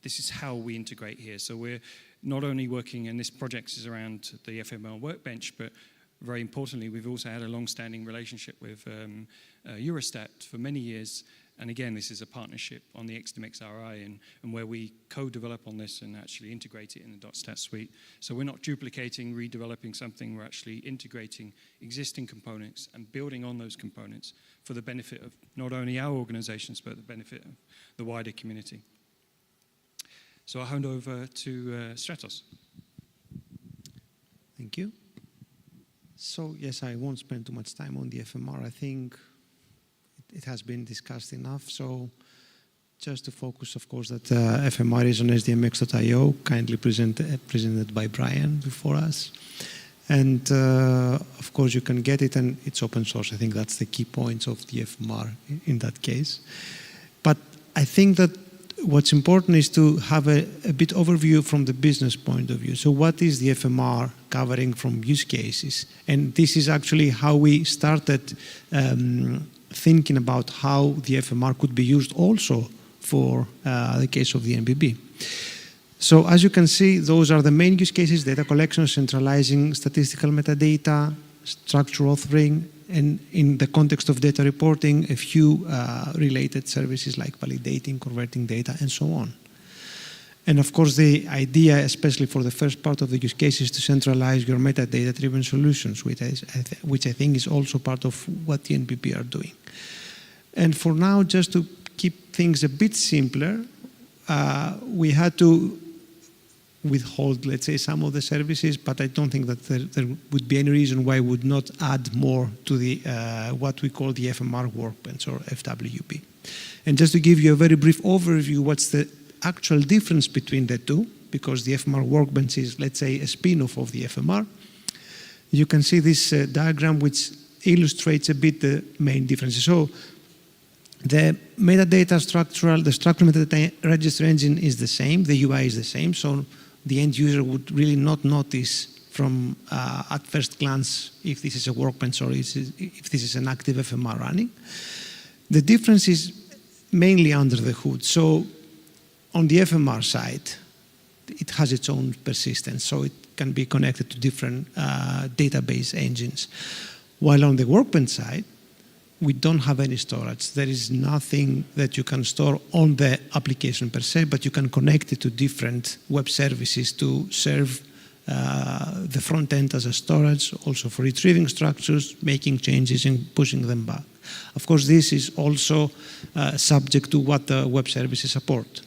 This is how we integrate here. So we're not only working, and this project is around the FMR workbench, but very importantly, we've also had a long-standing relationship with Eurostat for many years. And again, this is a partnership on the SDMX RI and where we co-develop on this and actually integrate it in the .stat suite. So we're not duplicating, redeveloping something, we're actually integrating existing components and building on those components for the benefit of not only our organizations, but the benefit of the wider community. So I'll hand over to Stratos. Thank you. So yes, I won't spend too much time on the FMR. I think it has been discussed enough. So just to focus, of course, that FMR is on SDMX.io, kindly presented by Brian before us. And of course, you can get it, and it's open source. I think that's the key points of the FMR in that case. But I think that what's important is to have a bit overview from the business point of view. So what is the FMR covering from use cases? And this is actually how we started thinking about how the FMR could be used also for the case of the MBB. So as you can see, those are the main use cases: data collection, centralizing statistical metadata, structure authoring, and in the context of data reporting, a few related services like validating, converting data, and so on. And of course, the idea, especially for the first part of the use case, is to centralize your metadata-driven solutions, which I think is also part of what the NBB are doing. And for now, just to keep things a bit simpler, we had to withhold, let's say, some of the services, but I don't think that there would be any reason why we would not add more to the what we call the FMR workbench, or FWP. And just to give you a very brief overview, what's the actual difference between the two, because the FMR workbench is, let's say, a spin-off of the FMR. You can see this diagram which illustrates a bit the main differences. So the metadata structural metadata register engine is the same, the UI is the same, so the end user would really not notice from at first glance if this is a workbench or if this is an active FMR running. The difference is mainly under the hood. So on the FMR side, it has its own persistence, so it can be connected to different database engines. While on the workbench side, we don't have any storage. There is nothing that you can store on the application per se, but you can connect it to different web services to serve the front end as a storage, also for retrieving structures, making changes and pushing them back. Of course, this is also subject to what the web services support.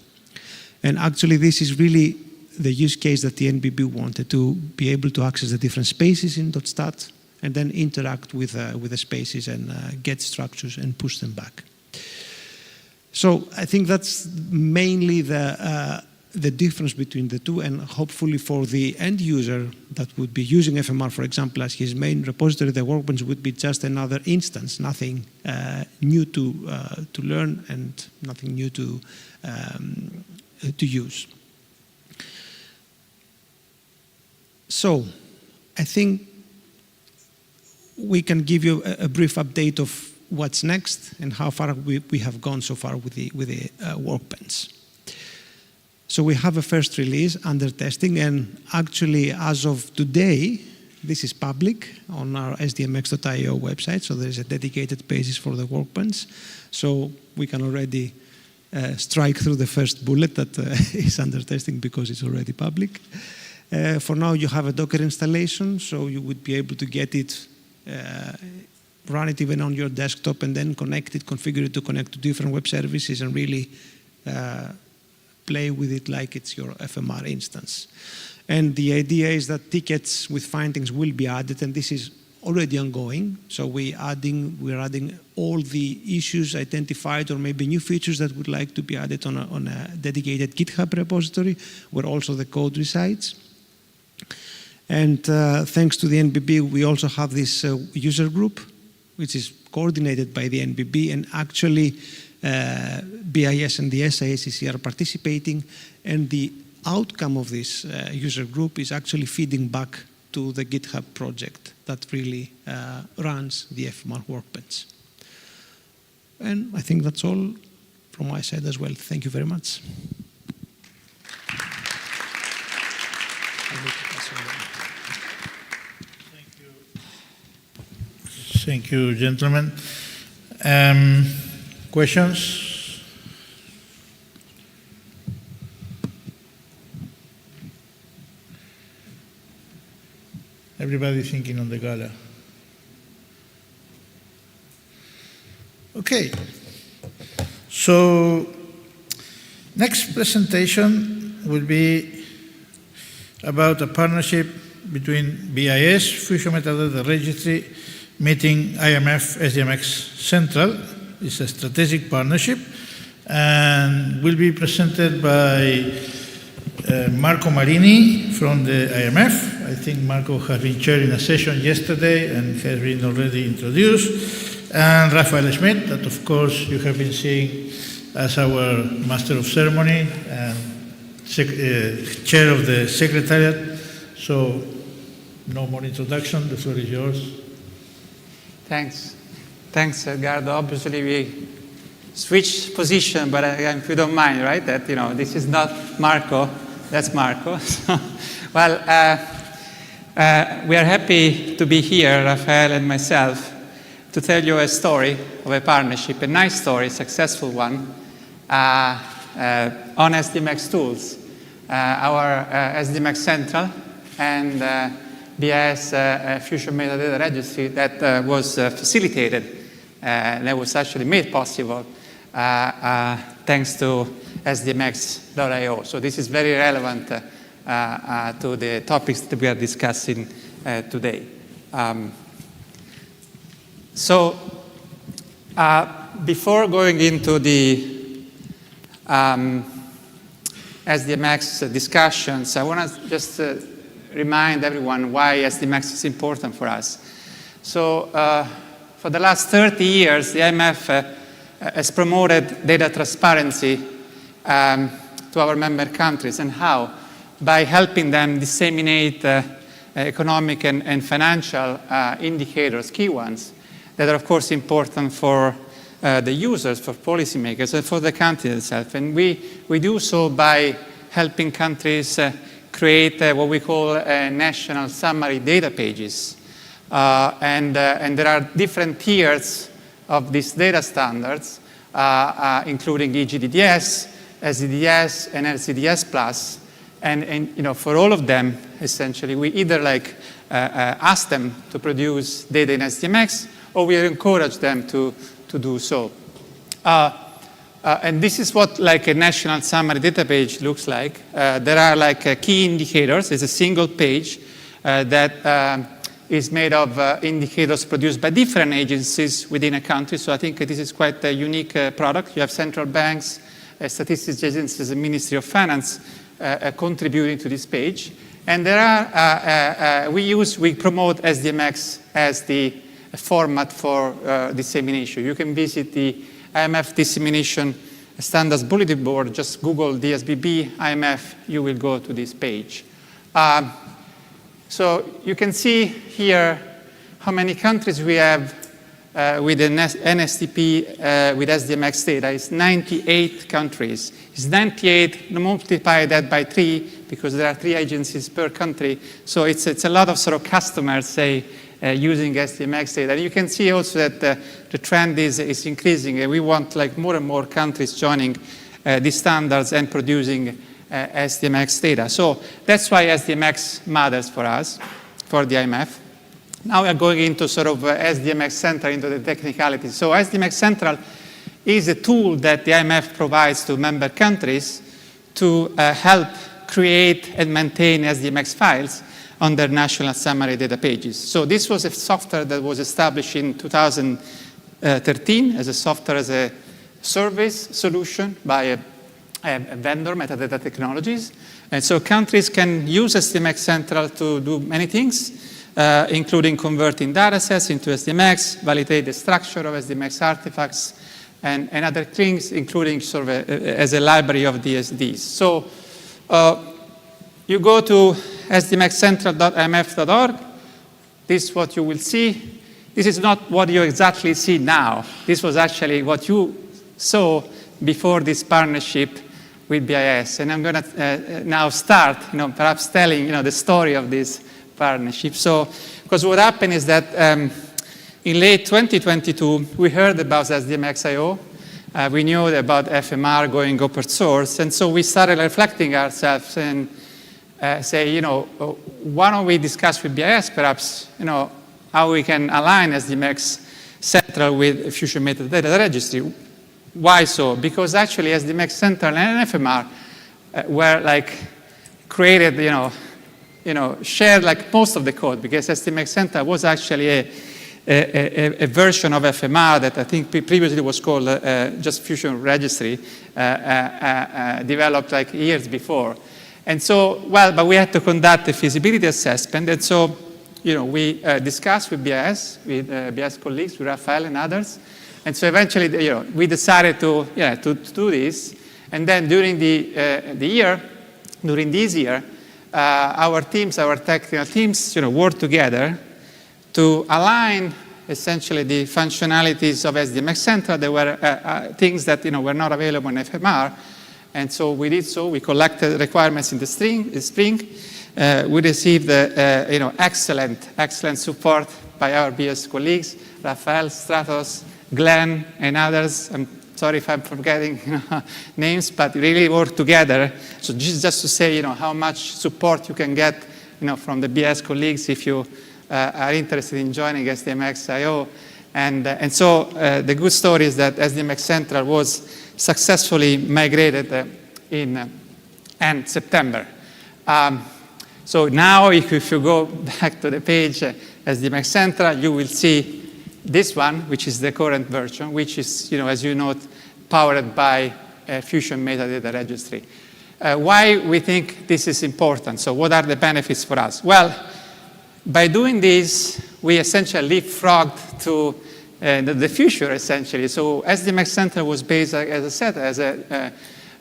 And actually, this is really the use case that the NBB wanted, to be able to access the different spaces in .stat and then interact with the spaces and get structures and push them back. So I think that's mainly the difference between the two, and hopefully for the end user that would be using FMR, for example, as his main repository, the Workbench would be just another instance, nothing new to learn and nothing new to use. So I think we can give you a brief update of what's next and how far we have gone so far with the Workbench. So we have a first release under testing, and actually as of today, this is public on our SDMX.io website, so there is a dedicated page for the Workbench. So we can already strike through the first bullet that is under testing because it's already public. For now, you have a Docker installation, so you would be able to get it, run it even on your desktop, and then connect it, configure it to connect to different web services, and really play with it like it's your FMR instance. And the idea is that tickets with findings will be added, and this is already ongoing. So we're adding all the issues identified or maybe new features that would like to be added on a dedicated GitHub repository where also the code resides. And thanks to the NBB, we also have this user group, which is coordinated by the NBB, and actually BIS and the SIACC are participating, and the outcome of this user group is actually feeding back to the GitHub project that really runs the FMR Workbench. And I think that's all from my side as well. Thank you very much. Thank you, gentlemen. Questions? Everybody thinking on the gala. Okay. So, next presentation will be about a partnership between BIS, Fusion Metadata Registry, meeting IMF SDMX Central. It's a strategic partnership and will be presented by Marco Marini from the IMF. I think Marco has been chairing a session yesterday and has been already introduced. And Rafael Schmidt, that of course you have been seeing as our Master of Ceremony and Chair of the Secretariat. So no more introduction, the floor is yours. Thanks. Thanks, Edgardo. Obviously, we switched position, but if you don't mind, right? That, you know, this is not Marco, that's Marco. Well, we are happy to be here, Rafael and myself, to tell you a story of a partnership, a nice story, a successful one, on SDMX tools. Our SDMX Central and BIS Fusion Metadata Registry that was facilitated, that was actually made possible thanks to SDMX.io. So this is very relevant to the topics that we are discussing today. So before going into the SDMX discussions, I want to just remind everyone why SDMX is important for us. So for the last 30 years, the IMF has promoted data transparency to our member countries. And how? By helping them disseminate economic and financial indicators, key ones, that are of course important for the users, for policymakers, and for the country itself. And we do so by helping countries create what we call national summary data pages. And there are different tiers of these data standards, including EGDDS, SDDS, and LCDS+. And you know, for all of them, essentially, we either ask them to produce data in SDMX, or we encourage them to do so. And this is what a national summary data page looks like. There are key indicators. It's a single page that is made of indicators produced by different agencies within a country. So I think this is quite a unique product. You have central banks, statistics agencies, and Ministry of Finance contributing to this page. And there are, we promote SDMX as the format for dissemination. You can visit the IMF dissemination standards bulletin board, just Google DSBB IMF, you will go to this page. So you can see here how many countries we have with an NSTP with SDMX data. It's 98 countries. It's 98, multiply that by 3, because there are 3 agencies per country. So it's a lot of sort of customers, say, using SDMX data. And you can see also that the trend is increasing. We want like more and more countries joining these standards and producing SDMX data. So that's why SDMX matters for us, for the IMF. Now we are going into sort of SDMX Central, into the technicalities. So SDMX Central is a tool that the IMF provides to member countries to help create and maintain SDMX files on their national summary data pages. So this was a software that was established in 2013 as a software as a service solution by a vendor, Metadata Technologies. And so countries can use SDMX Central to do many things, including converting datasets into SDMX, validate the structure of SDMX artifacts, and other things, including sort of as a library of DSDs. So you go to sdmxcentral.imf.org. This is what you will see. This is not what you exactly see now. This was actually what you saw before this partnership with BIS. And I'm going to now start, perhaps telling, the story of this partnership. So, because what happened is that in late 2022, we heard about SDMX.io. We knew about FMR going open source. And so we started reflecting ourselves and say, why don't we discuss with BIS, perhaps, how we can align SDMX Central with Fusion Metadata Registry. Why so? Because actually SDMX Central and FMR were like created, shared like most of the code, because SDMX Central was actually a version of FMR that I think previously was called just Fusion Registry, developed like years before. And so, but we had to conduct a feasibility assessment, and so, we discussed with BIS colleagues, with Rafael and others, and so eventually, we decided to do this. And then during this year, our technical teams, worked together to align essentially the functionalities of SDMX Central. There were things that were not available in FMR, and so we did so. We collected requirements in the spring. We received excellent support by our BIS colleagues, Rafael, Stratos, Glenn, and others. I'm sorry if I'm forgetting names, but really work together. So just to say, how much support you can get, from the BIS colleagues if you are interested in joining SDMX.io. And so the good story is that SDMX Central was successfully migrated in end September. So now if you go back to the page SDMX Central, you will see this one, which is the current version, which is, as you note, powered by Fusion Metadata Registry. Why we think this is important? So what are the benefits for us? Well, by doing this, we essentially leapfrogged to the future, essentially. So SDMX Central was based, as I said,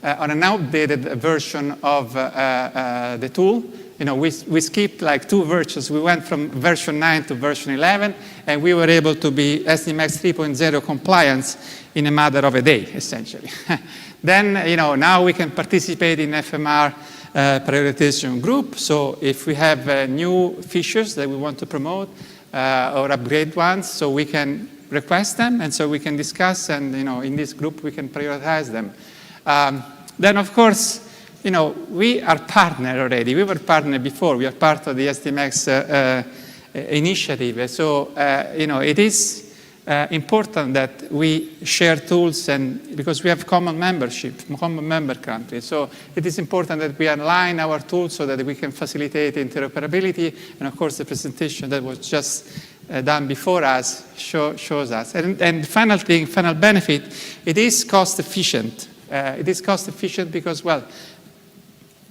on an outdated version of the tool. We skipped like 2 versions. We went from version 9 to version 11, and we were able to be SDMX 3.0 compliance in a matter of a day, essentially. Then, now we can participate in FMR prioritization group. So if we have new features that we want to promote or upgrade ones, so we can request them, and so we can discuss, and in this group we can prioritize them. Then, of course, we are partnered already. We were partnered before. We are part of the SDMX initiative. So, it is important that we share tools, and because we have common membership, common member countries. So it is important that we align our tools so that we can facilitate interoperability. And of course, the presentation that was just done before us shows us. And final thing, final benefit, it is cost efficient. It is cost efficient because, well,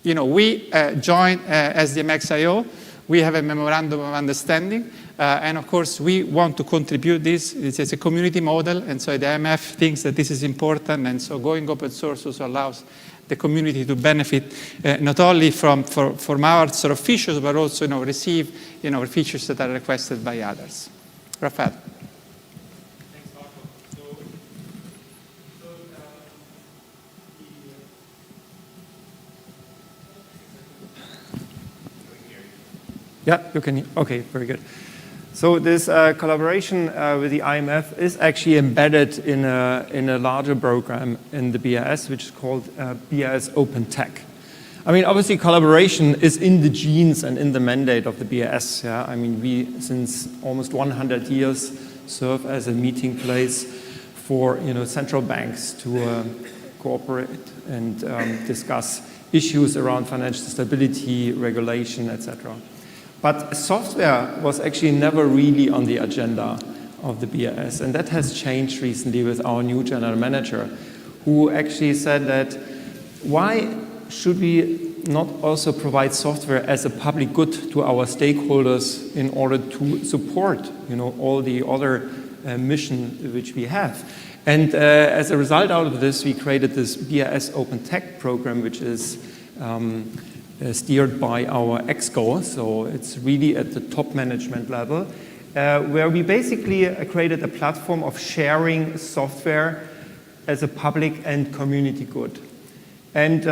you know, we joined SDMX.io. We have a memorandum of understanding. And of course, we want to contribute this. It's a community model. And so the IMF thinks that this is important. And so going open source also allows the community to benefit not only from our sort of features, but also, you know, receive, you know, features that are requested by others. Rafael. Yeah, you can. Okay, very good. So this collaboration with the IMF is actually embedded in a larger program in the BIS, which is called BIS Open Tech. I mean, obviously, collaboration is in the genes and in the mandate of the BIS. Yeah? I mean, we, since almost 100 years, serve as a meeting place for, you know, central banks to cooperate and discuss issues around financial stability, regulation, etc. But software was actually never really on the agenda of the BIS, and that has changed recently with our new general manager, who actually said that why should we not also provide software as a public good to our stakeholders in order to support, you know, all the other mission which we have. And as a result out of this, we created this BIS Open Tech program, which is steered by our ExCo, so it's really at the top management level, where we basically created a platform of sharing software as a public and community good. And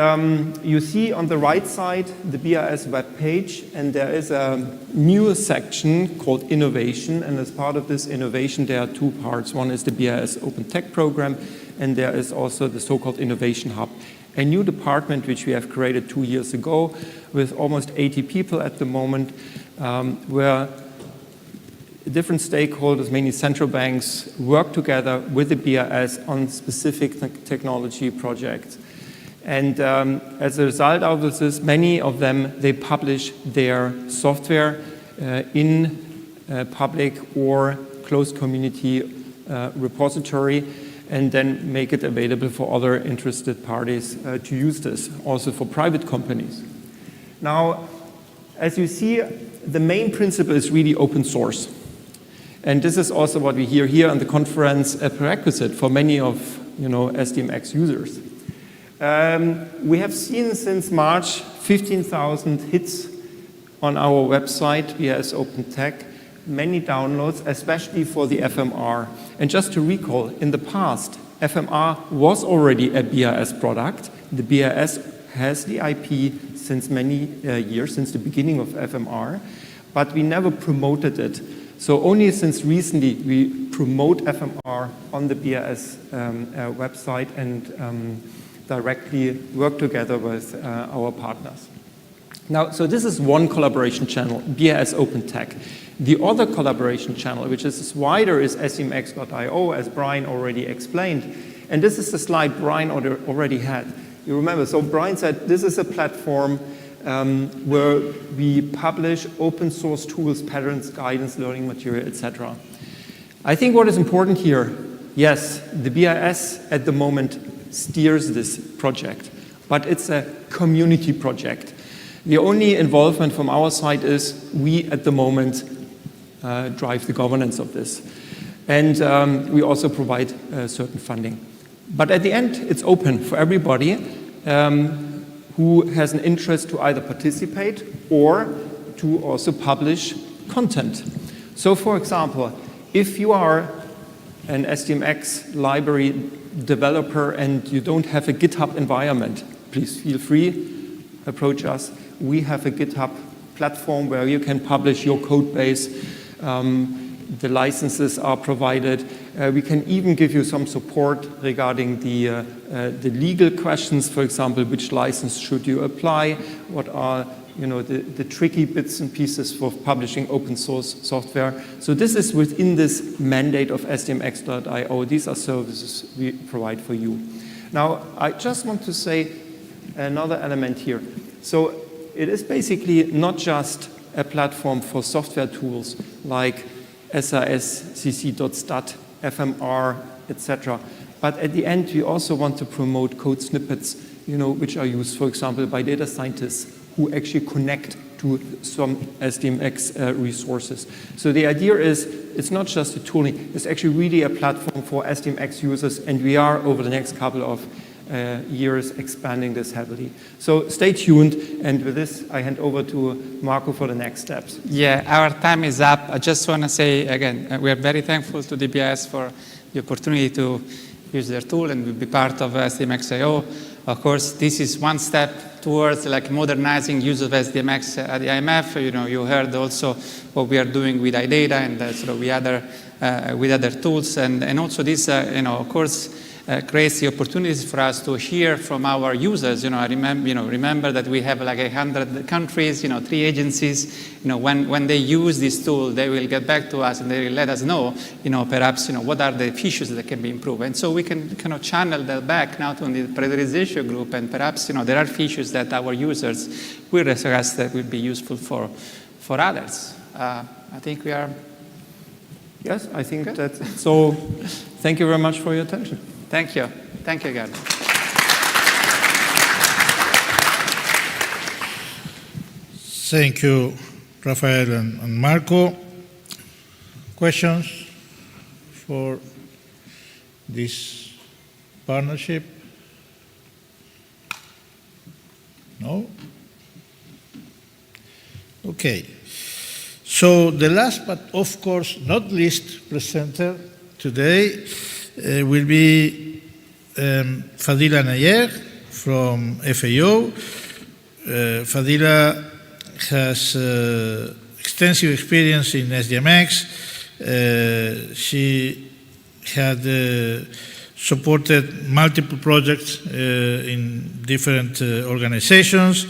you see on the right side the BIS webpage, and there is a new section called Innovation, and as part of this innovation there are two parts. One is the BIS Open Tech program, and there is also the so-called Innovation Hub, a new department which we have created 2 years ago with almost 80 people at the moment, where different stakeholders, mainly central banks, work together with the BIS on specific technology projects. And as a result of this, many of them, they publish their software in public or closed community repository, and then make it available for other interested parties to use this, also for private companies. Now, as you see, the main principle is really open source. And this is also what we hear here on the conference, a prerequisite for many of, you know, SDMX users. We have seen since March 15,000 hits on our website, BIS Open Tech, many downloads, especially for the FMR. And just to recall, in the past, FMR was already a BIS product. The BIS has the IP since many years, since the beginning of FMR, but we never promoted it. So only since recently we promote FMR on the BIS website and directly work together with our partners. Now, so this is one collaboration channel, BIS Open Tech. The other collaboration channel, which is wider, is SDMX.io, as Brian already explained. And this is the slide Brian already had. You remember, so Brian said this is a platform where we publish open source tools, patterns, guidance, learning material, etc. I think what is important here, yes, the BIS at the moment steers this project, but it's a community project. The only involvement from our side is we, at the moment, drive the governance of this. And we also provide certain funding. But at the end, it's open for everybody who has an interest to either participate or to also publish content. So, for example, if you are an SDMX library developer and you don't have a GitHub environment, please feel free, approach us. We have a GitHub platform where you can publish your code base. The licenses are provided. We can even give you some support regarding the legal questions, for example, which license should you apply, what are the tricky bits and pieces for publishing open source software. So this is within this mandate of SDMX.io. These are services we provide for you. Now, I just want to say another element here. So it is basically not just a platform for software tools like SAS, CC.stat, FMR, etc. But at the end, we also want to promote code snippets, which are used, for example, by data scientists who actually connect to some SDMX resources. So the idea is, it's not just a tooling, it's actually really a platform for SDMX users, and we are, over the next couple of years, expanding this heavily. So stay tuned, and with this, I hand over to Marco for the next steps. Yeah, our time is up. I just want to say, again, we are very thankful to DBS for the opportunity to use their tool and be part of SDMX.io. Of course, this is one step towards modernizing use of SDMX at the IMF. You heard also what we are doing with iData and with other tools, and also this, of course, creates the opportunities for us to hear from our users. I remember that we have 100 countries, 3 agencies. When they use this tool, they will get back to us and they will let us know, perhaps, what are the features that can be improved. And so we can kind of channel that back now to the prioritization group, and perhaps, there are features that our users will suggest that will be useful for others. I think we are. Yes, I think that's so. Thank you very much for your attention. Thank you. Thank you, Gardo. Thank you, Rafael and Marco. Questions for this partnership? No? Okay. So the last but of course not least presenter today will be Fadila Nayer from FAO. Fadila has extensive experience in SDMX. She had supported multiple projects in different organizations,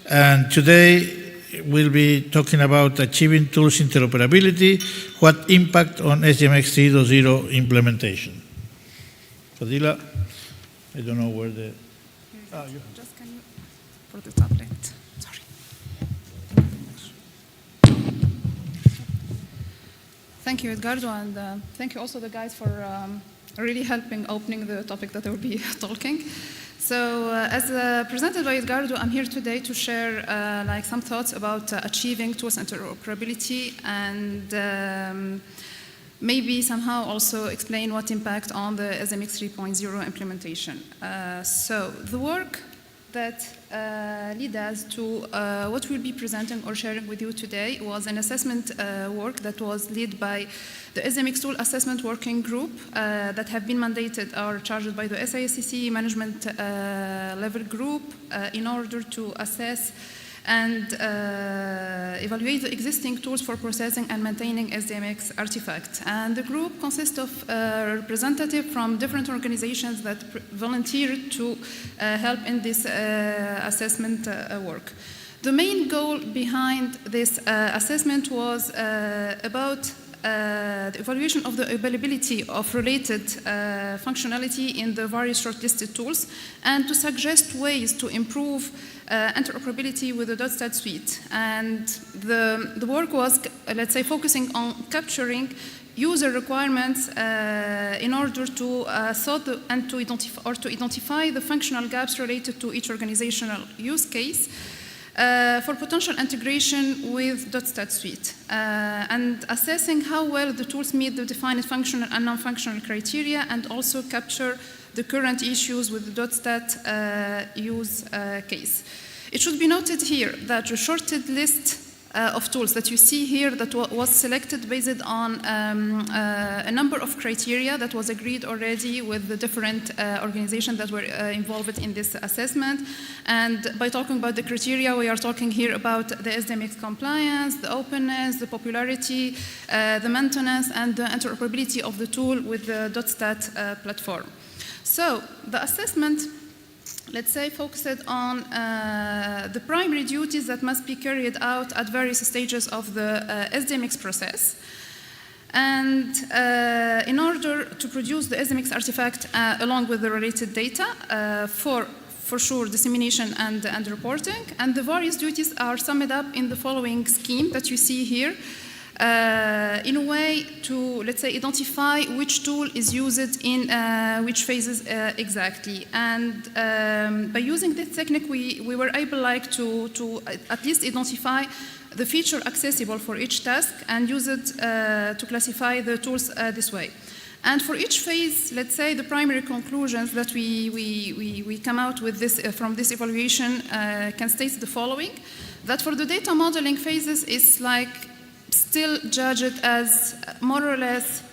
and today we'll be talking about achieving tools interoperability, what impact on SDMX 3.0 implementation. Fadila, I don't know where the... Just can you, for the tablet, sorry. Thank you, Edgardo, and thank you also the guys for really helping opening the topic that I will be talking. So as presented by Edgardo, I'm here today to share some thoughts about achieving tools interoperability and maybe somehow also explain what impact on the SDMX 3.0 implementation. So the work that led us to what we'll be presenting or sharing with you today was an assessment work that was led by the SDMX Tool Assessment Working Group that have been mandated or charged by the SISCC Management Level Group in order to assess and evaluate the existing tools for processing and maintaining SDMX artifacts. And the group consists of representatives from different organizations that volunteered to help in this assessment work. The main goal behind this assessment was about the evaluation of the availability of related functionality in the various shortlisted tools and to suggest ways to improve interoperability with the .stat suite. And the work was, let's say, focusing on capturing user requirements in order to sort and to identify the functional gaps related to each organizational use case for potential integration with .stat suite and assessing how well the tools meet the defined functional and non-functional criteria and also capture the current issues with the .stat use case. It should be noted here that the shorted list of tools that you see here that was selected based on a number of criteria that was agreed already with the different organizations that were involved in this assessment. And by talking about the criteria, we are talking here about the SDMX compliance, the openness, the popularity, the maintenance, and the interoperability of the tool with the .stat platform. So the assessment let's say, focused on the primary duties that must be carried out at various stages of the SDMX process. And in order to produce the SDMX artifact along with the related data for sure dissemination and reporting, and the various duties are summed up in the following scheme that you see here, in a way to, let's say, identify which tool is used in which phases exactly. And by using this technique, we were able to at least identify the feature accessible for each task and use it to classify the tools this way. And for each phase, let's say, the primary conclusions that we come out with this, from this evaluation can state the following: that for the data modeling phases, it's like still judged as more or less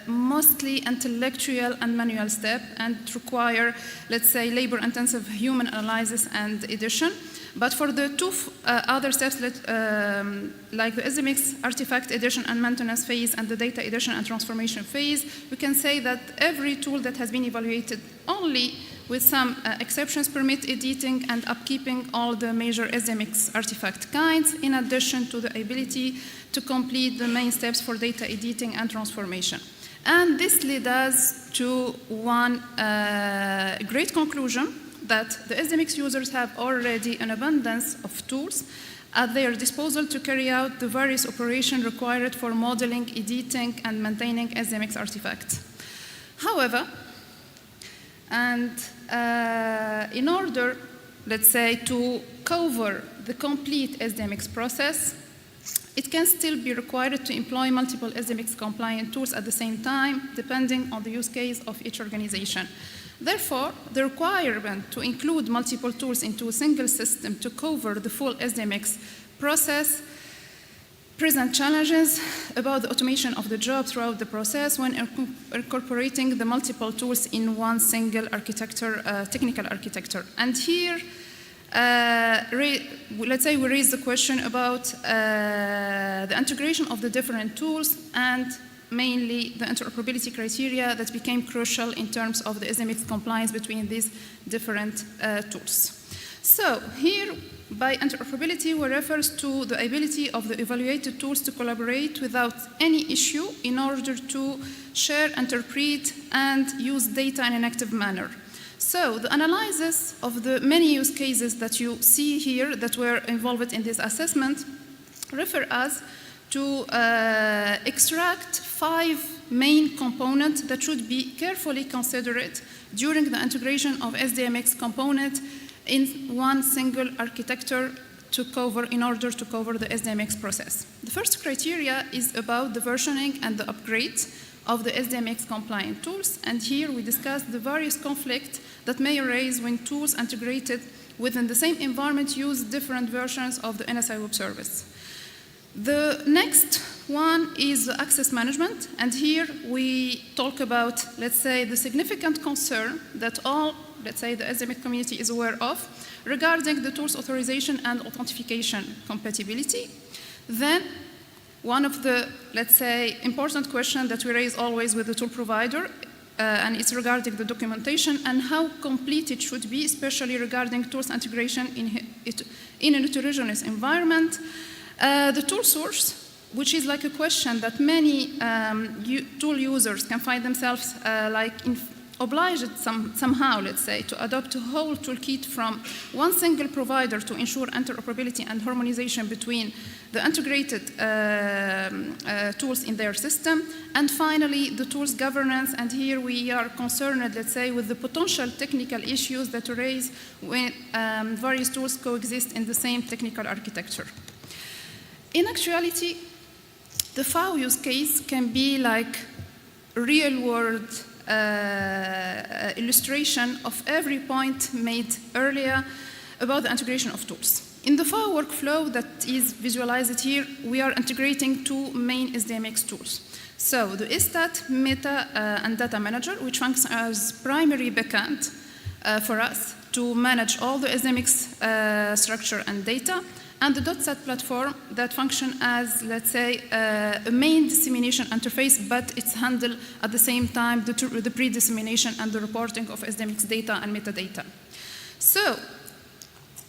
mostly intellectual and manual step and require, let's say, labor-intensive human analysis and addition. But for the two other steps, like the SDMX artifact addition and maintenance phase and the data addition and transformation phase, we can say that every tool that has been evaluated only with some exceptions permit editing and upkeeping all the major SDMX artifact kinds, in addition to the ability to complete the main steps for data editing and transformation. And this led us to one great conclusion, that the SDMX users have already an abundance of tools at their disposal to carry out the various operations required for modeling, editing, and maintaining SDMX artifacts. However, and in order, let's say, to cover the complete SDMX process, it can still be required to employ multiple SDMX compliant tools at the same time, depending on the use case of each organization. Therefore, the requirement to include multiple tools into a single system to cover the full SDMX process present challenges about the automation of the job throughout the process when incorporating the multiple tools in one single architecture, technical architecture. And here, let's say we raise the question about the integration of the different tools and mainly the interoperability criteria that became crucial in terms of the SDMX compliance between these different tools. So here, by interoperability, we refer to the ability of the evaluated tools to collaborate without any issue in order to share, interpret, and use data in an active manner. So the analysis of the many use cases that you see here that were involved in this assessment refer us to extract 5 main components that should be carefully considered during the integration of SDMX component in one single architecture in order to cover the SDMX process. The first criteria is about the versioning and the upgrade of the SDMX compliant tools, and here we discuss the various conflicts that may arise when tools integrated within the same environment use different versions of the NSI Web Service. The next one is the access management, and here we talk about, let's say, the significant concern that all, let's say, the SDMX community is aware of regarding the tool's authorization and authentication compatibility. Then, one of the, let's say, important questions that we raise always with the tool provider, and it's regarding the documentation and how complete it should be, especially regarding tools integration in an heterogeneous environment. The tool source, which is like a question that many tool users can find themselves obliged somehow, let's say, to adopt a whole toolkit from one single provider to ensure interoperability and harmonization between the integrated tools in their system. And finally, the tools governance, and here we are concerned, let's say, with the potential technical issues that arise when various tools coexist in the same technical architecture. In actuality, the FAO use case can be like real-world illustration of every point made earlier about the integration of tools. In the FAO workflow that is visualized here, we are integrating 2 main SDMX tools. So the ISTAT, Meta, and Data Manager, which functions as primary backend for us to manage all the SDMX structure and data, and the .set platform that function as, let's say, a main dissemination interface, but it's handled at the same time the pre-dissemination and the reporting of SDMX data and metadata. So,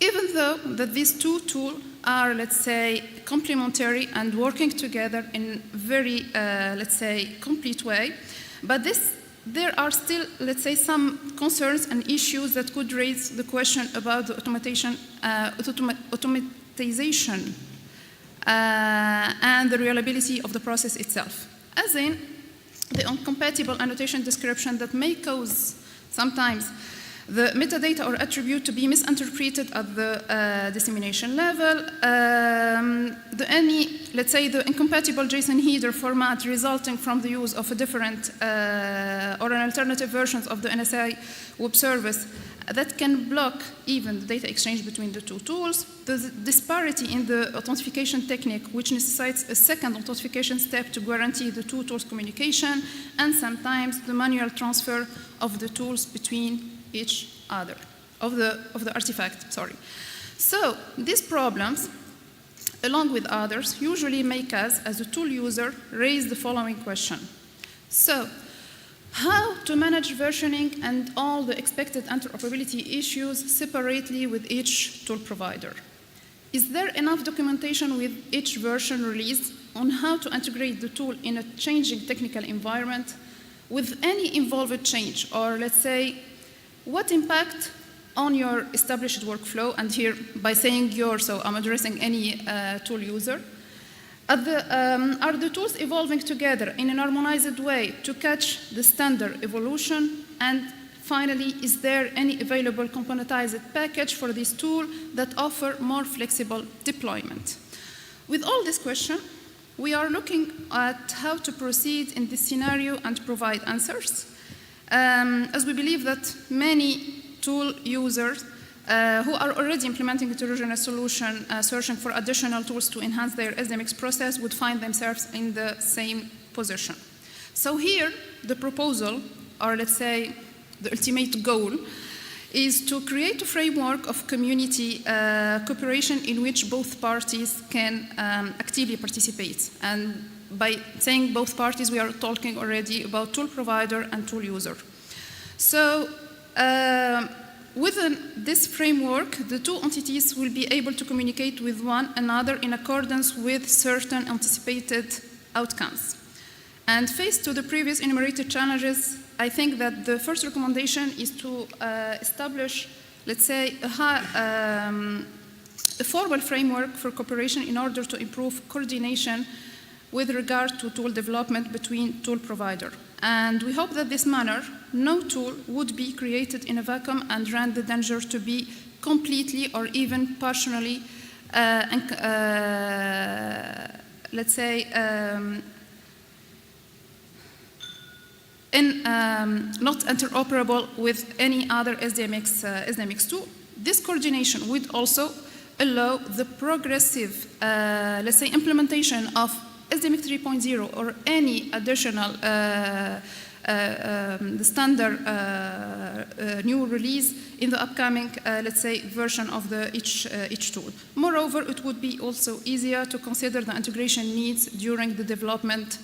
even though that these two tools are, let's say, complementary and working together in very, let's say, complete way, but there are still, let's say, some concerns and issues that could raise the question about the automatization and the reliability of the process itself. As in, the incompatible annotation description that may cause sometimes the metadata or attribute to be misinterpreted at the dissemination level, let's say, the incompatible JSON header format resulting from the use of a different or an alternative versions of the NSA web service that can block even the data exchange between the two tools, the disparity in the authentication technique, which necessitates a second authentication step to guarantee the two tools communication, and sometimes the manual transfer of the tools between each other, of the artifact, sorry. So these problems, along with others, usually make us, as a tool user, raise the following question. So, how to manage versioning and all the expected interoperability issues separately with each tool provider? Is there enough documentation with each version release on how to integrate the tool in a changing technical environment with any involved change, or let's say, what impact on your established workflow, and here by saying your, so I'm addressing any tool user, are the tools evolving together in an harmonized way to catch the standard evolution? And finally, is there any available componentized package for this tool that offer more flexible deployment? With all this question, we are looking at how to proceed in this scenario and provide answers. As we believe that many tool users who are already implementing a heterogeneous solution, searching for additional tools to enhance their SDMX process, would find themselves in the same position. So here, the proposal, or let's say the ultimate goal, is to create a framework of community cooperation in which both parties can actively participate. And by saying both parties, we are talking already about tool provider and tool user. So within this framework, the two entities will be able to communicate with one another in accordance with certain anticipated outcomes. And faced to the previous enumerated challenges, I think that the first recommendation is to establish, let's say, a formal framework for cooperation in order to improve coordination with regard to tool development between tool provider. And we hope that this manner, no tool would be created in a vacuum and run the danger to be completely or even partially, let's say, not interoperable with any other SDMX tool. This coordination would also allow the progressive, let's say, implementation of SDMX 3.0 or any additional the standard new release in the upcoming, let's say, version of each tool. Moreover, it would be also easier to consider the integration needs during the development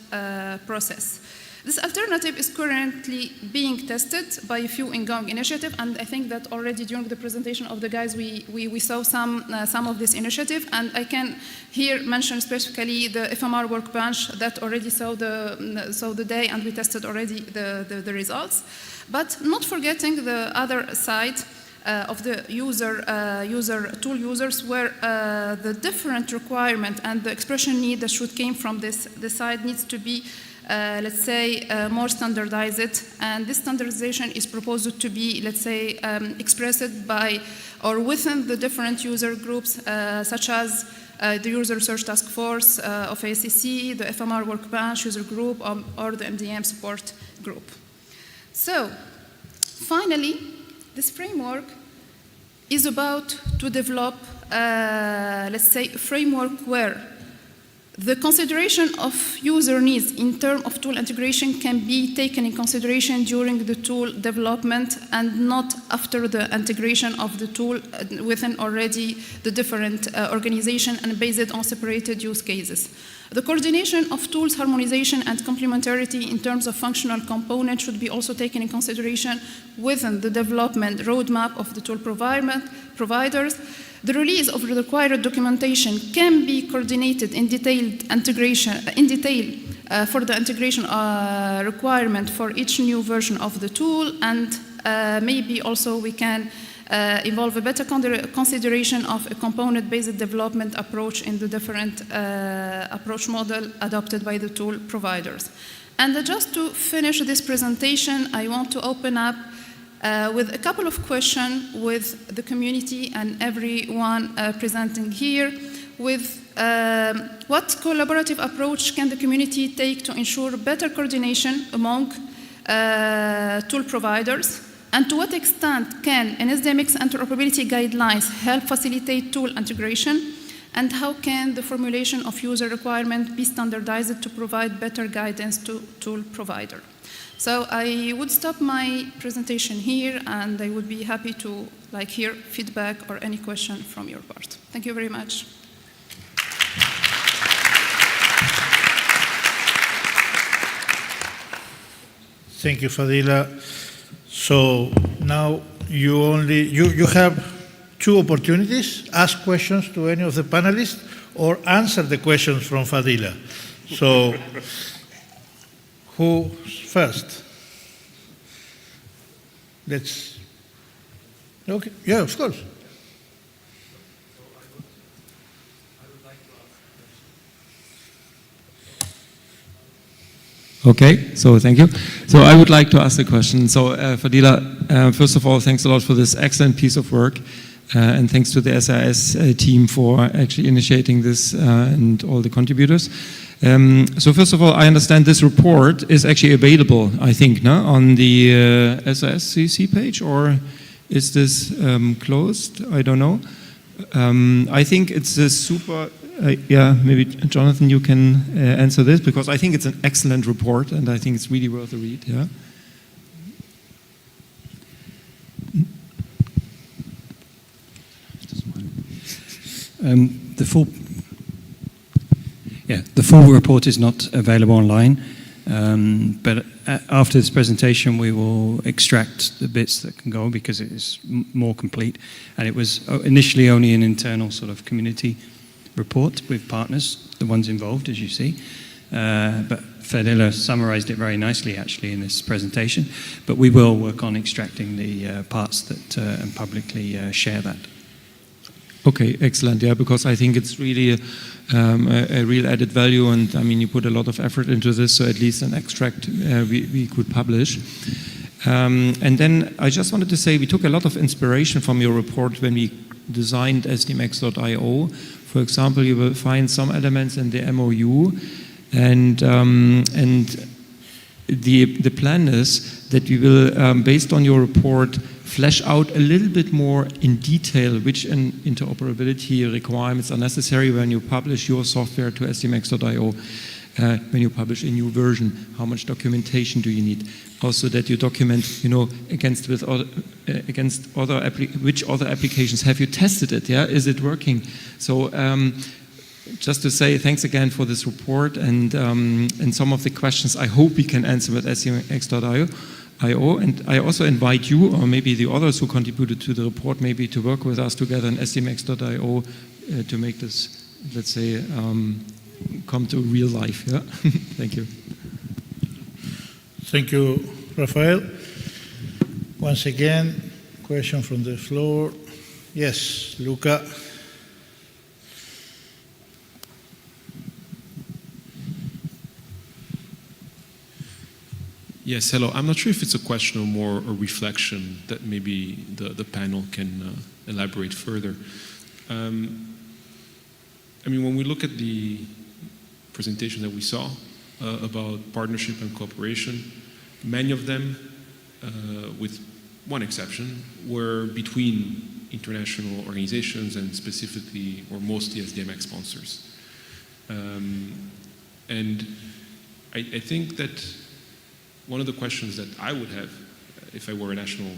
process. This alternative is currently being tested by a few ongoing initiatives, and I think that already during the presentation of the guys, we saw some of this initiative, and I can here mention specifically the FMR workbench that already saw the day, and we tested already the results. But not forgetting the other side of the tool users, where the different requirement and the expression need that should came from this side needs to be let's say, more standardized, and this standardization is proposed to be, let's say, expressed by or within the different user groups, such as the User Research Task Force of ASCC, the FMR Workbench user group, or the MDM support group. So, finally, this framework is about to develop, let's say, a framework where The consideration of user needs in terms of tool integration can be taken in consideration during the tool development and not after the integration of the tool within already the different organization and based on separated use cases. The coordination of tools harmonization and complementarity in terms of functional components should be also taken in consideration within the development roadmap of the tool providers. The release of the required documentation can be coordinated in detailed integration, for the integration requirement for each new version of the tool, and maybe also we can involve a better consideration of a component-based development approach in the different approach model adopted by the tool providers. And just to finish this presentation, I want to open up with a couple of questions with the community and everyone presenting here with what collaborative approach can the community take to ensure better coordination among tool providers, and to what extent can an SDMX interoperability guidelines help facilitate tool integration, and how can the formulation of user requirements be standardized to provide better guidance to tool provider. So I would stop my presentation here, and I would be happy to hear feedback or any question from your part. Thank you very much. Thank you, Fadila. So now you have two opportunities: ask questions to any of the panelists or answer the questions from Fadila. So who first? Okay, yeah, of course. Okay, so thank you. So I would like to ask a question. So Fadila, first of all, thanks a lot for this excellent piece of work. And thanks to the SIS team for actually initiating this and all the contributors. So first of all, I understand this report is actually available, I think, no? On the SISCC page, or is this closed? I don't know. I think it's a super, yeah, maybe Jonathan, you can answer this, because I think it's an excellent report and I think it's really worth a read, yeah? The full report is not available online, but after this presentation we will extract the bits that can go, because it is more complete, and it was initially only an internal sort of community report with partners, the ones involved, as you see, but Fadila summarized it very nicely actually in this presentation, but we will work on extracting the parts that and publicly share that. Okay, excellent. Yeah, because I think it's really a real added value, and I mean, you put a lot of effort into this, so at least an extract we could publish. And then I just wanted to say we took a lot of inspiration from your report when we designed SDMX.io. For example, you will find some elements in the MOU, and the plan is that we will, based on your report, flesh out a little bit more in detail which interoperability requirements are necessary when you publish your software to SDMX.io. When you publish a new version, how much documentation do you need? Also that you document, you know, against other which other applications have you tested it? Yeah, is it working? So just to say thanks again for this report, and some of the questions I hope we can answer with SDMX.io. And I also invite you, or maybe the others who contributed to the report, maybe to work with us together in SDMX.io to make this, let's say, come to real life. Yeah? Thank you. Thank you, Rafael. Once again, question from the floor. Yes, Luca. Yes, hello. I'm not sure if it's a question or more a reflection that maybe the panel can elaborate further. I mean, when we look at the presentation that we saw about partnership and cooperation, many of them, with one exception, were between international organizations and specifically or mostly SDMX sponsors. And I think that one of the questions that I would have if I were a national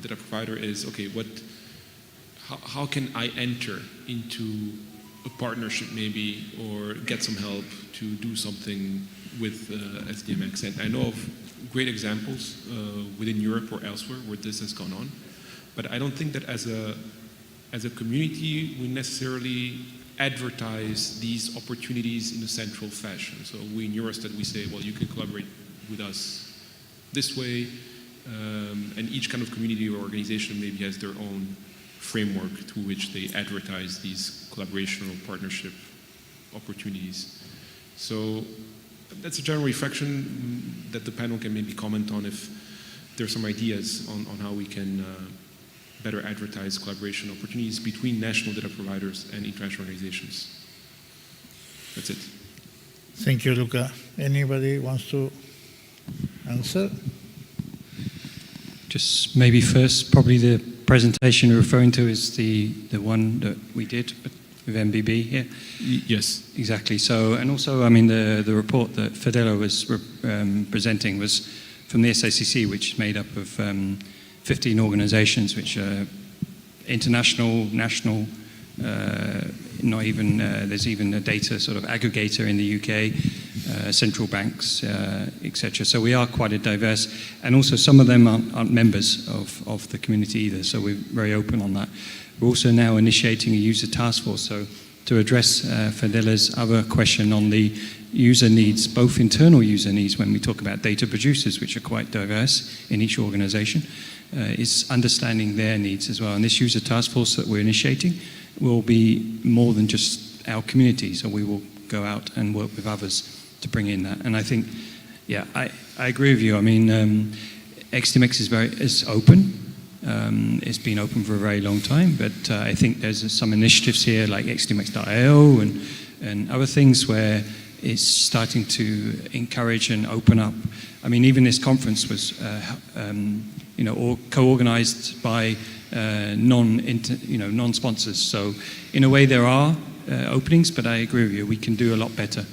data provider is, okay, how can I enter into a partnership maybe, or get some help to do something with SDMX? And I know of great examples within Europe or elsewhere where this has gone on, but I don't think that as a community we necessarily advertise these opportunities in a central fashion. So we in Eurostat, we say, well, you can collaborate with us this way, and each kind of community or organization maybe has their own framework through which they advertise these collaboration or partnership opportunities. So that's a general reflection that the panel can maybe comment on if there's some ideas on how we can better advertise collaboration opportunities between national data providers and international organizations. That's it. Thank you, Luca. Anybody wants to answer? Just maybe first, probably the presentation you're referring to is the one that we did with MBB here. Yes. Exactly. So, and also, I mean, the report that Fedelo was presenting was from the SACC, which is made up of 15 organizations, which are international, national, not even, there's even a data sort of aggregator in the UK, central banks, etc. So we are quite a diverse, and also some of them aren't members of the community either, so we're very open on that. We're also now initiating a user task force, so to address Fedela's other question on the user needs, both internal user needs when we talk about data producers, which are quite diverse in each organization, is understanding their needs as well. And this user task force that we're initiating will be more than just our community, so we will go out and work with others to bring in that. And I think, yeah, I agree with you. I mean, SDMX is open. It's been open for a very long time, but I think there's some initiatives here like SDMX.io and other things where it's starting to encourage and open up. I mean, even this conference was, co-organized by non-sponsors. So, in a way, there are openings, but I agree with you. We can do a lot better.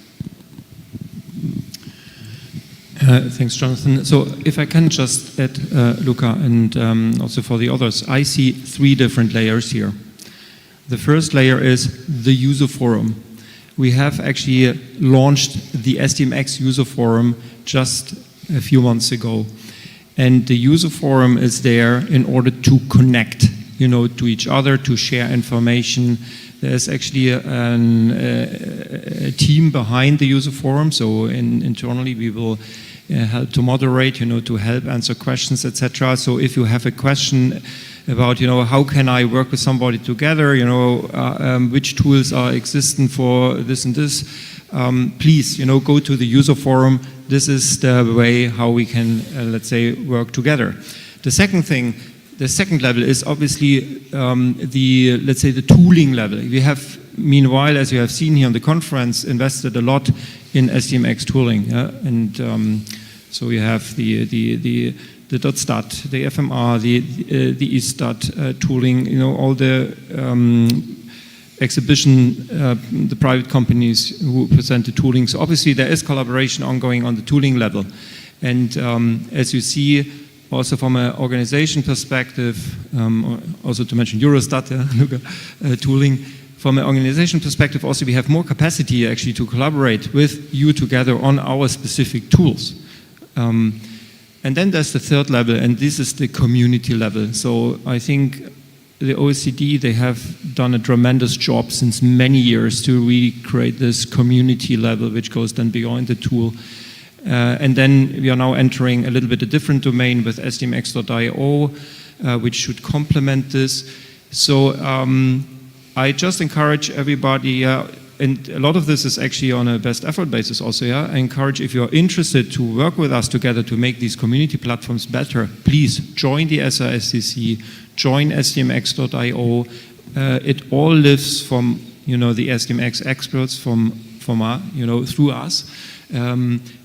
Thanks, Jonathan. So if I can just add, Luca, and also for the others, I see 3 different layers here. The first layer is the user forum. We have actually launched the SDMX user forum just a few months ago. And the user forum is there in order to connect, to each other, to share information. There's actually a team behind the user forum. So internally we will help to moderate, to help answer questions, etc. So if you have a question about, how can I work with somebody together, which tools are existent for this and this, please, go to the user forum. This is the way how we can, let's say, work together. The second level is obviously let's say, the tooling level. We have, meanwhile, as you have seen here on the conference, invested a lot in SDMX tooling, and so we have the .stat, the FMR, the eStat tooling, all the exhibition, the private companies who present the tooling. So obviously there is collaboration ongoing on the tooling level. And as you see, also from an organization perspective, also to mention Eurostat, tooling, from an organization perspective also we have more capacity actually to collaborate with you together on our specific tools. And then there's the third level, and this is the community level. So I think the OECD, they have done a tremendous job since many years to really create this community level, which goes then beyond the tool. And then we are now entering a little bit a different domain with SDMX.io, which should complement this. So I just encourage everybody, and a lot of this is actually on a best effort basis also, I encourage, if you're interested to work with us together to make these community platforms better, please join the SRSCC, join SDMX.io. It all lives from, the SDMX experts from through us.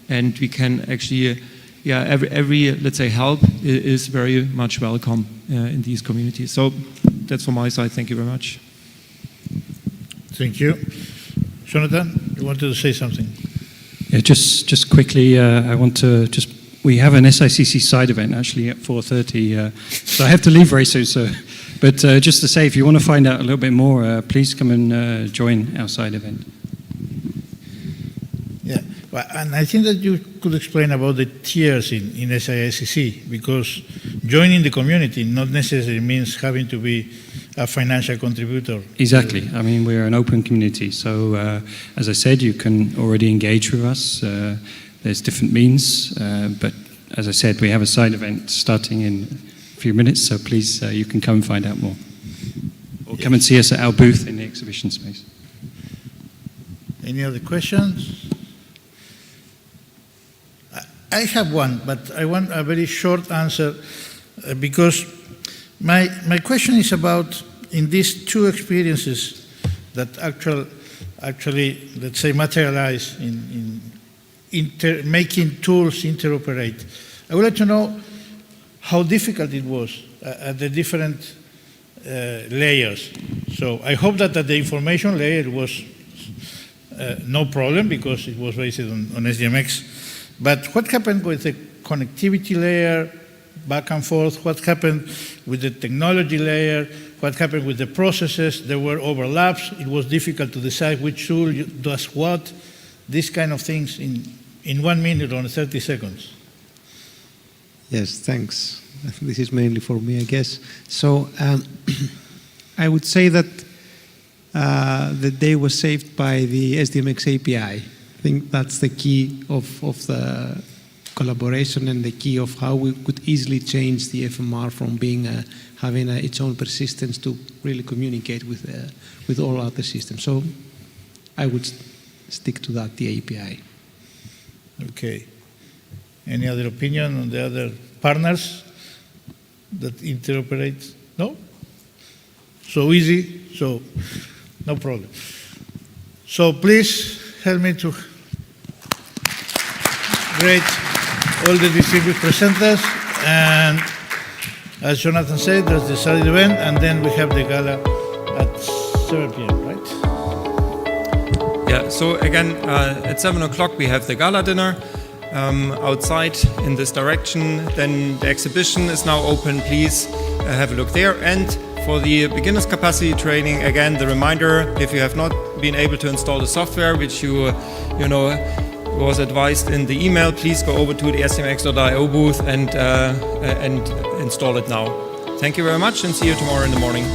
And we can actually, every let's say, help is very much welcome in these communities. So that's from my side. Thank you very much. Thank you. Jonathan? wanted to say something. Yeah, just quickly, I want to we have an SICC side event actually at 4:30, so I have to leave very soon. So, but just to say, if you want to find out a little bit more, please come and join our side event. Yeah, well, and I think that you could explain about the tiers in SICC, because joining the community not necessarily means having to be a financial contributor. Exactly. I mean, we're an open community, so as I said, you can already engage with us. There's different means, but as I said, we have a side event starting in a few minutes, so please, you can come and find out more. Or come and see us at our booth in the exhibition space. Any other questions? I have one, but I want a very short answer because my question is about, in these two experiences that actually, let's say, materialize in making tools interoperate. I would like to know how difficult it was at the different layers. So I hope that at the information layer it was no problem because it was based on SDMX. But what happened with the connectivity layer, back and forth? What happened with the technology layer? What happened with the processes? There were overlaps. It was difficult to decide which tool does what. These kind of things in 1 minute or 30 seconds. Yes, thanks. This is mainly for me, I guess. So I would say that the day was saved by the SDMX API. I think that's the key of the collaboration and the key of how we could easily change the FMR from being having its own persistence to really communicate with all other systems. So I would stick to that, the API. Okay. Any other opinion on the other partners that interoperate? No? So easy, so no problem. So please help me to greet all the distinguished presenters. And as Jonathan said, there's the side event, and then we have the gala at 7 p.m., right? Yeah, so again, at 7 o'clock we have the gala dinner outside in this direction. Then the exhibition is now open. Please have a look there. And for the beginners capacity training, again, the reminder, if you have not been able to install the software, which you was advised in the email, please go over to the SDMX.io booth and install it now. Thank you very much and see you tomorrow in the morning.